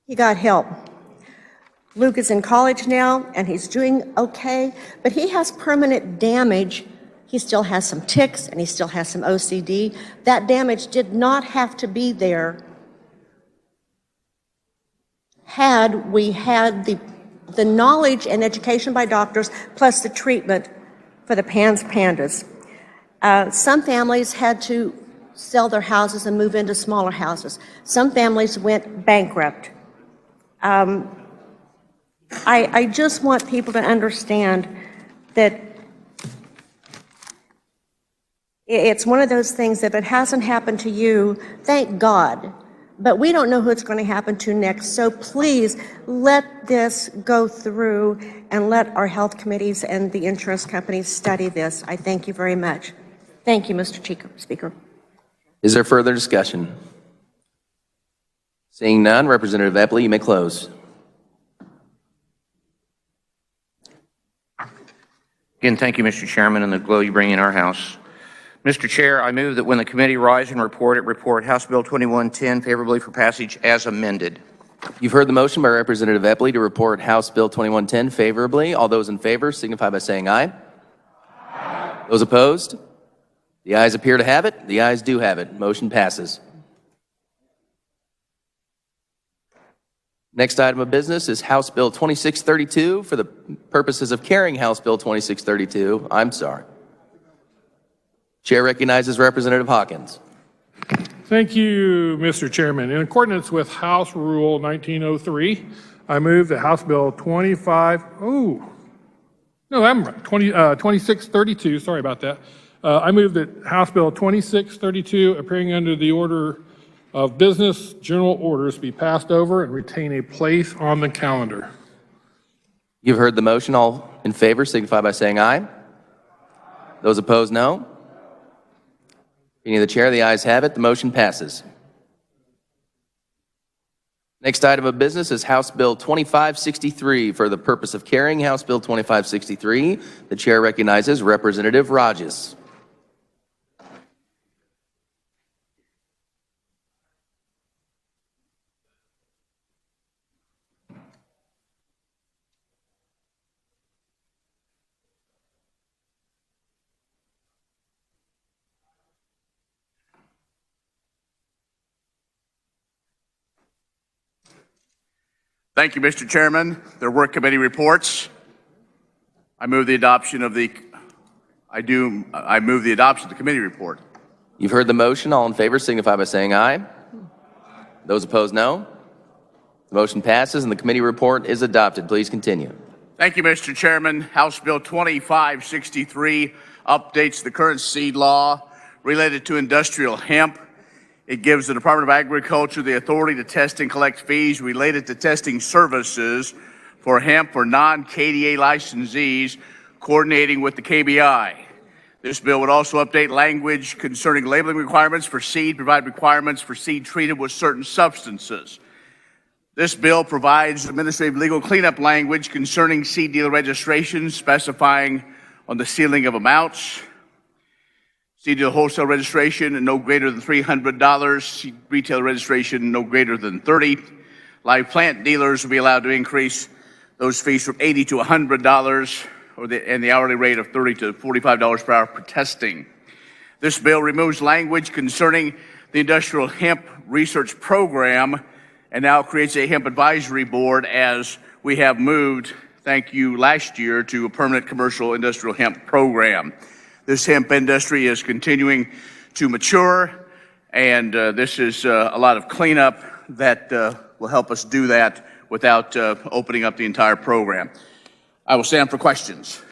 he got help. Luke is in college now, and he's doing okay, but he has permanent damage. He still has some tics, and he still has some OCD. That damage did not have to be there had we had the knowledge and education by doctors, plus the treatment for the PANS PANDAS. Some families had to sell their houses and move into smaller houses. Some families went bankrupt. I just want people to understand that it's one of those things that if it hasn't happened to you, thank God. But we don't know who it's going to happen to next. So please let this go through and let our health committees and the insurance companies study this. I thank you very much. Thank you, Mr. Speaker. Is there further discussion? Seeing none, Representative Epley, you may close. Again, thank you, Mr. Chairman, and the glow you bring in our House. Mr. Chair, I move that when the committee rise and report House Bill 2110 favorably for passage as amended. You've heard the motion by Representative Epley to report House Bill 2110 favorably. All those in favor signify by saying aye. Aye. Those opposed? The ayes appear to have it. The ayes do have it. Motion passes. Next item of business is House Bill 2632 for the purposes of carrying House Bill 2632. I'm sorry. Chair recognizes Representative Hawkins. Thank you, Mr. Chairman. In accordance with House Rule 1903, I move that House Bill 2632, sorry about that. I move that House Bill 2632, appearing under the order of business general orders, be passed over and retain a place on the calendar. You've heard the motion. All in favor signify by saying aye. Those opposed, no. Meeting of the chair, the ayes have it. The motion passes. Next item of business is House Bill 2563. For the purpose of carrying House Bill 2563, the chair recognizes Representative Rogers. Thank you, Mr. Chairman. There are work committee reports. I move the adoption of the committee report. You've heard the motion. All in favor signify by saying aye. Those opposed, no. The motion passes and the committee report is adopted. Please continue. Thank you, Mr. Chairman. House Bill 2563 updates the current seed law related to industrial hemp. It gives the Department of Agriculture the authority to test and collect fees related to testing services for hemp for non-KDA licensees, coordinating with the KBI. This bill would also update language concerning labeling requirements for seed, provide requirements for seed treated with certain substances. This bill provides administrative legal cleanup language concerning seed dealer registration, specifying on the ceiling of amounts. Seed dealer wholesale registration no greater than $300. Seed retail registration no greater than $30. Live plant dealers will be allowed to increase those fees from $80 to $100, and the hourly rate of $30 to $45 per hour for testing. This bill removes language concerning the Industrial Hemp Research Program and now creates a hemp advisory board, as we have moved, thank you, last year to a permanent commercial industrial hemp program. This hemp industry is continuing to mature, and this is a lot of cleanup that will help us do that without opening up the entire program. I will stand for questions.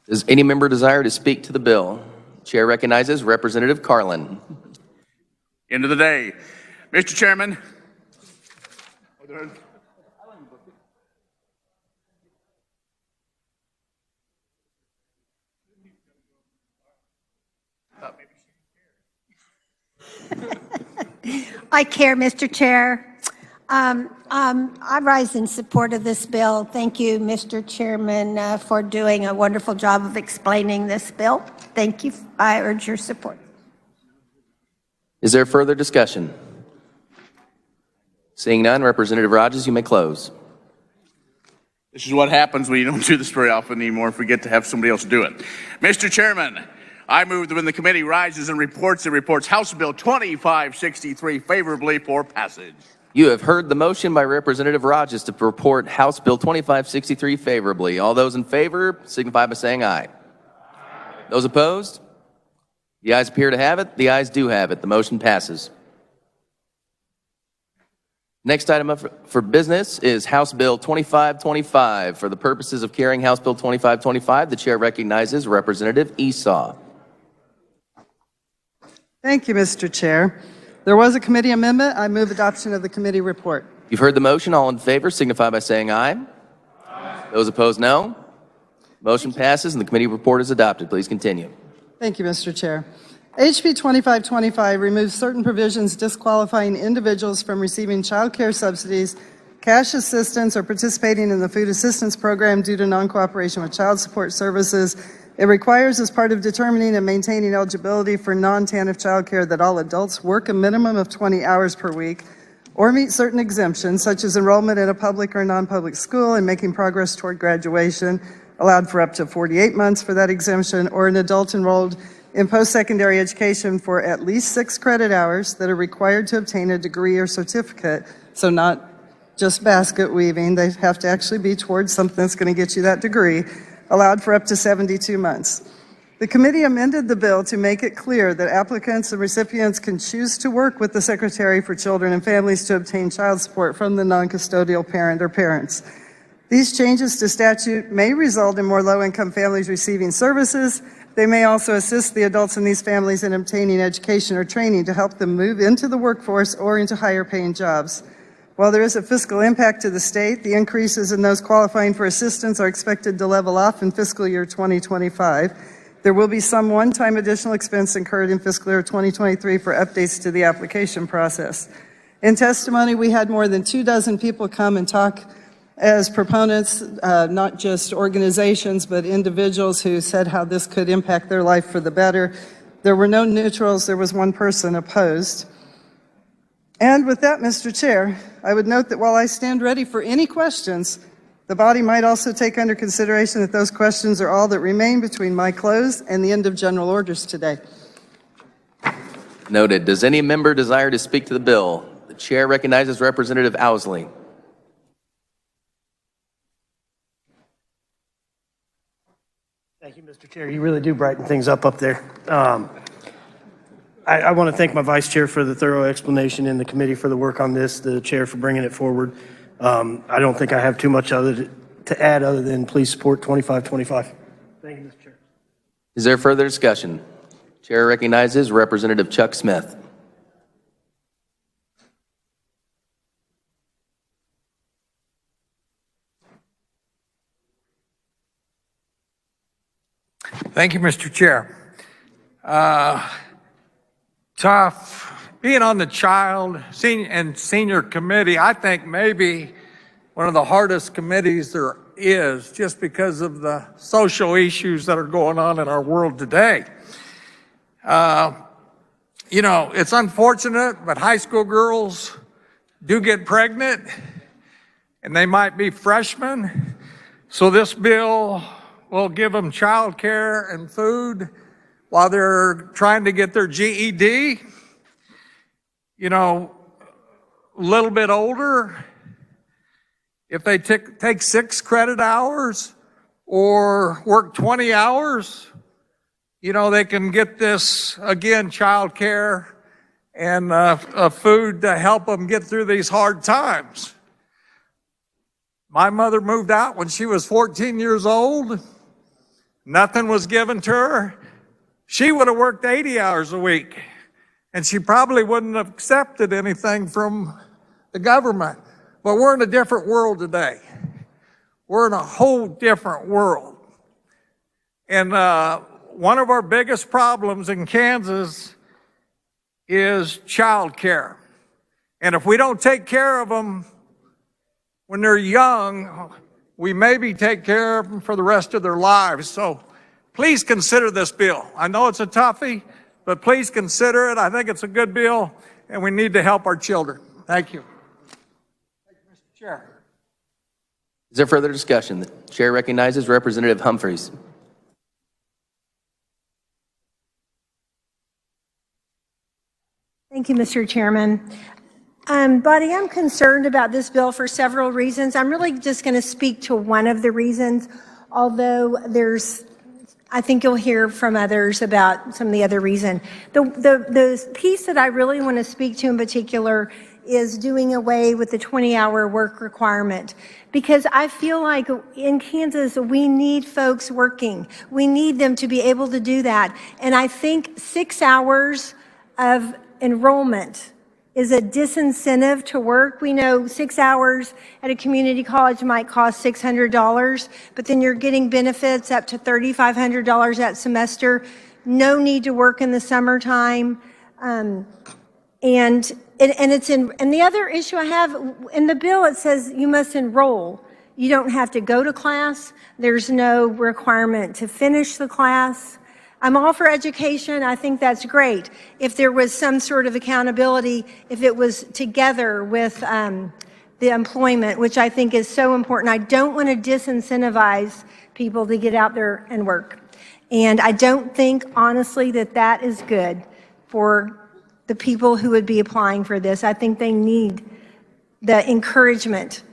Does any member desire to speak to the bill? Chair recognizes Representative Carlin. End of the day. Mr. Chairman. I care, Mr. Chair. I rise in support of this bill. Thank you, Mr. Chairman, for doing a wonderful job of explaining this bill. Thank you. I urge your support. Is there further discussion? Seeing none, Representative Rogers, you may close. This is what happens when you don't do this very often anymore and forget to have somebody else do it. Mr. Chairman, I move that when the committee rises and reports, it reports House Bill 2563 favorably for passage. You have heard the motion by Representative Rogers to report House Bill 2563 favorably. All those in favor signify by saying aye. Those opposed? The ayes appear to have it. The ayes do have it. The motion passes. Next item up for business is House Bill 2525. For the purposes of carrying House Bill 2525, the chair recognizes Representative Esau. Thank you, Mr. Chair. There was a committee amendment. I move adoption of the committee report. You've heard the motion. All in favor signify by saying aye. Aye. Those opposed, no. Motion passes and the committee report is adopted. Please continue. Thank you, Mr. Chair. HB 2525 removes certain provisions disqualifying individuals from receiving child care subsidies, cash assistance, or participating in the food assistance program due to non-cooperation with child support services. It requires, as part of determining and maintaining eligibility for non-TANF child care, that all adults work a minimum of 20 hours per week or meet certain exemptions, such as enrollment in a public or non-public school and making progress toward graduation, allowed for up to 48 months for that exemption, or an adult enrolled in post-secondary education for at least 6 credit hours that are required to obtain a degree or certificate. So not just basket weaving, they have to actually be towards something that's going to get you that degree, allowed for up to 72 months. The committee amended the bill to make it clear that applicants and recipients can choose to work with the Secretary for Children and Families to obtain child support from the non-custodial parent or parents. These changes to statute may result in more low-income families receiving services. They may also assist the adults in these families in obtaining education or training to help them move into the workforce or into higher-paying jobs. While there is a fiscal impact to the state, the increases in those qualifying for assistance are expected to level off in fiscal year 2025. There will be some one-time additional expense incurred in fiscal year 2023 for updates to the application process. In testimony, we had more than 24 people come and talk as proponents, not just organizations, but individuals who said how this could impact their life for the better. There were no neutrals. There was one person opposed. And with that, Mr. Chair, I would note that while I stand ready for any questions, the body might also take under consideration that those questions are all that remain between my close and the end of general orders today. Noted. Does any member desire to speak to the bill? The chair recognizes Representative Owsley. Thank you, Mr. Chair. You really do brighten things up there. I want to thank my vice chair for the thorough explanation and the committee for the work on this, the chair for bringing it forward. I don't think I have too much other to add other than please support 2525. Thank you, Mr. Chair. Is there further discussion? Chair recognizes Representative Chuck Smith. Thank you, Mr. Chair. Tough. Being on the Child and Senior Committee, I think maybe one of the hardest committees there is just because of the social issues that are going on in our world today. You know, it's unfortunate, but high school girls do get pregnant and they might be freshmen. So this bill will give them child care and food while they're trying to get their GED. You know, a little bit older, if they take 6 credit hours or work 20 hours, you know, they can get this, again, child care and food to help them get through these hard times. My mother moved out when she was 14 years old. Nothing was given to her. She would have worked 80 hours a week, and she probably wouldn't have accepted anything from the government. But we're in a different world today. We're in a whole different world. And one of our biggest problems in Kansas is child care. And if we don't take care of them when they're young, we maybe take care of them for the rest of their lives. So please consider this bill. I know it's a toughie, but please consider it. I think it's a good bill, and we need to help our children. Thank you. Thank you, Mr. Chair. Is there further discussion? The chair recognizes Representative Humphreys. Thank you, Mr. Chairman. Body, I'm concerned about this bill for several reasons. I'm really just going to speak to one of the reasons, although I think you'll hear from others about some of the other reasons. The piece that I really want to speak to in particular is doing away with the 20-hour work requirement, because I feel like in Kansas, we need folks working. We need them to be able to do that. And I think 6 hours of enrollment is a disincentive to work. We know 6 hours at a community college might cost $600, but then you're getting benefits up to $3,500 that semester. No need to work in the summertime. And the other issue I have, in the bill it says you must enroll. You don't have to go to class. There's no requirement to finish the class. I'm all for education. I think that's great. If there was some sort of accountability, if it was together with the employment, which I think is so important. I don't want to disincentivize people to get out there and work. And I don't think, honestly, that that is good for the people who would be applying for this. I think they need the encouragement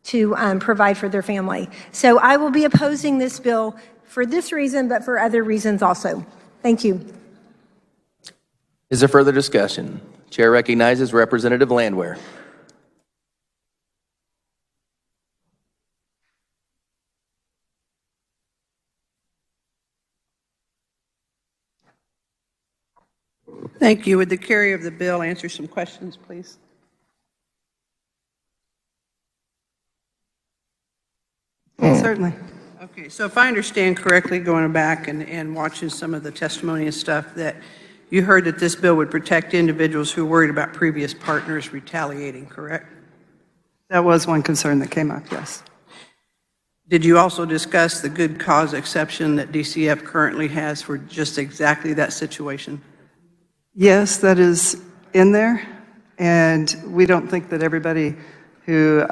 to provide for their family. So I will be opposing this bill for this reason, but for other reasons also. Thank you. Is there further discussion? Chair recognizes Representative Landwehr. Thank you. Would the carrier of the bill answer some questions, please? Certainly. Okay, so if I understand correctly, going back and watching some of the testimony and stuff, that you heard that this bill would protect individuals who are worried about previous partners retaliating, correct? That was one concern that came up, yes. Did you also discuss the good cause exception that DCF currently has for just exactly that situation? Yes, that is in there, and we don't think that everybody who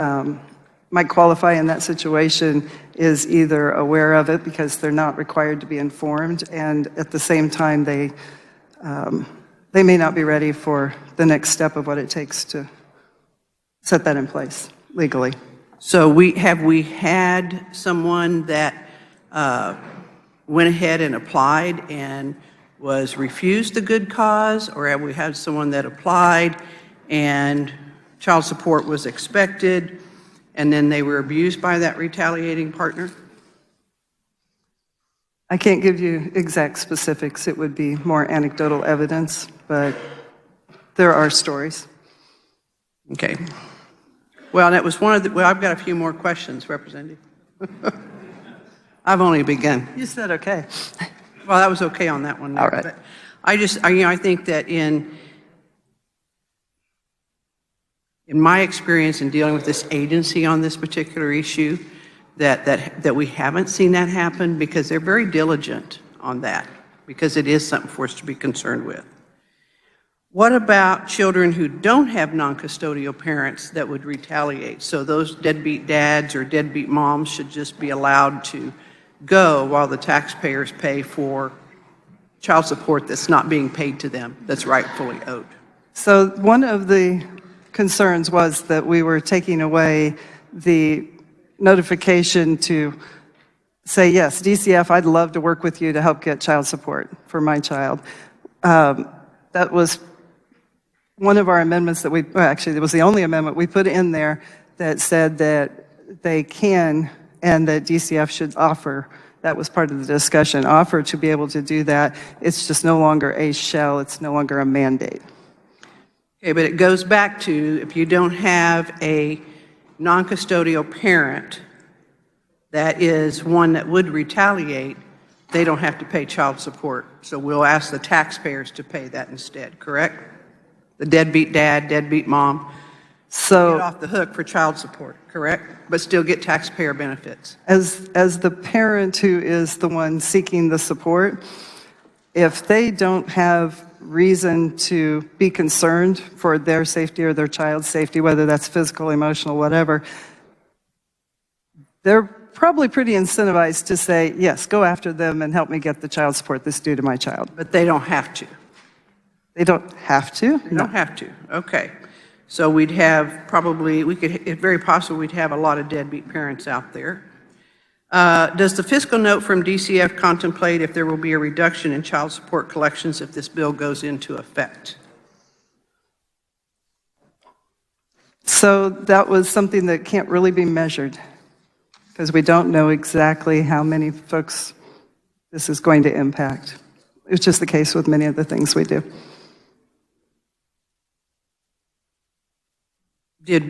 might qualify in that situation is either aware of it because they're not required to be informed, and at the same time, they may not be ready for the next step of what it takes to set that in place legally. So have we had someone that went ahead and applied and was refused the good cause, or have we had someone that applied and child support was expected and then they were abused by that retaliating partner? I can't give you exact specifics. It would be more anecdotal evidence, but there are stories. Okay. Well, that was one of the, well, I've got a few more questions, Representative. I've only begun. You said okay. Well, that was okay on that one. There, all right. But I think that in my experience in dealing with this agency on this particular issue, that we haven't seen that happen because they're very diligent on that, because it is something for us to be concerned with. What about children who don't have non-custodial parents that would retaliate? So those deadbeat dads or deadbeat moms should just be allowed to go while the taxpayers pay for child support that's not being paid to them, that's rightfully owed. So one of the concerns was that we were taking away the notification to say, yes, DCF, I'd love to work with you to help get child support for my child. That was one of our amendments that well, actually, it was the only amendment we put in there that said that they can and that DCF should offer. That was part of the discussion, offer to be able to do that. It's just no longer a shall, it's no longer a mandate. Okay, but it goes back to if you don't have a non-custodial parent that is one that would retaliate, they don't have to pay child support. So we'll ask the taxpayers to pay that instead, correct? The deadbeat dad, deadbeat mom, get off the hook for child support, correct? But still get taxpayer benefits. As the parent who is the one seeking the support, if they don't have reason to be concerned for their safety or their child's safety, whether that's physical, emotional, whatever, they're probably pretty incentivized to say, yes, go after them and help me get the child support that's due to my child. But they don't have to. They don't have to? They don't have to, okay. So we'd have probably, it's very possible we'd have a lot of deadbeat parents out there. Does the fiscal note from DCF contemplate if there will be a reduction in child support collections if this bill goes into effect? So that was something that can't really be measured because we don't know exactly how many folks this is going to impact. It's just the case with many of the things we do.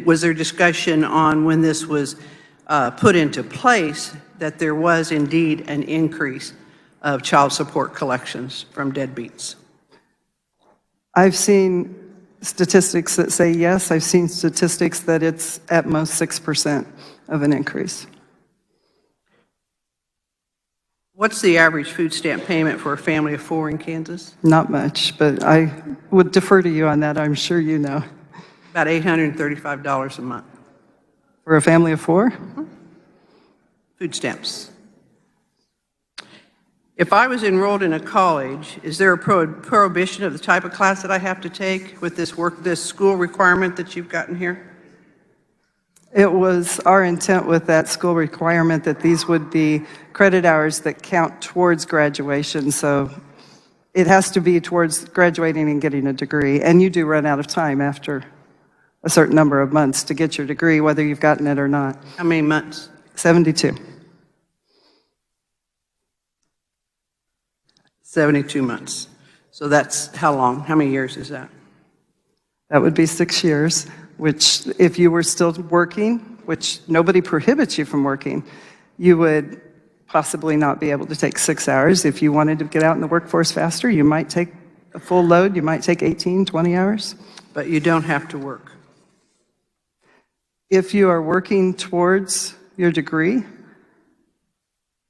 Was there discussion on when this was put into place that there was indeed an increase of child support collections from deadbeats? I've seen statistics that say yes. I've seen statistics that it's at most 6% of an increase. What's the average food stamp payment for a family of 4 in Kansas? Not much, but I would defer to you on that. I'm sure you know. About $835 a month. For a family of 4? Mm-hmm. Food stamps. If I was enrolled in a college, is there a prohibition of the type of class that I have to take with this school requirement that you've gotten here? It was our intent with that school requirement that these would be credit hours that count towards graduation. So it has to be towards graduating and getting a degree. And you do run out of time after a certain number of months to get your degree, whether you've gotten it or not. How many months? 72. 72 months. So that's how long? How many years is that? That would be 6 years, which if you were still working, which nobody prohibits you from working, you would possibly not be able to take 6 hours. If you wanted to get out in the workforce faster, you might take a full load. You might take 18, 20 hours. But you don't have to work. If you are working towards your degree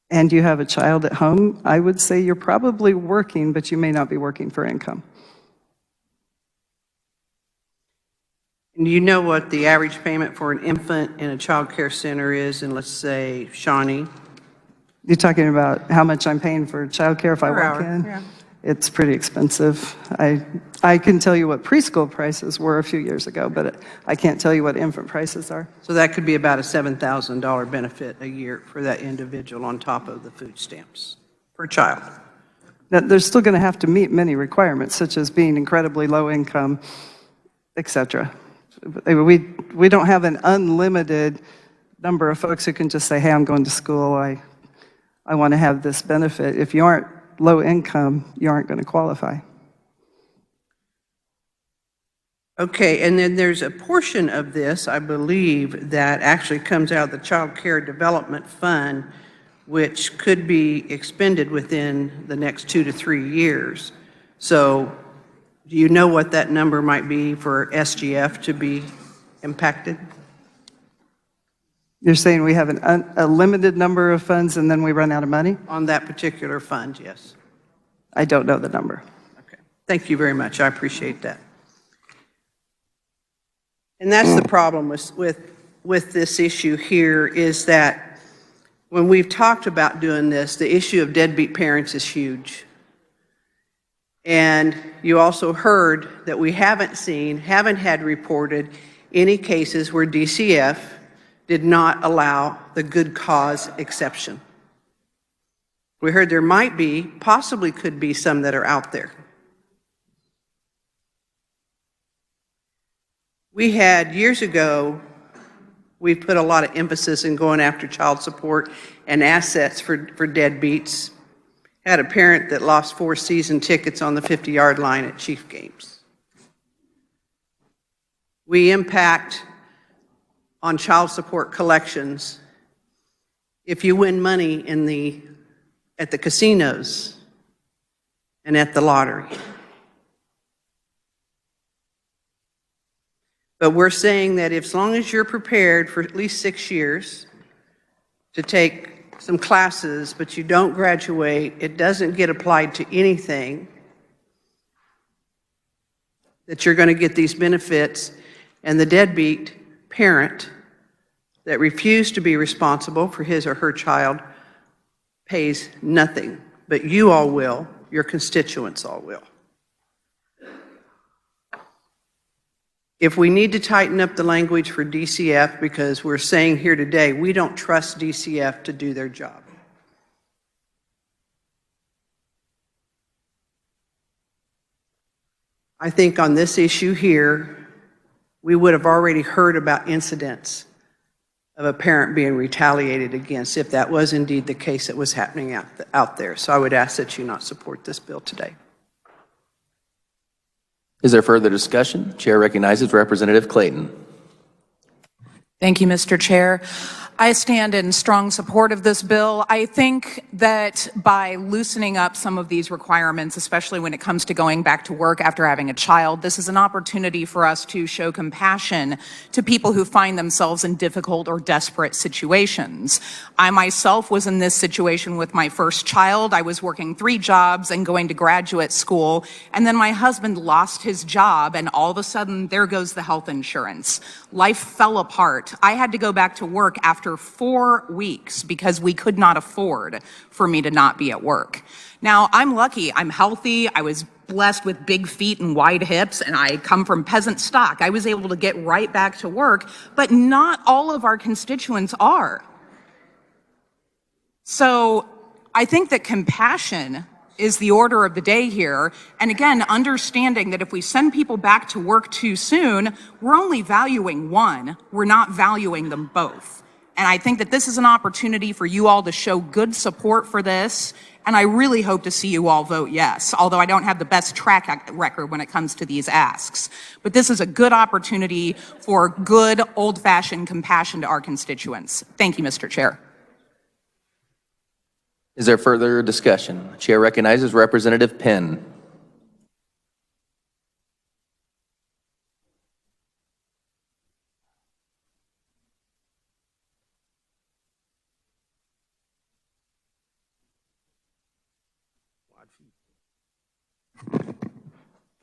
and you have a child at home, I would say you're probably working, but you may not be working for income. And do you know what the average payment for an infant in a child care center is in, let's say, Shawnee? You're talking about how much I'm paying for child care if I Per walk hour, in? yeah. It's pretty expensive. I can tell you what preschool prices were a few years ago, but I can't tell you what infant prices are. So that could be about a $7,000 benefit a year for that individual on top of the food stamps per child. Now, they're still going to have to meet many requirements, such as being incredibly low income, et cetera. We don't have an unlimited number of folks who can just say, hey, I'm going to school, I want to have this benefit. If you aren't low income, you aren't going to qualify. Okay, and then there's a portion of this, I believe, that actually comes out of the Child Care Development Fund, which could be expended within the next 2 to 3 years. So do you know what that number might be for SGF to be impacted? You're saying we have a limited number of funds and then we run out of money? On that particular fund, yes. I don't know the number. Okay, thank you very much. I appreciate that. And that's the problem with this issue here is that when we've talked about doing this, the issue of deadbeat parents is huge. And you also heard that we haven't had reported any cases where DCF did not allow the good cause exception. We heard there might be, possibly could be some that are out there. We had, years ago, we put a lot of emphasis in going after child support and assets for deadbeats. Had a parent that lost 4 season tickets on the 50-yard line at Chief games. We impact on child support collections if you win money at the casinos and at the lottery. But we're saying that as long as you're prepared for at least 6 years to take some classes, but you don't graduate, it doesn't get applied to anything, that you're going to get these benefits, and the deadbeat parent that refused to be responsible for his or her child pays nothing, but you all will, your constituents all will. If we need to tighten up the language for DCF, because we're saying here today, we don't trust DCF to do their job. I think on this issue here, we would have already heard about incidents of a parent being retaliated against if that was indeed the case that was happening out there. So I would ask that you not support this bill today. Is there further discussion? Chair recognizes Representative Clayton. Thank you, Mr. Chair. I stand in strong support of this bill. I think that by loosening up some of these requirements, especially when it comes to going back to work after having a child, this is an opportunity for us to show compassion to people who find themselves in difficult or desperate situations. I myself was in this situation with my first child. I was working 3 jobs and going to graduate school, and then my husband lost his job, and all of a sudden, there goes the health insurance. Life fell apart. I had to go back to work after after 4 weeks because we could not afford for me to not be at work. Now, I'm lucky. I'm healthy. I was blessed with big feet and wide hips, and I come from peasant stock. I was able to get right back to work, but not all of our constituents are. So I think that compassion is the order of the day here. And again, understanding that if we send people back to work too soon, we're only valuing one, we're not valuing them both. And I think that this is an opportunity for you all to show good support for this. And I really hope to see you all vote yes, although I don't have the best track record when it comes to these asks. But this is a good opportunity for good old-fashioned compassion to our constituents. Thank you, Mr. Chair. Is there further discussion? The chair recognizes Representative Penn.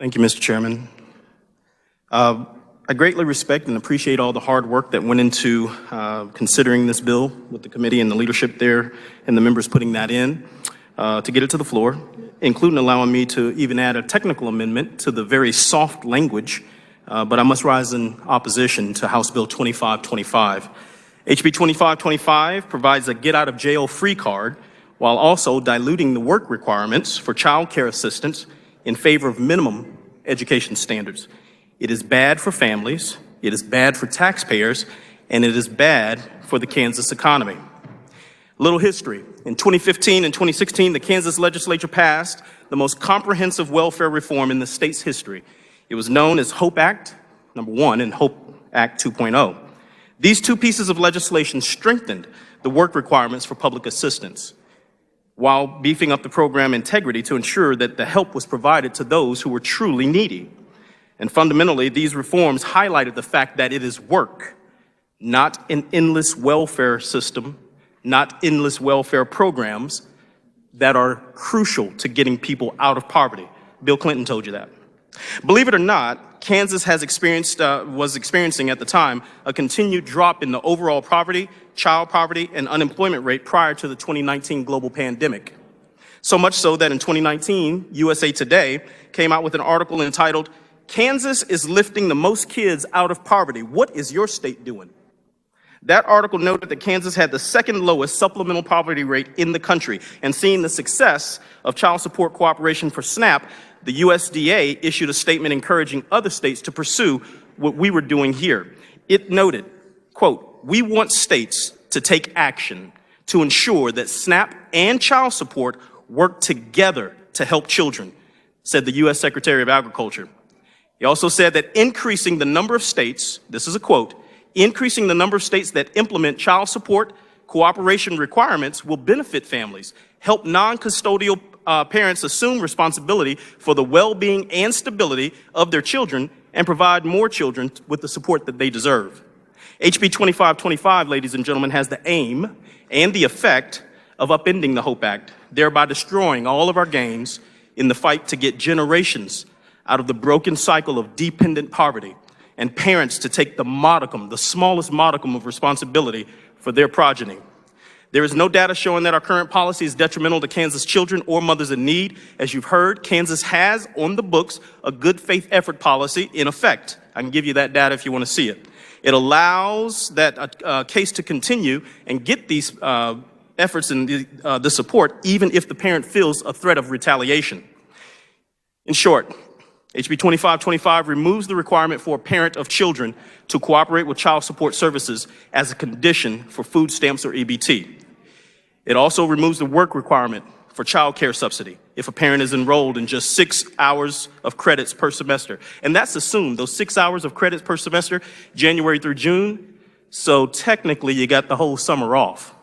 Thank you, Mr. Chairman. I greatly respect and appreciate all the hard work that went into considering this bill with the committee and the leadership there and the members putting that in to get it to the floor, including allowing me to even add a technical amendment to the very soft language, but I must rise in opposition to House Bill 2525. HB 2525 provides a get-out-of-jail-free card while also diluting the work requirements for child care assistance in favor of minimum education standards. It is bad for families, it is bad for taxpayers, and it is bad for the Kansas economy. A little history. In 2015 and 2016, the Kansas Legislature passed the most comprehensive welfare reform in the state's history. It was known as HOPE Act, number 1, and HOPE Act 2.0. These two pieces of legislation strengthened the work requirements for public assistance, while beefing up the program integrity to ensure that the help was provided to those who were truly needy. And fundamentally, these reforms highlighted the fact that it is work, not an endless welfare system, not endless welfare programs that are crucial to getting people out of poverty. Bill Clinton told you that. Believe it or not, Kansas was experiencing at the time a continued drop in the overall poverty, child poverty, and unemployment rate prior to the 2019 global pandemic. So much so that in 2019, USA Today came out with an article entitled, "Kansas is lifting the most kids out of poverty. What is your state doing?" That article noted that Kansas had the second lowest supplemental poverty rate in the country, and seeing the success of child support cooperation for SNAP, the USDA issued a statement encouraging other states to pursue what we were doing here. It noted, quote, "We want states to take action to ensure that SNAP and child support work together to help children," said the U.S. Secretary of Agriculture. He also said that increasing the number of states, this is a quote, "increasing the number of states that implement child support cooperation requirements will benefit families, help non-custodial parents assume responsibility for the well-being and stability of their children, and provide more children with the support that they deserve." HB 2525, ladies and gentlemen, has the aim and the effect of upending the HOPE Act, thereby destroying all of our gains in the fight to get generations out of the broken cycle of dependent poverty, and parents to take the modicum, the smallest modicum of responsibility for their progeny. There is no data showing that our current policy is detrimental to Kansas children or mothers in need. As you've heard, Kansas has on the books a good faith effort policy in effect. I can give you that data if you want to see it. It allows that case to continue and get these efforts and the support even if the parent feels a threat of retaliation. In short, HB 2525 removes the requirement for a parent of children to cooperate with child support services as a condition for food stamps or EBT. It also removes the work requirement for child care subsidy if a parent is enrolled in just 6 hours of credits per semester. And that's assumed, those 6 hours of credits per semester, January through June. So technically you got the whole summer off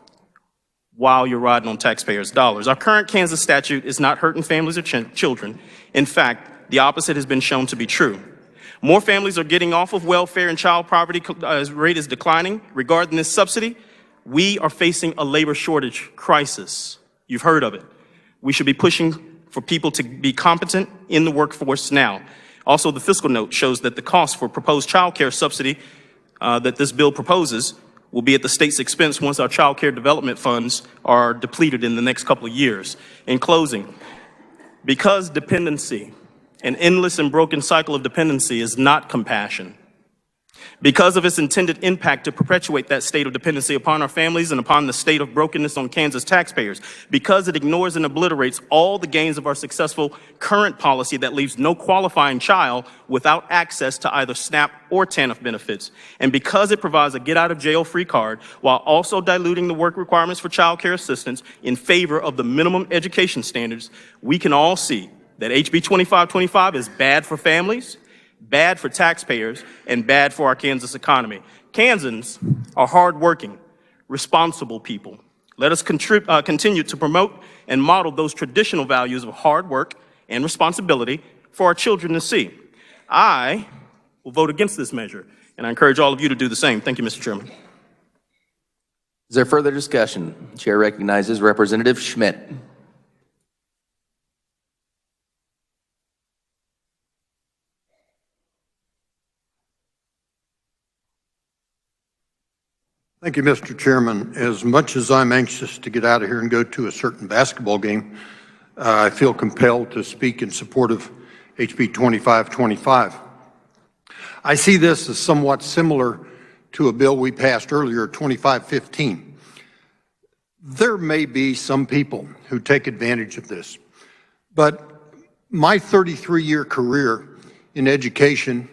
while you're riding on taxpayers' dollars. Our current Kansas statute is not hurting families or children. In fact, the opposite has been shown to be true. More families are getting off of welfare and child poverty rate is declining. Regarding this subsidy, we are facing a labor shortage crisis. You've heard of it. We should be pushing for people to be competent in the workforce now. Also, the fiscal note shows that the cost for proposed child care subsidy that this bill proposes will be at the state's expense once our child care development funds are depleted in the next couple of years. In closing, because dependency, an endless and broken cycle of dependency, is not compassion, because of its intended impact to perpetuate that state of dependency upon our families and upon the state of brokenness on Kansas taxpayers, because it ignores and obliterates all the gains of our successful current policy that leaves no qualifying child without access to either SNAP or TANF benefits, and because it provides a get-out-of-jail-free card while also diluting the work requirements for child care assistance in favor of the minimum education standards, we can all see that HB 2525 is bad for families, bad for taxpayers, and bad for our Kansas economy. Kansans are hardworking, responsible people. Let us continue to promote and model those traditional values of hard work and responsibility for our children to see. I will vote against this measure, and I encourage all of you to do the same. Thank you, Mr. Chairman. Is there further discussion? Chair recognizes Representative Schmidt. Thank you, Mr. Chairman. As much as I'm anxious to get out of here and go to a certain basketball game, I feel compelled to speak in support of HB 2525. I see this as somewhat similar to a bill we passed earlier, 2515. There may be some people who take advantage of this, but my 33-year career in education,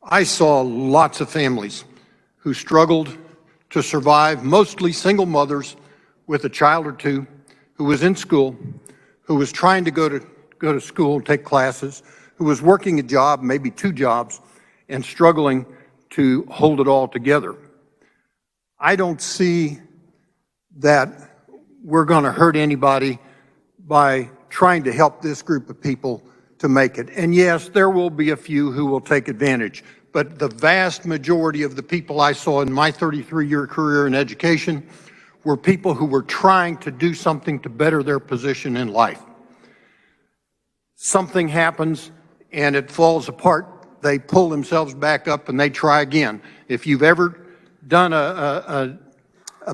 I saw lots of families who struggled to survive, mostly single mothers with a child or two who was in school, who was trying to go to school and take classes, who was working a job, maybe two jobs, and struggling to hold it all together. I don't see that we're going to hurt anybody by trying to help this group of people to make it. And yes, there will be a few who will take advantage, but the vast majority of the people I saw in my 33-year career in education were people who were trying to do something to better their position in life. Something happens and it falls apart. They pull themselves back up and they try again. If you've ever done a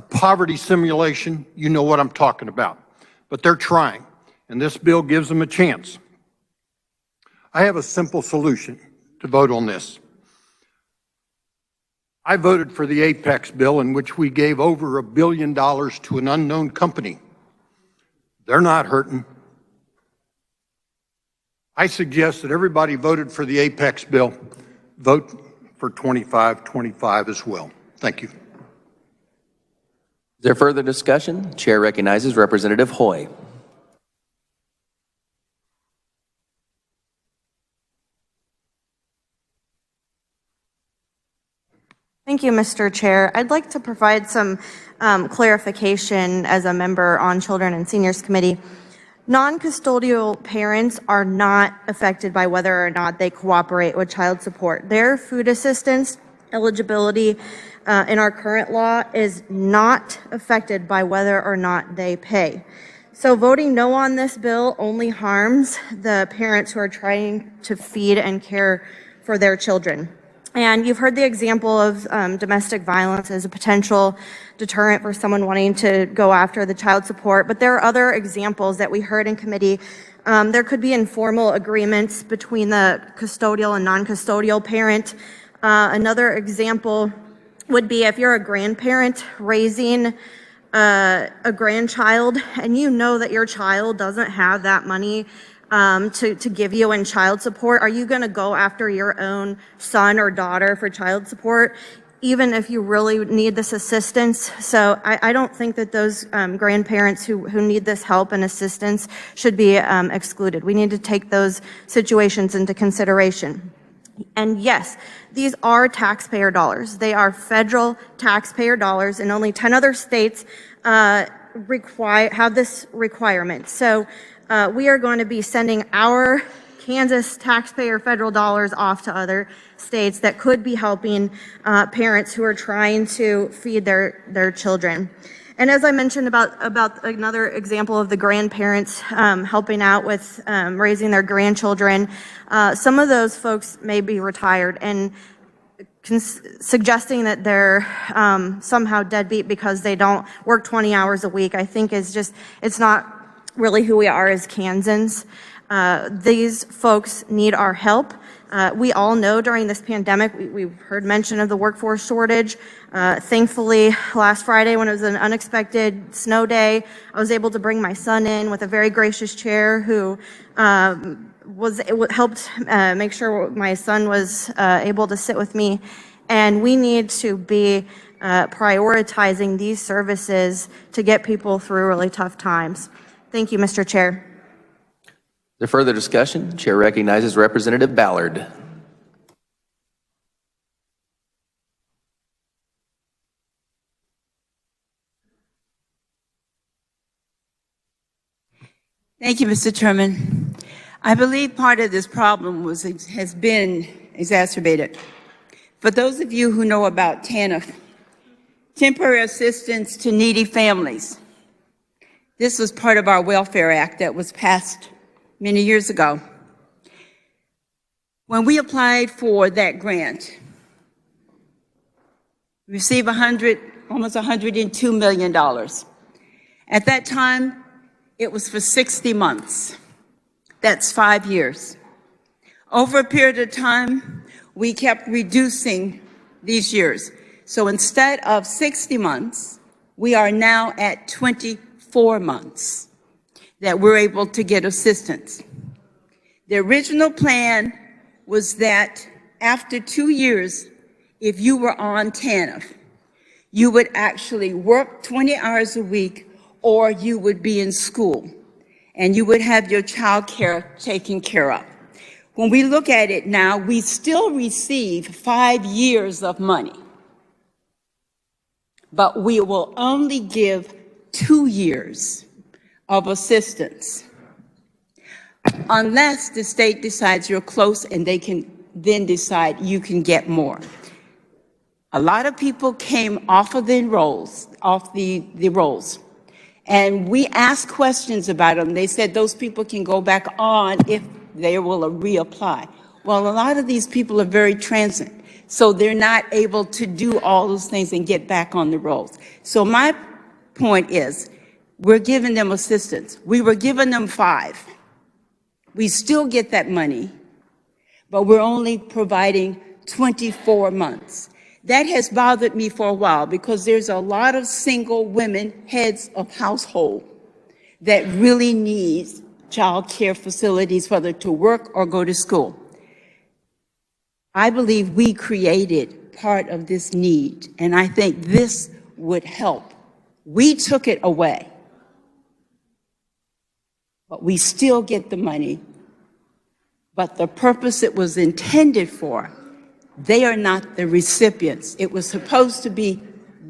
poverty simulation, you know what I'm talking about. But they're trying, and this bill gives them a chance. I have a simple solution to vote on this. I voted for the Apex bill, in which we gave over $1 billion to an unknown company. They're not hurting. I suggest that everybody voted for the Apex bill vote for 2525 as well. Thank you. Is there further discussion? Chair recognizes Representative Hoy. Thank you, Mr. Chair. I'd like to provide some clarification as a member on Children and Seniors Committee. Non-custodial parents are not affected by whether or not they cooperate with child support. Their food assistance eligibility in our current law is not affected by whether or not they pay. So voting no on this bill only harms the parents who are trying to feed and care for their children. And you've heard the example of domestic violence as a potential deterrent for someone wanting to go after the child support, but there are other examples that we heard in committee. There could be informal agreements between the custodial and non-custodial parent. Another example would be if you're a grandparent raising a grandchild and you know that your child doesn't have that money to give you in child support, are you going to go after your own son or daughter for child support, even if you really need this assistance? So I don't think that those grandparents who need this help and assistance should be excluded. We need to take those situations into consideration. And yes, these are taxpayer dollars. They are federal taxpayer dollars, and only 10 other states have this requirement. So we are going to be sending our Kansas taxpayer federal dollars off to other states that could be helping parents who are trying to feed their children. And as I mentioned about another example of the grandparents helping out with raising their grandchildren, some of those folks may be retired, and suggesting that they're somehow deadbeat because they don't work 20 hours a week, I think is just, it's not really who we are as Kansans. These folks need our help. We all know during this pandemic, we've heard mention of the workforce shortage. Thankfully, last Friday when it was an unexpected snow day, I was able to bring my son in with a very gracious chair who helped make sure my son was able to sit with me. And we need to be prioritizing these services to get people through really tough times. Thank you, Mr. Chair. Is there further discussion? Chair recognizes Representative Ballard. Thank you, Mr. Chairman. I believe part of this problem has been exacerbated. For those of you who know about TANF, Temporary Assistance to Needy Families, this was part of our Welfare Act that was passed many years ago. When we applied for that grant, we received almost $102 million. At that time, it was for 60 months. That's 5 years. Over a period of time, we kept reducing these years. So instead of 60 months, we are now at 24 months that we're able to get assistance. The original plan was that after 2 years, if you were on TANF, you would actually work 20 hours a week or you would be in school and you would have your child care taken care of. When we look at it now, we still receive 5 years of money, but we will only give 2 years of assistance unless the state decides you're close and they can then decide you can get more. A lot of people came off of the rolls, and we asked questions about them. They said those people can go back on if they will reapply. Well, a lot of these people are very transient, so they're not able to do all those things and get back on the rolls. So my point is, we're giving them assistance. We were giving them 5. We still get that money, but we're only providing 24 months. That has bothered me for a while because there's a lot of single women, heads of household, that really need child care facilities, whether to work or go to school. I believe we created part of this need, and I think this would help. We took it away, but we still get the money. But the purpose it was intended for, they are not the recipients. It was supposed to be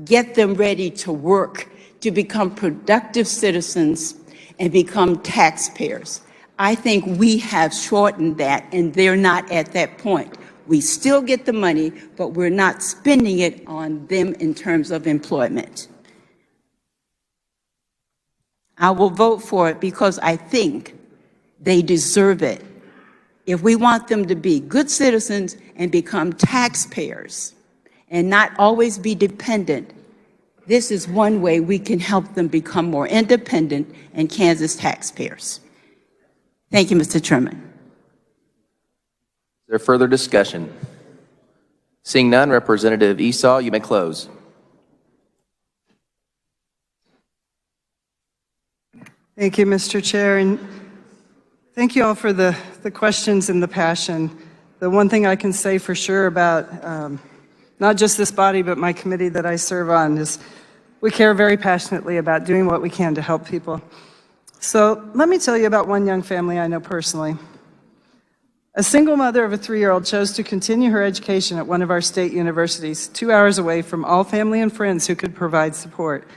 get them ready to work, to become productive citizens and become taxpayers. I think we have shortened that, and they're not at that point. We still get the money, but we're not spending it on them in terms of employment. I will vote for it because I think they deserve it. If we want them to be good citizens and become taxpayers and not always be dependent, this is one way we can help them become more independent and Kansas taxpayers. Thank you, Mr. Chairman. Is there further discussion? Seeing none, Representative Esau, you may close. Thank you, Mr. Chair, and thank you all for the questions and the passion. The one thing I can say for sure about not just this body, but my committee that I serve on is we care very passionately about doing what we can to help people. So let me tell you about one young family I know personally. A single mother of a 3-year-old chose to continue her education at one of our state universities, 2 hours away from all family and friends who could provide support.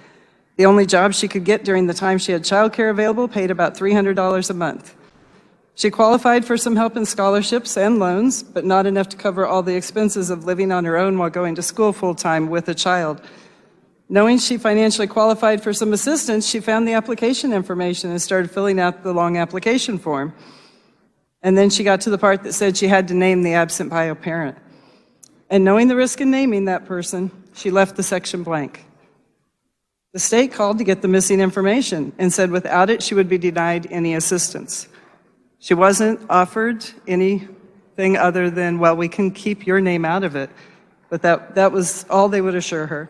The only job she could get during the time she had childcare available paid about $300 a month. She qualified for some help in scholarships and loans, but not enough to cover all the expenses of living on her own while going to school full-time with a child. Knowing she financially qualified for some assistance, she found the application information and started filling out the long application form. And then she got to the part that said she had to name the absent bio parent. and knowing the risk in naming that person, she left the section blank. The state called to get the missing information and said without it, she would be denied any assistance. She wasn't offered anything other than, well, we can keep your name out of it, but that was all they would assure her.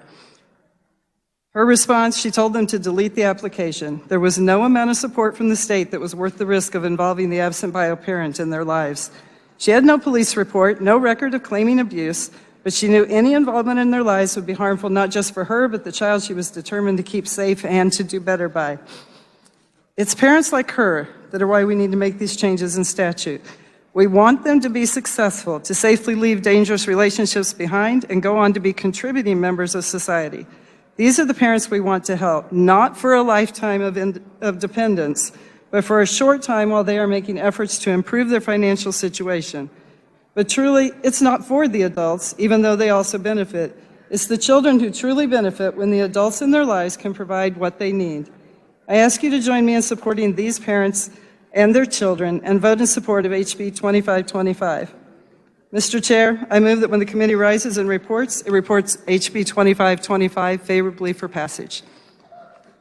Her response, she told them to delete the application. There was no amount of support from the state that was worth the risk of involving the absent bio parent in their lives. She had no police report, no record of claiming abuse, but she knew any involvement in their lives would be harmful not just for her, but the child she was determined to keep safe and to do better by. It's parents like her that are why we need to make these changes in statute. We want them to be successful, to safely leave dangerous relationships behind and go on to be contributing members of society. These are the parents we want to help, not for a lifetime of dependence, but for a short time while they are making efforts to improve their financial situation. But truly, it's not for the adults, even though they also benefit. It's the children who truly benefit when the adults in their lives can provide what they need. I ask you to join me in supporting these parents and their children and vote in support of HB 2525. Mr. Chair, I move that when the committee rises and reports, it reports HB 2525 favorably for passage.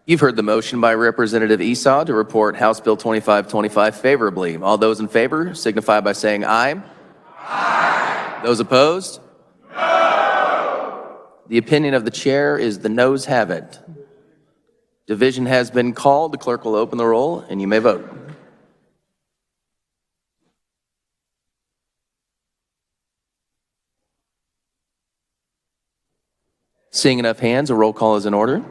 You've heard the motion by Representative Esau to report House Bill 2525 favorably. All those in favor signify by saying aye. Aye. Those opposed? No. The opinion of the chair is the noes have it. Division has been called. The clerk will open the roll, and you may vote. Seeing enough hands, a roll call is in order.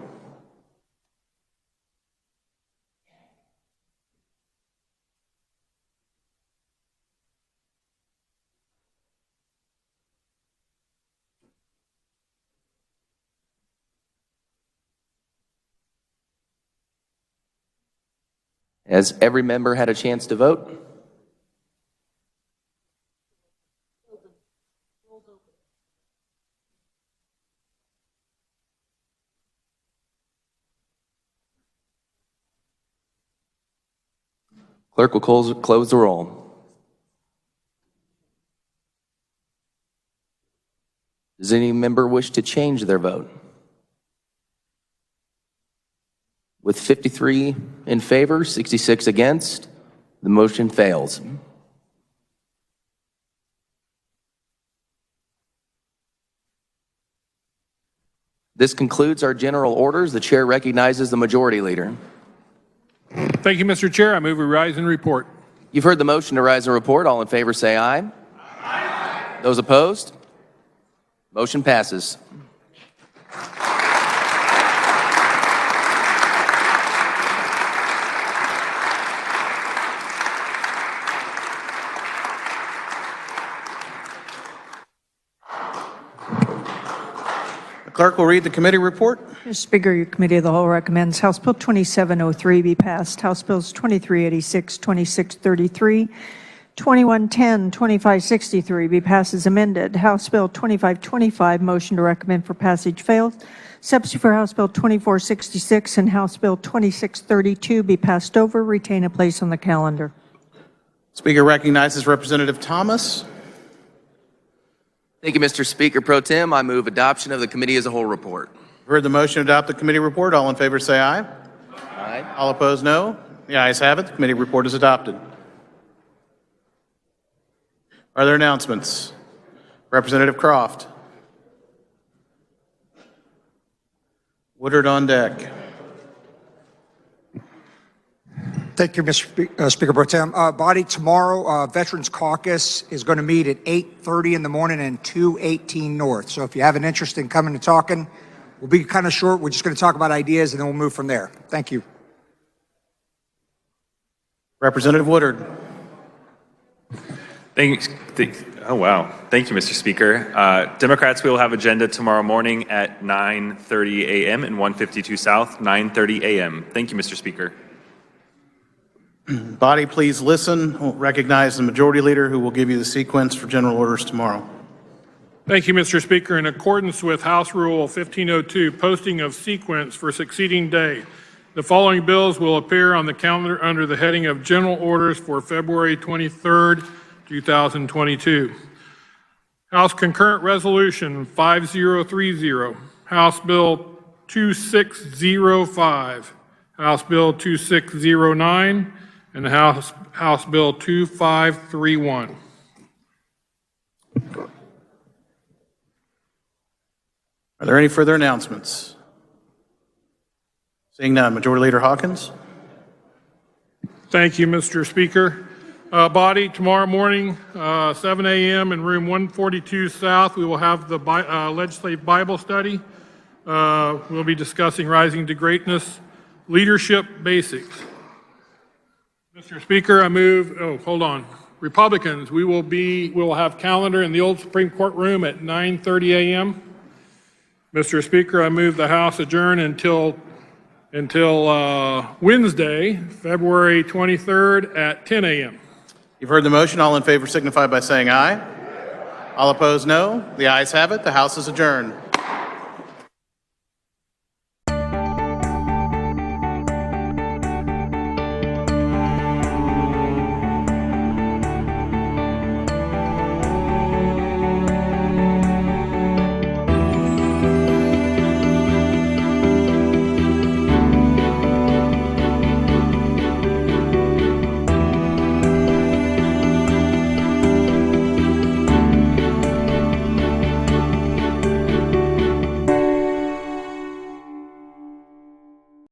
Has every member had a chance to vote? Clerk will close the roll. Does any member wish to change their vote? With 53 in favor, 66 against, the motion fails. This concludes our general orders. The chair recognizes the majority leader. Thank you, Mr. Chair. I move we rise and report. You've heard the motion to rise and report. All in favor say aye. Aye. Those opposed? Motion passes. Clerk will read the committee report. Mr. Speaker, your committee of the whole recommends House Bill 2703 be passed. House Bills 2386, 2633, 2110, 2563 be passed as amended. House Bill 2525, motion to recommend for passage fails. Substitute for House Bill 2466 and House Bill 2632 be passed over, retain a place on the calendar. Speaker recognizes Representative Thomas. Thank you, Mr. Speaker Pro Tem. I move adoption of the committee as a whole report. Heard the motion to adopt the committee report. All in favor say aye. Aye. All opposed, no. The ayes have it. The committee report is adopted. Are there announcements? Representative Croft. Woodard on deck. Thank you, Mr. Speaker Pro Tem. Body, tomorrow, Veterans Caucus is going to meet at 8:30 in the morning and 218 North. So if you have an interest in coming and talking, we'll be kind of short. We're just going to talk about ideas and then we'll move from there. Thank you. Representative Woodard. Oh, wow. Thank you, Mr. Speaker. Democrats will have agenda tomorrow morning at 9:30 a.m. and 152 South, 9:30 a.m. Thank you, Mr. Speaker. Body, please listen. We'll recognize the majority leader who will give you the sequence for general orders tomorrow. Thank you, Mr. Speaker. In accordance with House Rule 1502, posting of sequence for succeeding day, the following bills will appear on the calendar under the heading of General Orders for February 23rd, 2022. House Concurrent Resolution 5030, House Bill 2605, House Bill 2609, and House Bill 2531. Are there any further announcements? Seeing none, Majority Leader Hawkins. Thank you, Mr. Speaker. Body, tomorrow morning, 7 a.m. in room 142 South, we will have the legislative Bible study. We'll be discussing Rising to Greatness, Leadership Basics. Mr. Speaker, I move, hold on. Republicans, we will have calendar in the old Supreme Court room at 9:30 a.m. Mr. Speaker, I move the House adjourn until Wednesday, February 23rd at 10 a.m. You've heard the motion. All in favor signify by saying aye. All opposed, no. The ayes have it. The House is adjourned.